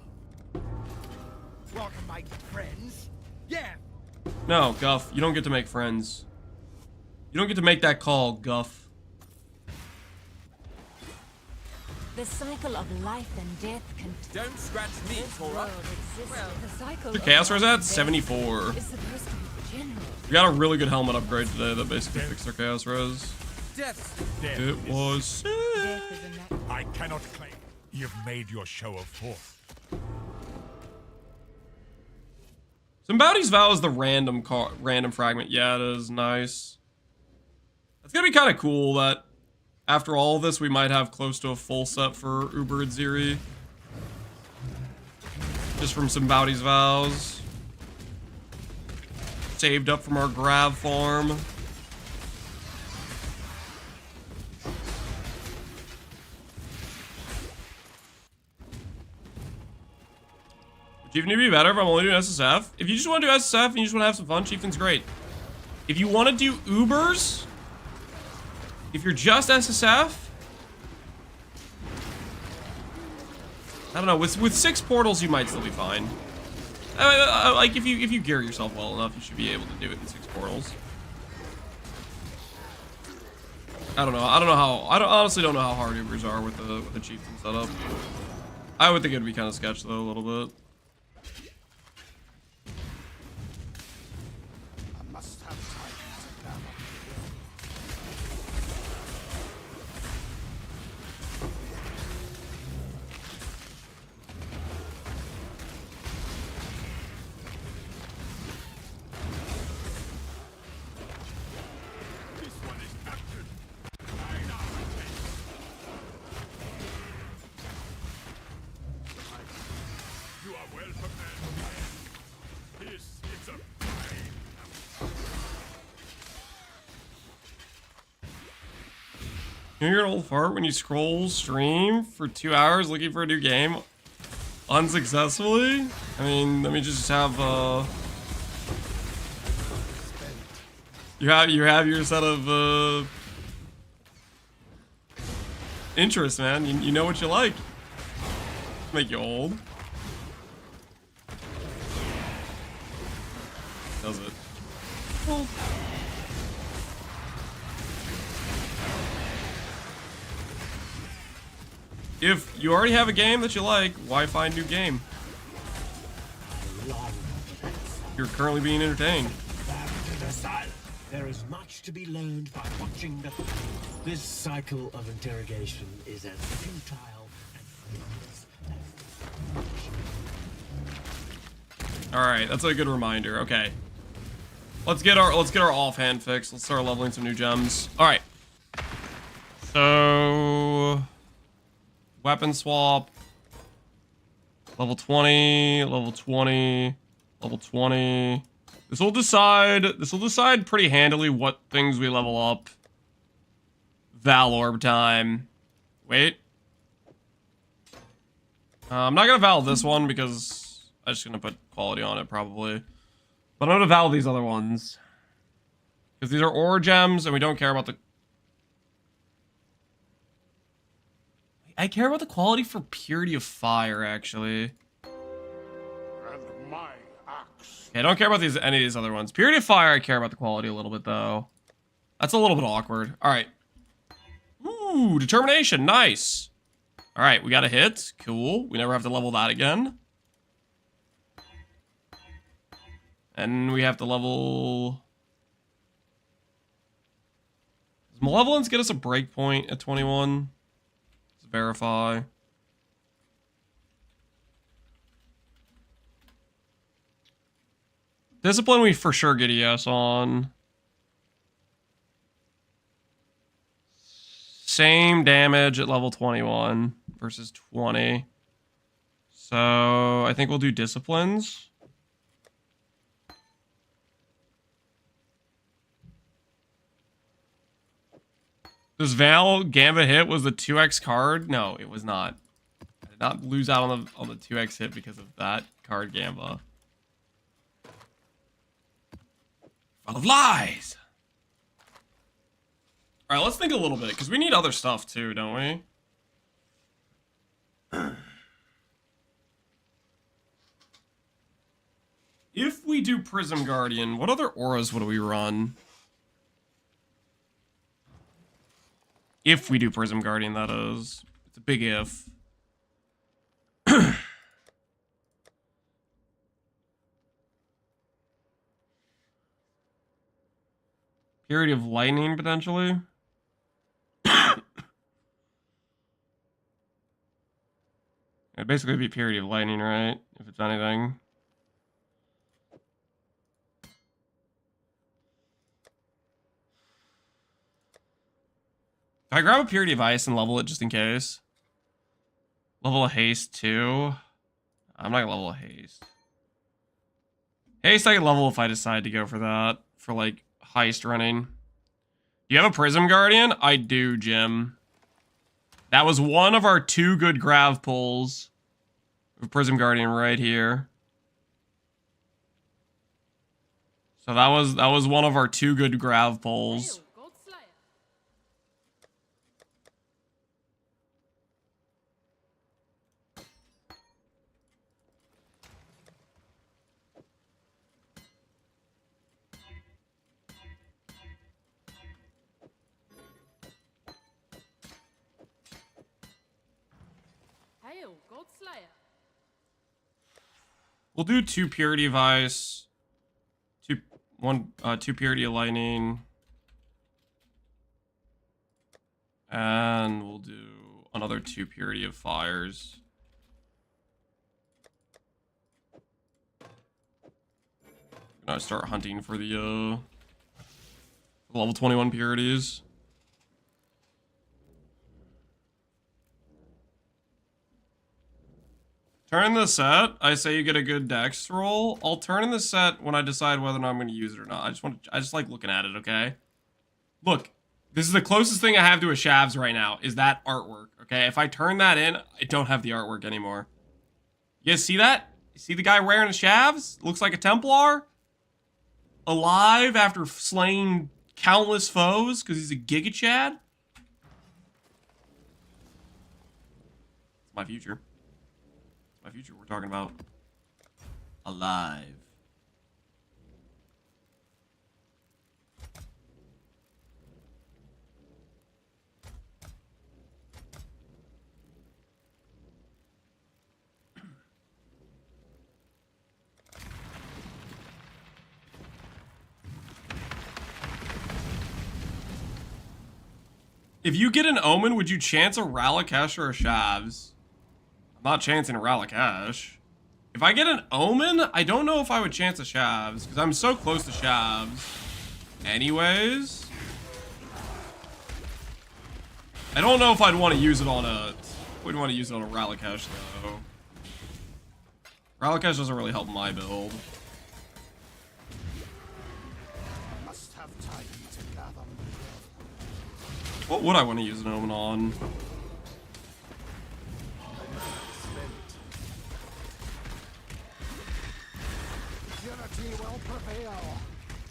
Welcome, my friends. Yeah. No, Guff, you don't get to make friends. You don't get to make that call, Guff. The cycle of life and death can. Don't scratch me, Tora. Well, the cycle The Chaos Rare's at 74. is supposed to be the general. We got a really good helmet upgrade today that basically fixed our Chaos Res. Death. It was sick. I cannot claim you've made your show of force. Symbaudi's Vow is the random fragment. Yeah, it is nice. It's gonna be kind of cool that after all of this, we might have close to a full set for Uber and Ziri. Just from Symbaudi's Vows. Saved up from our Grav farm. Would Chieftain be better if I'm only doing SSF? If you just want to do SSF and you just want to have some fun, Chieftain's great. If you want to do Ubers, if you're just SSF, I don't know. With 6 portals, you might still be fine. Like if you gear yourself well enough, you should be able to do it in 6 portals. I don't know. I honestly don't know how hard Ubers are with the Chieftain setup. I would think it'd be kind of sketch though a little bit. I must have time to battle. You hear an old fart when you scroll stream for 2 hours looking for a new game unsuccessfully? I mean, let me just have you have your set of interests, man. You know what you like. Make you old. Does it? Well. If you already have a game that you like, why find new game? You're currently being entertained. There is much to be learned by watching the... This cycle of interrogation is as futile and fruitless as... All right, that's a good reminder. Okay. Let's get our offhand fixed. Let's start leveling some new gems. All right. So weapon swap. Level 20, level 20, level 20. This will decide pretty handily what things we level up. Val Orb time. Wait. I'm not gonna Val this one because I'm just gonna put quality on it probably. But I'm gonna Val these other ones. Because these are ore gems and we don't care about the... I care about the quality for Purity of Fire, actually. And my axe. Okay, I don't care about any of these other ones. Purity of Fire, I care about the quality a little bit, though. That's a little bit awkward. Alright. Ooh, Determination. Nice. Alright, we got a hit. Cool. We never have to level that again. And we have to level... Does Malevolence get us a breakpoint at 21? Let's verify. Discipline we for sure get ES on. Same damage at level 21 versus 20. So I think we'll do disciplines. This Val Gambit hit was the 2x card? No, it was not. I did not lose out on the 2x hit because of that card Gamba. Full of lies! Alright, let's think a little bit, because we need other stuff too, don't we? If we do Prism Guardian, what other auras would we run? If we do Prism Guardian, that is. It's a big if. Purity of Lightning, potentially? It'd basically be Purity of Lightning, right? If it's anything. If I grab a Purity of Ice and level it just in case. Level a Haste too. I'm not gonna level a Haste. Haste I can level if I decide to go for that. For like heist running. Do you have a Prism Guardian? I do, Jim. That was one of our 2 good Grav pulls. Prism Guardian right here. So that was one of our 2 good Grav pulls. We'll do 2 Purity of Ice, 2 Purity of Lightning, and we'll do another 2 Purity of Fires. I'm gonna start hunting for the level 21 Purities. Turn in the set. I say you get a good dex roll. I'll turn in the set when I decide whether or not I'm going to use it or not. I just like looking at it, okay? Look, this is the closest thing I have to a Shavs right now, is that artwork, okay? If I turn that in, I don't have the artwork anymore. You guys see that? You see the guy wearing a Shavs? Looks like a Templar? Alive after slaying countless foes because he's a Giga Chad? It's my future. My future we're talking about. Alive. If you get an Omen, would you chance a Ralakesh or a Shavs? I'm not chancing a Ralakesh. If I get an Omen, I don't know if I would chance a Shavs, because I'm so close to Shavs. Anyways. I don't know if I'd want to use it on a... Wouldn't want to use it on a Ralakesh, though. Ralakesh doesn't really help my build. Must have time to gather. What would I want to use an Omen on?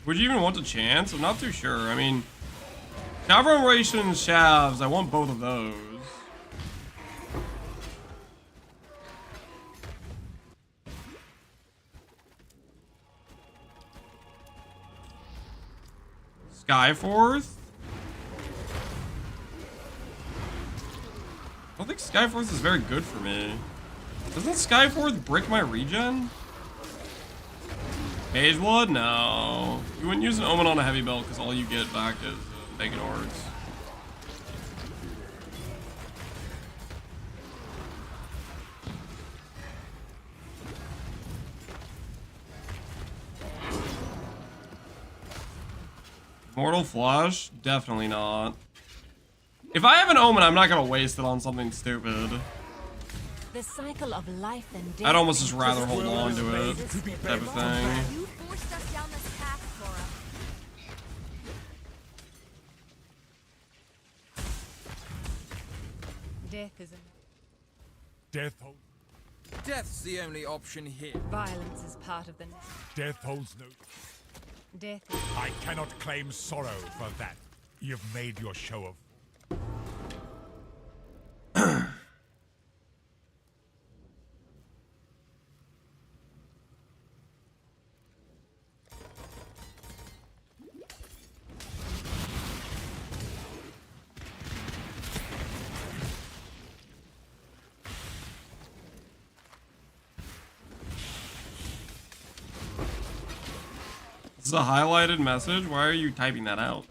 Would you even want to chance? I'm not too sure. I mean, Calibration and Shavs, I want both of those. Skyforth? I don't think Skyforth is very good for me. Doesn't Skyforth brick my regen? Mage Blood? No. You wouldn't use an Omen on a heavy belt because all you get back is Naked Orcs. Mortal Flush? Definitely not. If I have an Omen, I'm not gonna waste it on something stupid. The cycle of life and death. I'd almost just rather hold on to it, type of thing. You forced us down this path, Cora. Death is a... Death holds. Death's the only option here. Violence is part of the... Death holds no. Death. I cannot claim sorrow for that. You've made your show of. This is a highlighted message? Why are you typing that out?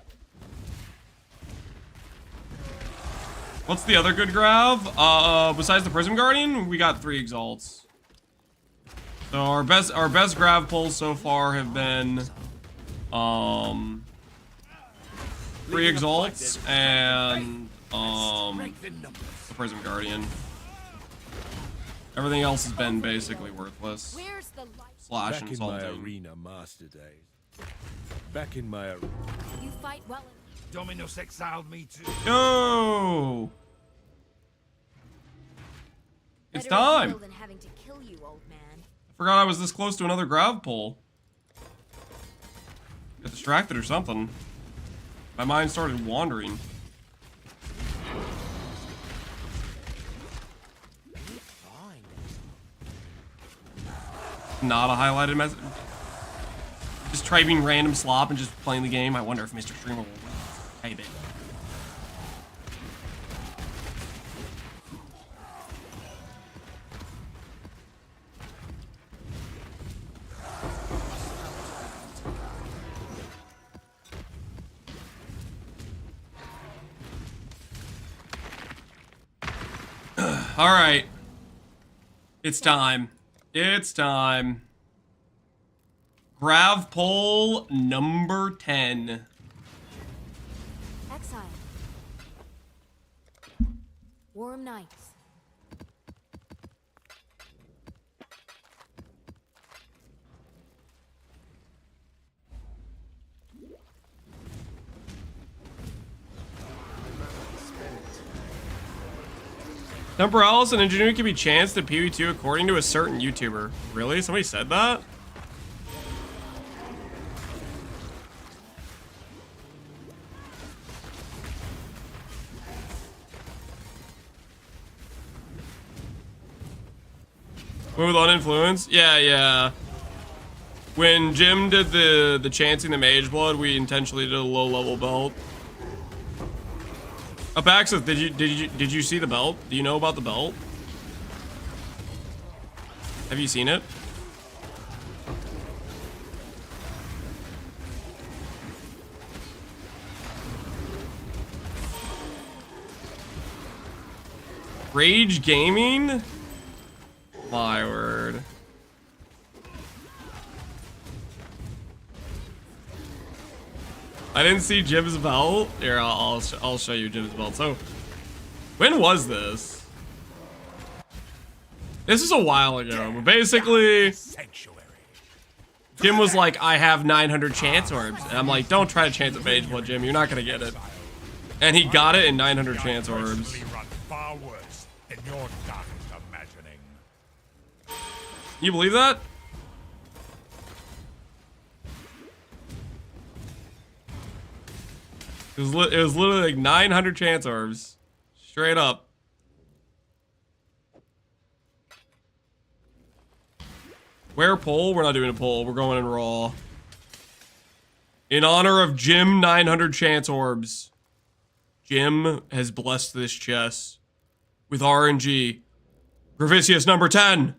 What's the other good Grav? Besides the Prism Guardian, we got 3 Exalts. So our best Grav pulls so far have been 3 Exalts and the Prism Guardian. Everything else has been basically worthless. Where's the light? Slash Back and in my salting. arena master days. Back in my arena. You fight well. Dominus exiled me too. Yo! It's Better a time! deal than having to kill you, old man. I forgot I was this close to another Grav pull. Got distracted or something. My mind started wandering. Not a highlighted message. Just typing random slop and just playing the game. I wonder if Mr. Streamer will type it. All right. It's time. It's time. Grav poll number 10. Exile. Warm nights. Temporalis and Ingenuity can be chanced at PvE2 according to a certain YouTuber. Really? Somebody said that? With uninfluenced? Yeah. When Jim did the chancing the Mage Blood, we intentionally did a low level belt. Apaxis, did you see the belt? Do you know about the belt? Have you seen it? Rage Gaming? My word. I didn't see Jim's belt. Here, I'll show you Jim's belt. So, when was this? This is a while ago, but basically, Jim was like, I have 900 chance orbs. And I'm like, don't try to chance at Mage Blood, Jim. You're not going to get it. And he got it in 900 chance orbs. Far worse than your darkest imagining. You believe that? It was literally like 900 chance orbs. Straight up. Where poll? We're not doing a poll. We're going in raw. In honor of Jim 900 chance orbs, Jim has blessed this chest with RNG. Gravicius number 10.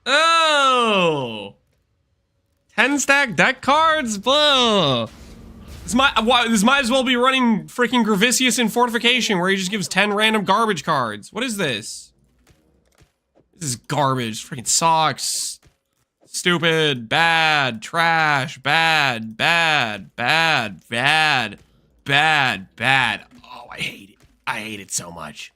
Oh! 10 stack deck cards? Blah. This might as well be running freaking Gravicius in Fortification where he just gives 10 random garbage cards. What is this? This is garbage. Freaking sucks. Stupid. Bad. Trash. Bad. Bad. Bad. Bad. Bad. Bad. Oh, I hate it. I hate it so much.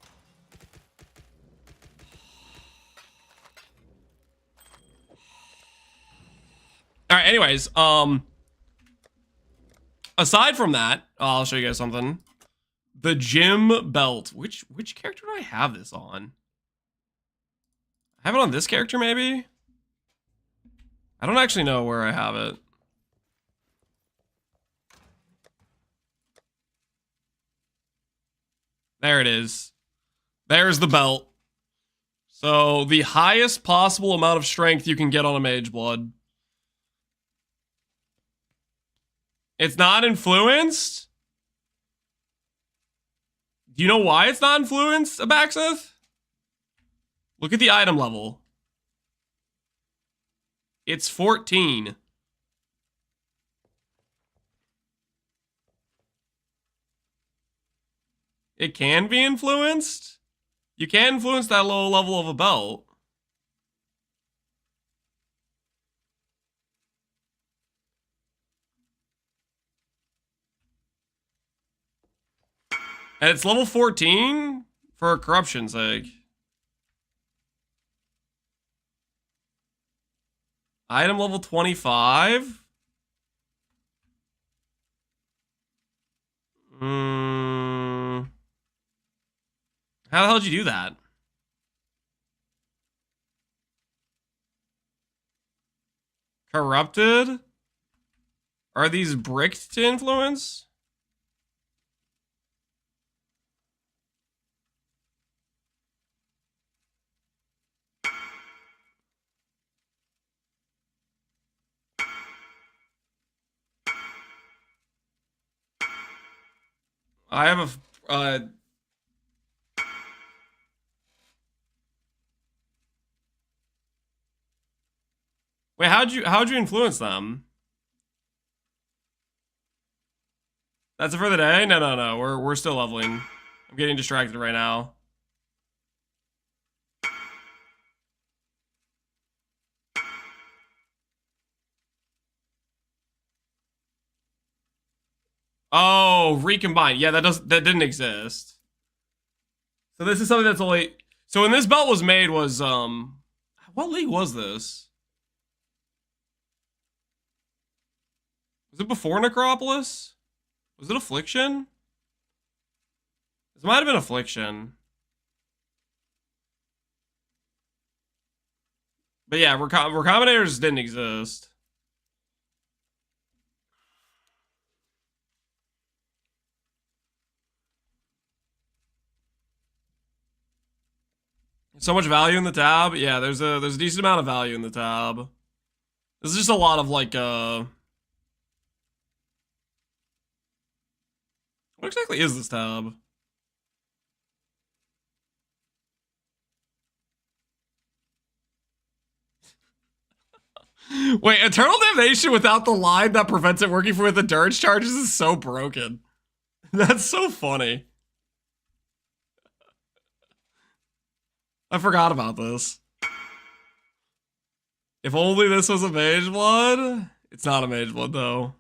Alright, anyways, aside from that, I'll show you guys something. The Jim belt. Which character do I have this on? I have it on this character, maybe? I don't actually know where I have it. There it is. There's the belt. So, the highest possible amount of strength you can get on a Mage Blood. It's not influenced? Do you know why it's not influenced, Abaxith? Look at the item level. It's 14. It can be influenced? You can influence that low level of a belt. And it's level 14 for corruption's sake. Item level 25. How the hell did you do that? Corrupted? Are these bricked to influence? I have a wait, how'd you influence them? That's it for the day? No. We're still leveling. I'm getting distracted right now. Oh, recombine. Yeah, that didn't exist. So this is something that's only. So when this belt was made was what league was this? Was it before Necropolis? Was it Affliction? This might have been Affliction. But yeah, Recombinators didn't exist. So much value in the tab. Yeah, there's a decent amount of value in the tab. There's just a lot of like what exactly is this tab? Wait, Eternal Damnation without the line that prevents it working with the Dirge charges is so broken. That's so funny. I forgot about this. If only this was a Mage Blood. It's not a Mage Blood, though.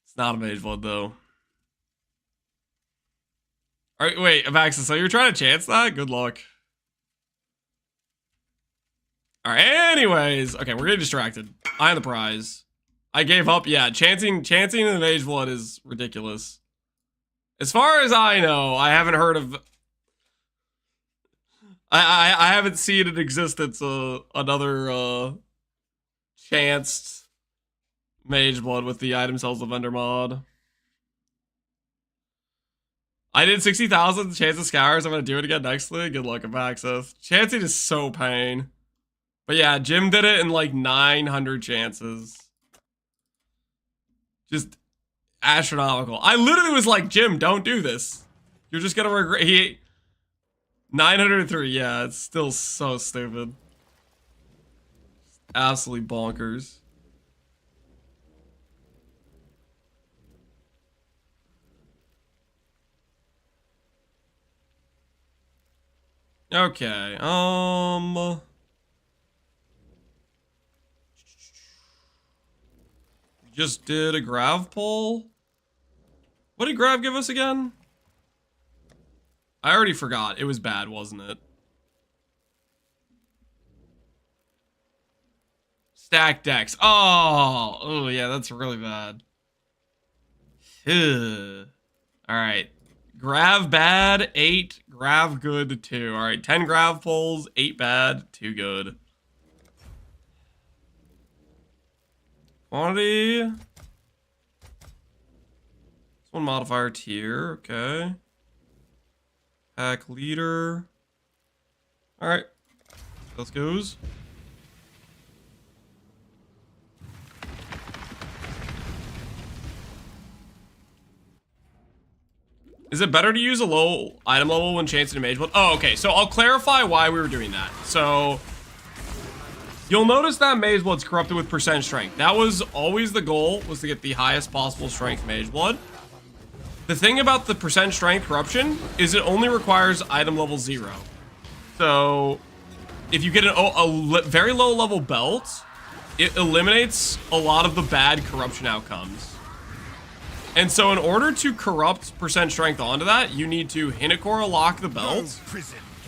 It's not a Mage Blood, though. Alright, wait, Avaxis, so you're trying to chance that? Good luck. Alright, anyways. Okay, we're getting distracted. I am the prize. I gave up. Yeah, chancing in the Mage Blood is ridiculous. As far as I know, I haven't heard of... I haven't seen in existence another chanced Mage Blood with the item cells of vendor mod. I did 60,000 chance of scours. I'm gonna do it again next league. Good luck, Avaxis. Chancing is so pain. But yeah, Jim did it in like 900 chances. Just astronomical. I literally was like, Jim, don't do this. You're just gonna regret. 903, yeah, it's still so stupid. Absolutely bonkers. Okay, just did a Grav poll. What did Grav give us again? I already forgot. It was bad, wasn't it? Stack decks. Oh, yeah, that's really bad. Alright. Grav bad, 8. Grav good, 2. Alright, 10 Grav polls, 8 bad, 2 good. Quantity. This one modifier tier, okay. Pack leader. Alright. Let's goes. Is it better to use a low item level when chancing a mage blood? Oh, okay. So I'll clarify why we were doing that. So you'll notice that mage blood's corrupted with percent strength. That was always the goal, was to get the highest possible strength mage blood. The thing about the percent strength corruption is it only requires item level 0. So if you get a very low level belt, it eliminates a lot of the bad corruption outcomes. And so in order to corrupt percent strength onto that, you need to Hinekora lock the belt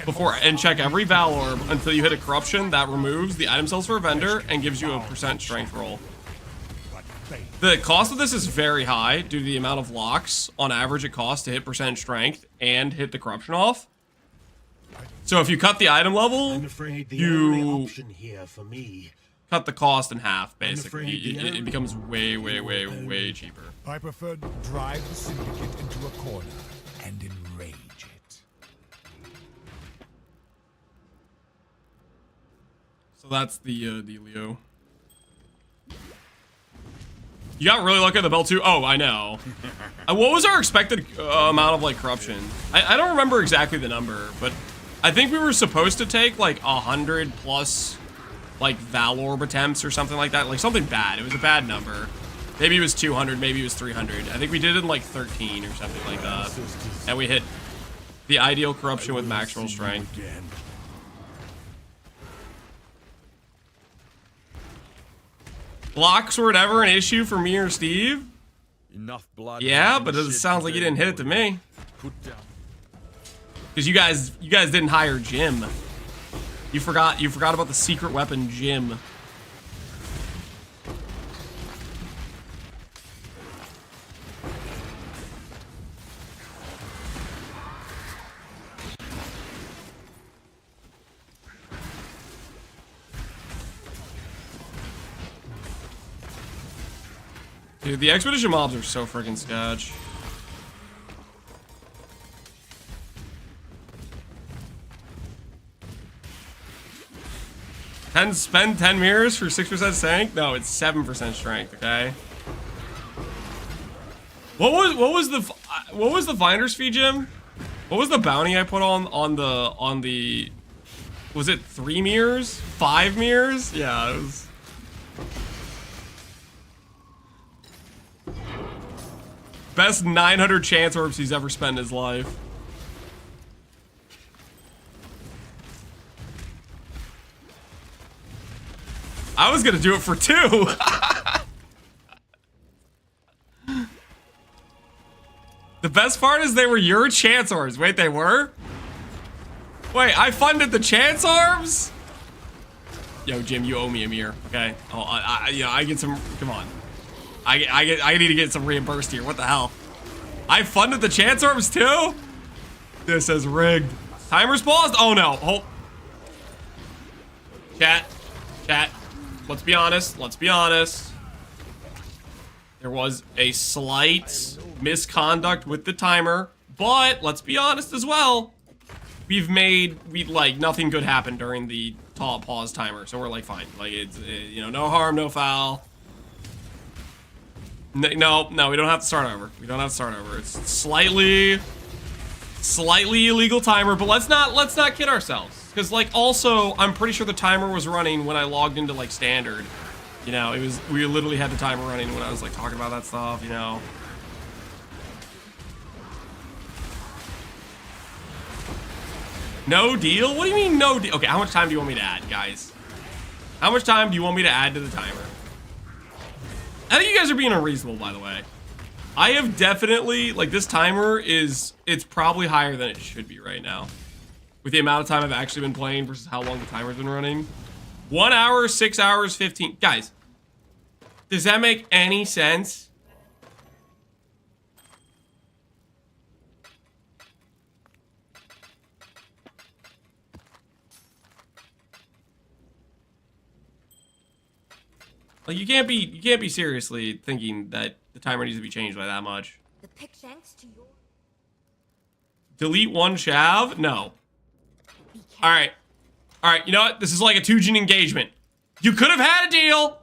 before and check every Val Orb until you hit a corruption that removes the item cells for a vendor and gives you a percent strength roll. The cost of this is very high due to the amount of locks on average it costs to hit percent strength and hit the corruption off. So if you cut the item level, you cut the cost in half, basically. It becomes way, way, way, way cheaper. I prefer to drive the Syndicate into a corner and enrage it. So that's the dealio. You got really lucky at the belt too? Oh, I know. What was our expected amount of like corruption? I don't remember exactly the number, but I think we were supposed to take like 100 plus like Val Orb attempts or something like that. Like something bad. It was a bad number. Maybe it was 200, maybe it was 300. I think we did it in like 13 or something like that. And we hit the ideal corruption with maximal strength. Blocks were never an issue for me or Steve. Enough blood. Yeah, but it sounds like you didn't hit it to me. Because you guys didn't hire Jim. You forgot about the secret weapon, Jim. Dude, the expedition mobs are so freaking sketch. Spend 10 mirrors for 6% strength? No, it's 7% strength, okay? What was the finder's fee, Jim? What was the bounty I put on the was it 3 mirrors? 5 mirrors? Yeah, it was best 900 chance orbs he's ever spent in his life. I was gonna do it for 2. The best part is they were your Chancellors. Wait, they were? Wait, I funded the Chance Arms? Yo, Jim, you owe me a mirror, okay? Oh, I get some, come on. I need to get some reimbursed here. What the hell? I funded the Chance Arms too? This is rigged. Timer's paused? Oh no, hold. Chat, let's be honest, There was a slight misconduct with the timer, but let's be honest as well. Like, nothing good happened during the pause timer, so we're like, fine. Like, it's, you know, no harm, no foul. No, we don't have to start over. It's slightly illegal timer, but let's not kid ourselves. Because, like, also, I'm pretty sure the timer was running when I logged into, like, standard. You know, we literally had the timer running when I was, like, talking about that stuff, you know. No deal? What do you mean no deal? Okay, how much time do you want me to add, guys? How much time do you want me to add to the timer? I think you guys are being unreasonable, by the way. I have definitely, like, this timer it's probably higher than it should be right now. With the amount of time I've actually been playing versus how long the timer's been running. 1 hour, 6 hours, 15. Guys, does that make any sense? Like, you can't be seriously thinking that the timer needs to be changed by that much. The pick thanks to your... Delete one Shav? No. Alright, you know what? This is like a 2-gen engagement. You could have had a deal,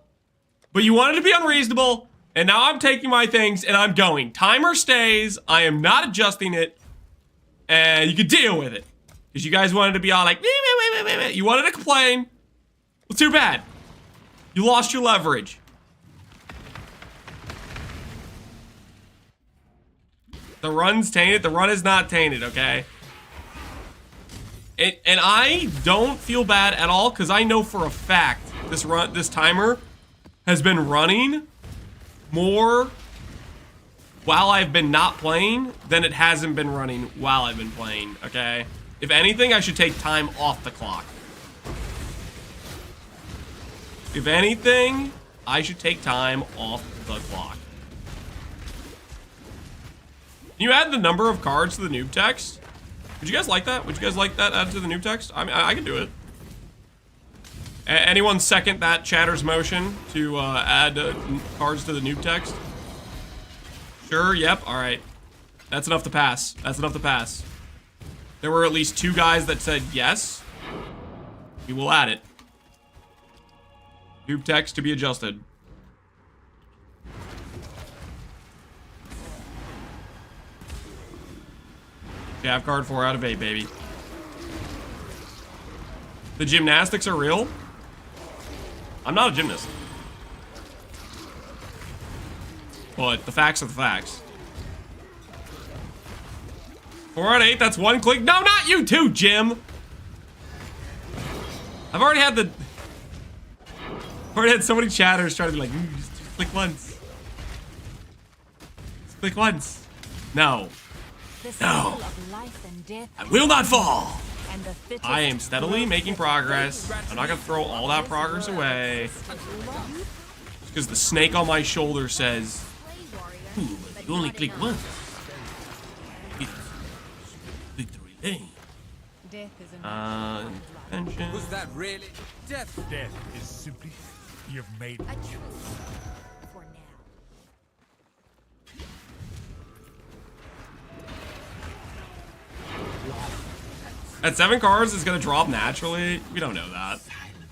but you wanted to be unreasonable, and now I'm taking my things and I'm going. Timer stays, I am not adjusting it, and you can deal with it. Because you guys wanted to be all like, wait. You wanted to complain. Well, too bad. You lost your leverage. The run's tainted. The run is not tainted, okay? And I don't feel bad at all because I know for a fact this timer has been running more while I've been not playing than it hasn't been running while I've been playing, okay? If anything, I should take time off the clock. If anything, I should take time off the clock. Can you add the number of cards to the noob text? Would you guys like that? Would you guys like that added to the noob text? I mean, I can do it. Anyone second that chatter's motion to add cards to the noob text? Sure, yep, alright. That's enough to pass. There were at least 2 guys that said yes. We will add it. Noob text to be adjusted. Shav card 4 out of 8, baby. The gymnastics are real? I'm not a gymnast. But the facts are the facts. 4 out of 8, that's 1 click. No, not you too, Jim! I've already had so many chatters trying to be like, just click once. Just click once. No. No. I will not fall. I am steadily making progress. I'm not gonna throw all that progress away. Because the snake on my shoulder says, ooh, you only click once. Victory lane. Intention. Was that really death? Death is simply you've made a truce for now. At 7 cards, it's gonna drop naturally. We don't know that.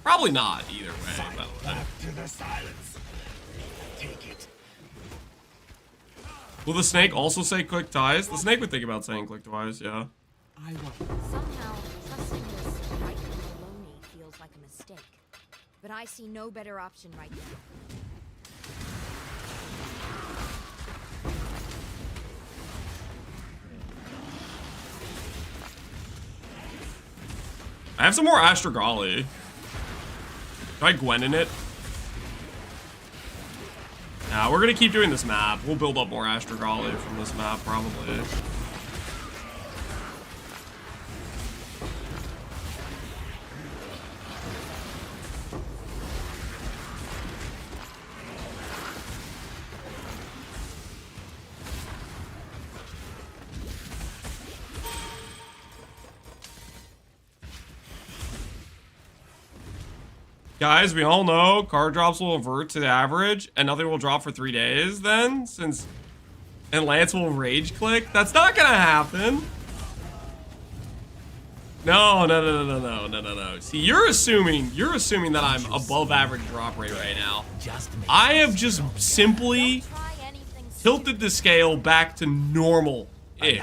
Probably not either way. to the silence. Take it. Will the snake also say click twice? The snake would think about saying click twice, yeah. Somehow, trusting this Riker Maloney feels like a mistake. But I see no better option right now. I have some more Astrogali. Try Gwen in it. Now we're gonna keep doing this map. We'll build up more Astrogali from this map, probably. Guys, we all know card drops will revert to the average and nothing will drop for 3 days then, and Lance will rage click. That's not gonna happen. No. See, you're assuming that I'm above average drop rate right now. I have just simply tilted the scale back to normal-ish.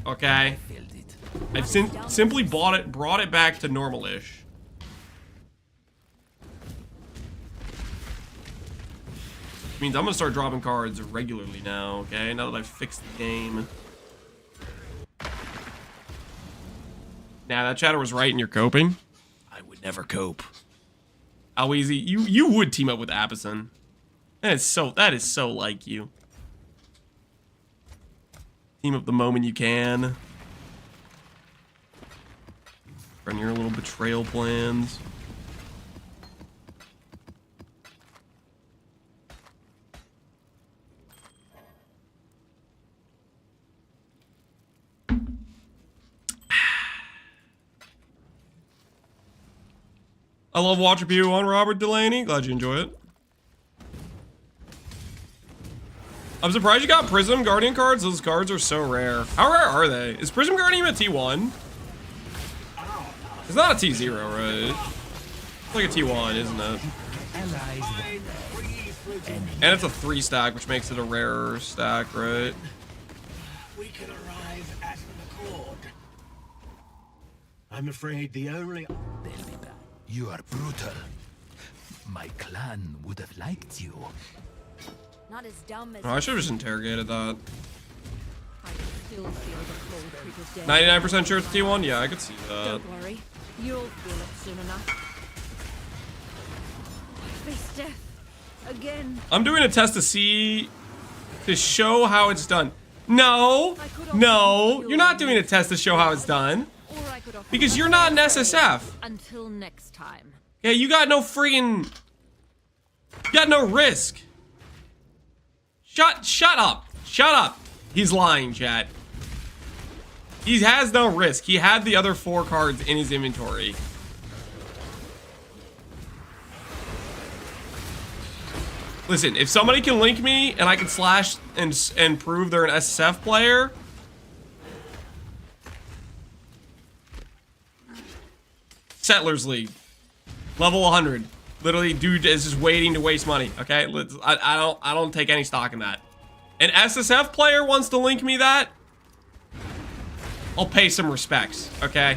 Okay? I've simply brought it back to normal-ish. Means I'm gonna start dropping cards regularly now, okay? Now that I've fixed the game. Nah, that chatter was right and you're coping. I would never cope. How easy? You would team up with Apison. That is so like you. Team up the moment you can. Run your little betrayal plans. I love watching people on Robert Delaney. Glad you enjoy it. I'm surprised you got Prism Guardian cards. Those cards are so rare. How rare are they? Is Prism Guardian even a T1? It's not a T0, right? It's like a T1, isn't it? And it's a 3 stack, which makes it a rarer stack, right? We can arrive at an accord. I'm afraid the only... You are brutal. My clan would have liked you. Not as dumb as... Oh, I should have just interrogated that. I still feel the cold 99% sure it's T1? Yeah, I could see that. Don't worry. You'll feel it soon enough. Face death. Again. I'm doing a test to show how it's done. No, you're not doing a test to show how it's done. Because you're not an SSF. Until next time. Yeah, you got no friggin'... You got no risk. Shut up. Shut up. He's lying, chat. He has no risk. He had the other 4 cards in his inventory. Listen, if somebody can link me and I can slash and prove they're an SSF player... Settlers League. Level 100. Literally, dude is just waiting to waste money, okay? I don't take any stock in that. An SSF player wants to link me that? I'll pay some respects, okay?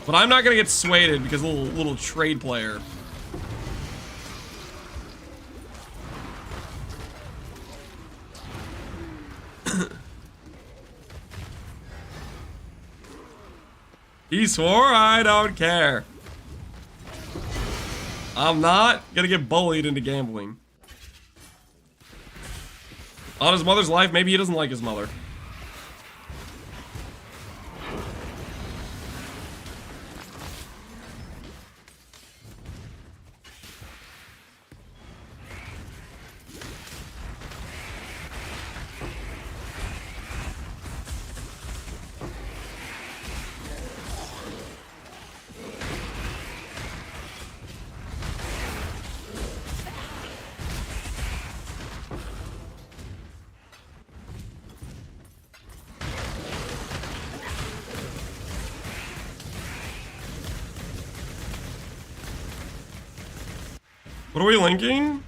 But I'm not gonna get swayed because a little trade player. He swore I don't care. I'm not gonna get bullied into gambling. On his mother's life, maybe he doesn't like his mother. What are we linking?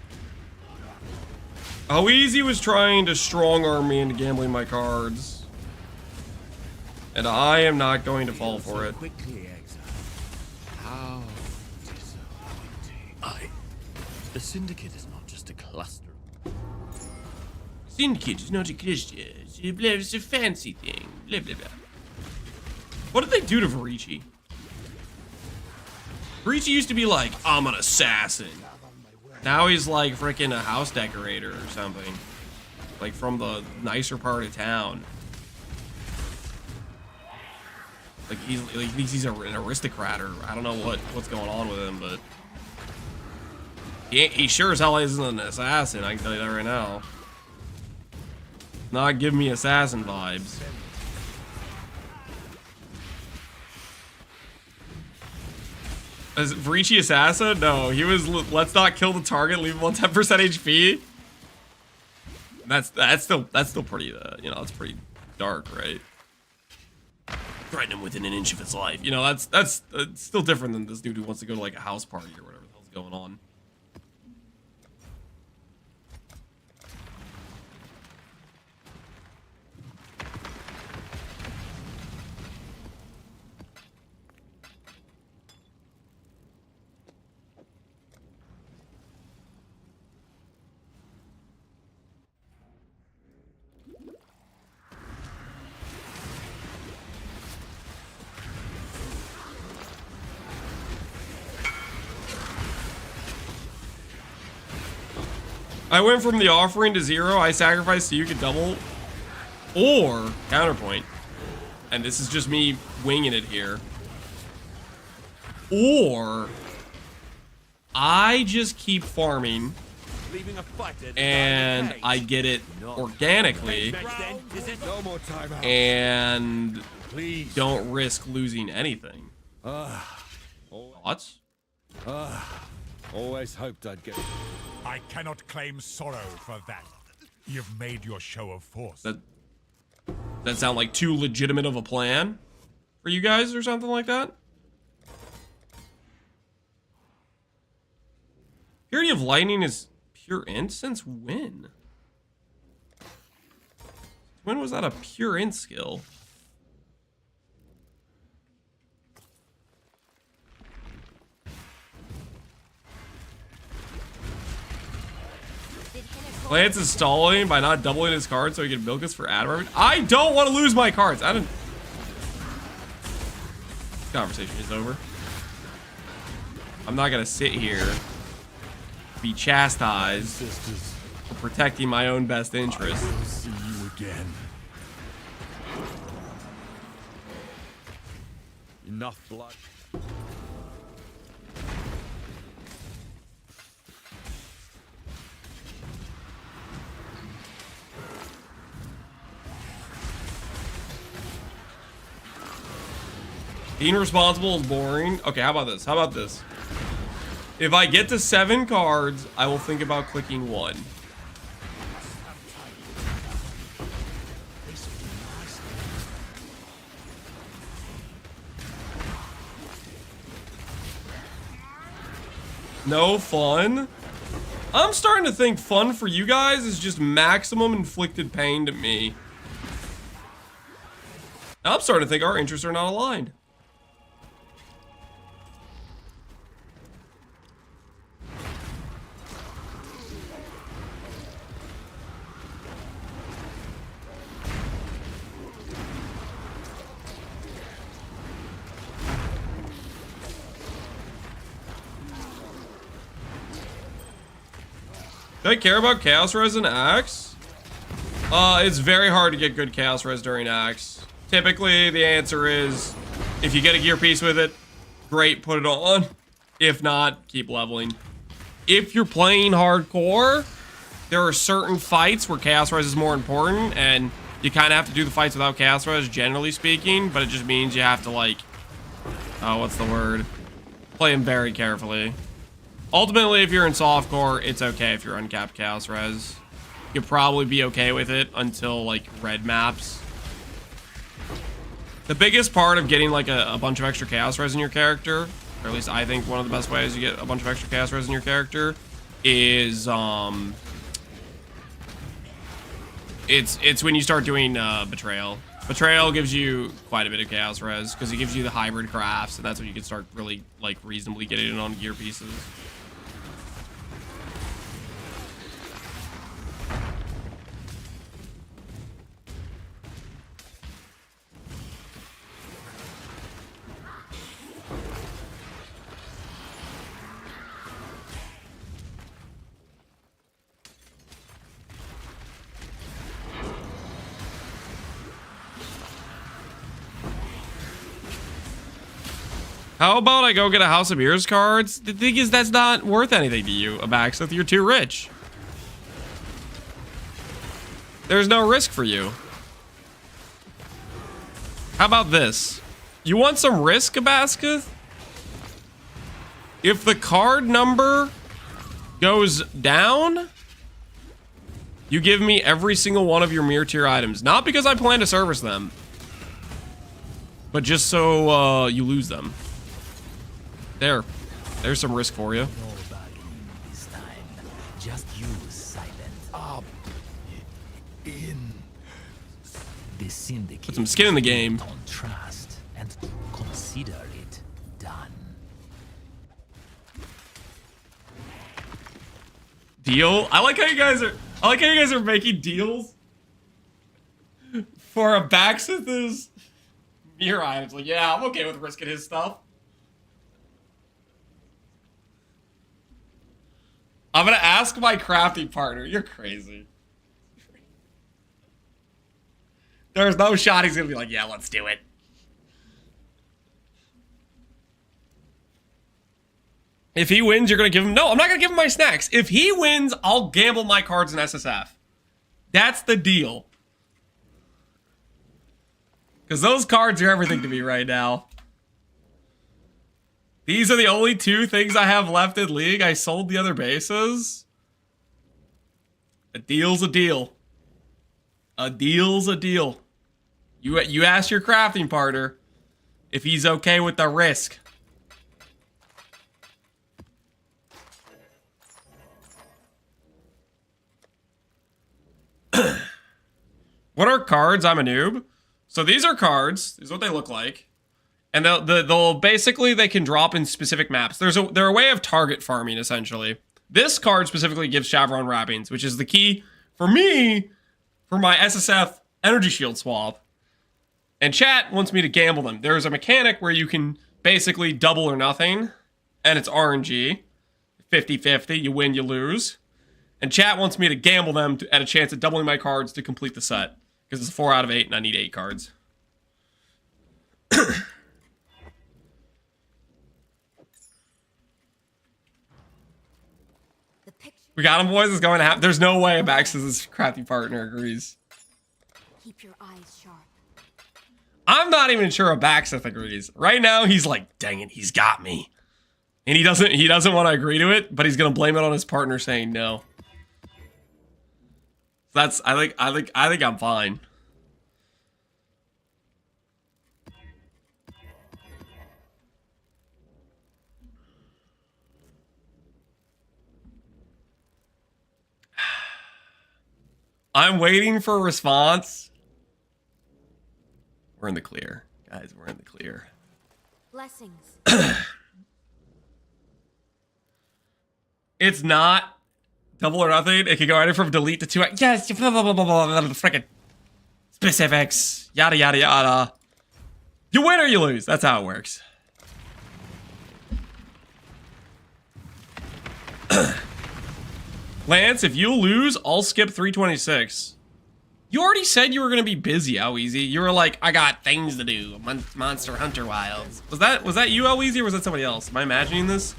How easy was trying to strong arm me into gambling my cards. And I am not going to fall for it. How disappointing. The Syndicate is not just a cluster. Syndicate is not a cluster. It's a fancy thing. Blah, blah, blah. What did they do to Rarity? Rarity used to be like, I'm an assassin. Now he's like freaking a house decorator or something. Like from the nicer part of town. Like he thinks he's an aristocrat, or I don't know what's going on with him, but he sure as hell isn't an assassin. I can tell you that right now. Not giving me assassin vibes. Is Rarity assassin? No, he was let's not kill the target, leave him on 10% HP. That's still pretty you know, that's pretty dark, right? Threaten him within an inch of his life. You know, that's still different than this dude who wants to go to like a house party or whatever the hell's going on. I went from the offering to 0, I sacrificed so you could double, or counterpoint, and this is just me winging it here, or I just keep farming and I get it organically and don't risk losing anything. Thoughts? Always hoped I'd get it. I cannot claim sorrow for that. You've made your show of force. That sound like too legitimate of a plan for you guys or something like that? Purity of Lightning is pure int since when? When was that a pure int skill? Lance is stalling by not doubling his cards so he can milk us for ad revenue. I don't want to lose my cards. I didn't. This conversation is over. I'm not gonna sit here, be chastised for protecting my own best interest. I will see you again. Enough blood. Being responsible is boring. Okay, how about this? How about this? If I get to 7 cards, I will think about clicking 1. No fun? I'm starting to think fun for you guys is just maximum inflicted pain to me. I'm starting to think our interests are not aligned. Do I care about Chaos Res and Axe? It's very hard to get good Chaos Res during Axe. Typically, the answer is, if you get a gear piece with it, great, put it on. If not, keep leveling. If you're playing hardcore, there are certain fights where Chaos Res is more important, and you kind of have to do the fights without Chaos Res, generally speaking, but it just means you have to, like, what's the word? Play them very carefully. Ultimately, if you're in softcore, it's okay if you're uncapped Chaos Res. You'll probably be okay with it until, like, red maps. The biggest part of getting, like, a bunch of extra Chaos Res in your character, or at least I think one of the best ways you get a bunch of extra Chaos Res in your character, is, it's when you start doing, Betrayal. Betrayal gives you quite a bit of Chaos Res, because it gives you the hybrid crafts, and that's when you can start really, like, reasonably getting it on gear pieces. How about I go get a House of Mirrors cards? The thing is, that's not worth anything to you, Abaxith. You're too rich. There's no risk for you. How about this? You want some risk, Abaxith? If the card number goes down, you give me every single one of your mirror tier items. Not because I plan to service them, but just so you lose them. There's some risk for you. No bargaining this time. Just use silence. In The Syndicate. Put some skin in the game. Don't trust and consider it done. Deal? I like how you guys are making deals for Abaxith's mirror items. Like, yeah, I'm okay with risking his stuff. I'm gonna ask my crafting partner. You're crazy. There's no shot he's gonna be like, yeah, let's do it. If he wins, you're gonna give him... No, I'm not gonna give him my snacks. If he wins, I'll gamble my cards in SSF. That's the deal. Because those cards are everything to me right now. These are the only two things I have left in League. I sold the other bases. A deal's a deal. A deal's a deal. You ask your crafting partner if he's okay with the risk. What are cards? I'm a noob. So these are cards. This is what they look like. And they'll basically, they can drop in specific maps. They're a way of target farming, essentially. This card specifically gives Shavron wrappings, which is the key for me for my SSF energy shield swap. And chat wants me to gamble them. There's a mechanic where you can basically double or nothing, and it's RNG. 50-50, you win, you lose. And chat wants me to gamble them at a chance at doubling my cards to complete the set. Because it's 4 out of 8 and I need 8 cards. We got him, boys. It's going to happen. There's no way Abaxith's crafty partner agrees. Keep your eyes sharp. I'm not even sure Abaxith agrees. Right now, he's like, dang it, he's got me. And he doesn't want to agree to it, but he's gonna blame it on his partner saying no. That's I think I'm fine. I'm waiting for a response. We're in the clear. Guys, we're in the clear. Blessings. It's not double or nothing. It can go either from delete to 2. Yes, blah, blah, blah, blah, blah, freaking specifics. Yada, yada, yada. You win or you lose. That's how it works. Lance, if you lose, I'll skip 326. You already said you were going to be busy, How Easy. You were like, I got things to do. Monster Hunter Wilds. Was that you, How Easy, or was that somebody else? Am I imagining this?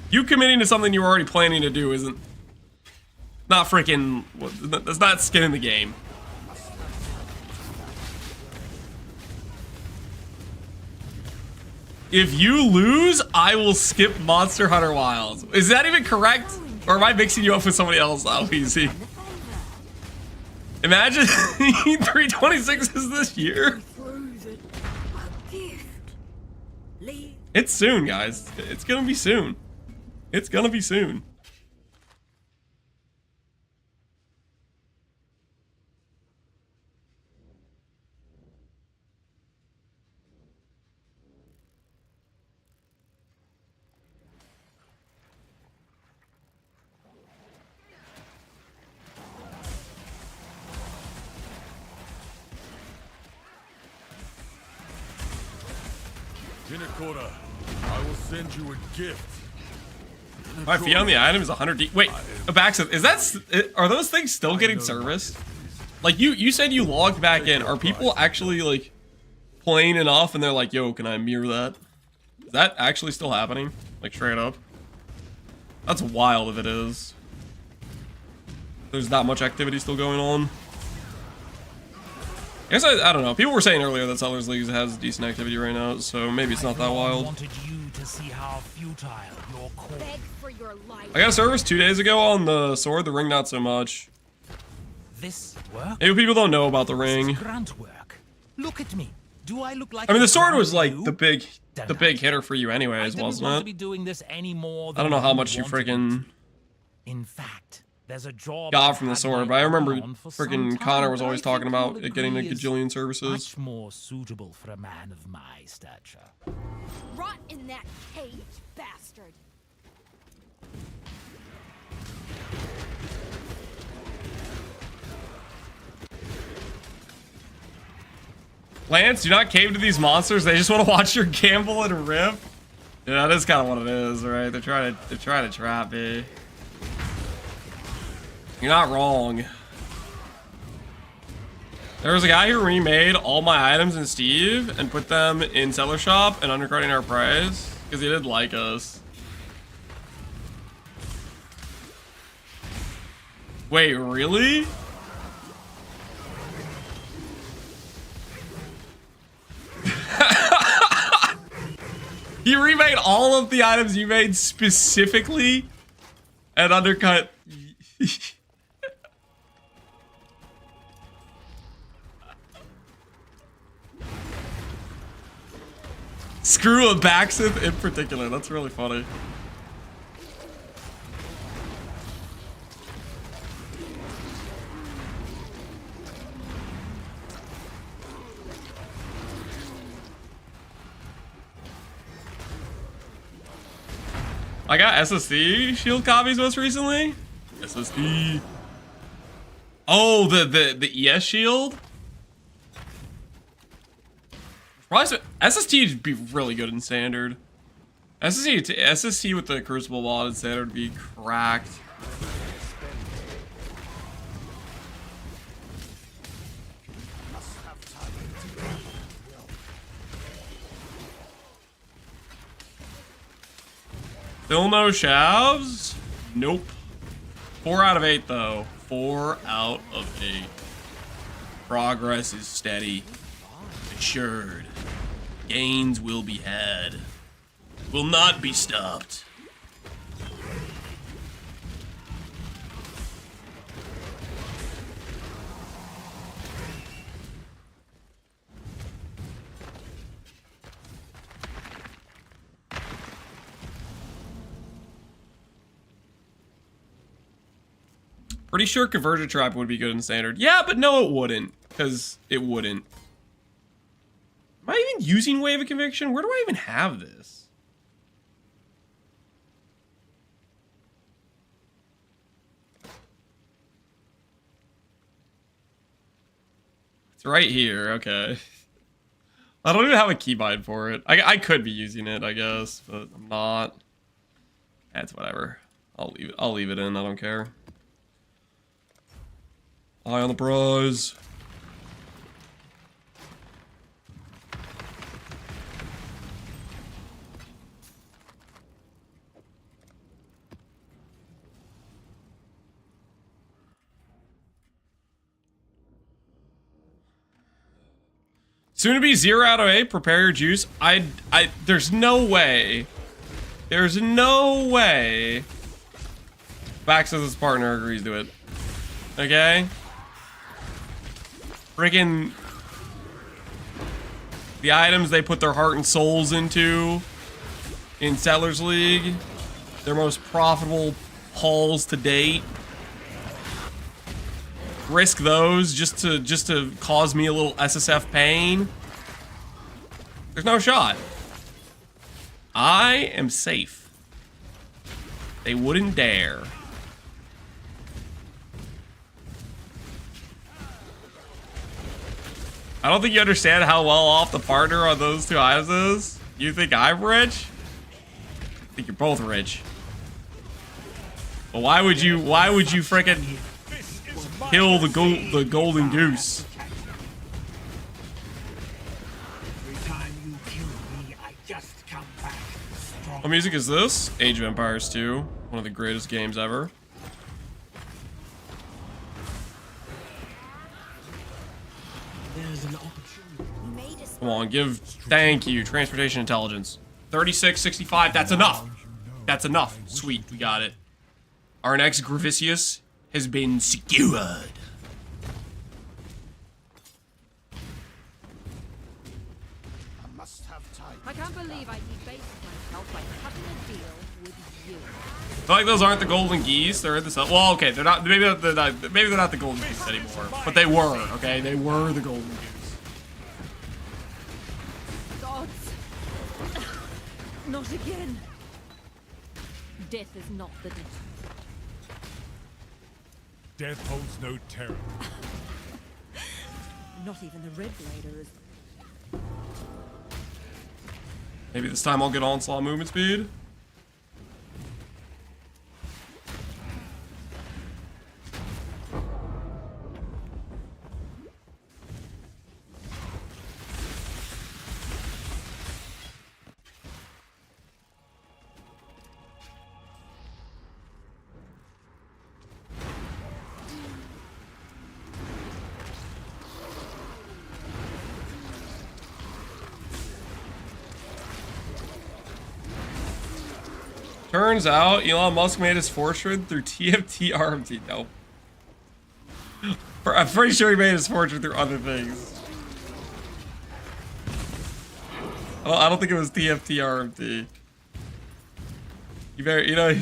You committing to something you were already planning to do isn't... Not freaking... That's not skin in the game. If you lose, I will skip Monster Hunter Wilds. Is that even correct? Or am I mixing you up with somebody else, How Easy? Imagine 326 is this year. It's soon, guys. It's gonna be soon. It's gonna be soon. Jinakora, I will send you a gift. My fee on the item is 100 D. Wait, Abaxith, are those things still getting serviced? Like you said you logged back in. Are people actually like plain enough and they're like, yo, can I mirror that? Is that actually still happening? Like, straight up? That's wild if it is. There's that much activity still going on. I guess I don't know. People were saying earlier that Sellers League has decent activity right now, so maybe it's not that wild. Wanted you to see how futile your cause. Beg for your life. I got a service 2 days ago on the sword, the ring not so much. This work? Maybe people don't know about the ring. Grunt work. Look at me. Do I look like I mean, a the sword was grunt like to you? the big hitter for you anyways, I didn't wasn't want it? to be doing this any more I don't than know how much you wanted freaking In fact, there's a job got I've from the had sword, my but I remember eye on for freaking some Connor time, was but always I talking think about you'll it getting a agree is gajillion services. Much more suitable for a man of my stature. Rot in that cage, bastard. Lance, do not cave to these monsters. They just want to watch your gamble and rip. Yeah, that is kind of what it is, right? They're trying to trap me. You're not wrong. There was a guy who remade all my items in Steve and put them in Seller Shop and undercutting our price because he didn't like us. Wait, really? He remade all of the items you made specifically and undercut. Screw a Baxith in particular. That's really funny. I got SSD shield copies most recently. SSD. Oh, the ES shield. Probably SST would be really good in standard. SST with the Crucible mod in standard would be cracked. Still no Shavs? Nope. 4 out of 8 though. 4 out of 8. Progress is steady. Assured. Gains will be had. Will not be stopped. Pretty sure Conversion Trap would be good in standard. Yeah, but no, it wouldn't. Because it wouldn't. Am I even using Wave of Conviction? Where do I even have this? It's right here. Okay. I don't even have a keybind for it. I could be using it, I guess, but I'm not. That's whatever. I'll leave it in. I don't care. Eye on the prize. Soon to be 0 out of 8. Prepare your juice. There's no way. There's no way. Bax as his partner agrees to it. Okay. Freaking the items they put their heart and souls into in Settlers League, their most profitable hauls to date. Risk those just to cause me a little SSF pain. There's no shot. I am safe. They wouldn't dare. I don't think you understand how well off the partner on those two items is. You think I'm rich? I think you're both rich. But why would you frickin' kill the golden goose? What music is this? Age of Empires 2. One of the greatest games ever. There's an opportunity. Come on, give... Thank you. Transportation Intelligence. 3665. That's enough. That's enough. Sweet. We got it. Our next Gravicius has been secured. I can't believe I debased myself by cutting a deal with you. I feel like those aren't the golden geese. They're at the sun. Well, okay, they're not. Maybe they're not the golden geese anymore. But they were. Okay, they were the golden geese. Gods, not again. Death is not the death. Death holds no terror. Not even the Red Blader is. Maybe this time I'll get onslaught movement speed. Turns out Elon Musk made his fortune through TFT RMT. No. I'm pretty sure he made his fortune through other things. I don't think it was TFT RMT. You better, you know...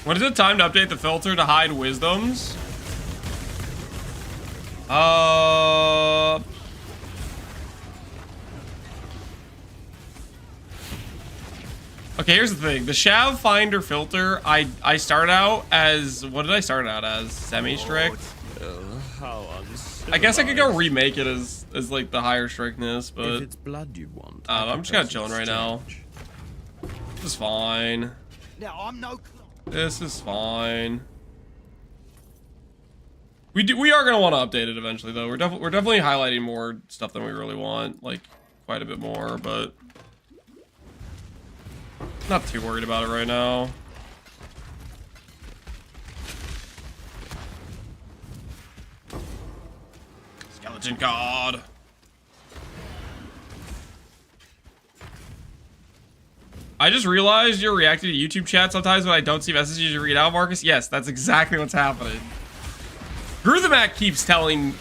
When is it time to update the filter to hide wisdoms? Okay, here's the thing. The Shav Finder filter, I start out as... What did I start out as? Semi-strict? I guess I could go remake it as like the higher strictness, but... If it's blood you want, I'm just kind of chilling right now. This is fine. Now I'm no... This is fine. We are gonna want to update it eventually, though. We're definitely highlighting more stuff than we really want, like quite a bit more, but not too worried about it right now. Skeleton God. I just realized you're reacting to YouTube chat sometimes when I don't see messages you read out, Marcus. Yes, that's exactly what's happening. Gruthermac keeps telling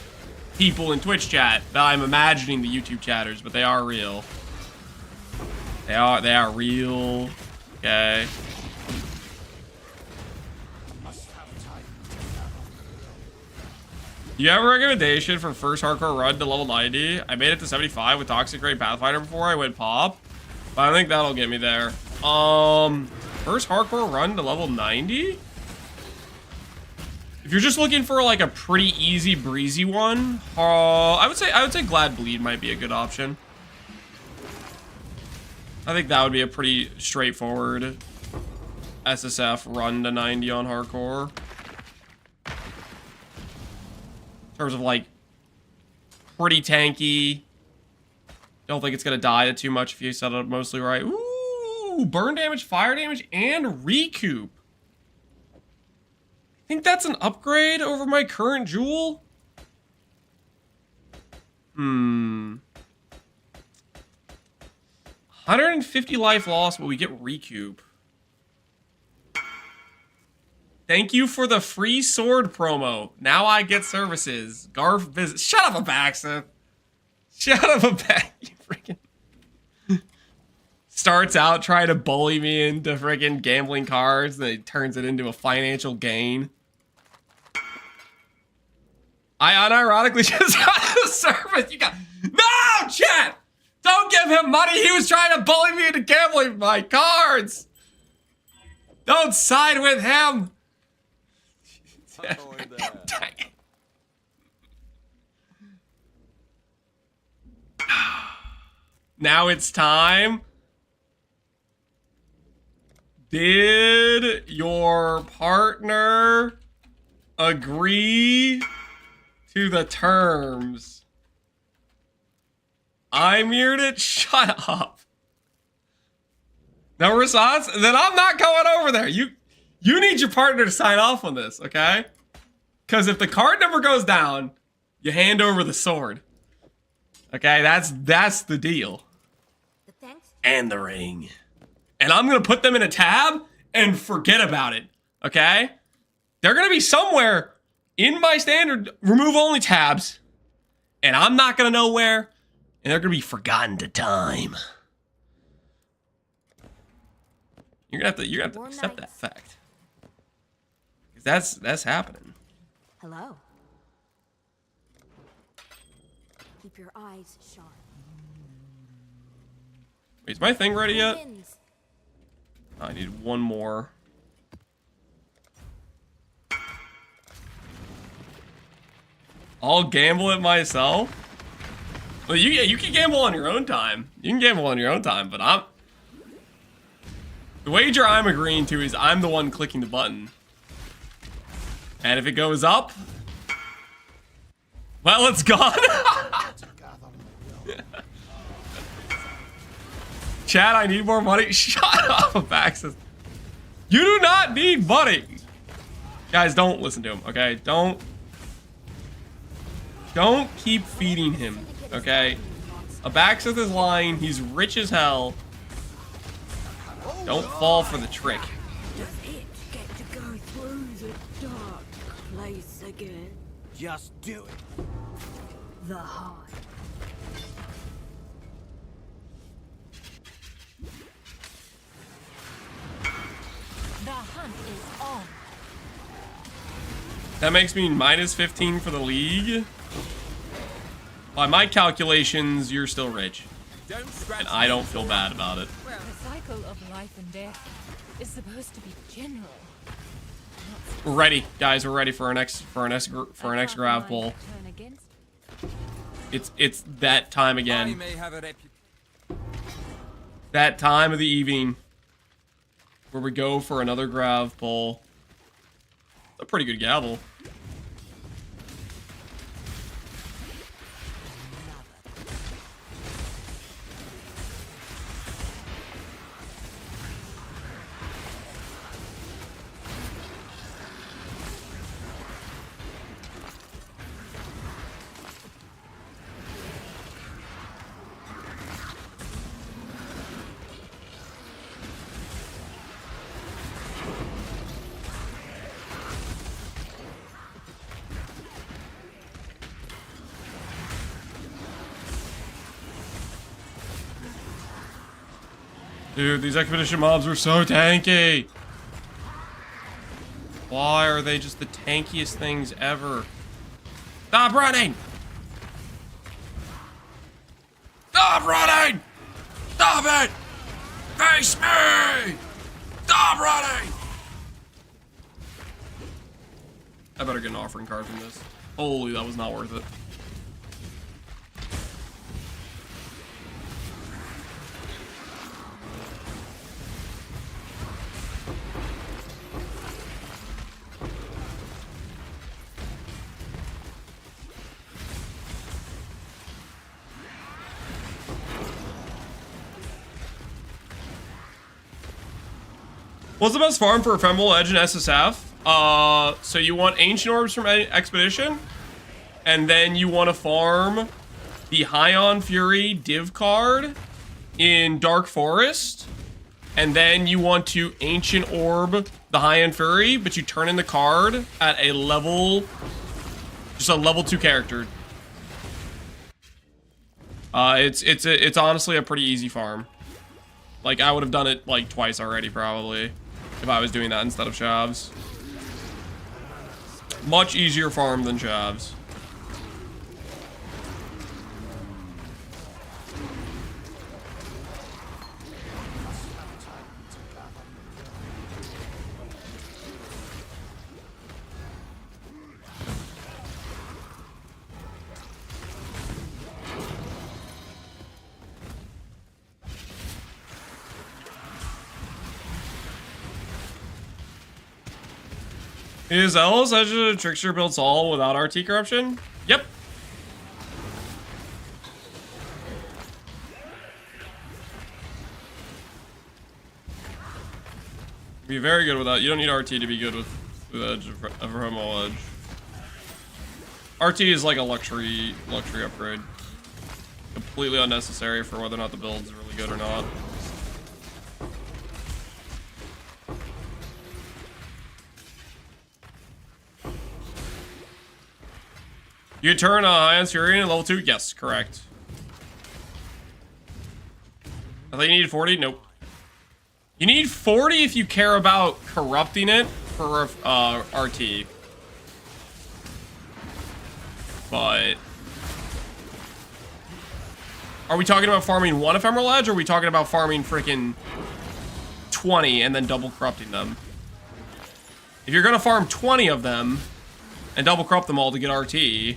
people in Twitch chat that I'm imagining the YouTube chatters, but they are real. They are real. Okay. You have a recommendation for first hardcore run to level 90? I made it to 75 with Toxic Ray Pathfinder before I went pop. But I think that'll get me there. First hardcore run to level 90? If you're just looking for like a pretty easy breezy one, I would say Glad Bleed might be a good option. I think that would be a pretty straightforward SSF run to 90 on hardcore. In terms of like pretty tanky. Don't think it's gonna die too much if you set it up mostly right. Ooh, burn damage, fire damage, and recoup. I think that's an upgrade over my current jewel. 150 life loss, but we get recoup. Thank you for the free sword promo. Now I get services. Garf visit. Shut up, Abaxa. Shut up, Abaxa. You freaking starts out trying to bully me into freaking gambling cards, and then he turns it into a financial gain. I unironically just got the service. You got no chat. Don't give him money. He was trying to bully me into gambling my cards. Don't side with him. Dang it. Now it's time. Did your partner agree to the terms? I mirrored it. Shut up. No response? Then I'm not going over there. You need your partner to sign off on this, okay? Because if the card number goes down, you hand over the sword. Okay, that's the deal. And the ring. And I'm gonna put them in a tab and forget about it. Okay? They're gonna be somewhere in my standard remove only tabs. And I'm not gonna know where. And they're gonna be forgotten to time. You're gonna have to accept that fact. Because that's happening. Hello. Keep your eyes sharp. Wait, is my thing ready yet? I need one more. I'll gamble it myself. Well, you can gamble on your own time. You can gamble on your own time, but the wager I'm agreeing to is I'm the one clicking the button. And if it goes up, well, it's gone. Chad, I need more money. Shut up, Abaxis. You do not need money. Guys, don't listen to him, okay? Don't keep feeding him, okay? Abaxis is lying. He's rich as hell. Don't fall for the trick. Does it get to go through the dark place again? Just do it. The heart. The hunt is on. That makes me minus 15 for the league. By my calculations, you're still rich. And I don't feel bad about it. The cycle of life and death is supposed to be general. We're ready, guys. We're ready for our next Grav pull. It's that time again. That time of the evening where we go for another Grav pull. It's a pretty good gavel. Dude, these expedition mobs are so tanky. Why are they just the tankiest things ever? Stop running! Stop running! Stop it! Face me! Stop running! I better get an offering card from this. Holy, that was not worth it. What's the best farm for Ephemeral Edge and SSF? So you want Ancient Orbs from Expedition, and then you want to farm the High on Fury Div card in Dark Forest, and then you want to Ancient Orb the High on Fury, but you turn in the card at a level, just a level 2 character. It's honestly a pretty easy farm. Like, I would have done it like twice already, probably, if I was doing that instead of Shavs. Much easier farm than Shavs. Is Ellis such a trickster builds all without RT corruption? Yep. Be very good with that. You don't need RT to be good with Edge of Primal Edge. RT is like a luxury upgrade. Completely unnecessary for whether or not the build's really good or not. You turn High on Syrian at level 2? Yes, correct. I thought you needed 40? Nope. You need 40 if you care about corrupting it for RT. But are we talking about farming 1 Ephemeral Edge, or are we talking about farming freaking 20 and then double corrupting them? If you're gonna farm 20 of them and double corrupt them all to get RT,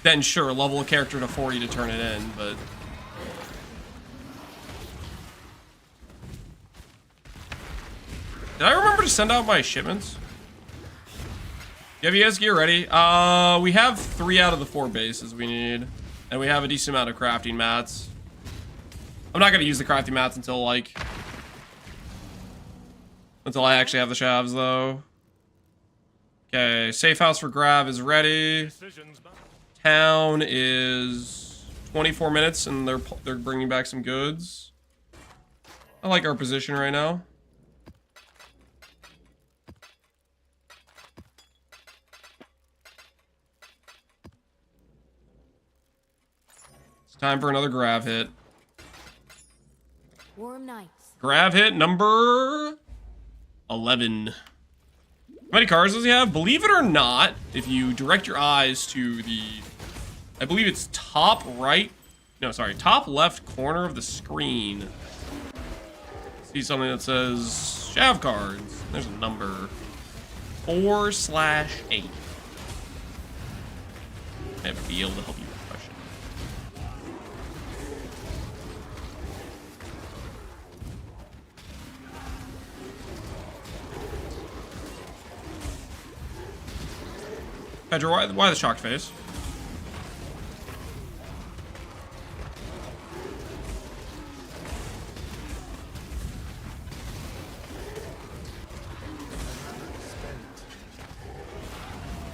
then sure, level a character to 40 to turn it in, but... Did I remember to send out my shipments? You have ES gear ready? We have 3 out of the 4 bases we need. And we have a decent amount of crafting mats. I'm not gonna use the crafting mats until, like... Until I actually have the Shavs, though. Okay, safe house for Grav is ready. Town is 24 minutes, and they're bringing back some goods. I like our position right now. Time for another Grav hit. Warm nights. Grav hit number 11. How many cards does he have? Believe it or not, if you direct your eyes to the, I believe it's top right, no, sorry, top left corner of the screen. See something that says Shav cards. There's a number 4/8. I have a deal to help you. Pedro, why the shocked face?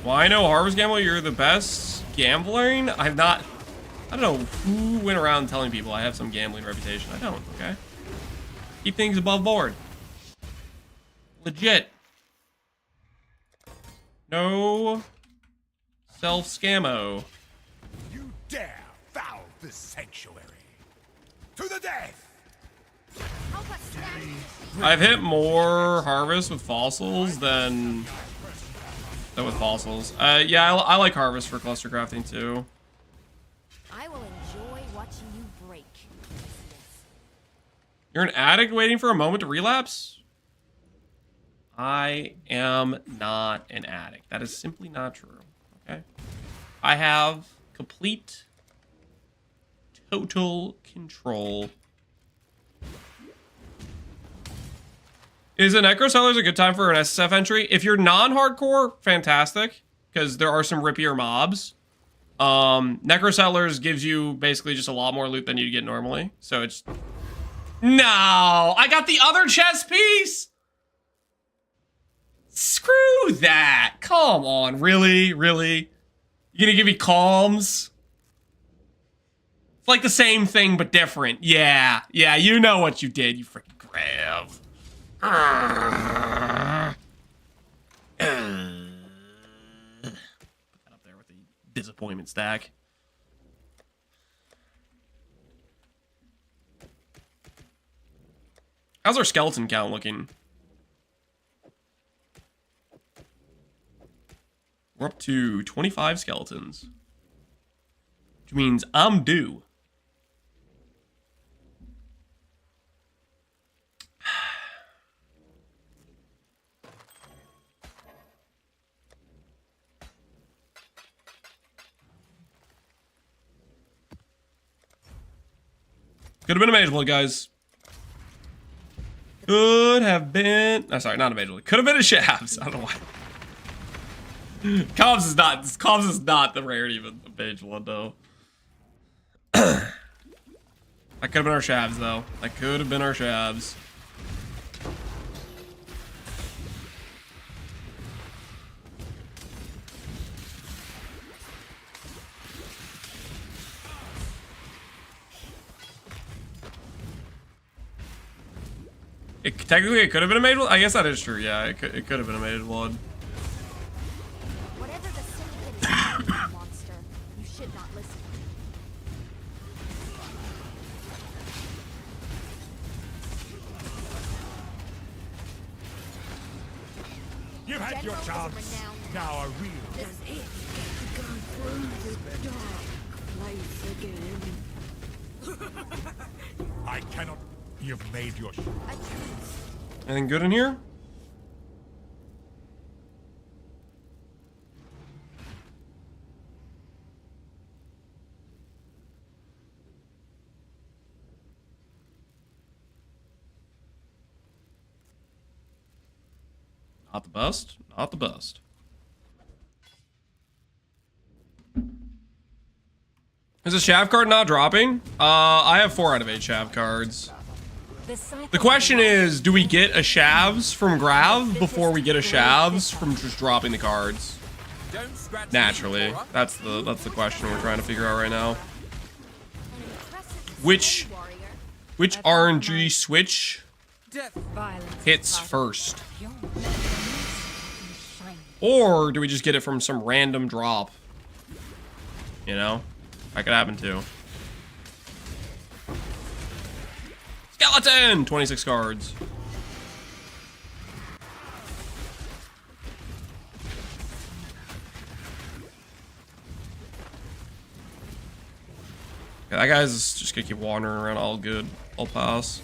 Why no Harvest Gambler? You're the best gambling? I don't know who went around telling people I have some gambling reputation. I don't, okay? Keep things above board. Legit. No self-scammo. You dare foul this sanctuary. To the death! I've hit more harvest with fossils than with fossils. Yeah, I like harvest for cluster crafting too. I will enjoy watching you break. You're an addict waiting for a moment to relapse? I am not an addict. That is simply not true. Okay? I have complete, total control. Is a Necrosellers a good time for an SSF entry? If you're non-hardcore, fantastic, because there are some rippier mobs. Necrosellers gives you basically just a lot more loot than you get normally. So it's... No! I got the other chest piece! Screw that! Come on, really? Really? You gonna give me calms? It's like the same thing, but different. Yeah, you know what you did, you freaking Grav. Put that up there with the disappointment stack. How's our skeleton count looking? We're up to 25 skeletons. Which means I'm due. Could have been a Mage Blade, guys. Could have been... Oh, sorry, not a Mage Blade. Could have been a Shavs. I don't know why. Cobbs is not the rarity of the page one though. That could have been our Shavs though. That could have been our Shavs. Technically, it could have been a made one. I guess that is true. Yeah, it could have been a made one. Whatever the syndicate is, monster, you should not listen. You've had your chance. Now a real. Does it get to go through the dark place again? I cannot. You've made your. Anything good in here? Not the best. Not the best. Is a Shav card not dropping? I have 4 out of 8 Shav cards. The question is, do we get a Shavs from Grav before we get a Shavs from just dropping the cards? Naturally. That's the question we're trying to figure out right now. Which RNG switch hits first? Or do we just get it from some random drop? You know? That could happen too. Skeleton! 26 cards. Yeah, that guy's just gonna keep wandering around. All good. I'll pass.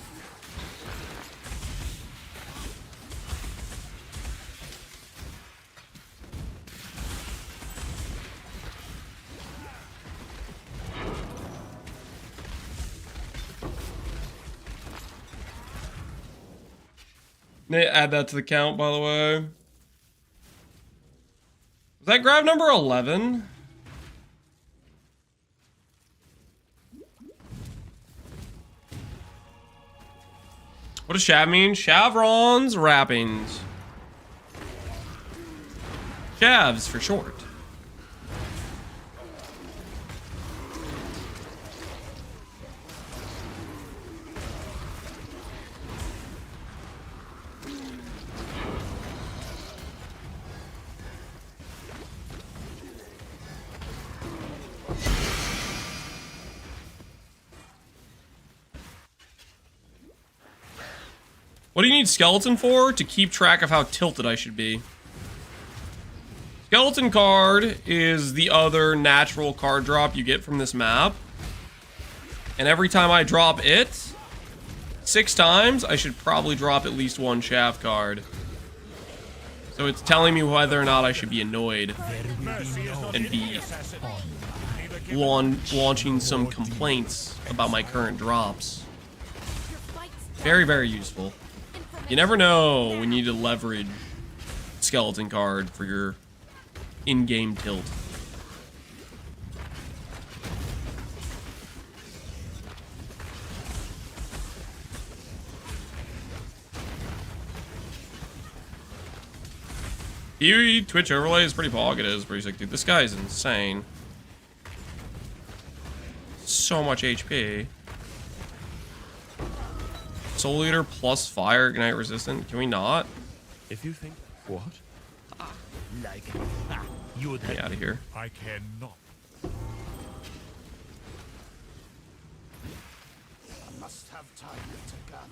Add that to the count, by the way. Was that Grav number 11? What does Shav mean? Shavron's wrappings. Shavs for short. What do you need skeleton for? To keep track of how tilted I should be. Skeleton card is the other natural card drop you get from this map. And every time I drop it, 6 times, I should probably drop at least 1 Shav card. So it's telling me whether or not I should be annoyed and be launching some complaints about my current drops. Very, very useful. You never know when you need to leverage skeleton card for your in-game tilt. Twitch overlay is pretty pog. It is pretty sick, dude. This guy is insane. So much HP. Soul Eater plus fire ignite resistant. Can we not? If you think what? Like you get out of here. I cannot. I must have time to gather.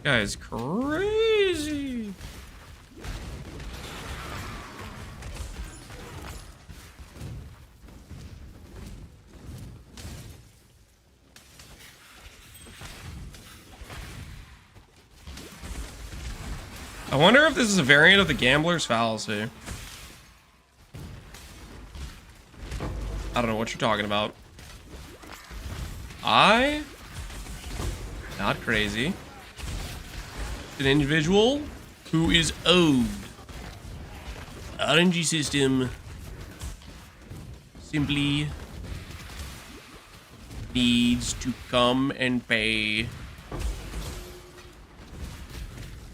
Guy's crazy. I wonder if this is a variant of the gambler's fallacy. I don't know what you're talking about. Not crazy. An individual who is owed. RNG system simply needs to come and pay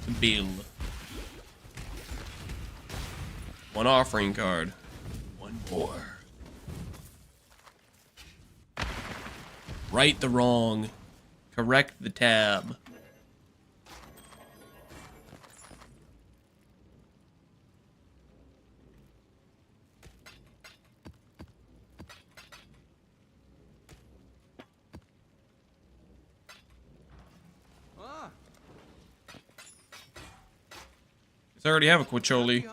the bill. One offering card. One more. Right the wrong. Correct the tab. I already have a Quacholi.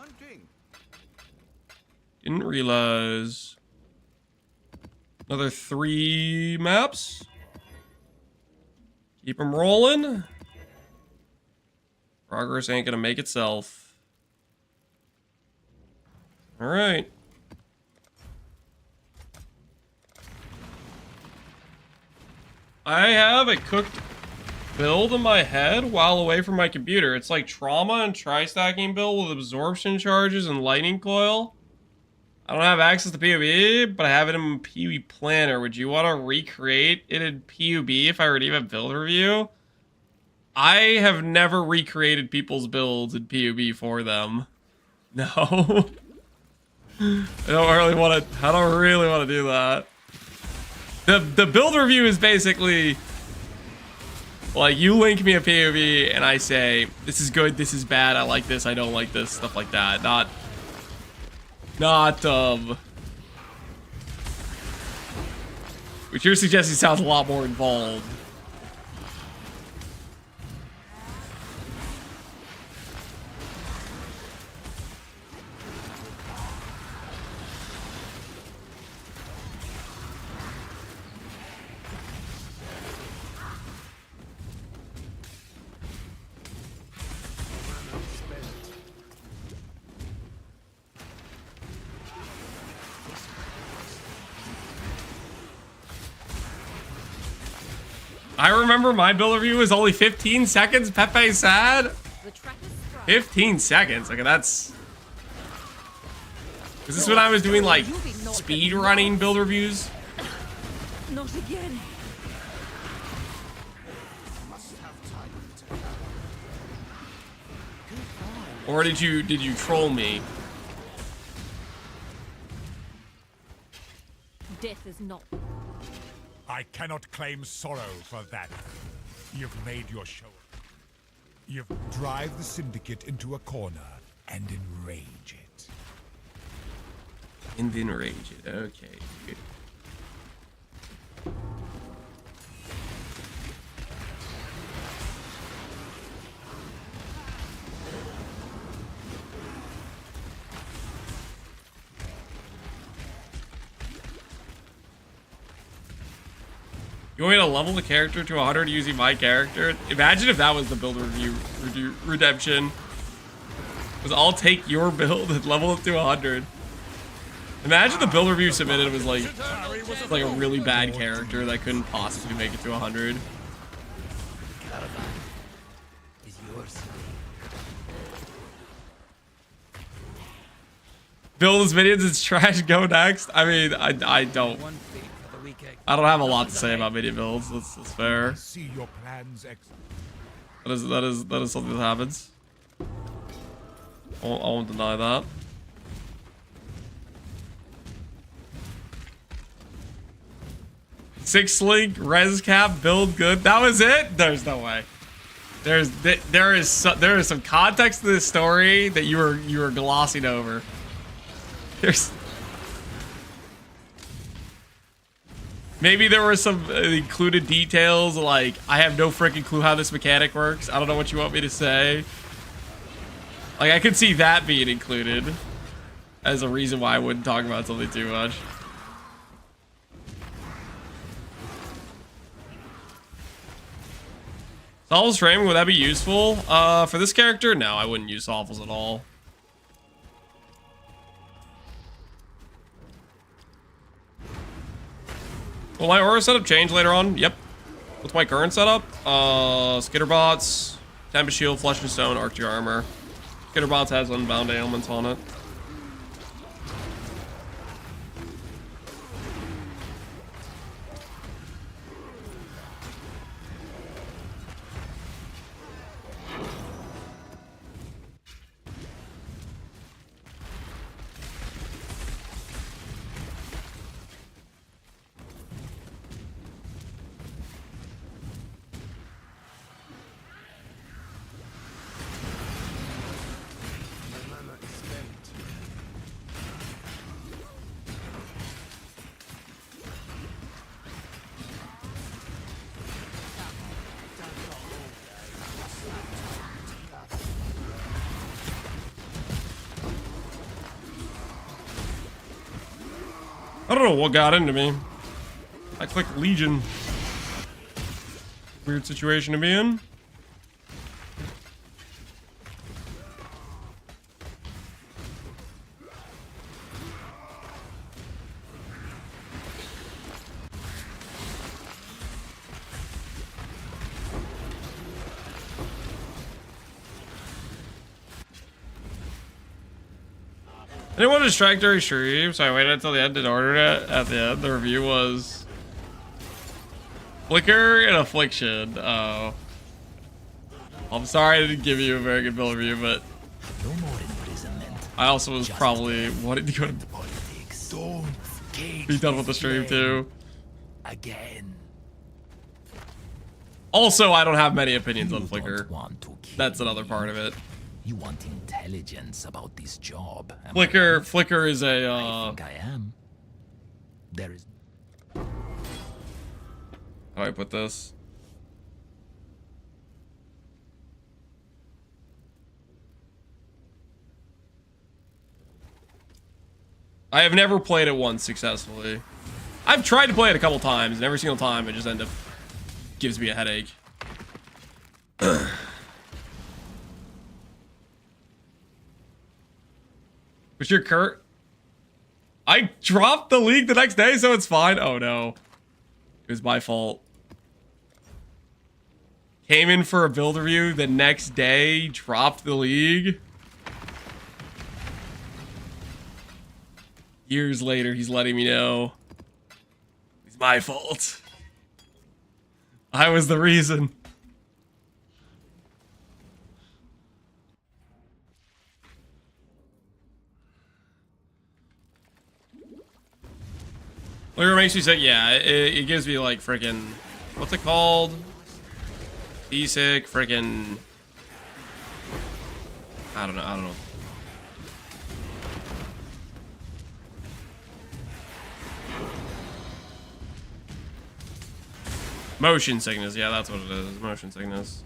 Didn't realize. Another 3 maps. Keep them rolling. Progress ain't gonna make itself. Alright. I have a cooked build in my head while away from my computer. It's like trauma and tri-stacking build with absorption charges and lightning coil. I don't have access to PUB, but I have it in PUB Planner. Would you want to recreate it in PUB if I already have a build review? I have never recreated people's builds in PUB for them. No. I don't really want to do that. The build review is basically like you link me a PUB and I say this is good, this is bad, I like this, I don't like this, stuff like that. Not which you're suggesting sounds a lot more involved. I remember my build review was only 15 seconds, Pepe said. 15 seconds? Okay, that's... Is this when I was doing, like, speed running build reviews? Not again. Or did you troll me? Death is not... I cannot claim sorrow for that. You've made your show. You've drive the Syndicate into a corner and enrage it. And enrage it, okay. Good. You want me to level the character to 100 using my character? Imagine if that was the build review redemption. Was I'll take your build and level it to 100. Imagine the build review submitted was like a really bad character that couldn't possibly make it to 100. Build his minions, it's trash, go next. I mean, I don't have a lot to say about minion builds. That's fair. See your plans That is something that happens. I won't deny that. Six link, res cap, build good. That was it? There's no way. There is some context to this story that you were glossing over. Maybe there were some included details, like, I have no freaking clue how this mechanic works. I don't know what you want me to say. Like, I could see that being included as a reason why I wouldn't talk about something too much. Solves framing, would that be useful? For this character, no, I wouldn't use Solves at all. Will my aura setup change later on? Yep. What's my current setup? Skitterbots, Tempest Shield, Flesh and Stone, Archer Armor. Skitterbots has unbound ailments on it. I don't know what got into me. I clicked Legion. Weird situation to be in. I didn't want to distract during stream, so I waited until the end and ordered it. At the end, the review was Flicker and Affliction. Oh. I'm sorry I didn't give you a very good build review, but No more imprisonment. I also was probably wanting to go to Don't be done with the stream too. Again. Also, I don't have many opinions on Flicker. That's another part of it. You want intelligence about this job. Flicker is a I think I am. There is how do I put this? I have never played it once successfully. I've tried to play it a couple times, and every single time it just ends up gives me a headache. What's your Kurt? I dropped the league the next day, so it's fine. Oh no. It was my fault. Came in for a build review the next day, dropped the league. Years later, he's letting me know. It's my fault. I was the reason. Whatever makes me sick, yeah, it gives me like freaking, what's it called? Seasick, freaking, I don't know. Motion sickness, yeah, that's what it is, motion sickness.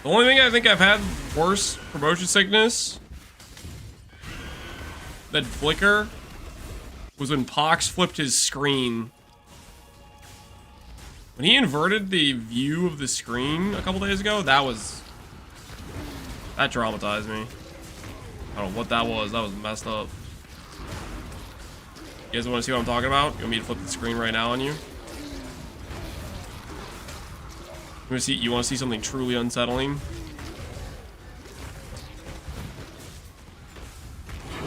The only thing I think I've had worse for motion sickness than Flicker was when Pox flipped his screen. When he inverted the view of the screen a couple days ago, that traumatized me. I don't know what that was. That was messed up. You guys want to see what I'm talking about? You want me to flip the screen right now on you? You want to see something truly unsettling?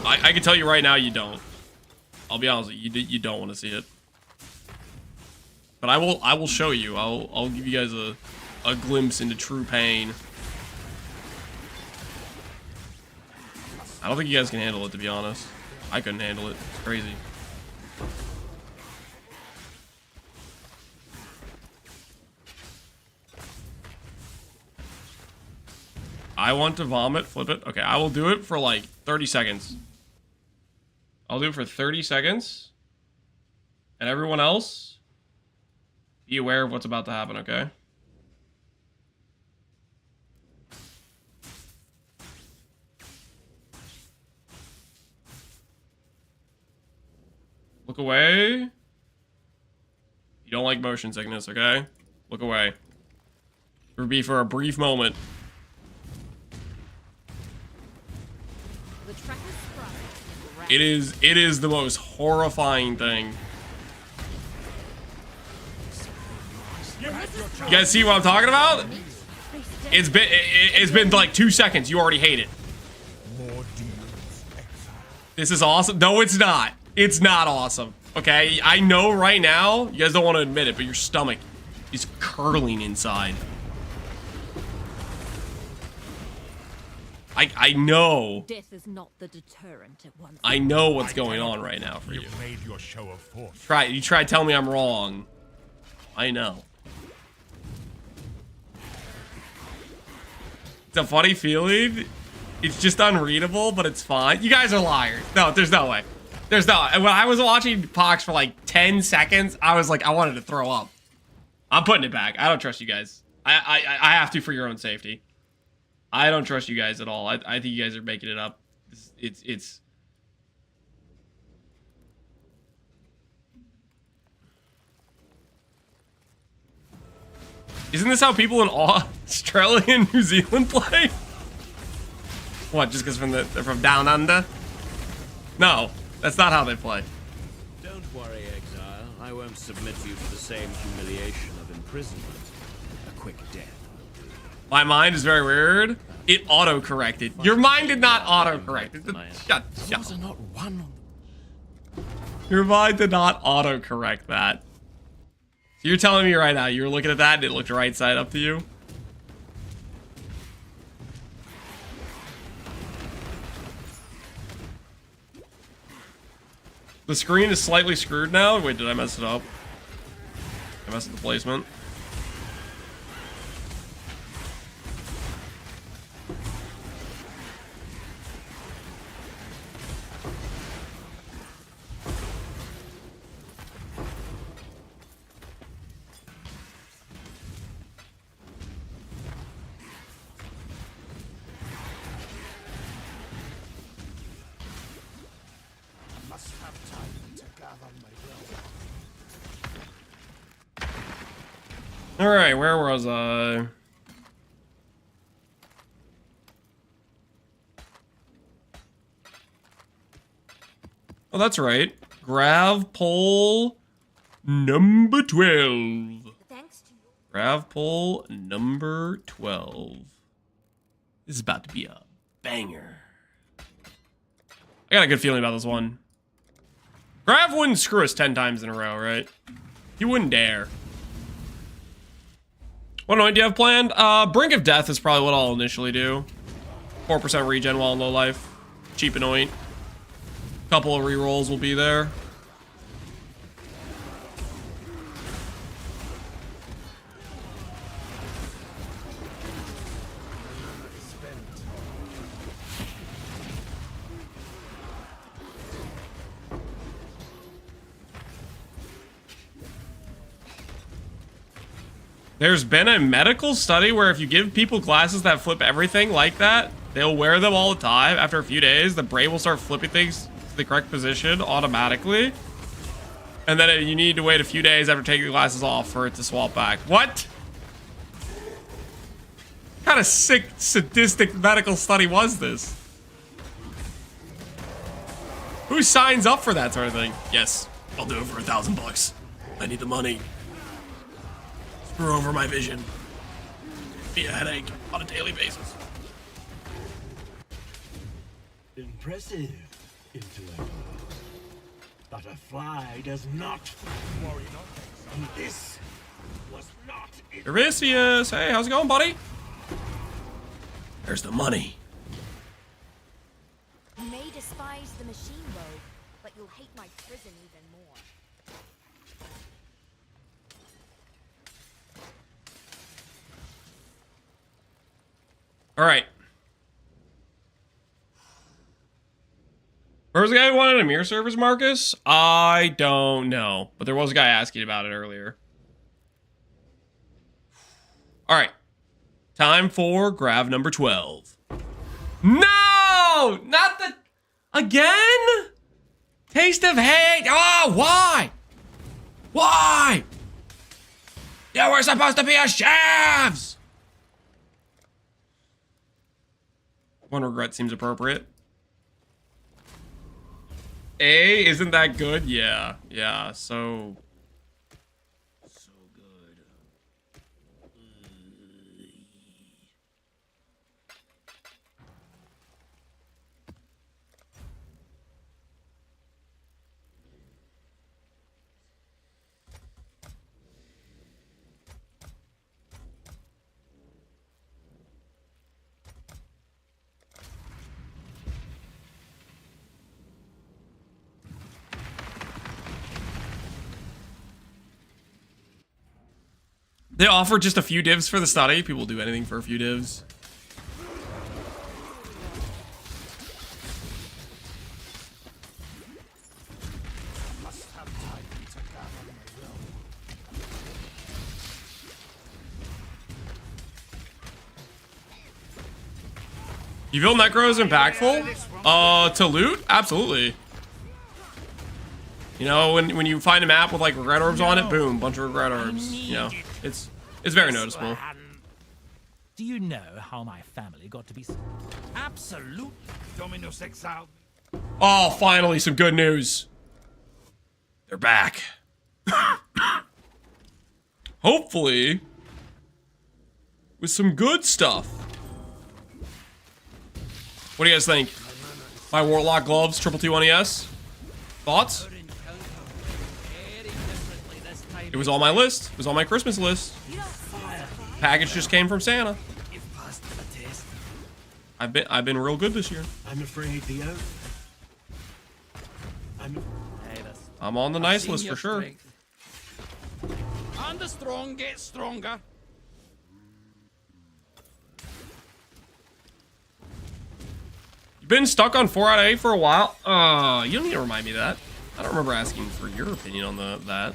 I can tell you right now, you don't. I'll be honest with you, you don't want to see it. But I will show you. I'll give you guys a glimpse into true pain. I don't think you guys can handle it, to be honest. I couldn't handle it. It's crazy. I want to vomit, flip it. Okay, I will do it for like 30 seconds. I'll do it for 30 seconds. And everyone else, be aware of what's about to happen, okay? Look away. You don't like motion sickness, okay? Look away. It will be for a brief moment. It is the most horrifying thing. You guys see what I'm talking about? It's been like 2 seconds. You already hate it. This is awesome. No, it's not. It's not awesome. Okay, I know right now, you guys don't want to admit it, but your stomach is curdling inside. I know. Death is not the deterrent it once. I know what's going on right now for you. You've made your show of force. You try to tell me I'm wrong. I know. It's a funny feeling. It's just unreadable, but it's fine. You guys are liars. No, there's no way. There's no. When I was watching Pox for like 10 seconds, I was like, I wanted to throw up. I'm putting it back. I don't trust you guys. I have to for your own safety. I don't trust you guys at all. I think you guys are making it up. It's. Isn't this how people in Australia and New Zealand play? What, just because they're from down under? No, that's not how they play. Don't worry, Exile. I won't submit you to the same humiliation of imprisonment. A quick death. My mind is very weird. It auto-corrected. Your mind did not auto-correct. Shut up. Not one. Your mind did not auto-correct that. So you're telling me right now, you were looking at that and it looked right side up to you? The screen is slightly screwed now. Wait, did I mess it up? I messed with the placement. Alright, where was I? Oh, that's right. Grav poll number 12. Thanks to you. Grav poll number 12. This is about to be a banger. I got a good feeling about this one. Grav wouldn't screw us 10 times in a row, right? He wouldn't dare. What anoint do you have planned? Brink of Death is probably what I'll initially do. 4% regen while in low life. Cheap anoint. Couple of rerolls will be there. There's been a medical study where if you give people glasses that flip everything like that, they'll wear them all the time. After a few days, the brain will start flipping things to the correct position automatically. And then you need to wait a few days after taking the glasses off for it to swap back. What? What kind of sick, sadistic medical study was this? Who signs up for that sort of thing? Yes, I'll do it for $1,000. I need the money. Screw over my vision. Be a headache on a daily basis. Impressive, intellect. But a fly does not worry. And this was not it. Eurystheus, hey, how's it going, buddy? There's the money. You may despise the machine rogue, but you'll hate my prison even more. All right. Where was the guy who wanted a mirror service, Marcus? I don't know, but there was a guy asking about it earlier. All right. Time for Grav number 12. No! Not the... Again? Taste of hate. Oh, why? Why? Yeah, we're supposed to be a Shavs! One regret seems appropriate. A, isn't that good? Yeah, so good. They offer just a few divs for the study. People will do anything for a few divs. You feel Necro is impactful? To loot? Absolutely. You know, when you find a map with like regret orbs on it, boom, bunch of regret orbs. You know, it's very noticeable. Do you know how my family got to be? Absolute Dominus Exile. Oh, finally some good news. They're back. Hopefully, with some good stuff. What do you guys think? My Warlock gloves, 221ES? Thoughts? It was on my list. It was on my Christmas list. Package just came from Santa. I've been real good this year. I'm afraid the I'm on the nice list for sure. And the strong get stronger. You've been stuck on 4 out of 8 for a while? You don't need to remind me of that. I don't remember asking for your opinion on that.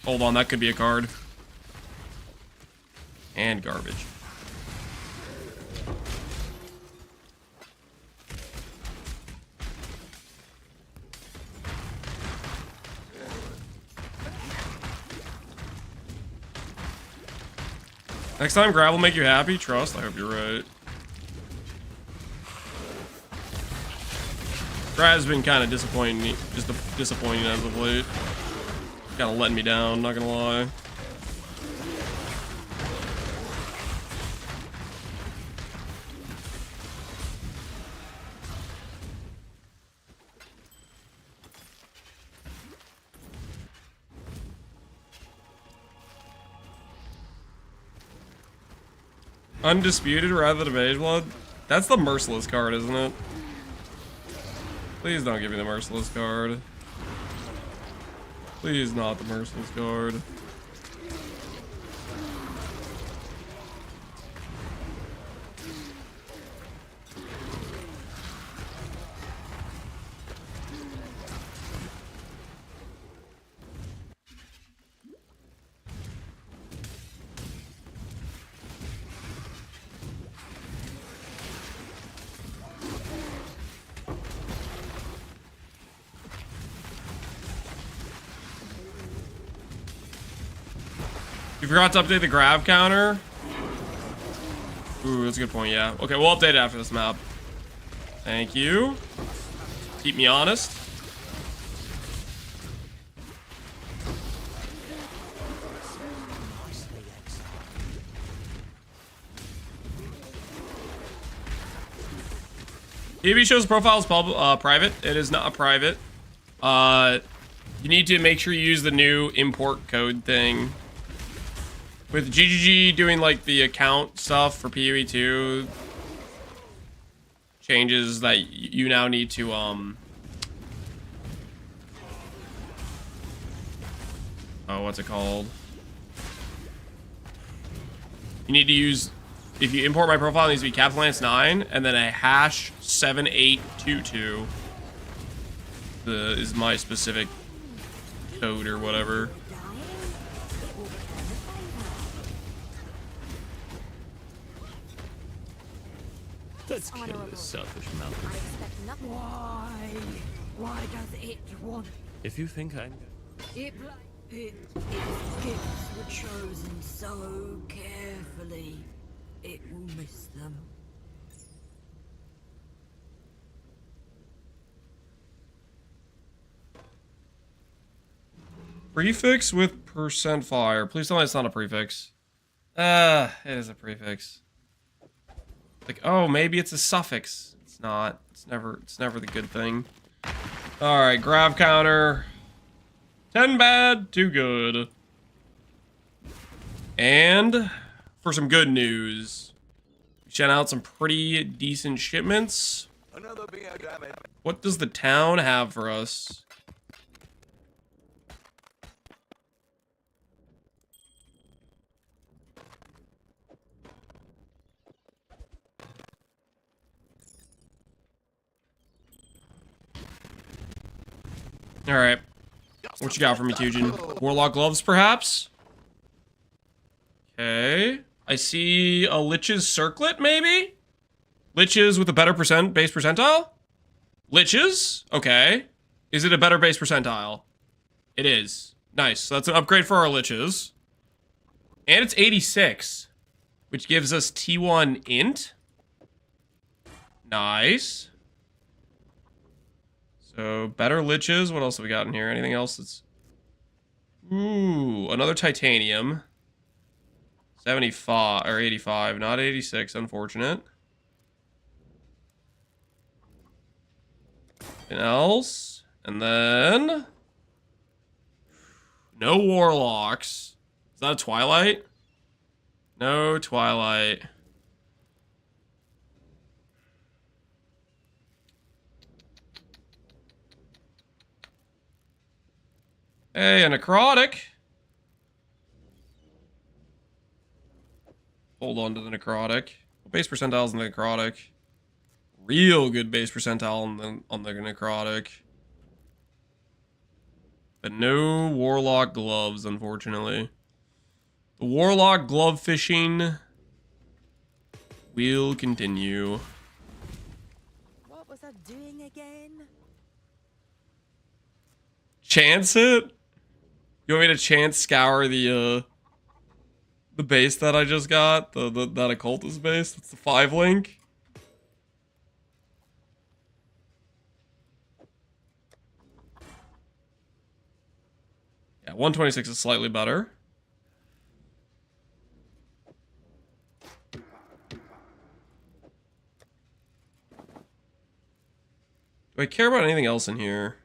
Hold on, that could be a card. And garbage. Next time, Grav will make you happy. Trust. I hope you're right. Grav's been kind of disappointing, disappointing as of late. Kind of letting me down. Not gonna lie. Undisputed rather than Mage Blood? That's the Merciless card, isn't it? Please don't give me the Merciless card. Please not the Merciless card. You forgot to update the Grav counter? Ooh, that's a good point, yeah. Okay, we'll update it after this map. Thank you. Keep me honest. PB shows profile is private. It is not a private. You need to make sure you use the new import code thing. With GGG doing like the account stuff for PoE2, changes that you now need to oh, what's it called? You need to use, if you import my profile, it needs to be Captain 9 and then a hash 7822 is my specific code or whatever. Let's kill this selfish Malcolm. Why does it want? If you think I'm... Its gifts were chosen so carefully. It will miss them. Prefix with %fire. Please tell me it's not a prefix. It is a prefix. Like, oh, maybe it's a suffix. It's not. It's never the good thing. All right, Grav counter. 10 bad, 2 good. And for some good news, we sent out some pretty decent shipments. What does the town have for us? Alright. What you got for me, Tujin? Warlock gloves, perhaps? Okay. I see a Lich's circlet, maybe? Lich's with a better base percentile? Lich's? Okay. Is it a better base percentile? It is. Nice. So that's an upgrade for our Lich's. And it's 86, which gives us T1 int. Nice. So, better Lich's. What else have we got in here? Anything else that's... Ooh, another titanium. 75, or 85, not 86, unfortunate. Anything else? And then... No warlocks. Is that a Twilight? No Twilight. Hey, a necrotic. Hold on to the necrotic. Base percentiles on the necrotic. Real good base percentile on the necrotic. But no warlock gloves, unfortunately. The warlock glove fishing will continue. What was I doing again? Chance it? You want me to chance scour the base that I just got? That occultist base? That's the 5 link? Yeah, 126 is slightly better. Do I care about anything else in here?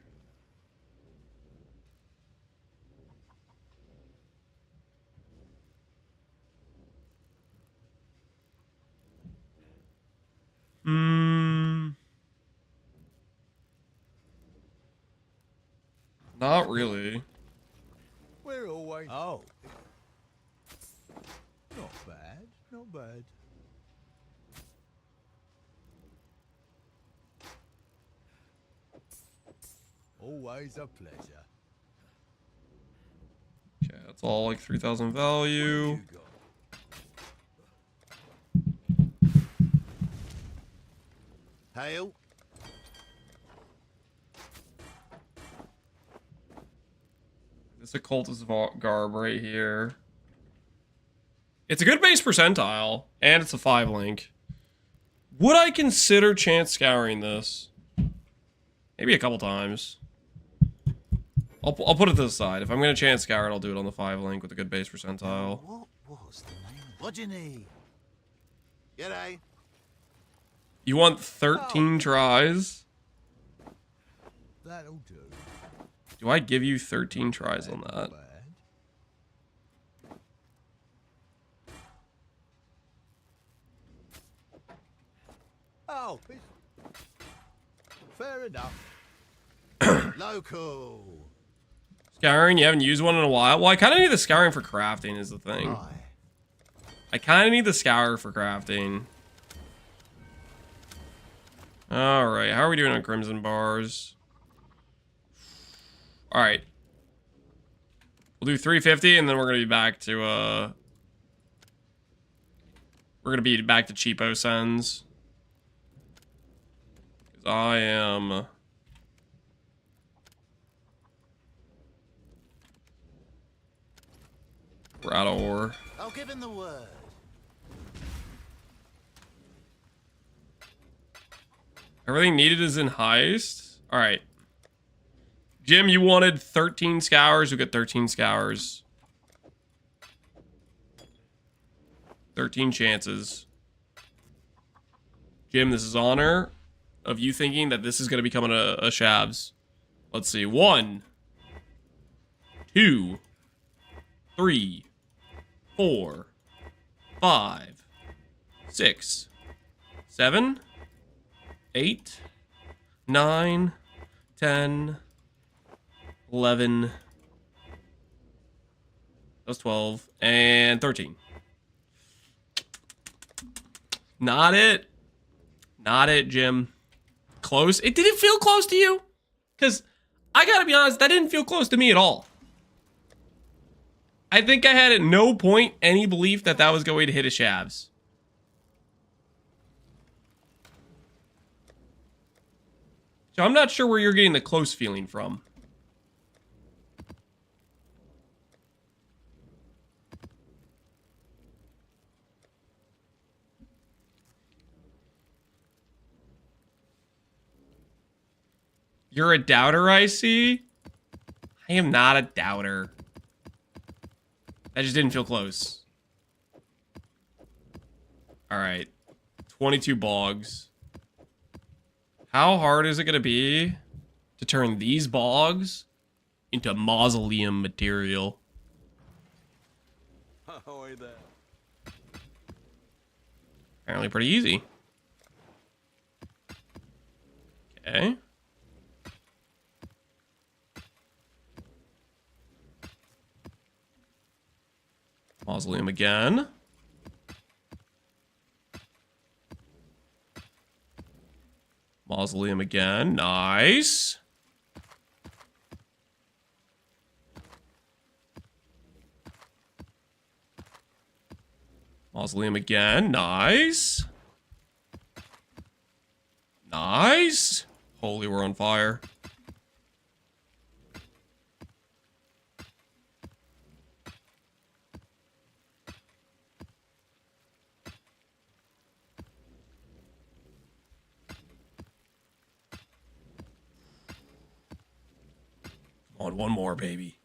Not really. We're always... Oh. Not bad, not bad. Always a pleasure. Okay, that's all like 3,000 value. Hail. This occultist garb right here. It's a good base percentile, and it's a 5 link. Would I consider chance scouring this? Maybe a couple times. I'll put it to the side. If I'm gonna chance scour it, I'll do it on the 5 link with a good base percentile. What was the name? What do you need? G'day. You want 13 tries? That'll do. Do I give you 13 tries on that? Oh, fair enough. Local. Scouring? You haven't used one in a while? Well, I kind of need the scouring for crafting is the thing. I kind of need the scour for crafting. Alright, how are we doing on Crimson Bars? Alright. We'll do 350 and then we're going to be back to, we're going to be back to cheapo sends. Because I am... We're out of ore. I'll give him the word. Everything needed is in heist. All right. Jim, you wanted 13 scours. You get 13 scours. 13 chances. Jim, this is honor of you thinking that this is going to become a Shavs. Let's see. 1, 2, 3, 4, 5, 6, 7, 8, 9, 10, 11, that's 12, and 13. Not it. Not it, Jim. Close. Did it feel close to you? Because I gotta be honest, that didn't feel close to me at all. I think I had at no point any belief that that was going to hit a Shavs. So I'm not sure where you're getting the close feeling from. You're a doubter, I see? I am not a doubter. That just didn't feel close. Alright. 22 bogs. How hard is it going to be to turn these bogs into mausoleum material? Apparently pretty easy. Okay. Mausoleum again. Mausoleum again. Nice. Mausoleum again. Nice. Nice. Holy, we're on fire. On one more, baby.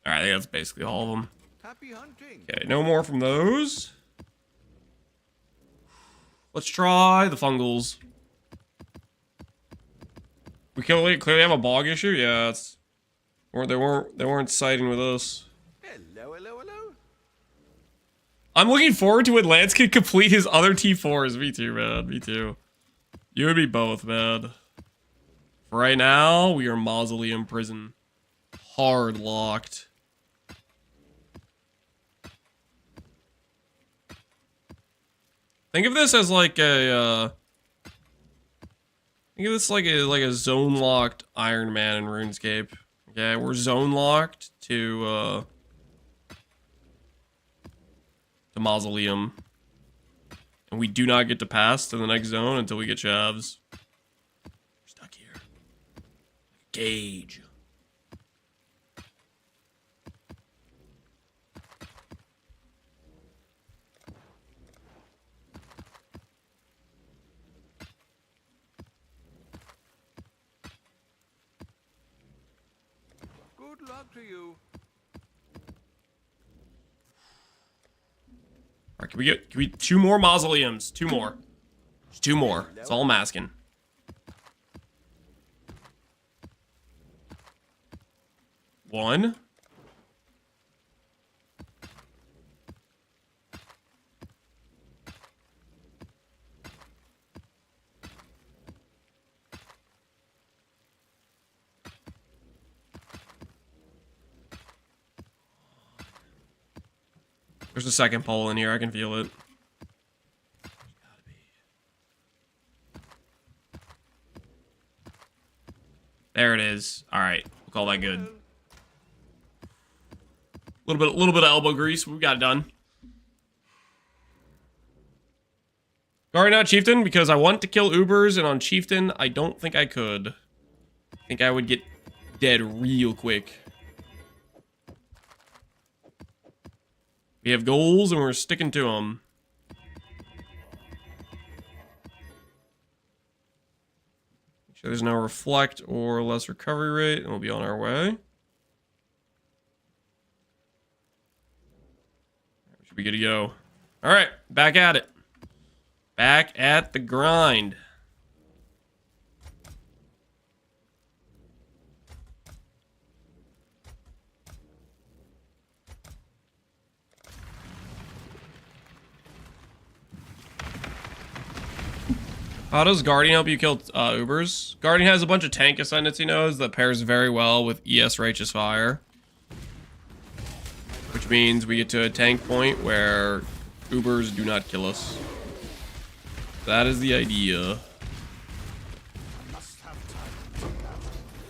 Alright, I think that's basically all of them. Happy hunting. Okay, no more from those. Let's try the fungals. We clearly have a bog issue. Yeah, it's they weren't siding with us. Hello, hello, hello. I'm looking forward to when Lance can complete his other T4s. Me too, man. Me too. You and me both, man. For right now, we are Mausoleum Prison. Hard locked. Think of this as like a, think of this like a zone locked Iron Man in RuneScape. Okay, we're zone locked to Mausoleum, and we do not get to pass to the next zone until we get Shavs. We're stuck here. Gauge. Good luck to you. Alright, can we 2 more mausoleums? 2 more. Just 2 more. That's all I'm asking. One. There's a second pole in here. I can feel it. There it is. All right, we'll call that good. Little bit of elbow grease. We got it done. Guardian out Chieftain because I want to kill Ubers, and on Chieftain I don't think I could. I think I would get dead real quick. We have goals and we're sticking to them. there's no reflect or less recovery rate, and we'll be on our way. We should be good to go. All right, back at it. Back at the grind. How does Guardian help you kill Ubers? Guardian has a bunch of tank ascendancy nodes that pairs very well with ES Righteous Fire. Which means we get to a tank point where Ubers do not kill us. That is the idea.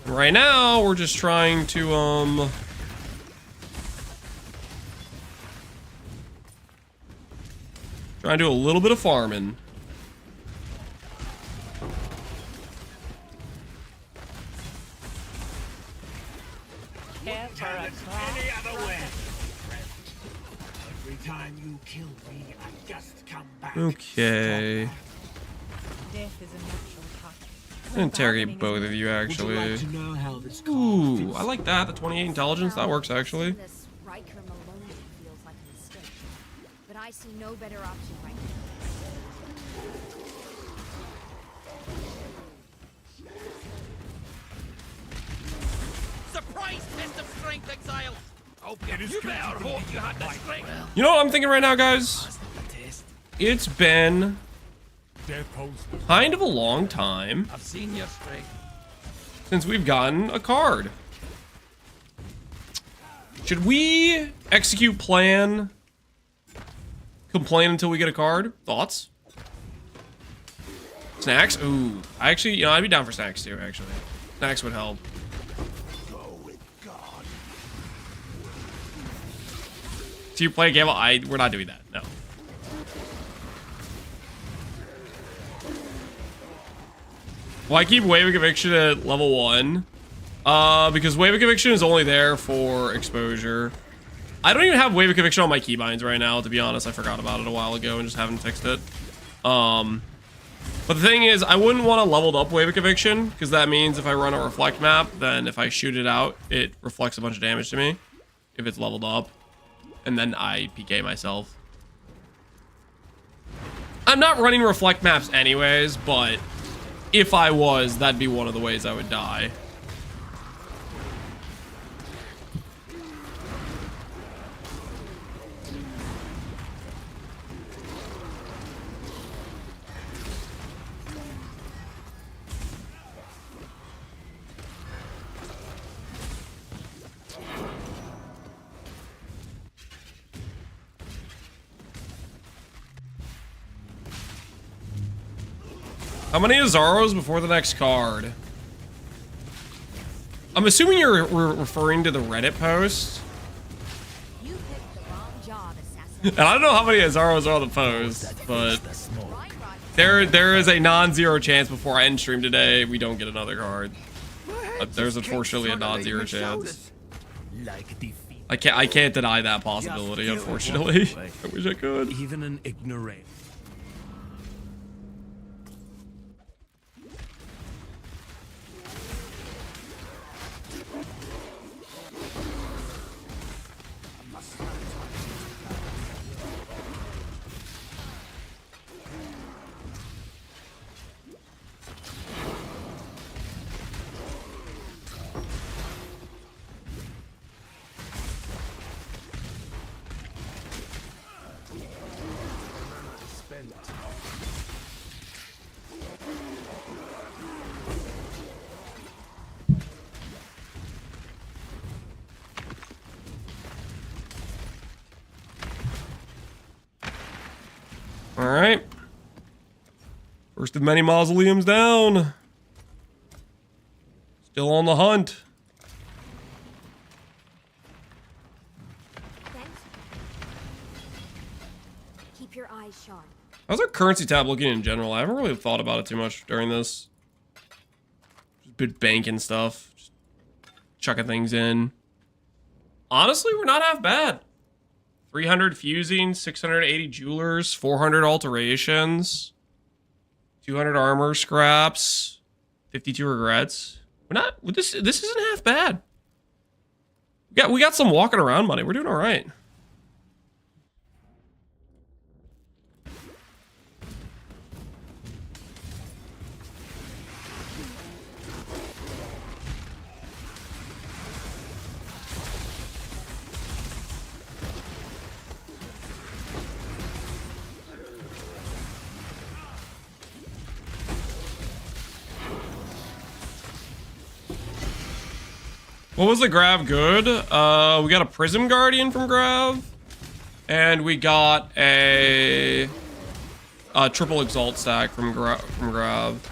Right now, we're just trying to, trying to do a little bit of farming. Any other way. Every time you kill me, I just come back. Okay. Death is a natural touch. I'm gonna interrogate both of you, actually. Ooh, I like that. The 28 intelligence, that works, actually. This Riker Maloney feels like a mistake, but I see no better option right now. Surprise test of strength, Exile! You better hope you had the strength. You know what I'm thinking right now, guys? It's been kind of a long time I've seen your strength. since we've gotten a card. Should we execute plan, complain until we get a card? Thoughts? Snacks? Ooh, I actually, I'd be down for snacks too, actually. Snacks would help. So you play a game? We're not doing that. No. Well, I keep Wave of Conviction at level 1. Because Wave of Conviction is only there for exposure. I don't even have Wave of Conviction on my keybinds right now, to be honest. I forgot about it a while ago and just haven't fixed it. But the thing is, I wouldn't want to leveled up Wave of Conviction, because that means if I run a reflect map, then if I shoot it out, it reflects a bunch of damage to me. If it's leveled up. And then I PK myself. I'm not running reflect maps anyways, but if I was, that'd be one of the ways I would die. How many Azaros before the next card? I'm assuming you're referring to the Reddit post. You picked the wrong job, assassin. And I don't know how many Azaros are on the post, but there is a non-zero chance before I end stream today we don't get another card. But there's unfortunately a non-zero chance. I can't deny that possibility, unfortunately. I wish I could. Even an ignorant. All right. First of many mausoleums down. Still on the hunt. Thanks. Keep your eyes sharp. How's our currency tab looking in general? I haven't really thought about it too much during this. Just been banking stuff. Just chucking things in. Honestly, we're not half bad. 300 fusing, 680 jewelers, 400 alterations, 200 armor scraps, 52 regrets. We're not. This isn't half bad. We got some walking around money. We're doing all right. What was the Grav good? We got a Prism Guardian from Grav. And we got a triple Exalt stack from Grav.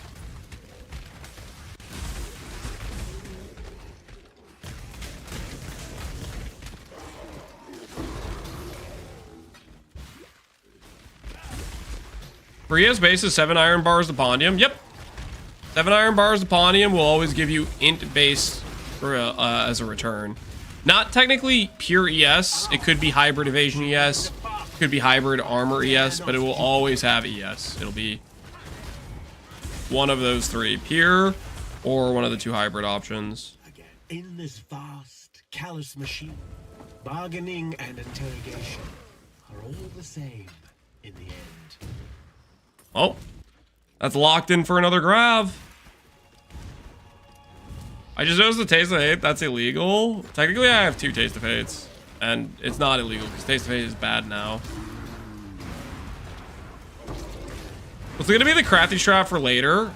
Bria's base is 7 iron bars to Pondium. Yep. 7 iron bars to Pondium will always give you int base as a return. Not technically pure ES. It could be hybrid evasion ES. It could be hybrid armor ES, but it will always have ES. It'll be one of those three. Pure or one of the two hybrid options. Again, in this vast, callous machine, bargaining and interrogation are all the same in the end. Oh, that's locked in for another Grav. I just noticed the Taste of Hate. That's illegal. Technically, I have 2 Taste of Hates. And it's not illegal because Taste of Hate is bad now. It's going to be the crafty strap for later.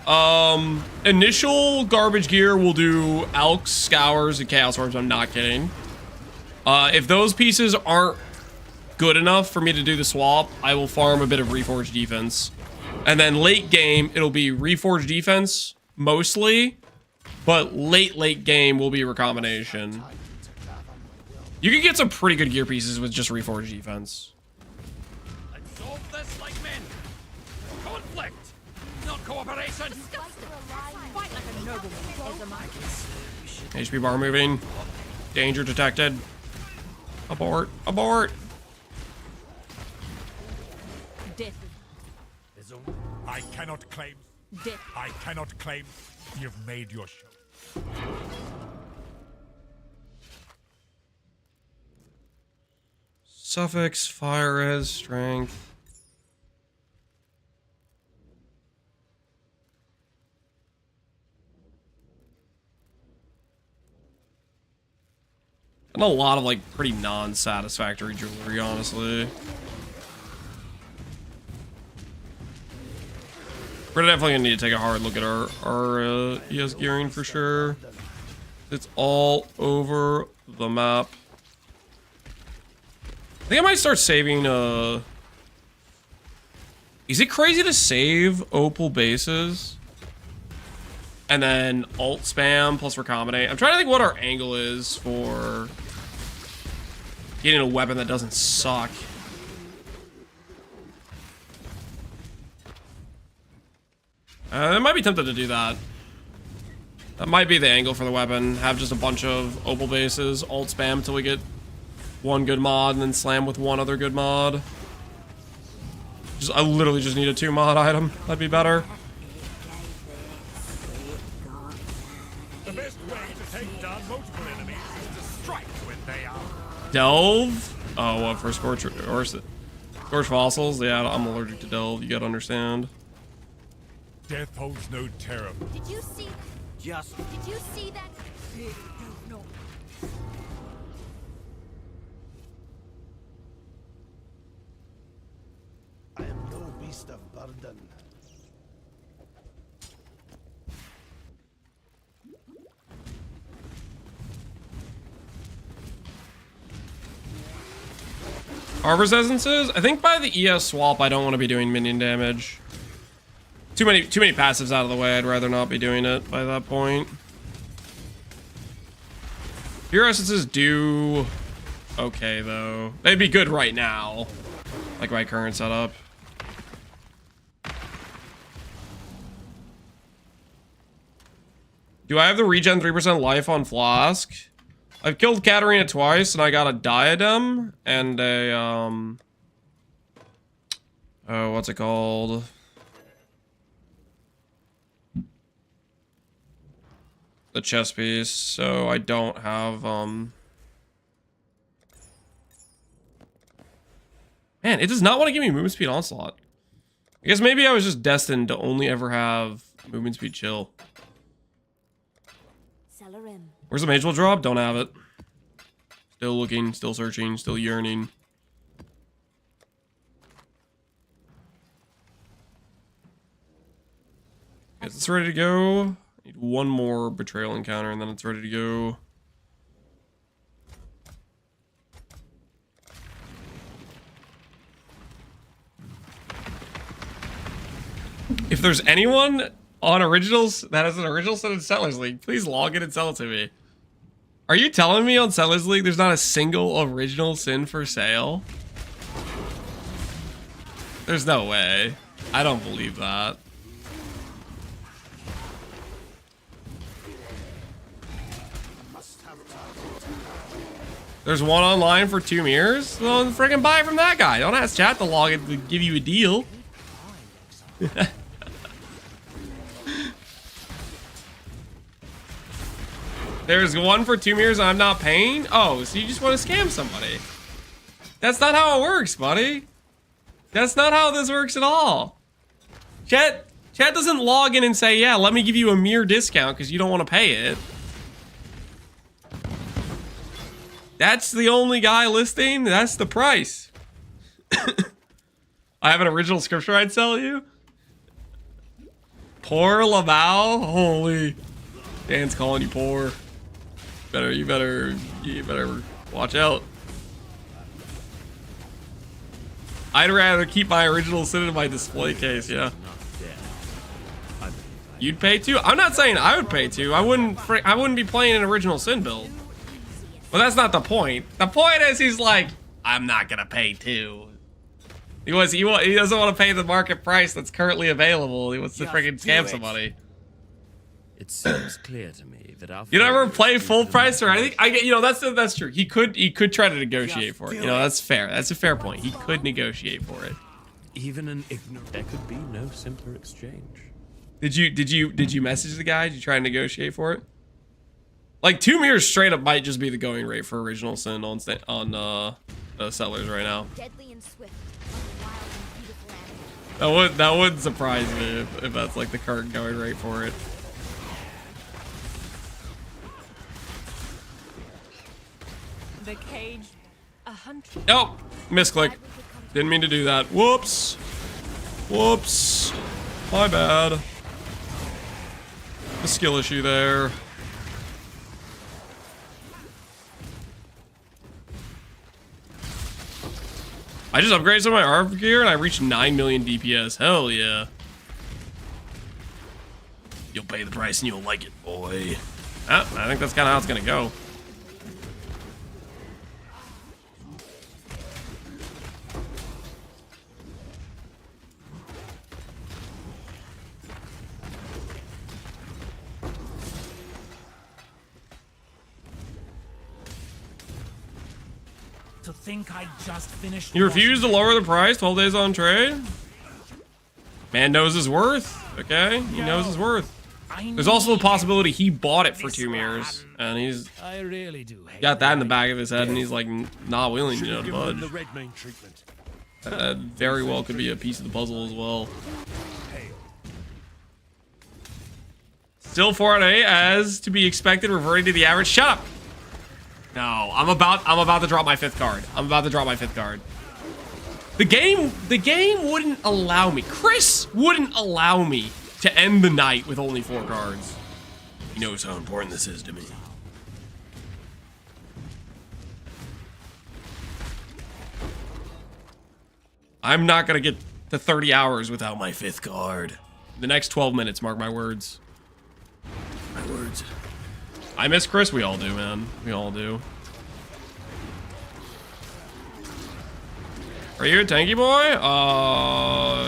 Initial garbage gear will do Elks, Scours, and Chaos Orbs. I'm not kidding. If those pieces aren't good enough for me to do the swap, I will farm a bit of Reforged Defense. And then late game, it'll be Reforged Defense mostly. But late game will be recombination. You can get some pretty good gear pieces with just Reforged Defense. Let's solve this like men. Conflict, not cooperation. Fight like a nobleman. HP bar moving. Danger detected. Abort. Abort. Death. I cannot claim. Death. I cannot claim. You've made your show. Suffix, fire res, strength. And a lot of like pretty non-satisfactory jewelry, honestly. We're definitely gonna need to take a hard look at our ES gearing for sure. It's all over the map. I think I might start saving, is it crazy to save Opal bases? And then alt spam plus recombinate. I'm trying to think what our angle is for getting a weapon that doesn't suck. I might be tempted to do that. That might be the angle for the weapon. Have just a bunch of Opal bases, alt spam until we get one good mod, and then slam with one other good mod. I literally just need a 2 mod item. That'd be better. The best way to take down multiple enemies is to strike when they are. Delve? Oh, what, for Scorch or Scorch Fossils? Yeah, I'm allergic to Delve. You gotta understand. Death holds no terror. Did you see? Did you see that? No. I am no beast of burden. Harvest Essences? I think by the ES swap, I don't want to be doing minion damage. Too many passives out of the way. I'd rather not be doing it by that point. Pure Essences do okay, though. They'd be good right now. Like my current setup. Do I have the regen 3% life on Flask? I've killed Katarina twice, and I got a diadem and a, oh, what's it called? the chess piece, so I don't have, Man, it does not want to give me movement speed onslaught. I guess maybe I was just destined to only ever have movement speed chill. Where's the mage will drop? Don't have it. Still looking, still searching, still yearning. Guess it's ready to go. Need one more betrayal encounter and then it's ready to go. If there's anyone on originals that has an original set in Settlers League, please log in and sell it to me. Are you telling me on Settlers League there's not a single original sin for sale? There's no way. I don't believe that. There's one online for 2 mirrors? Well, freaking buy it from that guy. Don't ask chat to log in to give you a deal. There's one for 2 mirrors and I'm not paying? Oh, so you just want to scam somebody. That's not how it works, buddy. That's not how this works at all. Chat doesn't log in and say, yeah, let me give you a mirror discount because you don't want to pay it. That's the only guy listing. That's the price. I have an original scripture I'd sell you. Poor Laval. Holy. Dan's calling you poor. You better watch out. I'd rather keep my original sitting in my display case, yeah. You'd pay too? I'm not saying I would pay too. I wouldn't be playing an original sin build. But that's not the point. The point is he's like, I'm not gonna pay too. He doesn't want to pay the market price that's currently available. He wants to freaking scam somebody. It seems clear to me that our you never play full price or anything. That's true. He could try to negotiate for it. That's fair. That's a fair point. He could negotiate for it. Even an ignorant, there could be no simpler exchange. Did you message the guy? Did you try and negotiate for it? Like 2 mirrors straight up might just be the going rate for original sin on Settlers right now. Deadly and swift, wild and That wouldn't surprise me if that's like the current going rate for it. The cage, a hunter. Nope, misclick. Didn't mean to do that. Whoops. Whoops. My bad. A skill issue there. I just upgraded some of my RF gear and I reached 9 million DPS. Hell yeah. You'll pay the price and you'll like it, boy. I think that's kind of how it's going to go. To think I just finished. You refuse to lower the price 12 days on trade? Man knows his worth, okay? He knows his worth. There's also the possibility he bought it for 2 mirrors, and he's got that in the back of his head, and he's like not willing, to budge. That very well could be a piece of the puzzle as well. Still 4 out of 8, as to be expected, reverting to the average. Shut up! No, I'm about to drop my 5th card. I'm about to drop my 5th card. The game wouldn't allow me. Chris wouldn't allow me to end the night with only 4 cards. He knows how important this is to me. I'm not gonna get to 30 hours without my 5th card. The next 12 minutes, mark my words. My words. I miss Chris. We all do, man. We all do. Are you a tanky boy?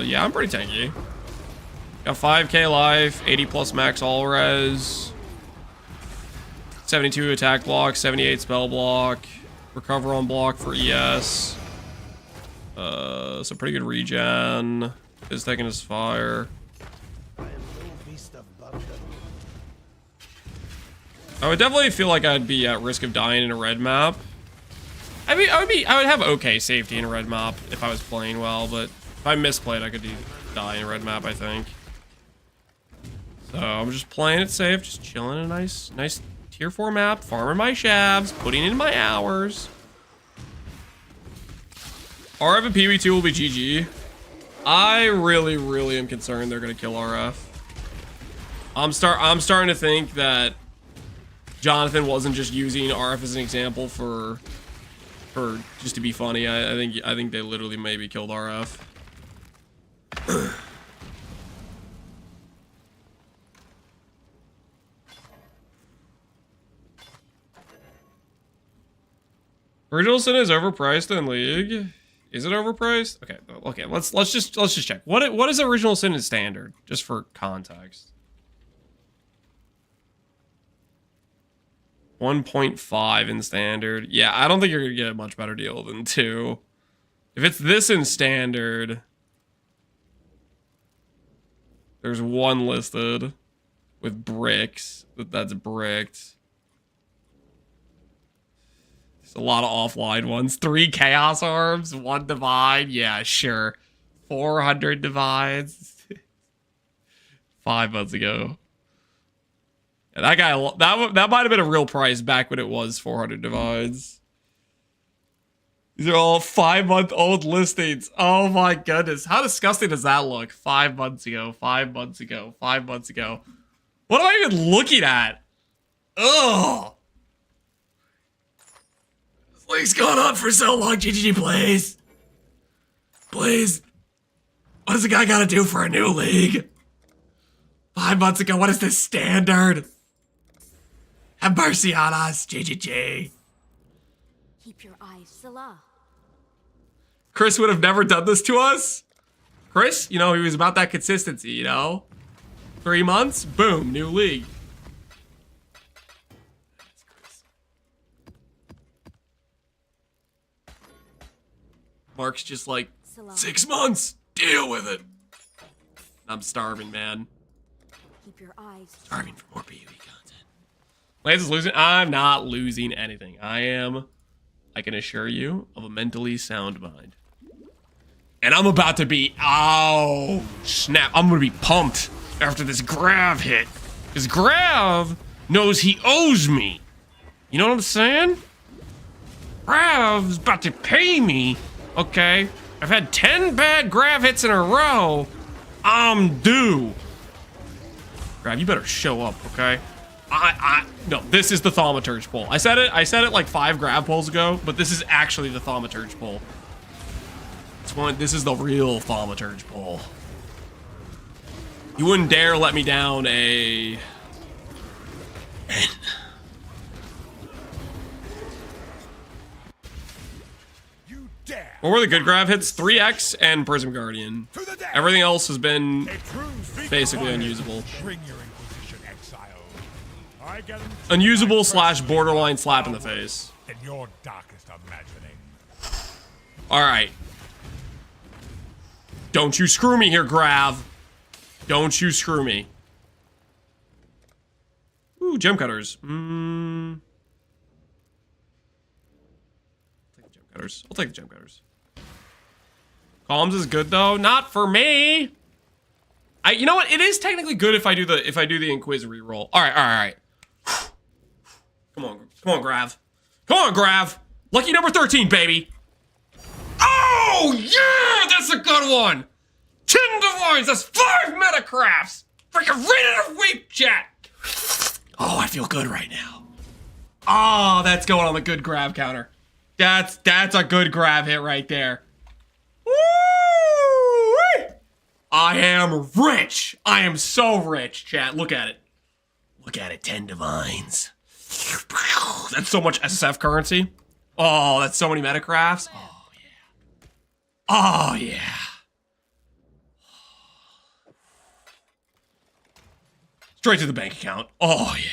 Yeah, I'm pretty tanky. Got 5k life, 80 plus max all res, 72 attack block, 78 spell block, recover on block for ES. So pretty good regen. Is taking his fire. I would definitely feel like I'd be at risk of dying in a red map. I mean, I would have okay safety in a red map if I was playing well, but if I misplayed, I could die in a red map, I think. So I'm just playing it safe, just chilling in a nice tier 4 map, farming my shavs, putting in my hours. RF and PB2 will be GG. I really am concerned they're gonna kill RF. I'm starting to think that Jonathan wasn't just using RF as an example for just to be funny. I think they literally maybe killed RF. Original Sin is overpriced in League. Is it overpriced? Okay. Let's just check. What is Original Sin in Standard, just for context? 1.5 in Standard. Yeah, I don't think you're gonna get a much better deal than 2. If it's this in Standard, there's 1 listed with bricks. That's bricked. There's a lot of offline ones. 3 Chaos Orbs, 1 Divine. Yeah, sure. 400 Divines. 5 months ago. Yeah, that guy, that might have been a real price back when it was 400 Divines. These are all 5-month-old listings. Oh my goodness. How disgusting does that look? 5 months ago, 5 months ago, 5 months ago. What am I even looking at? Ugh. This league's gone on for so long, GGG, please. Please. What does a guy gotta do for a new league? 5 months ago, what is this Standard? Have mercy on us, GGG. Keep your eyes, Salah. Chris would have never done this to us. Chris, you know, he was about that consistency, you know? 3 months, boom, new league. Mark's just like, 6 months, deal with it. I'm starving, man. Keep your eyes. Starving for more PvE content. Lance is losing. I'm not losing anything. I can assure you, of a mentally sound mind. And I'm about to be, oh, snap. I'm going to be pumped after this Grav hit. Because Grav knows he owes me. You know what I'm saying? Grav's about to pay me, okay? I've had 10 bad Grav hits in a row. I'm due. Grav, you better show up, okay? No, this is the Thaumaturge pull. I said it like 5 Grav pulls ago, but this is actually the Thaumaturge pull. This is the real Thaumaturge pull. You wouldn't dare let me down a... What were the good Grav hits? 3X and Prism Guardian. Everything else has been basically unusable. Unusable / borderline slap in the face. In your darkest imagining. Alright. Don't you screw me here, Grav. Don't you screw me. Ooh, gem cutters. I'll take the gem cutters. Columns is good though. Not for me. You know what? It is technically good if I do the Inquis reroll. Alright. Come on, Grav. Come on, Grav. Lucky number 13, baby. Oh, yeah! That's a good one! 10 Divines, that's 5 Metacrafts! Freaking rate of the week, chat! Oh, I feel good right now. Oh, that's going on the good Grav counter. That's a good Grav hit right there. Woo! I am rich! I am so rich, chat. Look at it. Look at it, 10 Divines. That's so much SSF currency. Oh, that's so many Metacrafts. Oh, yeah. Oh, yeah. Straight to the bank account. Oh, yeah.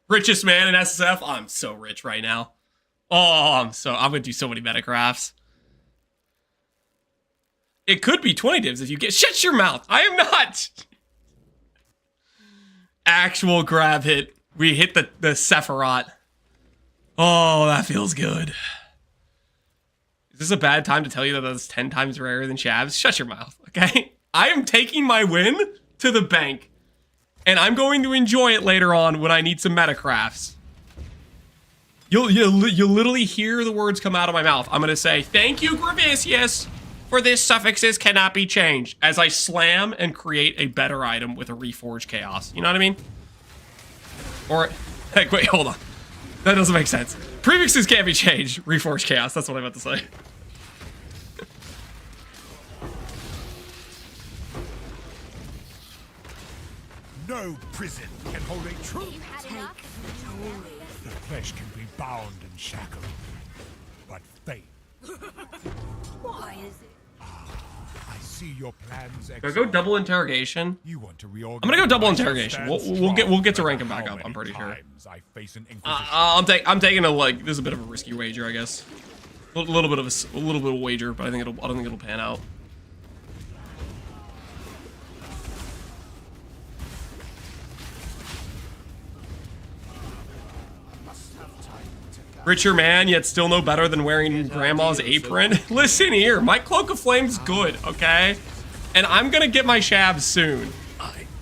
Richest man in SSF. I'm so rich right now. Oh, I'm gonna do so many Metacrafts. It could be 20 divs if you get... Shut your mouth! I am not! Actual grab hit. We hit the Sephiroth. Oh, that feels good. Is this a bad time to tell you that that's 10 times rarer than Shavs? Shut your mouth, okay? I am taking my win to the bank. And I'm going to enjoy it later on when I need some metacrafts. You'll literally hear the words come out of my mouth. I'm going to say, thank you, Gravicius, for this suffixes cannot be changed, as I slam and create a better item with a reforged chaos. You know what I mean? Or, heck, wait, hold on. That doesn't make sense. Prefixes can't be changed. Reforged chaos, that's what I meant to say. No prison can hold a true. The flesh can be bound and shackled, but faith. Why is it? I see your plans. Go double interrogation. You want to reorganize. I'm gonna go double interrogation. We'll get to rank him back up. I'm pretty sure. I'm taking a like. This is a bit of a risky wager, I guess. A little bit of wager, but I don't think it'll pan out. Richer man, yet still no better than wearing grandma's apron. Listen here, my Cloak of Flame's good, okay? And I'm gonna get my Shavs soon.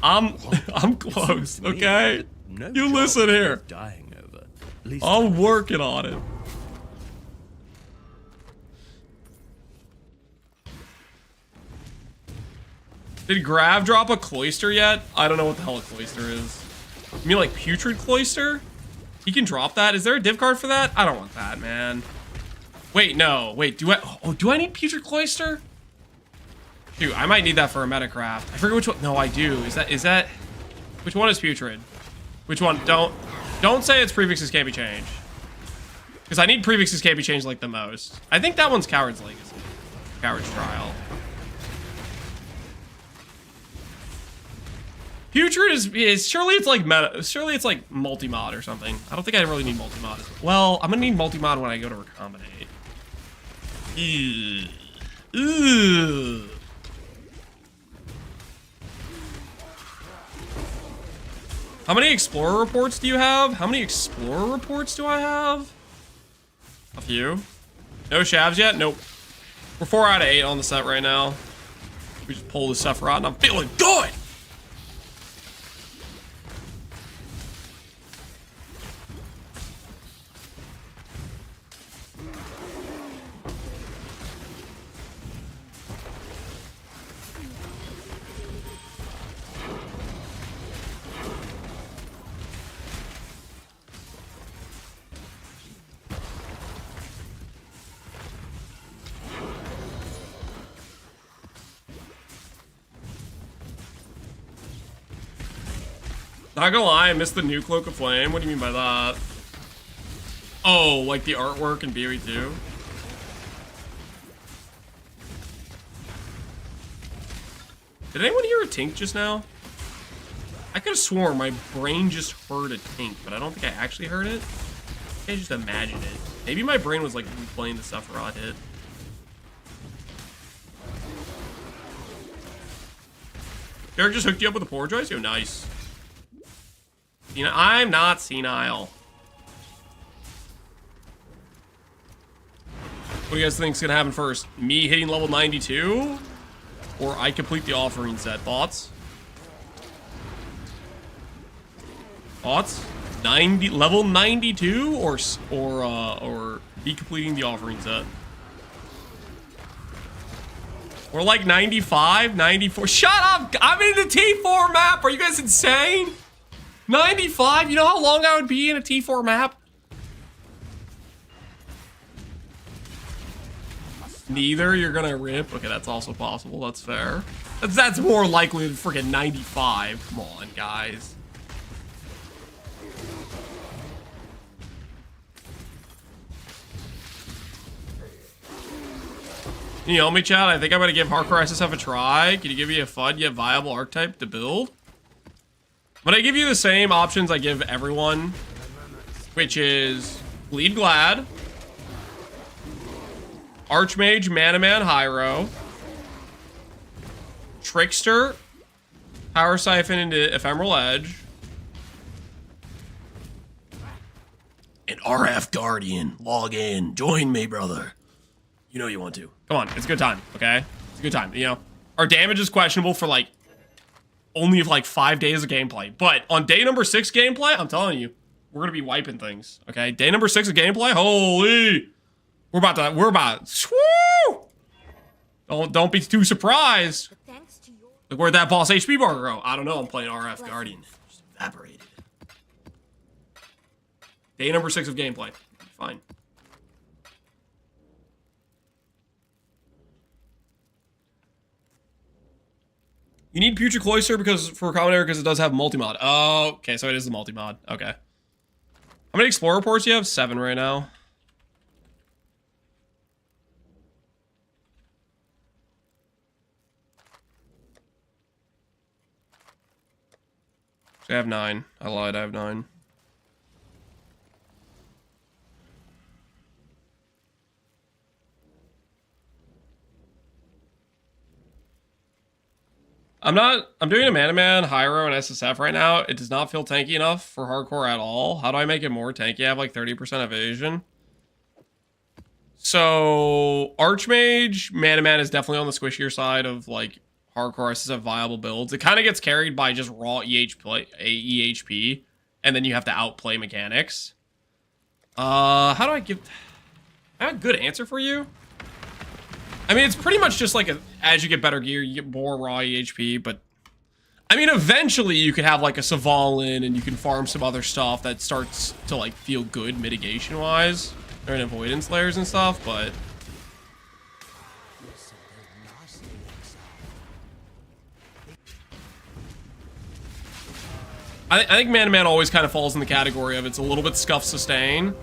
I'm close, okay? You listen here. I'm working on it. Did Grav drop a Cloister yet? I don't know what the hell a Cloister is. You mean like Putrid Cloister? He can drop that? Is there a div card for that? I don't want that, man. Wait, no. Wait, do I need Putrid Cloister? Dude, I might need that for a metacraft. I forget which one. No, I do. Is that which one is Putrid? Which one? Don't say its prefixes can't be changed. Because I need prefixes can't be changed like the most. I think that one's Coward's Legacy. Coward's Trial. Putrid is surely it's like meta, surely it's like multi-mod or something. I don't think I really need multi-mod. Well, I'm gonna need multi-mod when I go to recombinate. Ew. How many Explorer reports do you have? How many Explorer reports do I have? A few. No Shavs yet? Nope. We're 4 out of 8 on the set right now. We just pulled the Sephiroth and I'm feeling good! Not gonna lie, I missed the new Cloak of Flame. What do you mean by that? Oh, like the artwork in BOE 2? Did anyone hear a tink just now? I could have sworn my brain just heard a tink, but I don't think I actually heard it. I just imagined it. Maybe my brain was like replaying the Sephiroth hit. Derek just hooked you up with a Poor Choice? Yo, nice. I'm not senile. What do you guys think is gonna happen first? Me hitting level 92? Or I complete the offering set? Thoughts? Thoughts? Level 92 or be completing the offering set? Or like 95, 94. Shut up! I'm in the T4 map. Are you guys insane? 95? You know how long I would be in a T4 map? Neither, you're gonna rip. Okay, that's also possible. That's fair. That's more likely than freaking 95. Come on, guys. Can you help me, chat? I think I'm gonna give Hardcore SSF a try. Can you give me a fun yet viable archetype to build? But I give you the same options I give everyone, which is Bleed Glad, Archmage, Mana Man, Hyro, Trickster, Power Siphon into Ephemeral Edge, and RF Guardian. Log in. Join me, brother. You know you want to. Come on, it's a good time, okay? It's a good time. You know, our damage is questionable for like only like 5 days of gameplay, but on day number 6 gameplay, I'm telling you, we're gonna be wiping things, okay? Day number 6 of gameplay, holy, we're about. Woo! Don't be too surprised. Like, where'd that boss HP bar go? I don't know. I'm playing RF Guardian. Just evaporated. Day number 6 of gameplay. Fine. You need Putrid Cloister for Commoner because it does have multi-mod. Oh, okay, so it is the multi-mod. Okay. How many Explorer ports do you have? 7 right now. So I have 9. I lied, I have 9. I'm doing a Man-to-Man, Hyro, and SSF right now. It does not feel tanky enough for hardcore at all. How do I make it more tanky? I have like 30% evasion. So, Archmage, Man-to-Man is definitely on the squishier side of like hardcore SSF viable builds. It kind of gets carried by just raw EHP, and then you have to outplay mechanics. How do I give... I have a good answer for you? I mean, it's pretty much just like as you get better gear, you get more raw EHP, but I mean, eventually you could have like a Savalin and you can farm some other stuff that starts to like feel good mitigation-wise, or in avoidance layers and stuff, but... I think Man-to-Man always kind of falls in the category of it's a little bit scuff sustain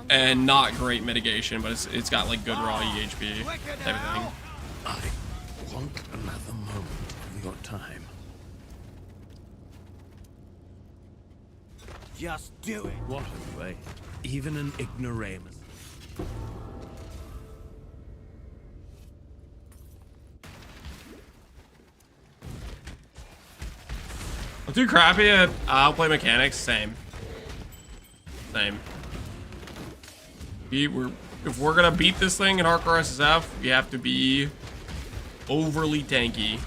and not great mitigation, but it's got like good raw EHP type of thing. I want another moment of your time. Just do it. What a way. Even an ignoramus. I'm too crappy at outplay mechanics. Same. If we're gonna beat this thing in hardcore SSF, we have to be overly tanky.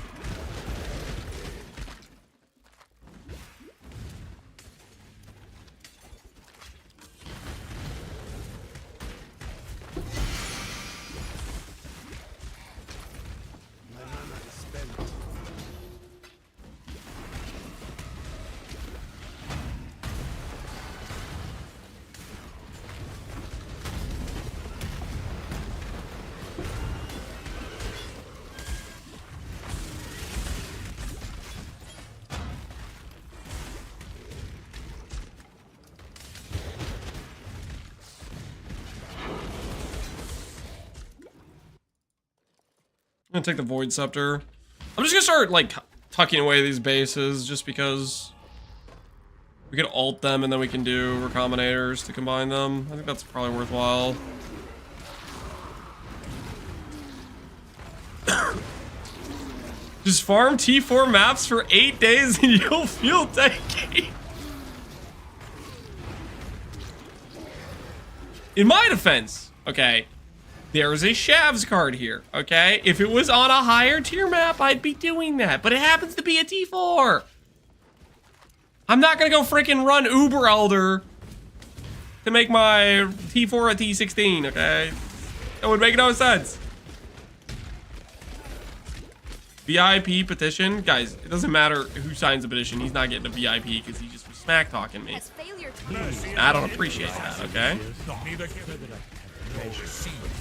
I'm gonna take the Void Scepter. I'm just gonna start, like, tucking away these bases just because we can ult them and then we can do Recombinators to combine them. I think that's probably worthwhile. Just farm T4 maps for 8 days and you'll feel tanky. In my defense, okay, there's a Shavs card here, okay? If it was on a higher tier map, I'd be doing that, but it happens to be a T4. I'm not gonna go freaking run Uber Elder to make my T4 a T16, okay? That would make no sense. VIP petition? Guys, it doesn't matter who signs the petition. He's not getting a VIP because he just was smack talking me. I don't appreciate that, okay?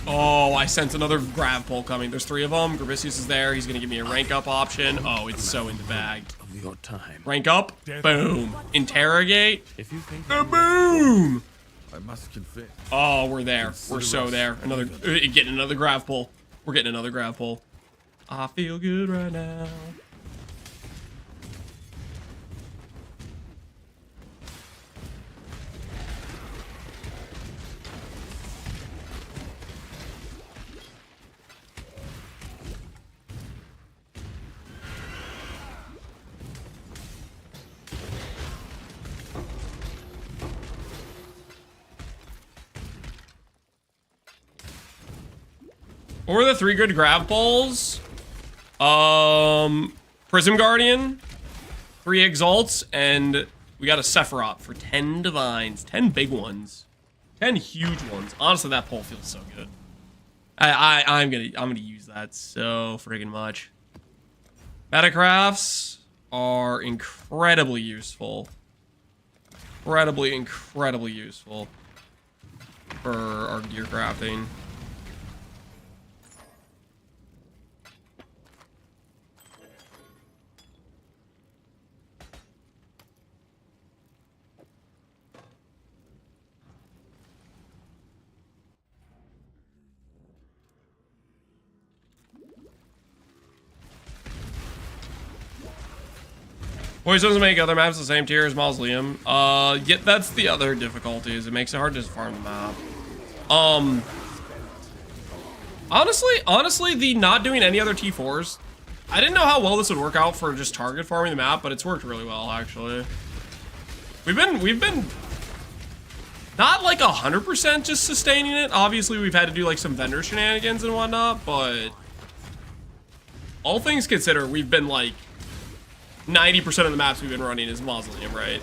Oh, I sense another Grav pull coming. There's 3 of them. Gravicius is there. He's going to give me a rank up option. Oh, it's so in the bag. Rank up. Boom. Interrogate. Boom. I must confess. Oh, we're there. We're so there. Getting another Grav pull. We're getting another Grav pull. I feel good right now. What were the 3 good Grav pulls? Prism Guardian, 3 Exalts, and we got a Sephiroth for 10 Divines. 10 big ones. 10 huge ones. Honestly, that pull feels so good. I'm gonna use that so friggin' much. Metacrafts are incredibly useful. Incredibly useful for our gear crafting. Boys doesn't make other maps the same tier as Mausoleum. Yeah, that's the other difficulty, is it makes it hard to just farm the map. Honestly, the not doing any other T4s, I didn't know how well this would work out for just target farming the map, but it's worked really well, actually. We've been not like 100% just sustaining it. Obviously, we've had to do like some vendor shenanigans and whatnot, but all things considered, we've been like 90% of the maps we've been running is Mausoleum, right?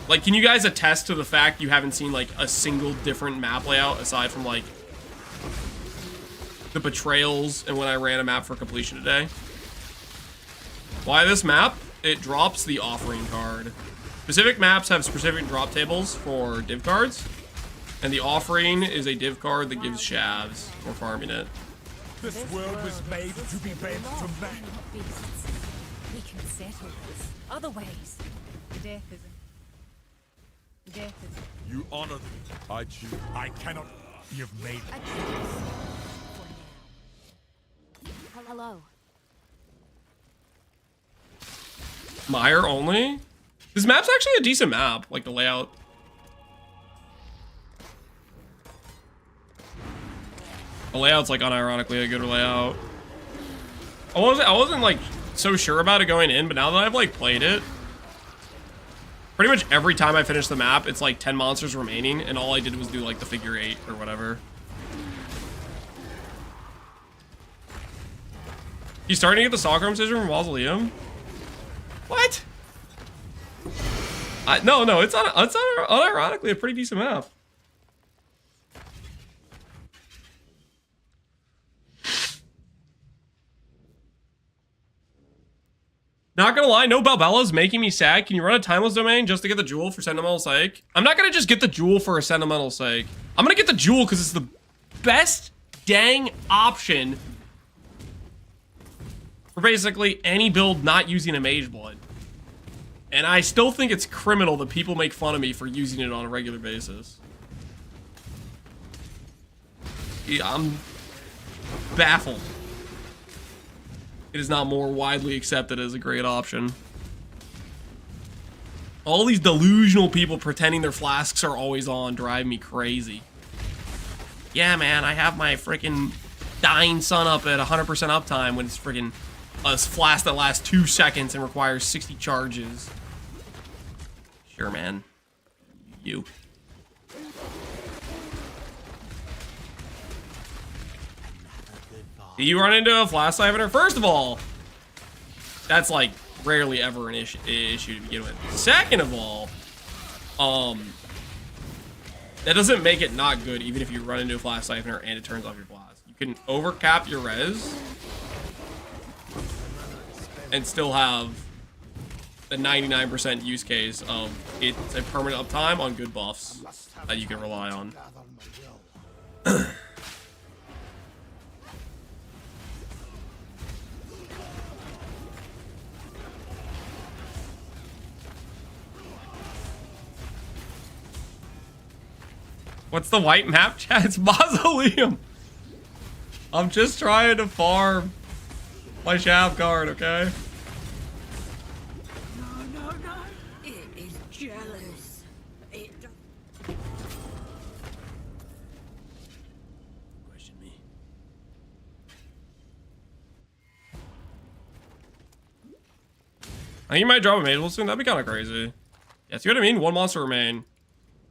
Like, can you guys attest to the fact you haven't seen like a single different map layout aside from like the betrayals and when I ran a map for completion today? Why this map? It drops the offering card. Specific maps have specific drop tables for div cards, and the offering is a div card that gives shavs for farming it. This world was made to be bent to man. We can settle this other ways. Death is You honor them. I choose. I cannot. You've made A hello. Mire only? This map's actually a decent map, like the layout. The layout's like unironically a good layout. I wasn't like so sure about it going in, but now that I've like played it, pretty much every time I finish the map, it's like 10 monsters remaining, and all I did was do like the figure 8 or whatever. You starting to get the circumcision from Mausoleum? What? No, it's unironically a pretty decent map. Not gonna lie, no Balbella's making me sad. Can you run a timeless domain just to get the jewel for sentimental sake? I'm not gonna just get the jewel for a sentimental sake. I'm gonna get the jewel because it's the best dang option for basically any build not using a mage blood. And I still think it's criminal that people make fun of me for using it on a regular basis. Yeah, I'm baffled. It is not more widely accepted as a great option. All these delusional people pretending their flasks are always on drive me crazy. Yeah, man, I have my freaking dying sun up at 100% uptime when it's freaking a flask that lasts 2 seconds and requires 60 charges. Sure, man. You. Do you run into a flask siphoner? First of all, that's like rarely ever an issue to begin with. Second of all, that doesn't make it not good even if you run into a flask siphoner and it turns off your blast. You can overcap your res and still have the 99% use case of it's a permanent uptime on good buffs that you can rely on. What's the white map, chat? It's Mausoleum. I'm just trying to farm my Shav card, okay? No. It is jealous. Question me. I think you might drop a mage soon. That'd be kind of crazy. Yeah, see what I mean? 1 monster remain.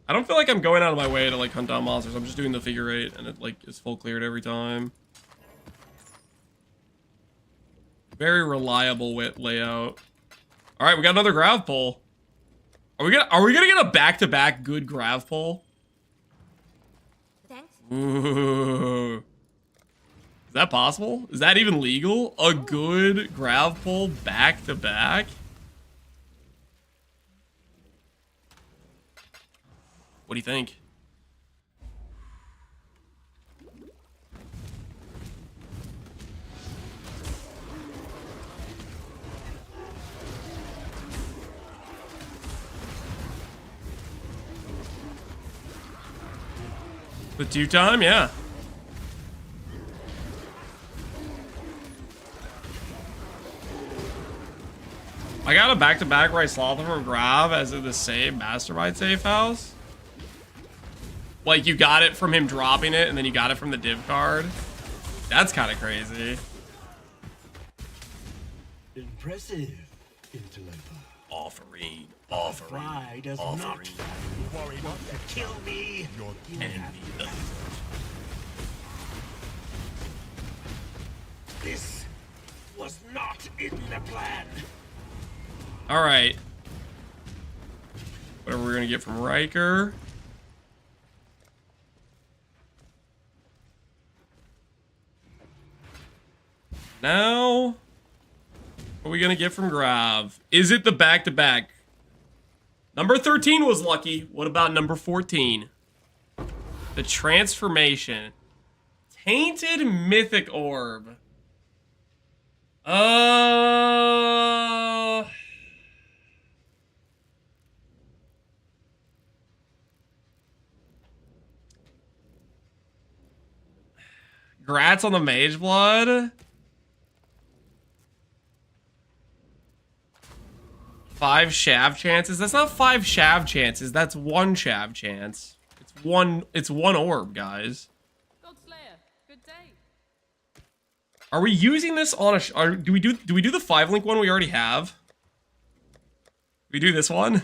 I I don't feel like I'm going out of my way to like hunt down monsters. I'm just doing the figure 8 and it like is full cleared every time. Very reliable layout. All right, we got another Grav pull. Are we gonna get a back-to-back good Grav pull? Thanks. Ooh. Is that possible? Is that even legal? A good Grav pull back-to-back? What do you think? The 2-time, yeah. I got a back-to-back where I saw them from Grav as in the same Mastermind safe house. Like, you got it from him dropping it, and then you got it from the div card. That's kind of crazy. Impressive, interloper. Offering. Fly does not worry not to kill me. Your enemy. This was not in the plan. All right. Whatever we're gonna get from Riker. Now, what are we gonna get from Grav? Is it the back-to-back? Number 13 was lucky. What about number 14? The transformation. Tainted Mythic Orb. Grats on the Mage Blood. 5 Shav chances. That's not 5 Shav chances. That's 1 Shav chance. It's one orb, guys. Godslayer, good day. Are we using this on a? Do we do the 5-link one we already have? We do this one.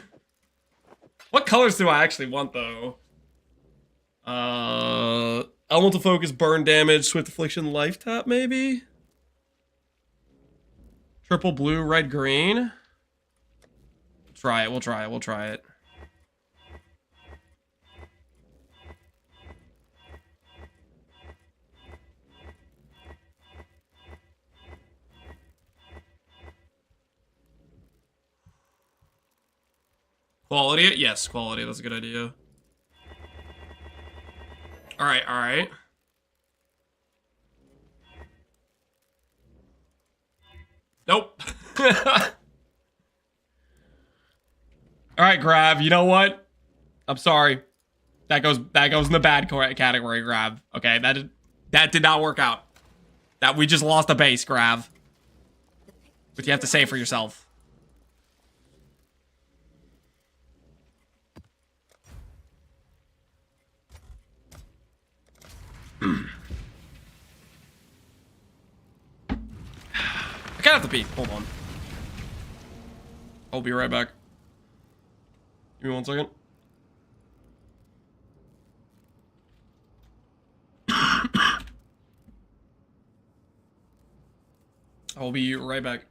What colors do I actually want though? Elemental focus, burn damage, swift affliction, life tap maybe. Triple blue, red, green. Try it. We'll try it. We'll try it. Quality? Yes, quality. That's a good idea. All right, all right. Nope. All right, Grav. You know what? I'm sorry. That goes in the bad category, Grav. Okay, that did not work out. That we just lost a base, Grav. But you have to say for yourself. I kind of have to pee. Hold on. I'll be right back. Give me 1 second. I'll be right back.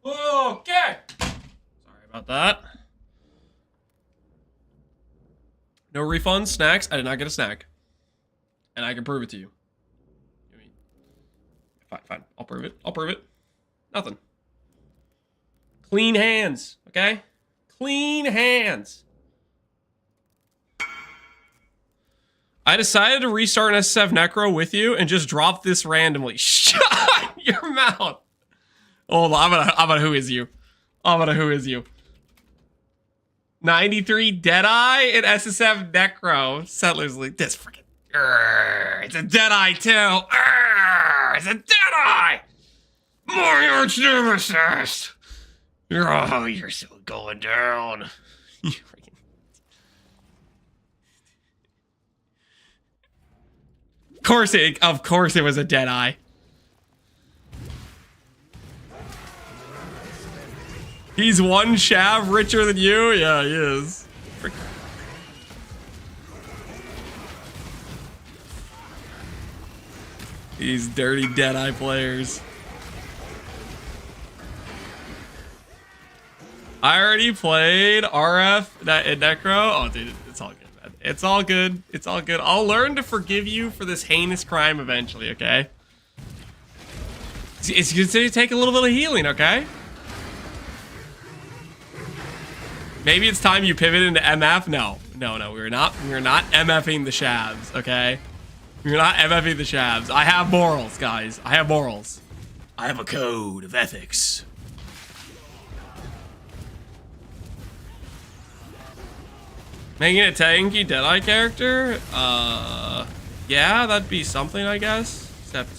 Okay. Sorry about that. No refunds, snacks. I did not get a snack. And I can prove it to you. Fine. I'll prove it. Nothing. Clean hands, okay? Clean hands. I decided to restart an SSF Necro with you and just drop this randomly. Shut your mouth. Hold on, I'm gonna who is you. 93 Deadeye and SSF Necro. Settlers League. This freaking. It's a Deadeye too. It's a Deadeye. My arch nemesis. Oh, you're so going down. You freaking. Of course it was a Deadeye. He's one Shav richer than you? Yeah, he is. These dirty Deadeye players. I already played RF and Necro. Oh, dude, it's all good, man. It's all good. It's all good. I'll learn to forgive you for this heinous crime eventually, okay? It's going to take a little bit of healing, okay? Maybe it's time you pivot into MF. No, we're not MFing the Shavs, okay? We're not MFing the Shavs. I have morals, guys. I have morals. I have a code of ethics. Making a tanky Deadeye character? Yeah, that'd be something, I guess. Except,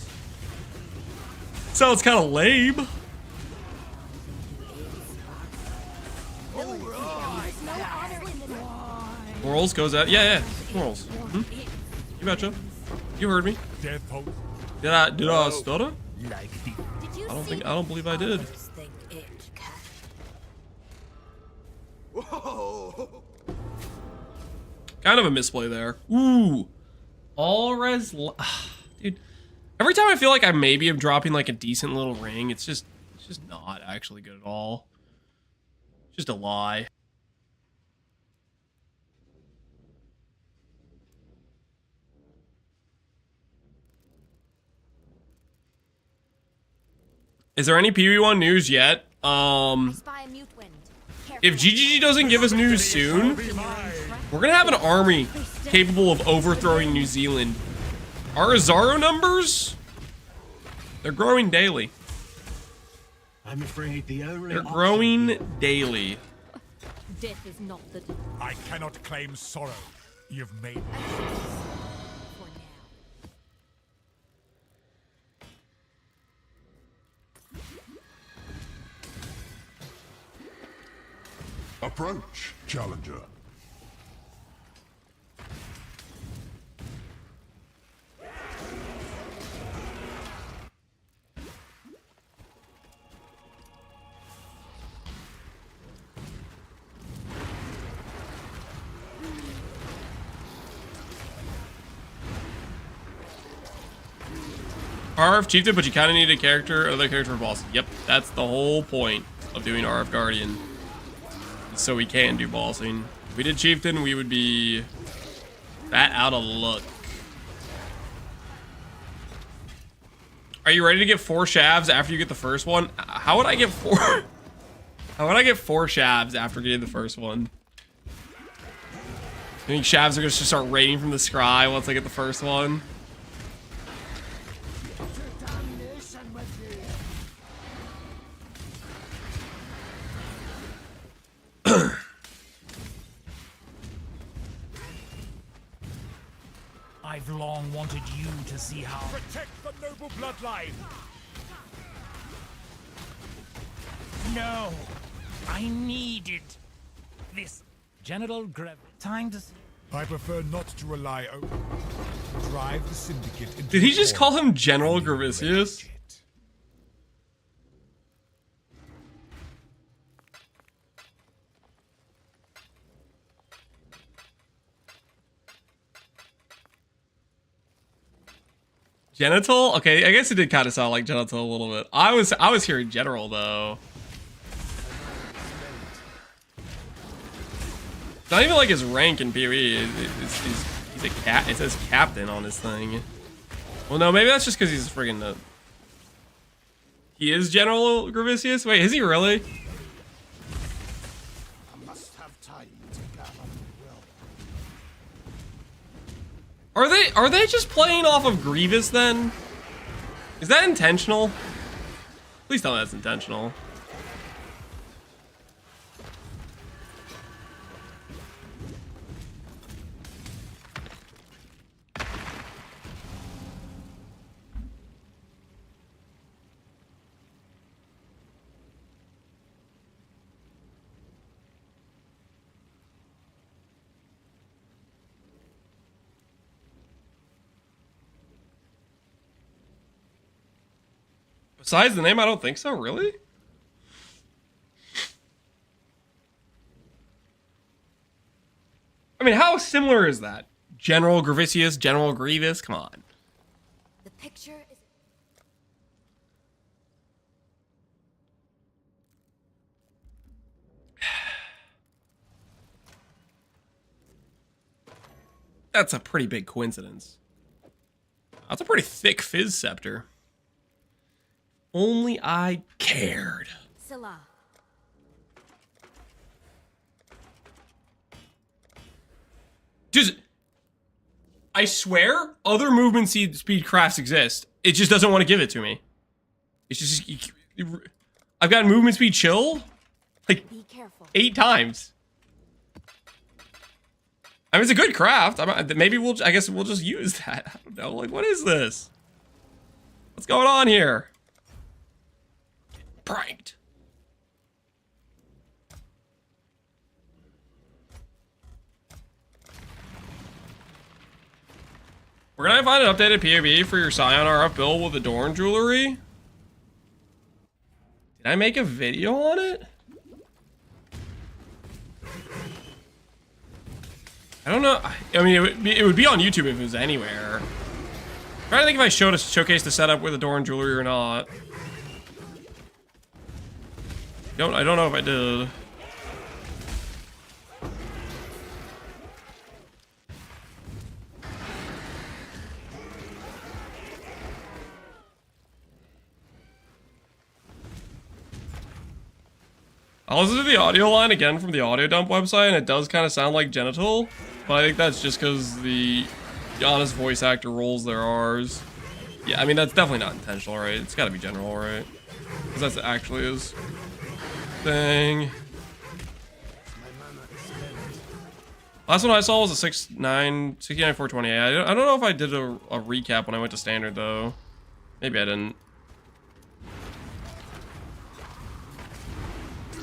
sounds kind of lame. Morals goes out. Yeah. Morals. Mm-hmm. You betcha. You heard me. Did I stutter? I don't believe I did. Kind of a misplay there. Ooh. All res. Dude. Every time I feel like I maybe am dropping like a decent little ring, it's just not actually good at all. Just a lie. Is there any PV1 news yet? If GGG doesn't give us news soon, we're gonna have an army capable of overthrowing New Zealand. Our Azaro numbers? They're growing daily. I'm afraid the only They're growing daily. Death is not the. I cannot claim sorrow. You've made. Approach, challenger. RF Chieftain, but you kind of need a character, another character for boss. Yep, that's the whole point of doing RF Guardian. So we can do bossing. If we did Chieftain, we would be that out of luck. Are you ready to get 4 Shavs after you get the first one? How would I get 4? How would I get 4 Shavs after getting the first one? I think Shavs are going to just start raining from the sky once I get the first one. I've long wanted you to see how. Protect the noble bloodline. No, I needed this. General Grav. Time to. I prefer not to rely on. Drive the syndicate into. Did he just call him General Gravicius? Genital? Okay, I guess it did kind of sound like genital a little bit. I was hearing general though. It's not even like his rank in PoE. He's a cat. It says captain on his thing. Well, no, maybe that's just because he's friggin' he is General Gravicius? Wait, is he really? I must have time to gather Are they just playing off of Grievous then? Is that intentional? Please tell me that's intentional. Besides the name, I don't think so, really? I mean, how similar is that? General Gravicius, General Grievous? Come on. The picture is... That's a pretty big coincidence. That's a pretty thick fizz scepter. Only I cared. Scylla. Just, I swear, other movement speed crafts exist. It just doesn't want to give it to me. It's just, I've got movement speed chill, like, 8 times. I mean, it's a good craft. Maybe I guess we'll just use that. I don't know. Like, what is this? What's going on here? Pranked. We're gonna find an updated POB for your Scion RF build with Adorn jewelry. Did I make a video on it? I don't know. I mean, it would be on YouTube if it was anywhere. I'm trying to think if I showcased the setup with Adorn jewelry or not. I don't know if I did. I'll listen to the audio line again from the audio dump website, and it does kind of sound like genital, but I think that's just because the honest voice actor rolls their R's. Yeah, I mean, that's definitely not intentional, right? It's gotta be general, right? Because that's actually his thing. Last one I saw was a 69428. I don't know if I did a recap when I went to standard, though. Maybe I didn't.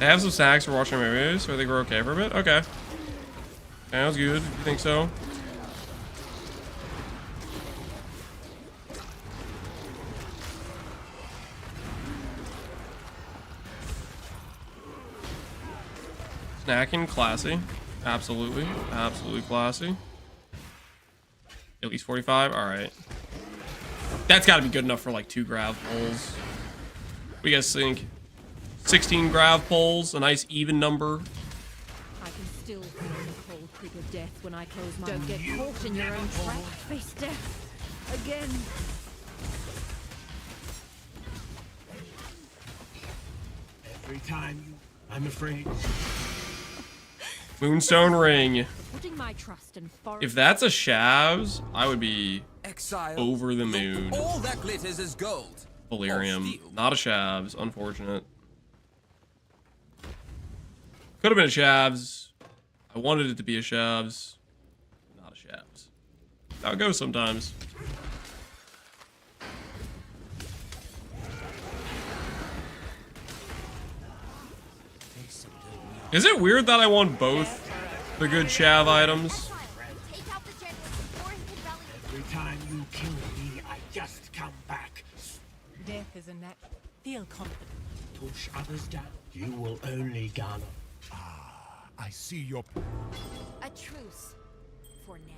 I have some snacks for watching movies, so I think we're okay for a bit. Okay. Sounds good. You think so? Snacking, classy. Absolutely. Absolutely classy. At least 45? Alright. That's gotta be good enough for like 2 grav pulls. What do you guys think? 16 grav pulls, a nice even number. I can still feel the cold creep of death when I close my eyes. Don't get caught in your own trap. Face death again. Every time I'm afraid. Moonstone ring. Putting my trust in If that's a Shavs, I would be Exile. over the moon. All that glitters is gold. Valerium, not a Shavs, unfortunate. Could have been a Shavs. I wanted it to be a Shavs. Not a Shavs. That's how it goes sometimes. Is it weird that I want both the good Shav items? Every time you kill me, I just come back. Death is a net. Feel confident. Push others down. You will only garner. I see your... A truce. For now.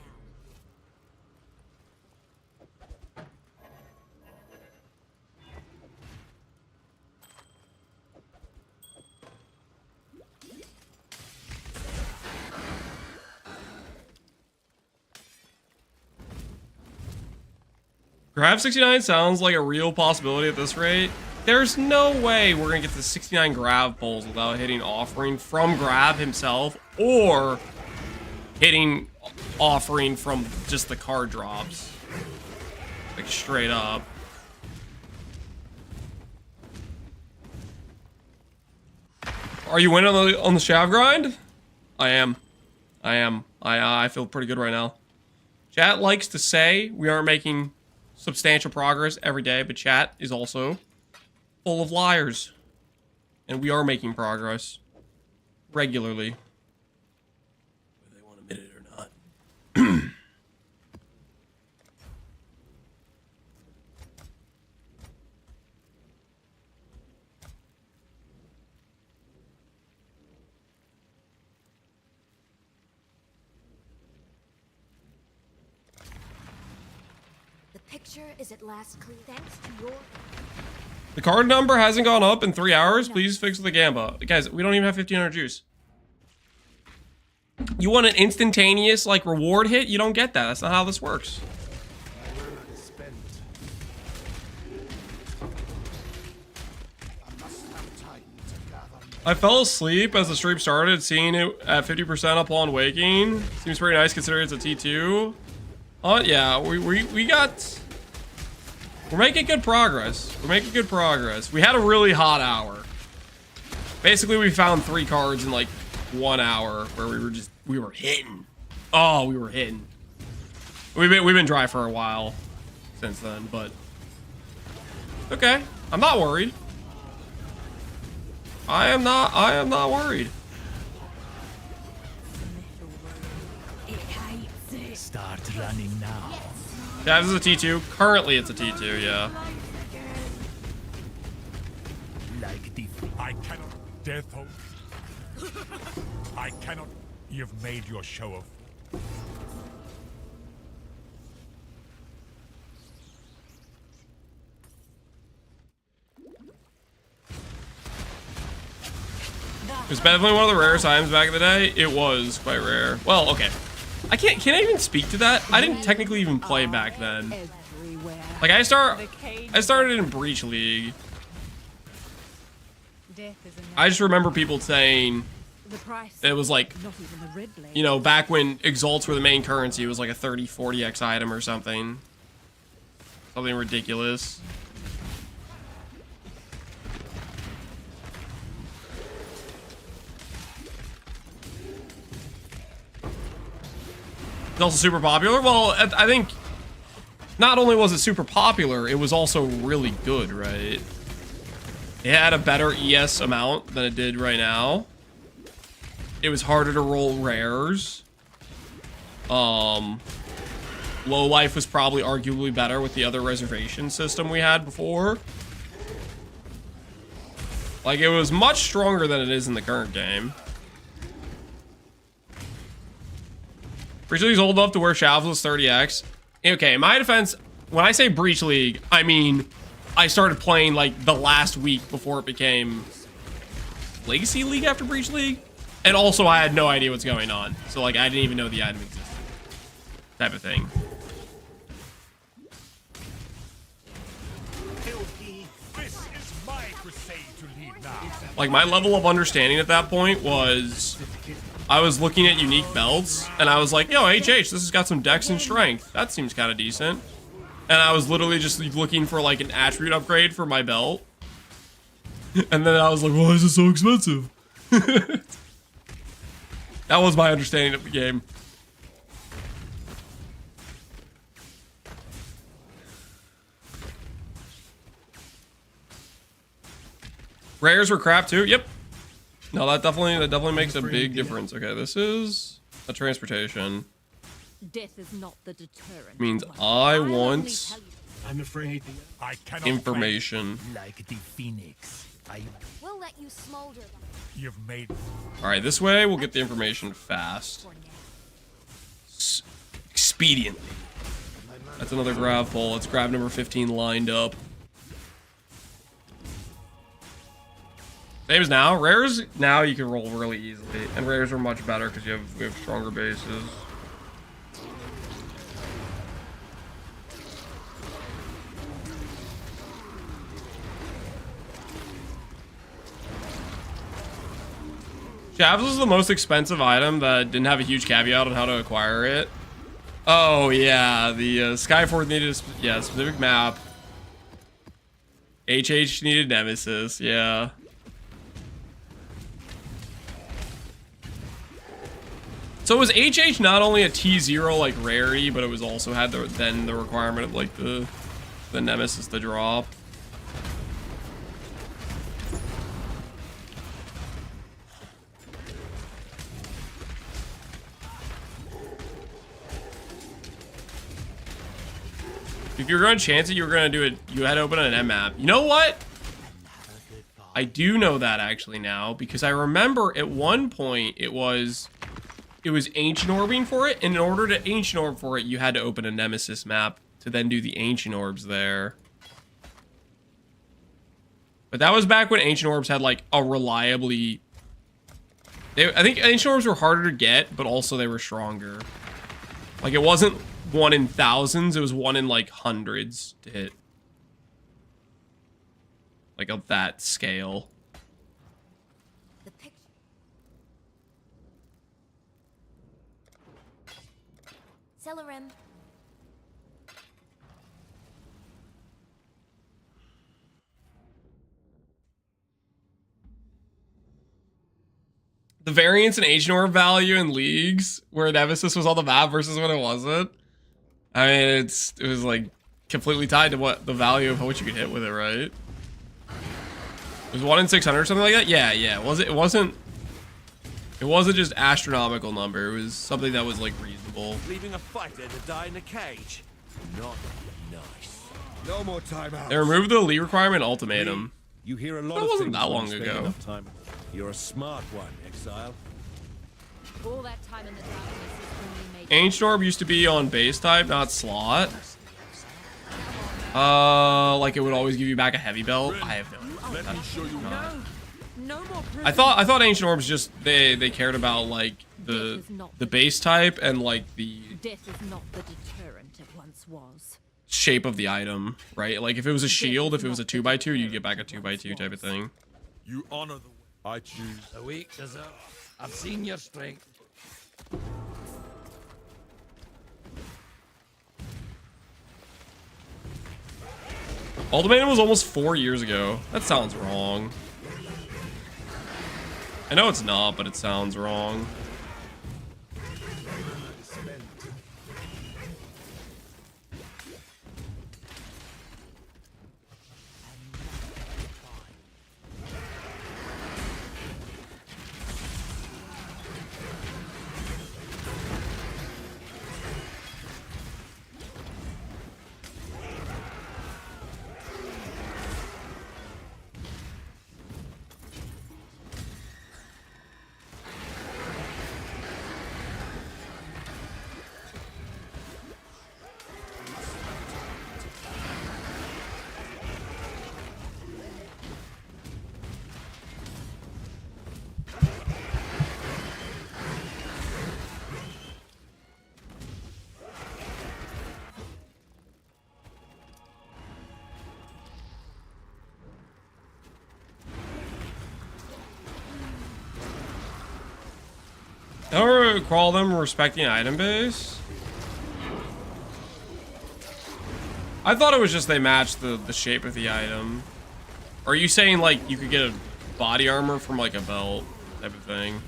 Grav 69 sounds like a real possibility at this rate. There's no way we're gonna get to 69 Grav pulls without hitting offering from Grav himself or hitting offering from just the card drops. Like straight up. Are you winning on the Shav grind? I am. I feel pretty good right now. Chat likes to say we aren't making substantial progress every day, but chat is also full of liars. And we are making progress regularly. Whether they want to admit it or not. The picture is at last clear thanks to your... The card number hasn't gone up in 3 hours. Please fix the Gamba. Guys, we don't even have 1500 juice. You want an instantaneous, like, reward hit? You don't get that. That's not how this works. I fell asleep as the stream started, seeing it at 50% upon waking. Seems pretty nice considering it's a T2. Yeah, we got... We're making good progress. We're making good progress. We had a really hot hour. Basically, we found 3 cards in like 1 hour where we were hitting. Oh, we were hitting. We've been dry for a while since then, but okay. I'm not worried. I am not worried. Start running now. Yeah, this is a T2. Currently, it's a T2, yeah. Like the... I cannot... Death hope. I cannot... You've made your show of... It was definitely one of the rarest items back in the day. It was quite rare. Well, okay. Can I even speak to that? I didn't technically even play back then. Like I started in Breach League. I just remember people saying it was like, you know, back when exalts were the main currency, it was like a 30-40x item or something. Something ridiculous. It's also super popular. Well, I think not only was it super popular, it was also really good, right? It had a better ES amount than it did right now. It was harder to roll rares. Low life was probably arguably better with the other reservation system we had before. Like, it was much stronger than it is in the current game. Breach League's old enough to where Shavs was 30x. Okay, in my defense, when I say Breach League, I mean I started playing like the last week before it became Legacy League after Breach League. And also I had no idea what's going on. So like I didn't even know the item existed. Type of thing. Like my level of understanding at that point was I was looking at unique belts and I was like, yo, HH, this has got some dex and strength. That seems kind of decent. And I was literally just looking for like an attribute upgrade for my belt. And then I was like, why is it so expensive? That was my understanding of the game. Rares were crap too. Yep. No, that definitely makes a big difference. Okay, this is a transportation. Death is not the deterrent. Means I want I'm afraid I cannot information. Like the phoenix. We'll let you smolder. You've made... Alright, this way we'll get the information fast. Expediently. That's another Grav pull. Let's grab number 15 lined up. Same as now. Rares, now you can roll really easily. And rares are much better because we have stronger bases. Shavs was the most expensive item that didn't have a huge caveat on how to acquire it. Oh, yeah. The Skyforth needed a specific map. HH needed Nemesis. Yeah. So was HH not only a T0 like Rarity, but it was also had the requirement of like the Nemesis to drop. If you're going to chance it, you were going to do it. You had to open an M map. You know what? I do know that actually now because I remember at one point it was Ancient Orbing for it. And in order to Ancient Orb for it, you had to open a Nemesis map to then do the Ancient Orbs there. But that was back when Ancient Orbs had like a reliably... I think Ancient Orbs were harder to get, but also they were stronger. Like it wasn't 1 in thousands, it was 1 in like hundreds to hit. Like of that scale. Celerim. The variance in Ancient Orb value in leagues where Nemesis was on the map versus when it wasn't. I mean, it was like completely tied to what the value of what you could hit with it, right? It was 1 in 600 or something like that. Yeah. It wasn't just astronomical number. It was something that was like reasonable. Leaving a fighter to die in a cage. Not nice. No more time out. They removed the elite requirement ultimatum. You hear a lot that of wasn't things that when long you spend ago. enough time. You're a smart one, Exile. All that time in the darkness is only making... Ancient Orb used to be on base type, not slot. Like it would always give you back a heavy belt. I have no idea. Let me show you. No more I thought Ancient Orbs just they cared about like the base type and like the Death is not the deterrent it once was. shape of the item, right? Like if it was a shield, if it was a 2x2, you'd get back a 2x2 type of thing. You honor the I choose. The weak deserve. I've seen your strength. Ultimatum was almost 4 years ago. That sounds wrong. I know it's not, but it sounds wrong. I don't recall them respecting item base. I thought it was just they matched the shape of the item. Or are you saying like you could get a body armor from like a belt type of thing?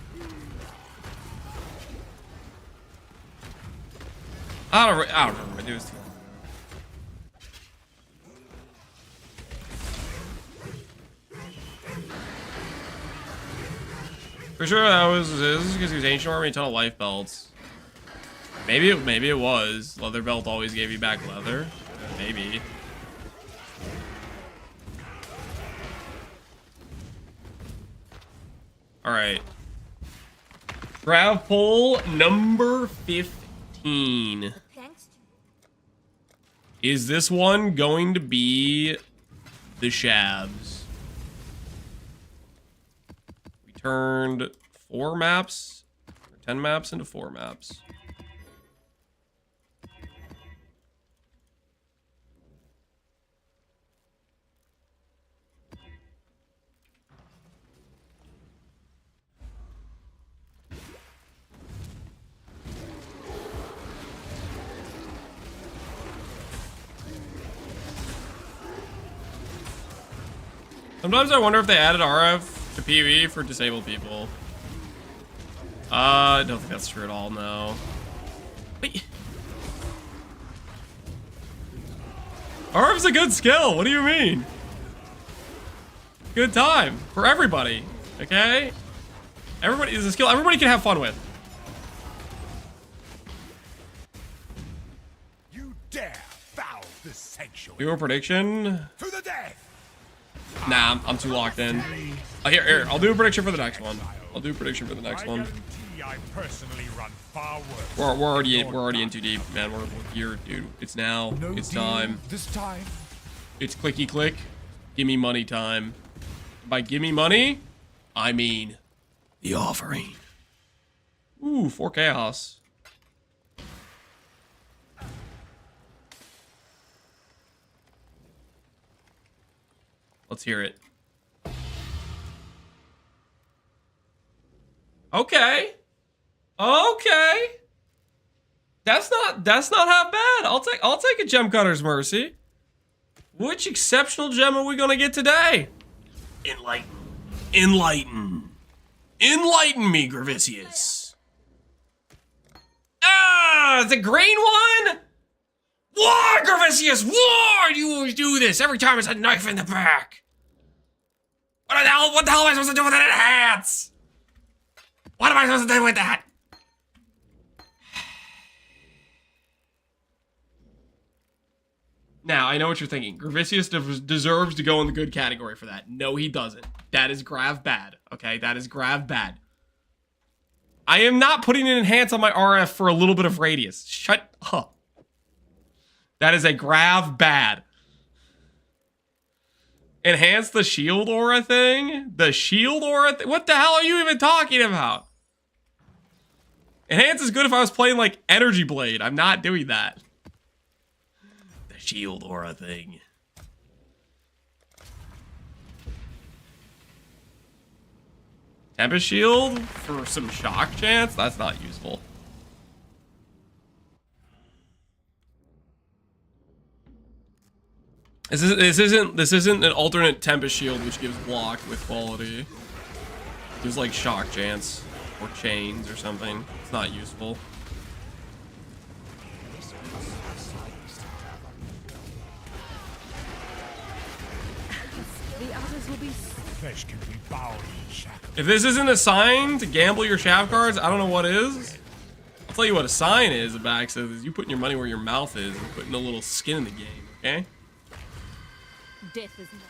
I don't remember. It was for sure that was because he was ancient armor and a ton of life belts. Maybe it was. Leather belt always gave you back leather. Maybe. Alright. Grav poll number 15. Is this one going to be the Shavs? Turned 4 maps, or 10 maps into 4 maps. Sometimes I wonder if they added RF to PvE for disabled people. I don't think that's true at all, no. Wait. RF's a good skill, what do you mean? Good time for everybody, okay? Everybody is a skill everybody can have fun with. You dare foul the sanctuary. Do a prediction? To the death. Nah, I'm too locked in. Here, I'll do a prediction for the next one. I'll do a prediction for the next one. I personally run far worse. We're already in too deep, man. We're here, dude. It's now. No it's deal time. This time. It's clicky click. Give me money time. By give me money, I mean the offering. Ooh, 4 chaos. Let's hear it. Okay. Okay. That's not half bad. I'll take a Gem Cutter's Mercy. Which exceptional gem are we gonna get today? Enlighten me, Gravicius. Ah, the green one? Why, Gravicius? Why do you always do this? Every time it's a knife in the back. What the hell am I supposed to do with an enhance? What am I supposed to do with that? Now, I know what you're thinking. Gravicius deserves to go in the good category for that. No, he doesn't. That is Grav bad, okay? That is Grav bad. I am not putting an enhance on my RF for a little bit of radius. Shut up. That is a Grav bad. Enhance the shield aura thing? The shield aura thing? What the hell are you even talking about? Enhance is good if I was playing like Energy Blade. I'm not doing that. Shield aura thing. Tempest shield for some shock chance? That's not useful. This isn't an alternate Tempest shield which gives block with quality. It gives like shock chance or chains or something. It's not useful. The others will be. Flesh can be bound in shackles. If this isn't a sign to gamble your Shav cards, I don't know what is. I'll tell you what a sign is, Abax, is you putting your money where your mouth is and putting a little skin in the game, okay? Death is not.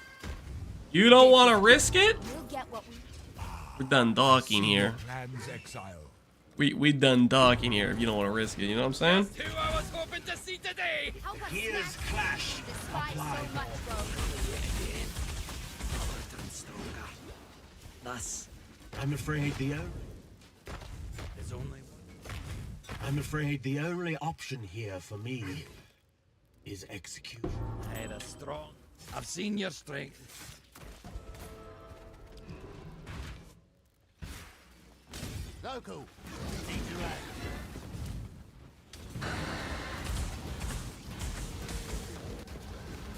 You don't want to risk it? We'll get what we... We're done docking here. Plans Exile. We done docking here if you don't want to risk it, you know what I'm saying? Who I was hoping to see today. Here's Clash. Despise so much, bro. Thus, I'm afraid the only option here for me is execution. Hey, that's strong. I've seen your strength. Local.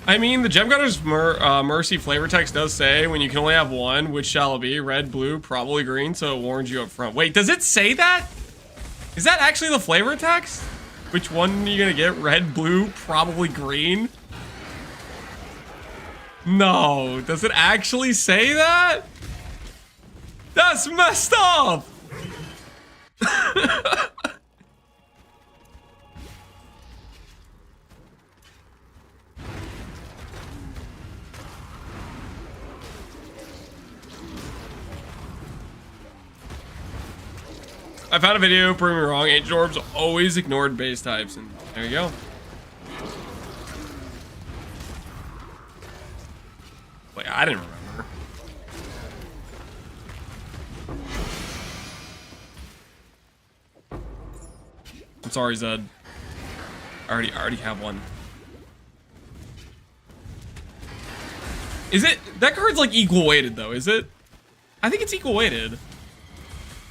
I mean, the Gem Cutter's Mercy flavor text does say when you can only have one, which shall it be? Red, blue, probably green, so it warns you up front. Wait, does it say that? Is that actually the flavor text? Which one are you gonna get? Red, blue, probably green? No, does it actually say that? That's messed up! I found a video proving me wrong. Ancient Orbs always ignored base types, and there you go. Wait, I didn't remember. I'm sorry, Zed. I already have one. Is it? That card's like equal weighted though, is it? I think it's equal weighted.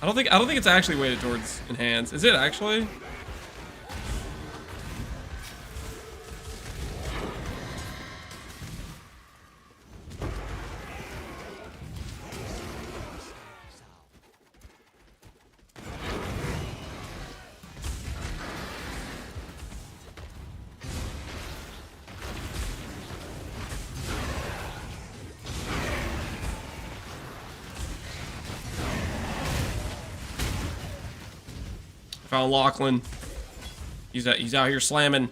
I don't think it's actually weighted towards enhance. Is it actually? Found Lachlan. He's out here slamming.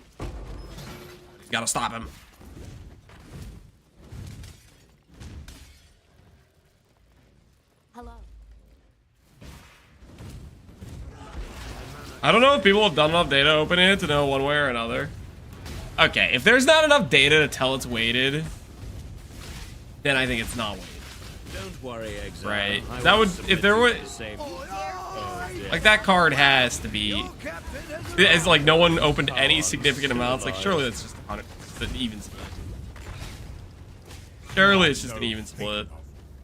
Gotta stop him. Hello. I don't know if people have done enough data opening it to know one way or another. Okay, if there's not enough data to tell it's weighted, then I think it's not weighted. Don't worry, Exile. Right. That would, if there were, like, that card has to be, it's like no one opened any significant amounts. Like, surely that's just an even split. Surely it's just an even split.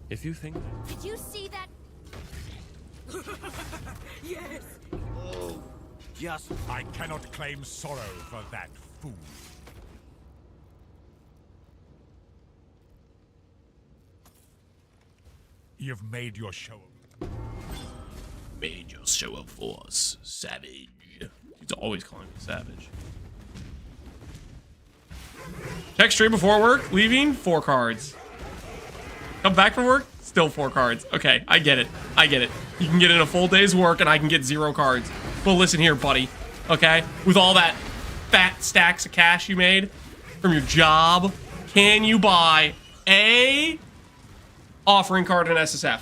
If you think... Did you see that? Yes. Oh, just... I cannot claim sorrow for that fool. You've made your show. Made your show of force, savage. He's always calling me savage. Check stream before work, leaving, 4 cards. Come back from work, still 4 cards. Okay, I get it. I get it. You can get in a full day's work and I can get 0 cards. But listen here, buddy. Okay? With all that fat stacks of cash you made from your job, can you buy a offering card in SSF?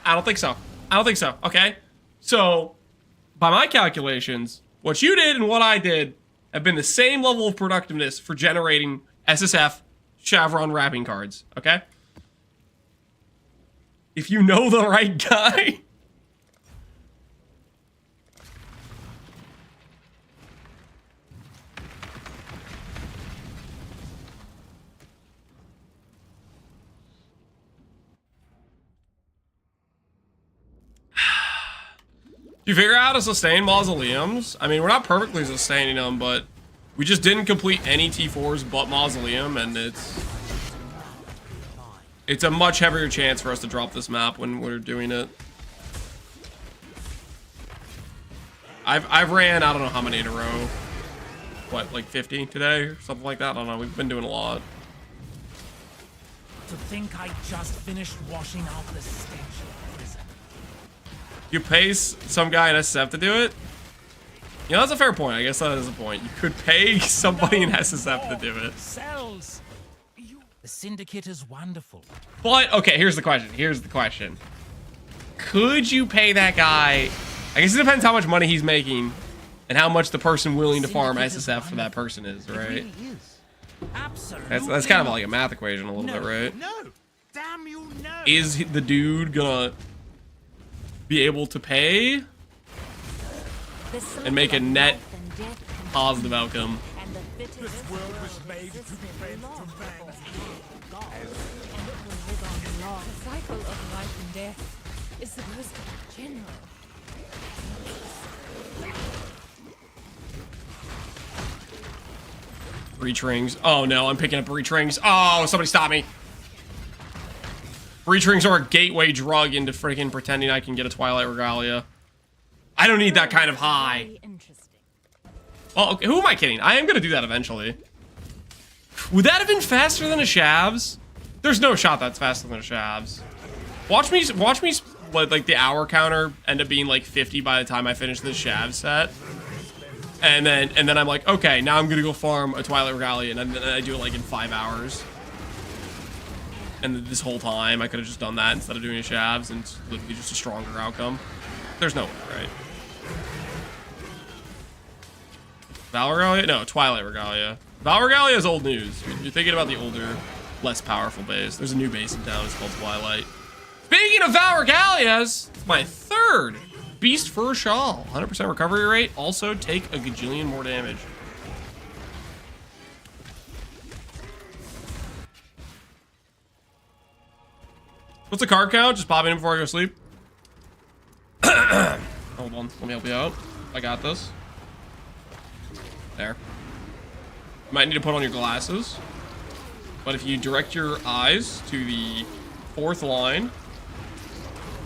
I don't think so. I don't think so, okay? So, by my calculations, what you did and what I did have been the same level of productiveness for generating SSF Shavron wrapping cards, okay? If you know the right guy... You figure out how to sustain mausoleums? I mean, we're not perfectly sustaining them, but we just didn't complete any T4s but mausoleum, and it's a much heavier chance for us to drop this map when we're doing it. I've ran, I don't know how many in a row. What, like 50 today or something like that? I don't know. We've been doing a lot. To think I just finished washing out the stench of prison. You pay some guy in SSF to do it? You know, that's a fair point. I guess that is a point. You could pay somebody in SSF to do it. Cells. The Syndicate is wonderful. But, okay, here's the question. Here's the question. Could you pay that guy... I guess it depends how much money he's making and how much the person willing to farm SSF for that person is, right? Absolutely. That's kind of like a math equation a little bit, right? No! Damn you, no! Is the dude gonna be able to pay and make a net positive outcome? This world was made to bend to man's will. The cycle of life and death is supposed to be general. Breach rings. Oh no, I'm picking up breach rings. Oh, somebody stop me. Breach rings are a gateway drug into freaking pretending I can get a Twilight Regalia. I don't need that kind of high. Well, okay, who am I kidding? I am gonna do that eventually. Would that have been faster than a Shavs? There's no shot that's faster than a Shavs. Watch me, like the hour counter end up being like 50 by the time I finish this Shavs set. And then I'm like, okay, now I'm gonna go farm a Twilight Regalia, and then I do it like in 5 hours. And this whole time, I could have just done that instead of doing a Shavs, and it's literally just a stronger outcome. There's no way, right? Val Regalia? No, Twilight Regalia. Val Regalia is old news. You're thinking about the older, less powerful base. There's a new base in town. It's called Twilight. Speaking of Val Regalias, it's my 3rd. Beast Fur Shawl. 100% recovery rate. Also, take a gajillion more damage. What's the card count? Just pop in before I go to sleep. Hold on. Let me help you out. I got this. There. You might need to put on your glasses. But if you direct your eyes to the 4th line...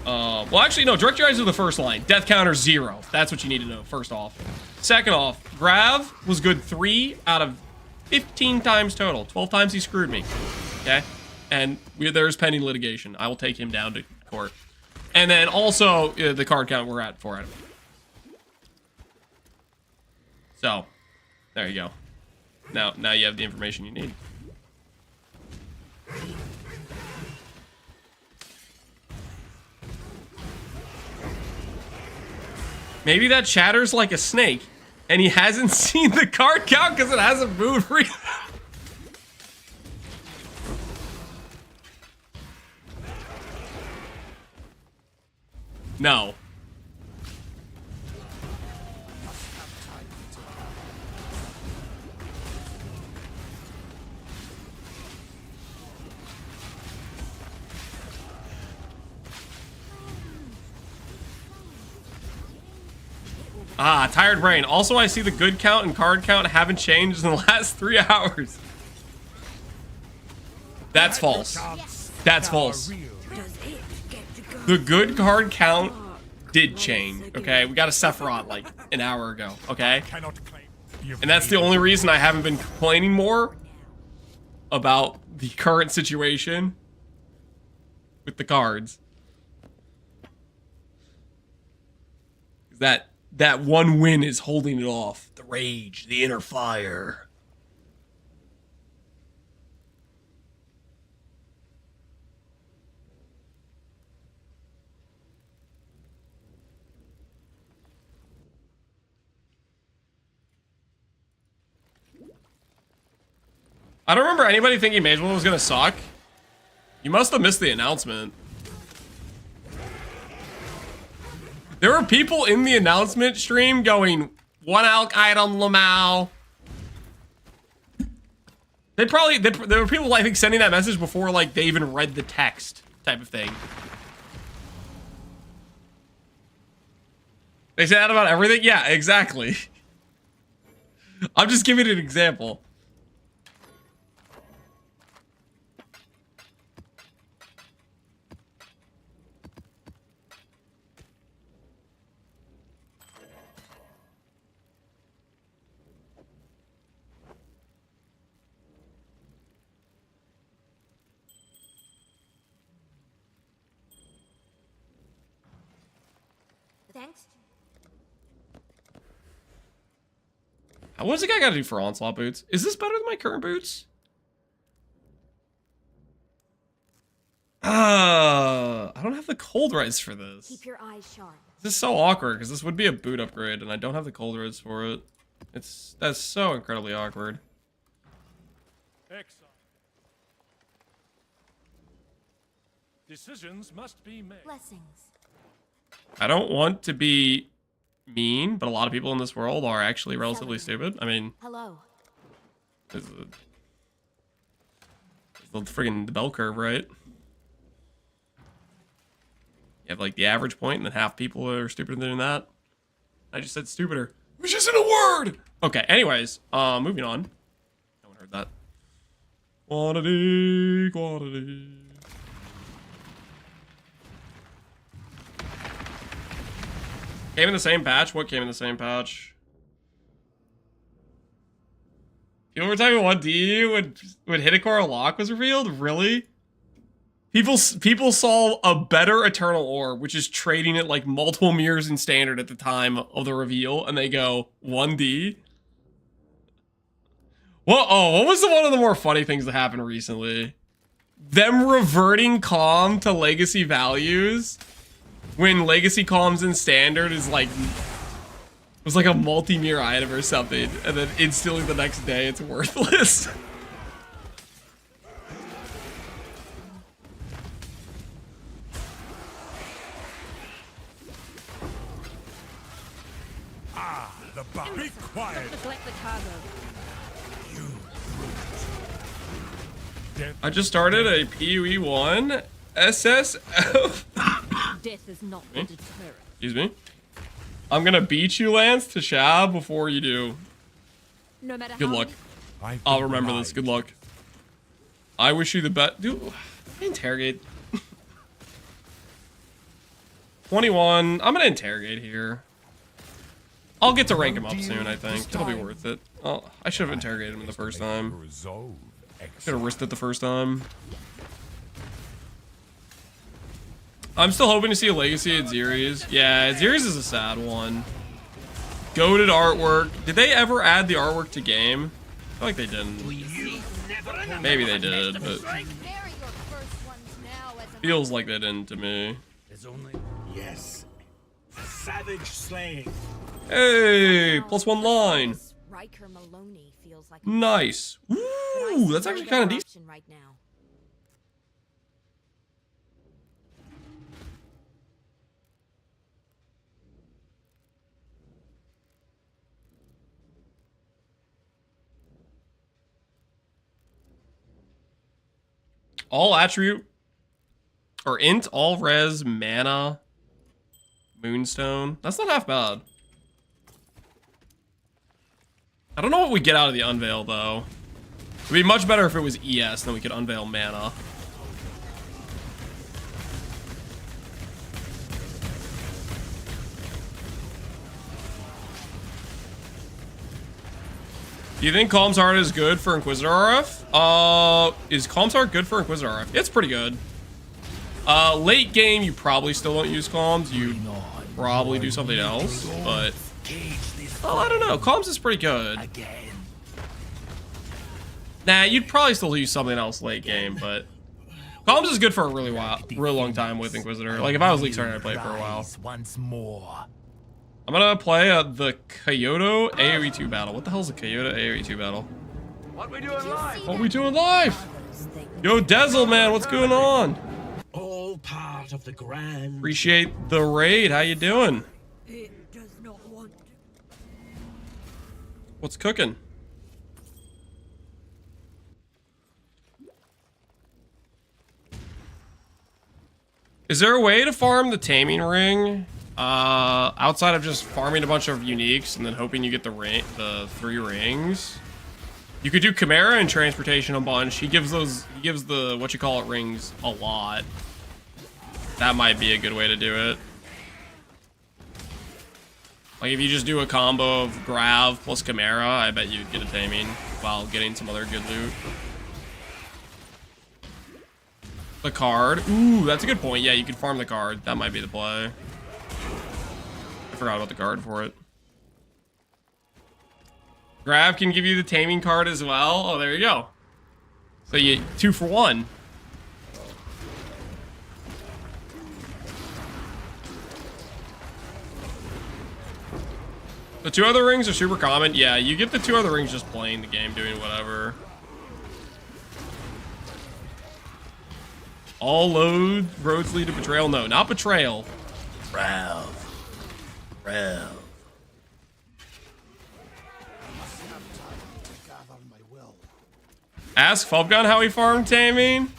well, actually, no. Direct your eyes to the 1st line. Death counter 0. That's what you need to know, first off. Second off, Grav was good 3 out of 15 times total. 12 times he screwed me. Okay? And there's pending litigation. I will take him down to court. And then also, the card count, we're at 4 out of 8. So, there you go. Now you have the information you need. Maybe that chatter's like a snake, and he hasn't seen the card count because it hasn't moved for No. Ah, tired brain. Also, I see the good count and card count haven't changed in the last 3 hours. That's false. That's false. The good card count did change, okay? We got a Sephiroth like an hour ago, okay? And that's the only reason I haven't been complaining more about the current situation with the cards. That one win is holding it off. The rage, the inner fire. I don't remember anybody thinking Magewell was gonna suck. You must have missed the announcement. There were people in the announcement stream going, one alk item, Lamau. There were people, I think, sending that message before, like, they even read the text type of thing. They say that about everything? Yeah, exactly. I'm just giving an example. Thanks. What's the guy got to do for onslaught boots? Is this better than my current boots? I don't have the cold res for this. Keep your eyes sharp. This is so awkward because this would be a boot upgrade and I don't have the cold res for it. That's so incredibly awkward. Exile. Decisions must be made. Blessings. I don't want to be mean, but a lot of people in this world are actually relatively stupid. I mean, hello. It's the friggin' bell curve, right? You have like the average point, and then half people are stupider than that. I just said stupider, which isn't a word. Okay. Anyways, moving on. No one heard that. Quantity. Came in the same patch? What came in the same patch? People were talking 1D when Hidakora Lock was revealed? Really? People saw a better Eternal Orb, which is trading at like multiple mirrors in standard at the time of the reveal, and they go, 1D? What was one of the more funny things that happened recently? Them reverting Calm to legacy values when legacy Calms in standard is like, it was like a multi-mirror item or something, and then instantly the next day it's worthless. The bar. Be quiet. Neglect the cargo. I just started a PUE 1 SSF. Death is not the deterrent. Excuse me. I'm gonna beat you, Lance, to Shav before you do. No matter Good luck. I'll remember this. Good luck. I wish you the best. Dude, interrogate. 21. I'm gonna interrogate here. I'll get to rank him up soon, I think. It'll be worth it. Oh, I should have interrogated him the first time. Should have risked it the first time. I'm still hoping to see a legacy at Xeris. Yeah, Xeris is a sad one. Goated artwork. Did they ever add the artwork to game? I feel like they didn't. Maybe they did, but feels like they didn't to me. Yes. Savage slaying. Hey, +1 line. Riker Maloney feels like Nice. Ooh, that's actually kind of decent. right now. All attribute or int all res mana moonstone. That's not half bad. I don't know what we get out of the unveil though. It'd be much better if it was ES, then we could unveil mana. Do you think Calm's Heart is good for Inquisitor RF? Is Calm's Heart good for Inquisitor RF? It's pretty good. Late game, you probably still don't use Calms. You probably do something else, but well, I don't know. Calms is pretty good. Nah, you'd probably still use something else late game, but Calms is good for a really long time with Inquisitor. Like if I was League starting, I'd play it for a while. Once more. I'm gonna play the Kyoto AoE 2 battle. What the hell is a Kyoto AoE 2 battle? What we doing live? What we doing live? Yo, Dezel, man, what's going on? All part of the grand. Appreciate the raid. How you doing? It does not want to. What's cooking? Is there a way to farm the taming ring? Outside of just farming a bunch of uniques and then hoping you get the 3 rings. You could do Chimera and transportation a bunch. He gives the what you call it rings a lot. That might be a good way to do it. Like if you just do a combo of Grav plus Chimera, I bet you'd get a taming while getting some other good loot. The card. Ooh, that's a good point. Yeah, you could farm the card. That might be the play. I forgot about the card for it. Grav can give you the taming card as well. Oh, there you go. So you 2 for 1. The 2 other rings are super common. Yeah, you get the 2 other rings just playing the game, doing whatever. All roads lead to betrayal. No, not betrayal. Grav. Ask Fubgun how he farmed taming.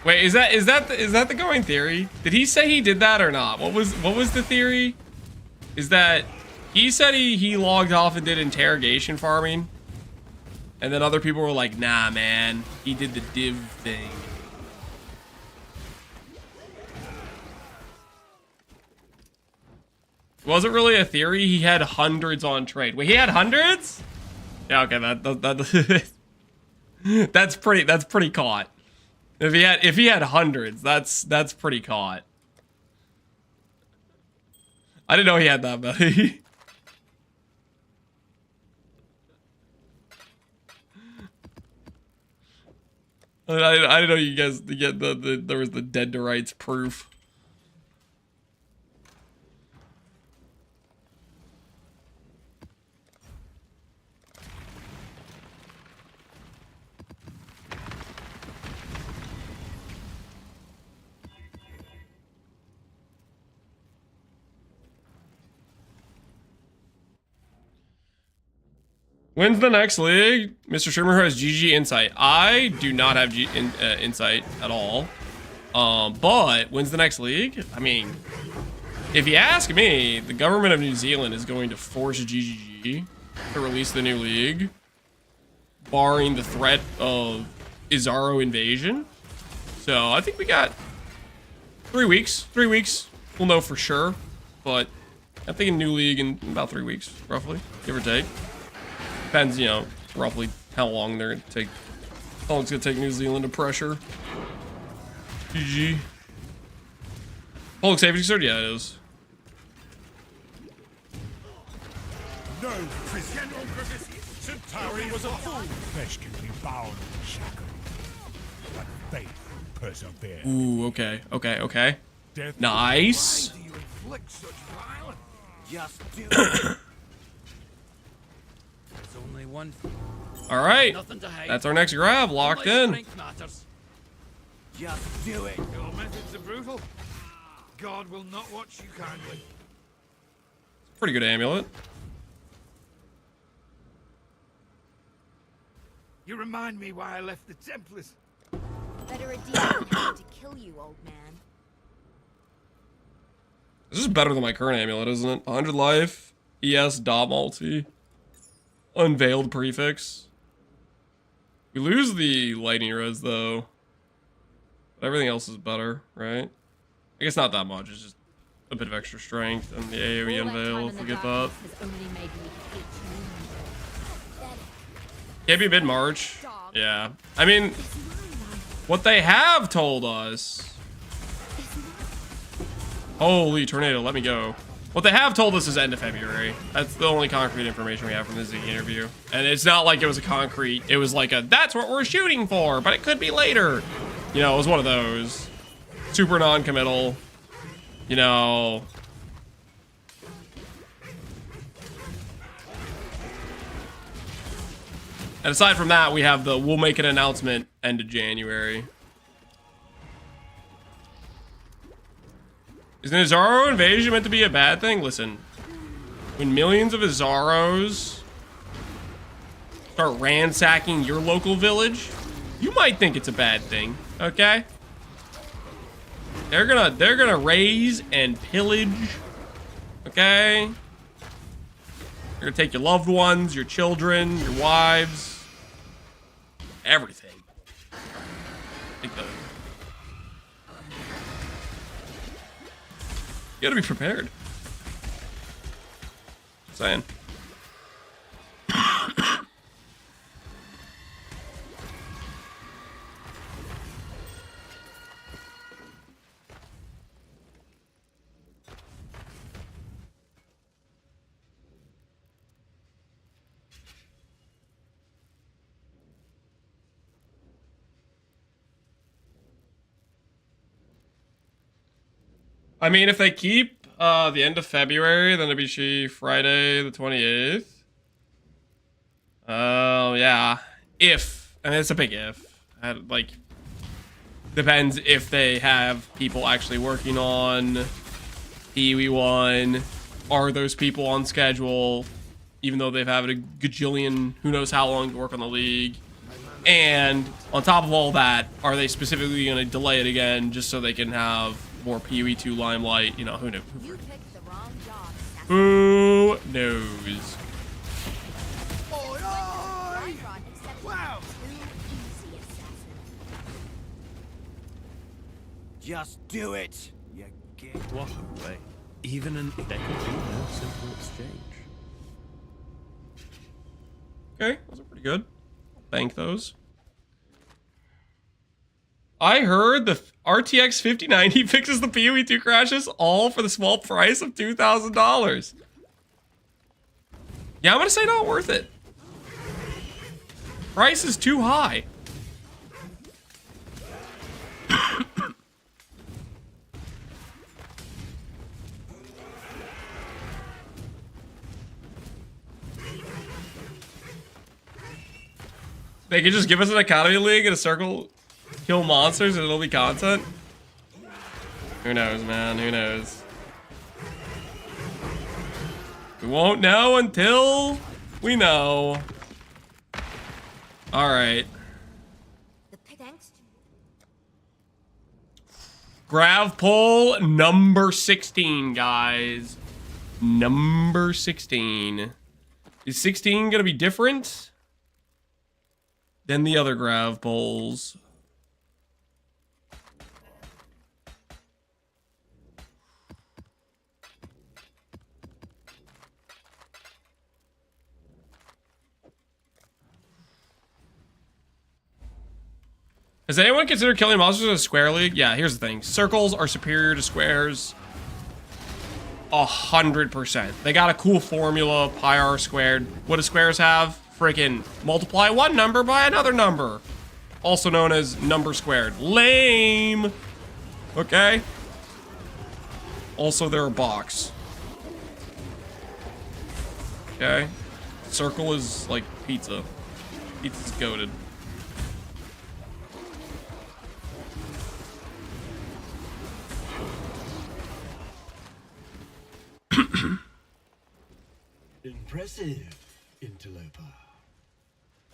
Wait, is that the going theory? Did he say he did that or not? What was the theory? Is that he said he logged off and did interrogation farming, and then other people were like, nah, man, he did the div thing. Was it really a theory? He had hundreds on trade. Wait, he had hundreds? Yeah, okay, that that's pretty caught. If he had hundreds, that's pretty caught. I didn't know he had that many. I didn't know you guys get there was the dead to rights proof. When's the next league? Mr. Shermer has GG Insight. I do not have Insight at all. But when's the next league? I mean, if you ask me, the government of New Zealand is going to force GGG to release the new league, barring the threat of Izaro invasion. So I think we got 3 weeks. 3 weeks. We'll know for sure. But I'm thinking new league in about 3 weeks, roughly, give or take. Depends, you know, roughly how long they're gonna take. How long it's gonna take New Zealand to pressure. GG. Public safety cert? Yeah, it is. No, General Gravis, Centauri was a fool. Flesh can be bound and shackled, but faith perseveres. Ooh, okay, okay, okay. Death Nice. Why do you inflict such violence? Just do it. There's only one. All right, Nothing to hide. that's our next grab locked Only in. strength matters. Just do it. Your methods are brutal. God will not watch you kindly. Pretty good amulet. You remind me why I left the Templars. Better a deal than having to kill you, old man. This is better than my current amulet, isn't it? 100 life, ES dot multi, unveiled prefix. We lose the lightning res though. But everything else is better, right? I guess not that much. It's just a bit of extra strength and the AoE unveil if we get that. Can't be mid-March. Yeah. I mean, what they have told us. Holy tornado, let me go. What they have told us is end of February. That's the only concrete information we have from the Z interview. And it's not like it was a concrete, it was like a, that's what we're shooting for, but it could be later. You know, it was one of those. Super non-committal. You know. And aside from that, we have the, we'll make an announcement end of January. Is an Azaro invasion meant to be a bad thing? Listen, when millions of Azaros start ransacking your local village, you might think it's a bad thing, okay? They're gonna raise and pillage, okay? They're gonna take your loved ones, your children, your wives, everything. Take the, you gotta be prepared. Saying. I mean, if they keep the end of February, then it'll be Friday the 28th. Oh, yeah. If. I mean, it's a big if. Like, depends if they have people actually working on PoE1. Are those people on schedule, even though they've had a gajillion, who knows how long to work on the league? And on top of all that, are they specifically going to delay it again just so they can have more PoE2 limelight? You know, who knows? Who knows? Wow. Just do it. You get What a way. Even an there could be no simple exchange. Okay, those are pretty good. Thank those. I heard the RTX 5090 fixes the PoE2 crashes all for the small price of $2,000. Yeah, I'm gonna say not worth it. Price is too high. They could just give us an economy league and a circle, kill monsters, and it'll be content. Who knows, man? Who knows? We won't know until we know. All right. Grav pull number 16, guys. Number 16. Is 16 gonna be different than the other Grav pulls? Has anyone considered killing monsters in a square league? Yeah, here's the thing. Circles are superior to squares. 100%. They got a cool formula, pi r squared. What do squares have? Freaking multiply one number by another number. Also known as number squared. Lame. Okay. Also, they're a box. Okay. Circle is like pizza. Pizza's goated. Impressive, interloper.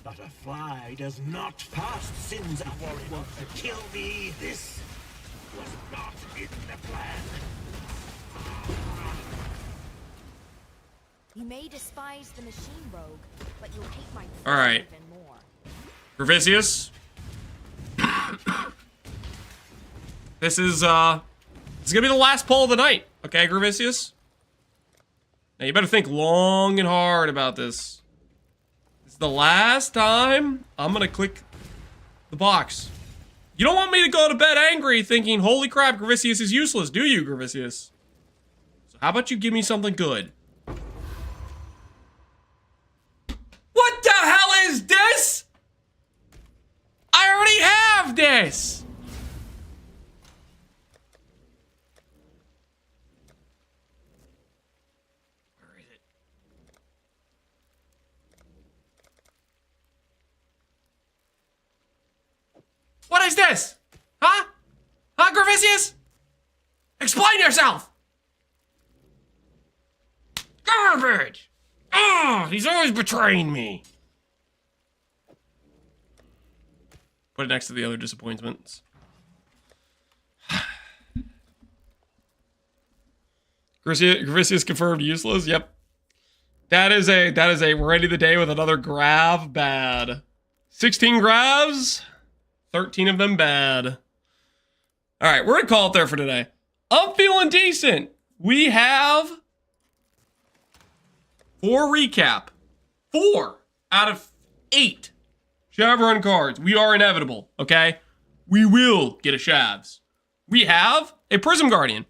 But a fly does not cast sins up. Want to kill me? This was not in the plan. You may despise the machine rogue, but you'll hate my All right. even more. Gravicius. This is gonna be the last poll of the night. Okay, Gravicius? Now you better think long and hard about this. It's the last time I'm gonna click the box. You don't want me to go to bed angry thinking, holy crap, Gravicius is useless, do you, Gravicius? So how about you give me something good? What the hell is this? I already have this! Where is it? What is this? Huh? Huh, Gravicius? Explain yourself! Garbage! Oh, he's always betraying me. Put it next to the other disappointments. Gravicius confirmed useless. Yep. That is a we're ending the day with another Grav bad. 16 Gravs, 13 of them bad. All right, we're gonna call it there for today. I'm feeling decent. We have 4 recap. 4 out of 8 Shavron cards. We are inevitable, okay? We will get a Shavs. We have a Prism Guardian.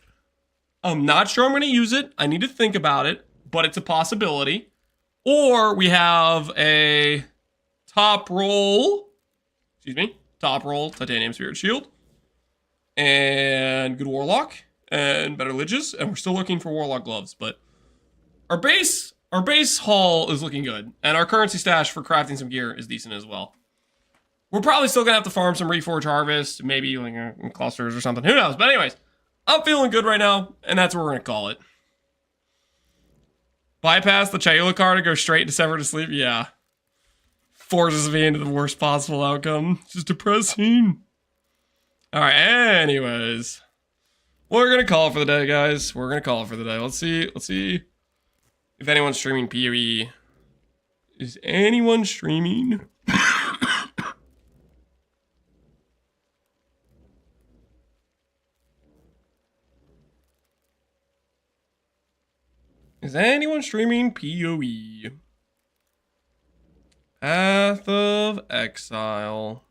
I'm not sure I'm going to use it. I need to think about it, but it's a possibility. Or we have a top roll Titanium Spirit Shield, and good Warlock, and better Liches, and we're still looking for Warlock gloves, but our base haul is looking good, and our currency stash for crafting some gear is decent as well. We're probably still gonna have to farm some Reforge Harvest, maybe like in clusters or something, who knows, but anyways, I'm feeling good right now, and that's what we're gonna call it. Bypass the Chayula card and go straight to Sever to Sleep, yeah. Forces me into the worst possible outcome. It's just depressing. Alright, anyways. We're gonna call it for the day, guys. We're gonna call it for the day. Let's see if anyone's streaming PoE. Is anyone streaming? Is anyone streaming PoE? Path of Exile.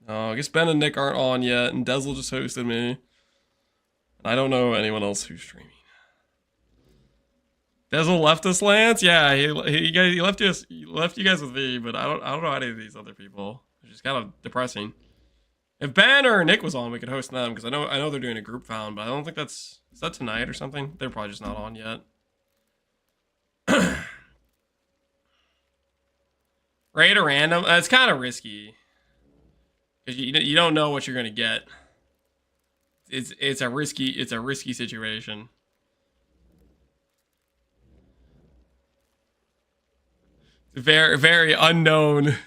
Oh, I guess Ben and Nick aren't on yet, and Dezel just hosted me. I don't know anyone else who's streaming. Dezel left us, Lance? Yeah, he left you guys with me, but I don't know any of these other people. It's just kind of depressing. If Ben or Nick was on, we could host them, because I know they're doing a group found, but I don't think is that tonight or something? They're probably just not on yet. Raid a random? It's kind of risky. Because you don't know what you're gonna get. It's a risky situation. It's very, very unknown.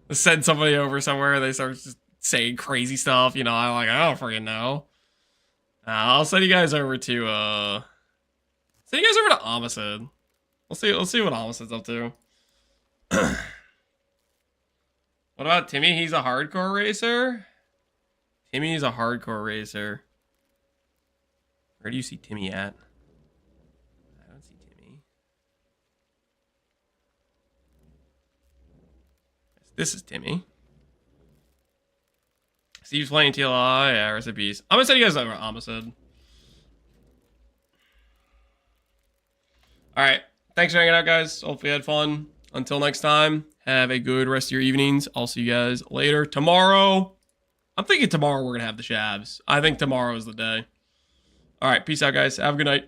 Send somebody over somewhere and they start just saying crazy stuff, you know, I'm like, I don't freaking know. I'll send you guys over to Omicid. We'll see what Omicid's up to. What about Timmy? He's a hardcore racer? Timmy's a hardcore racer. Where do you see Timmy at? I don't see Timmy. This is Timmy. Steve's playing TLI. Yeah, rest in peace. I'm gonna send you guys over Amma said. Alright. Thanks for hanging out, guys. Hopefully you had fun. Until next time, have a good rest of your evenings. I'll see you guys later. Tomorrow, I'm thinking tomorrow we're gonna have the Shavs. I think tomorrow is the day. Alright, peace out, guys. Have a good night.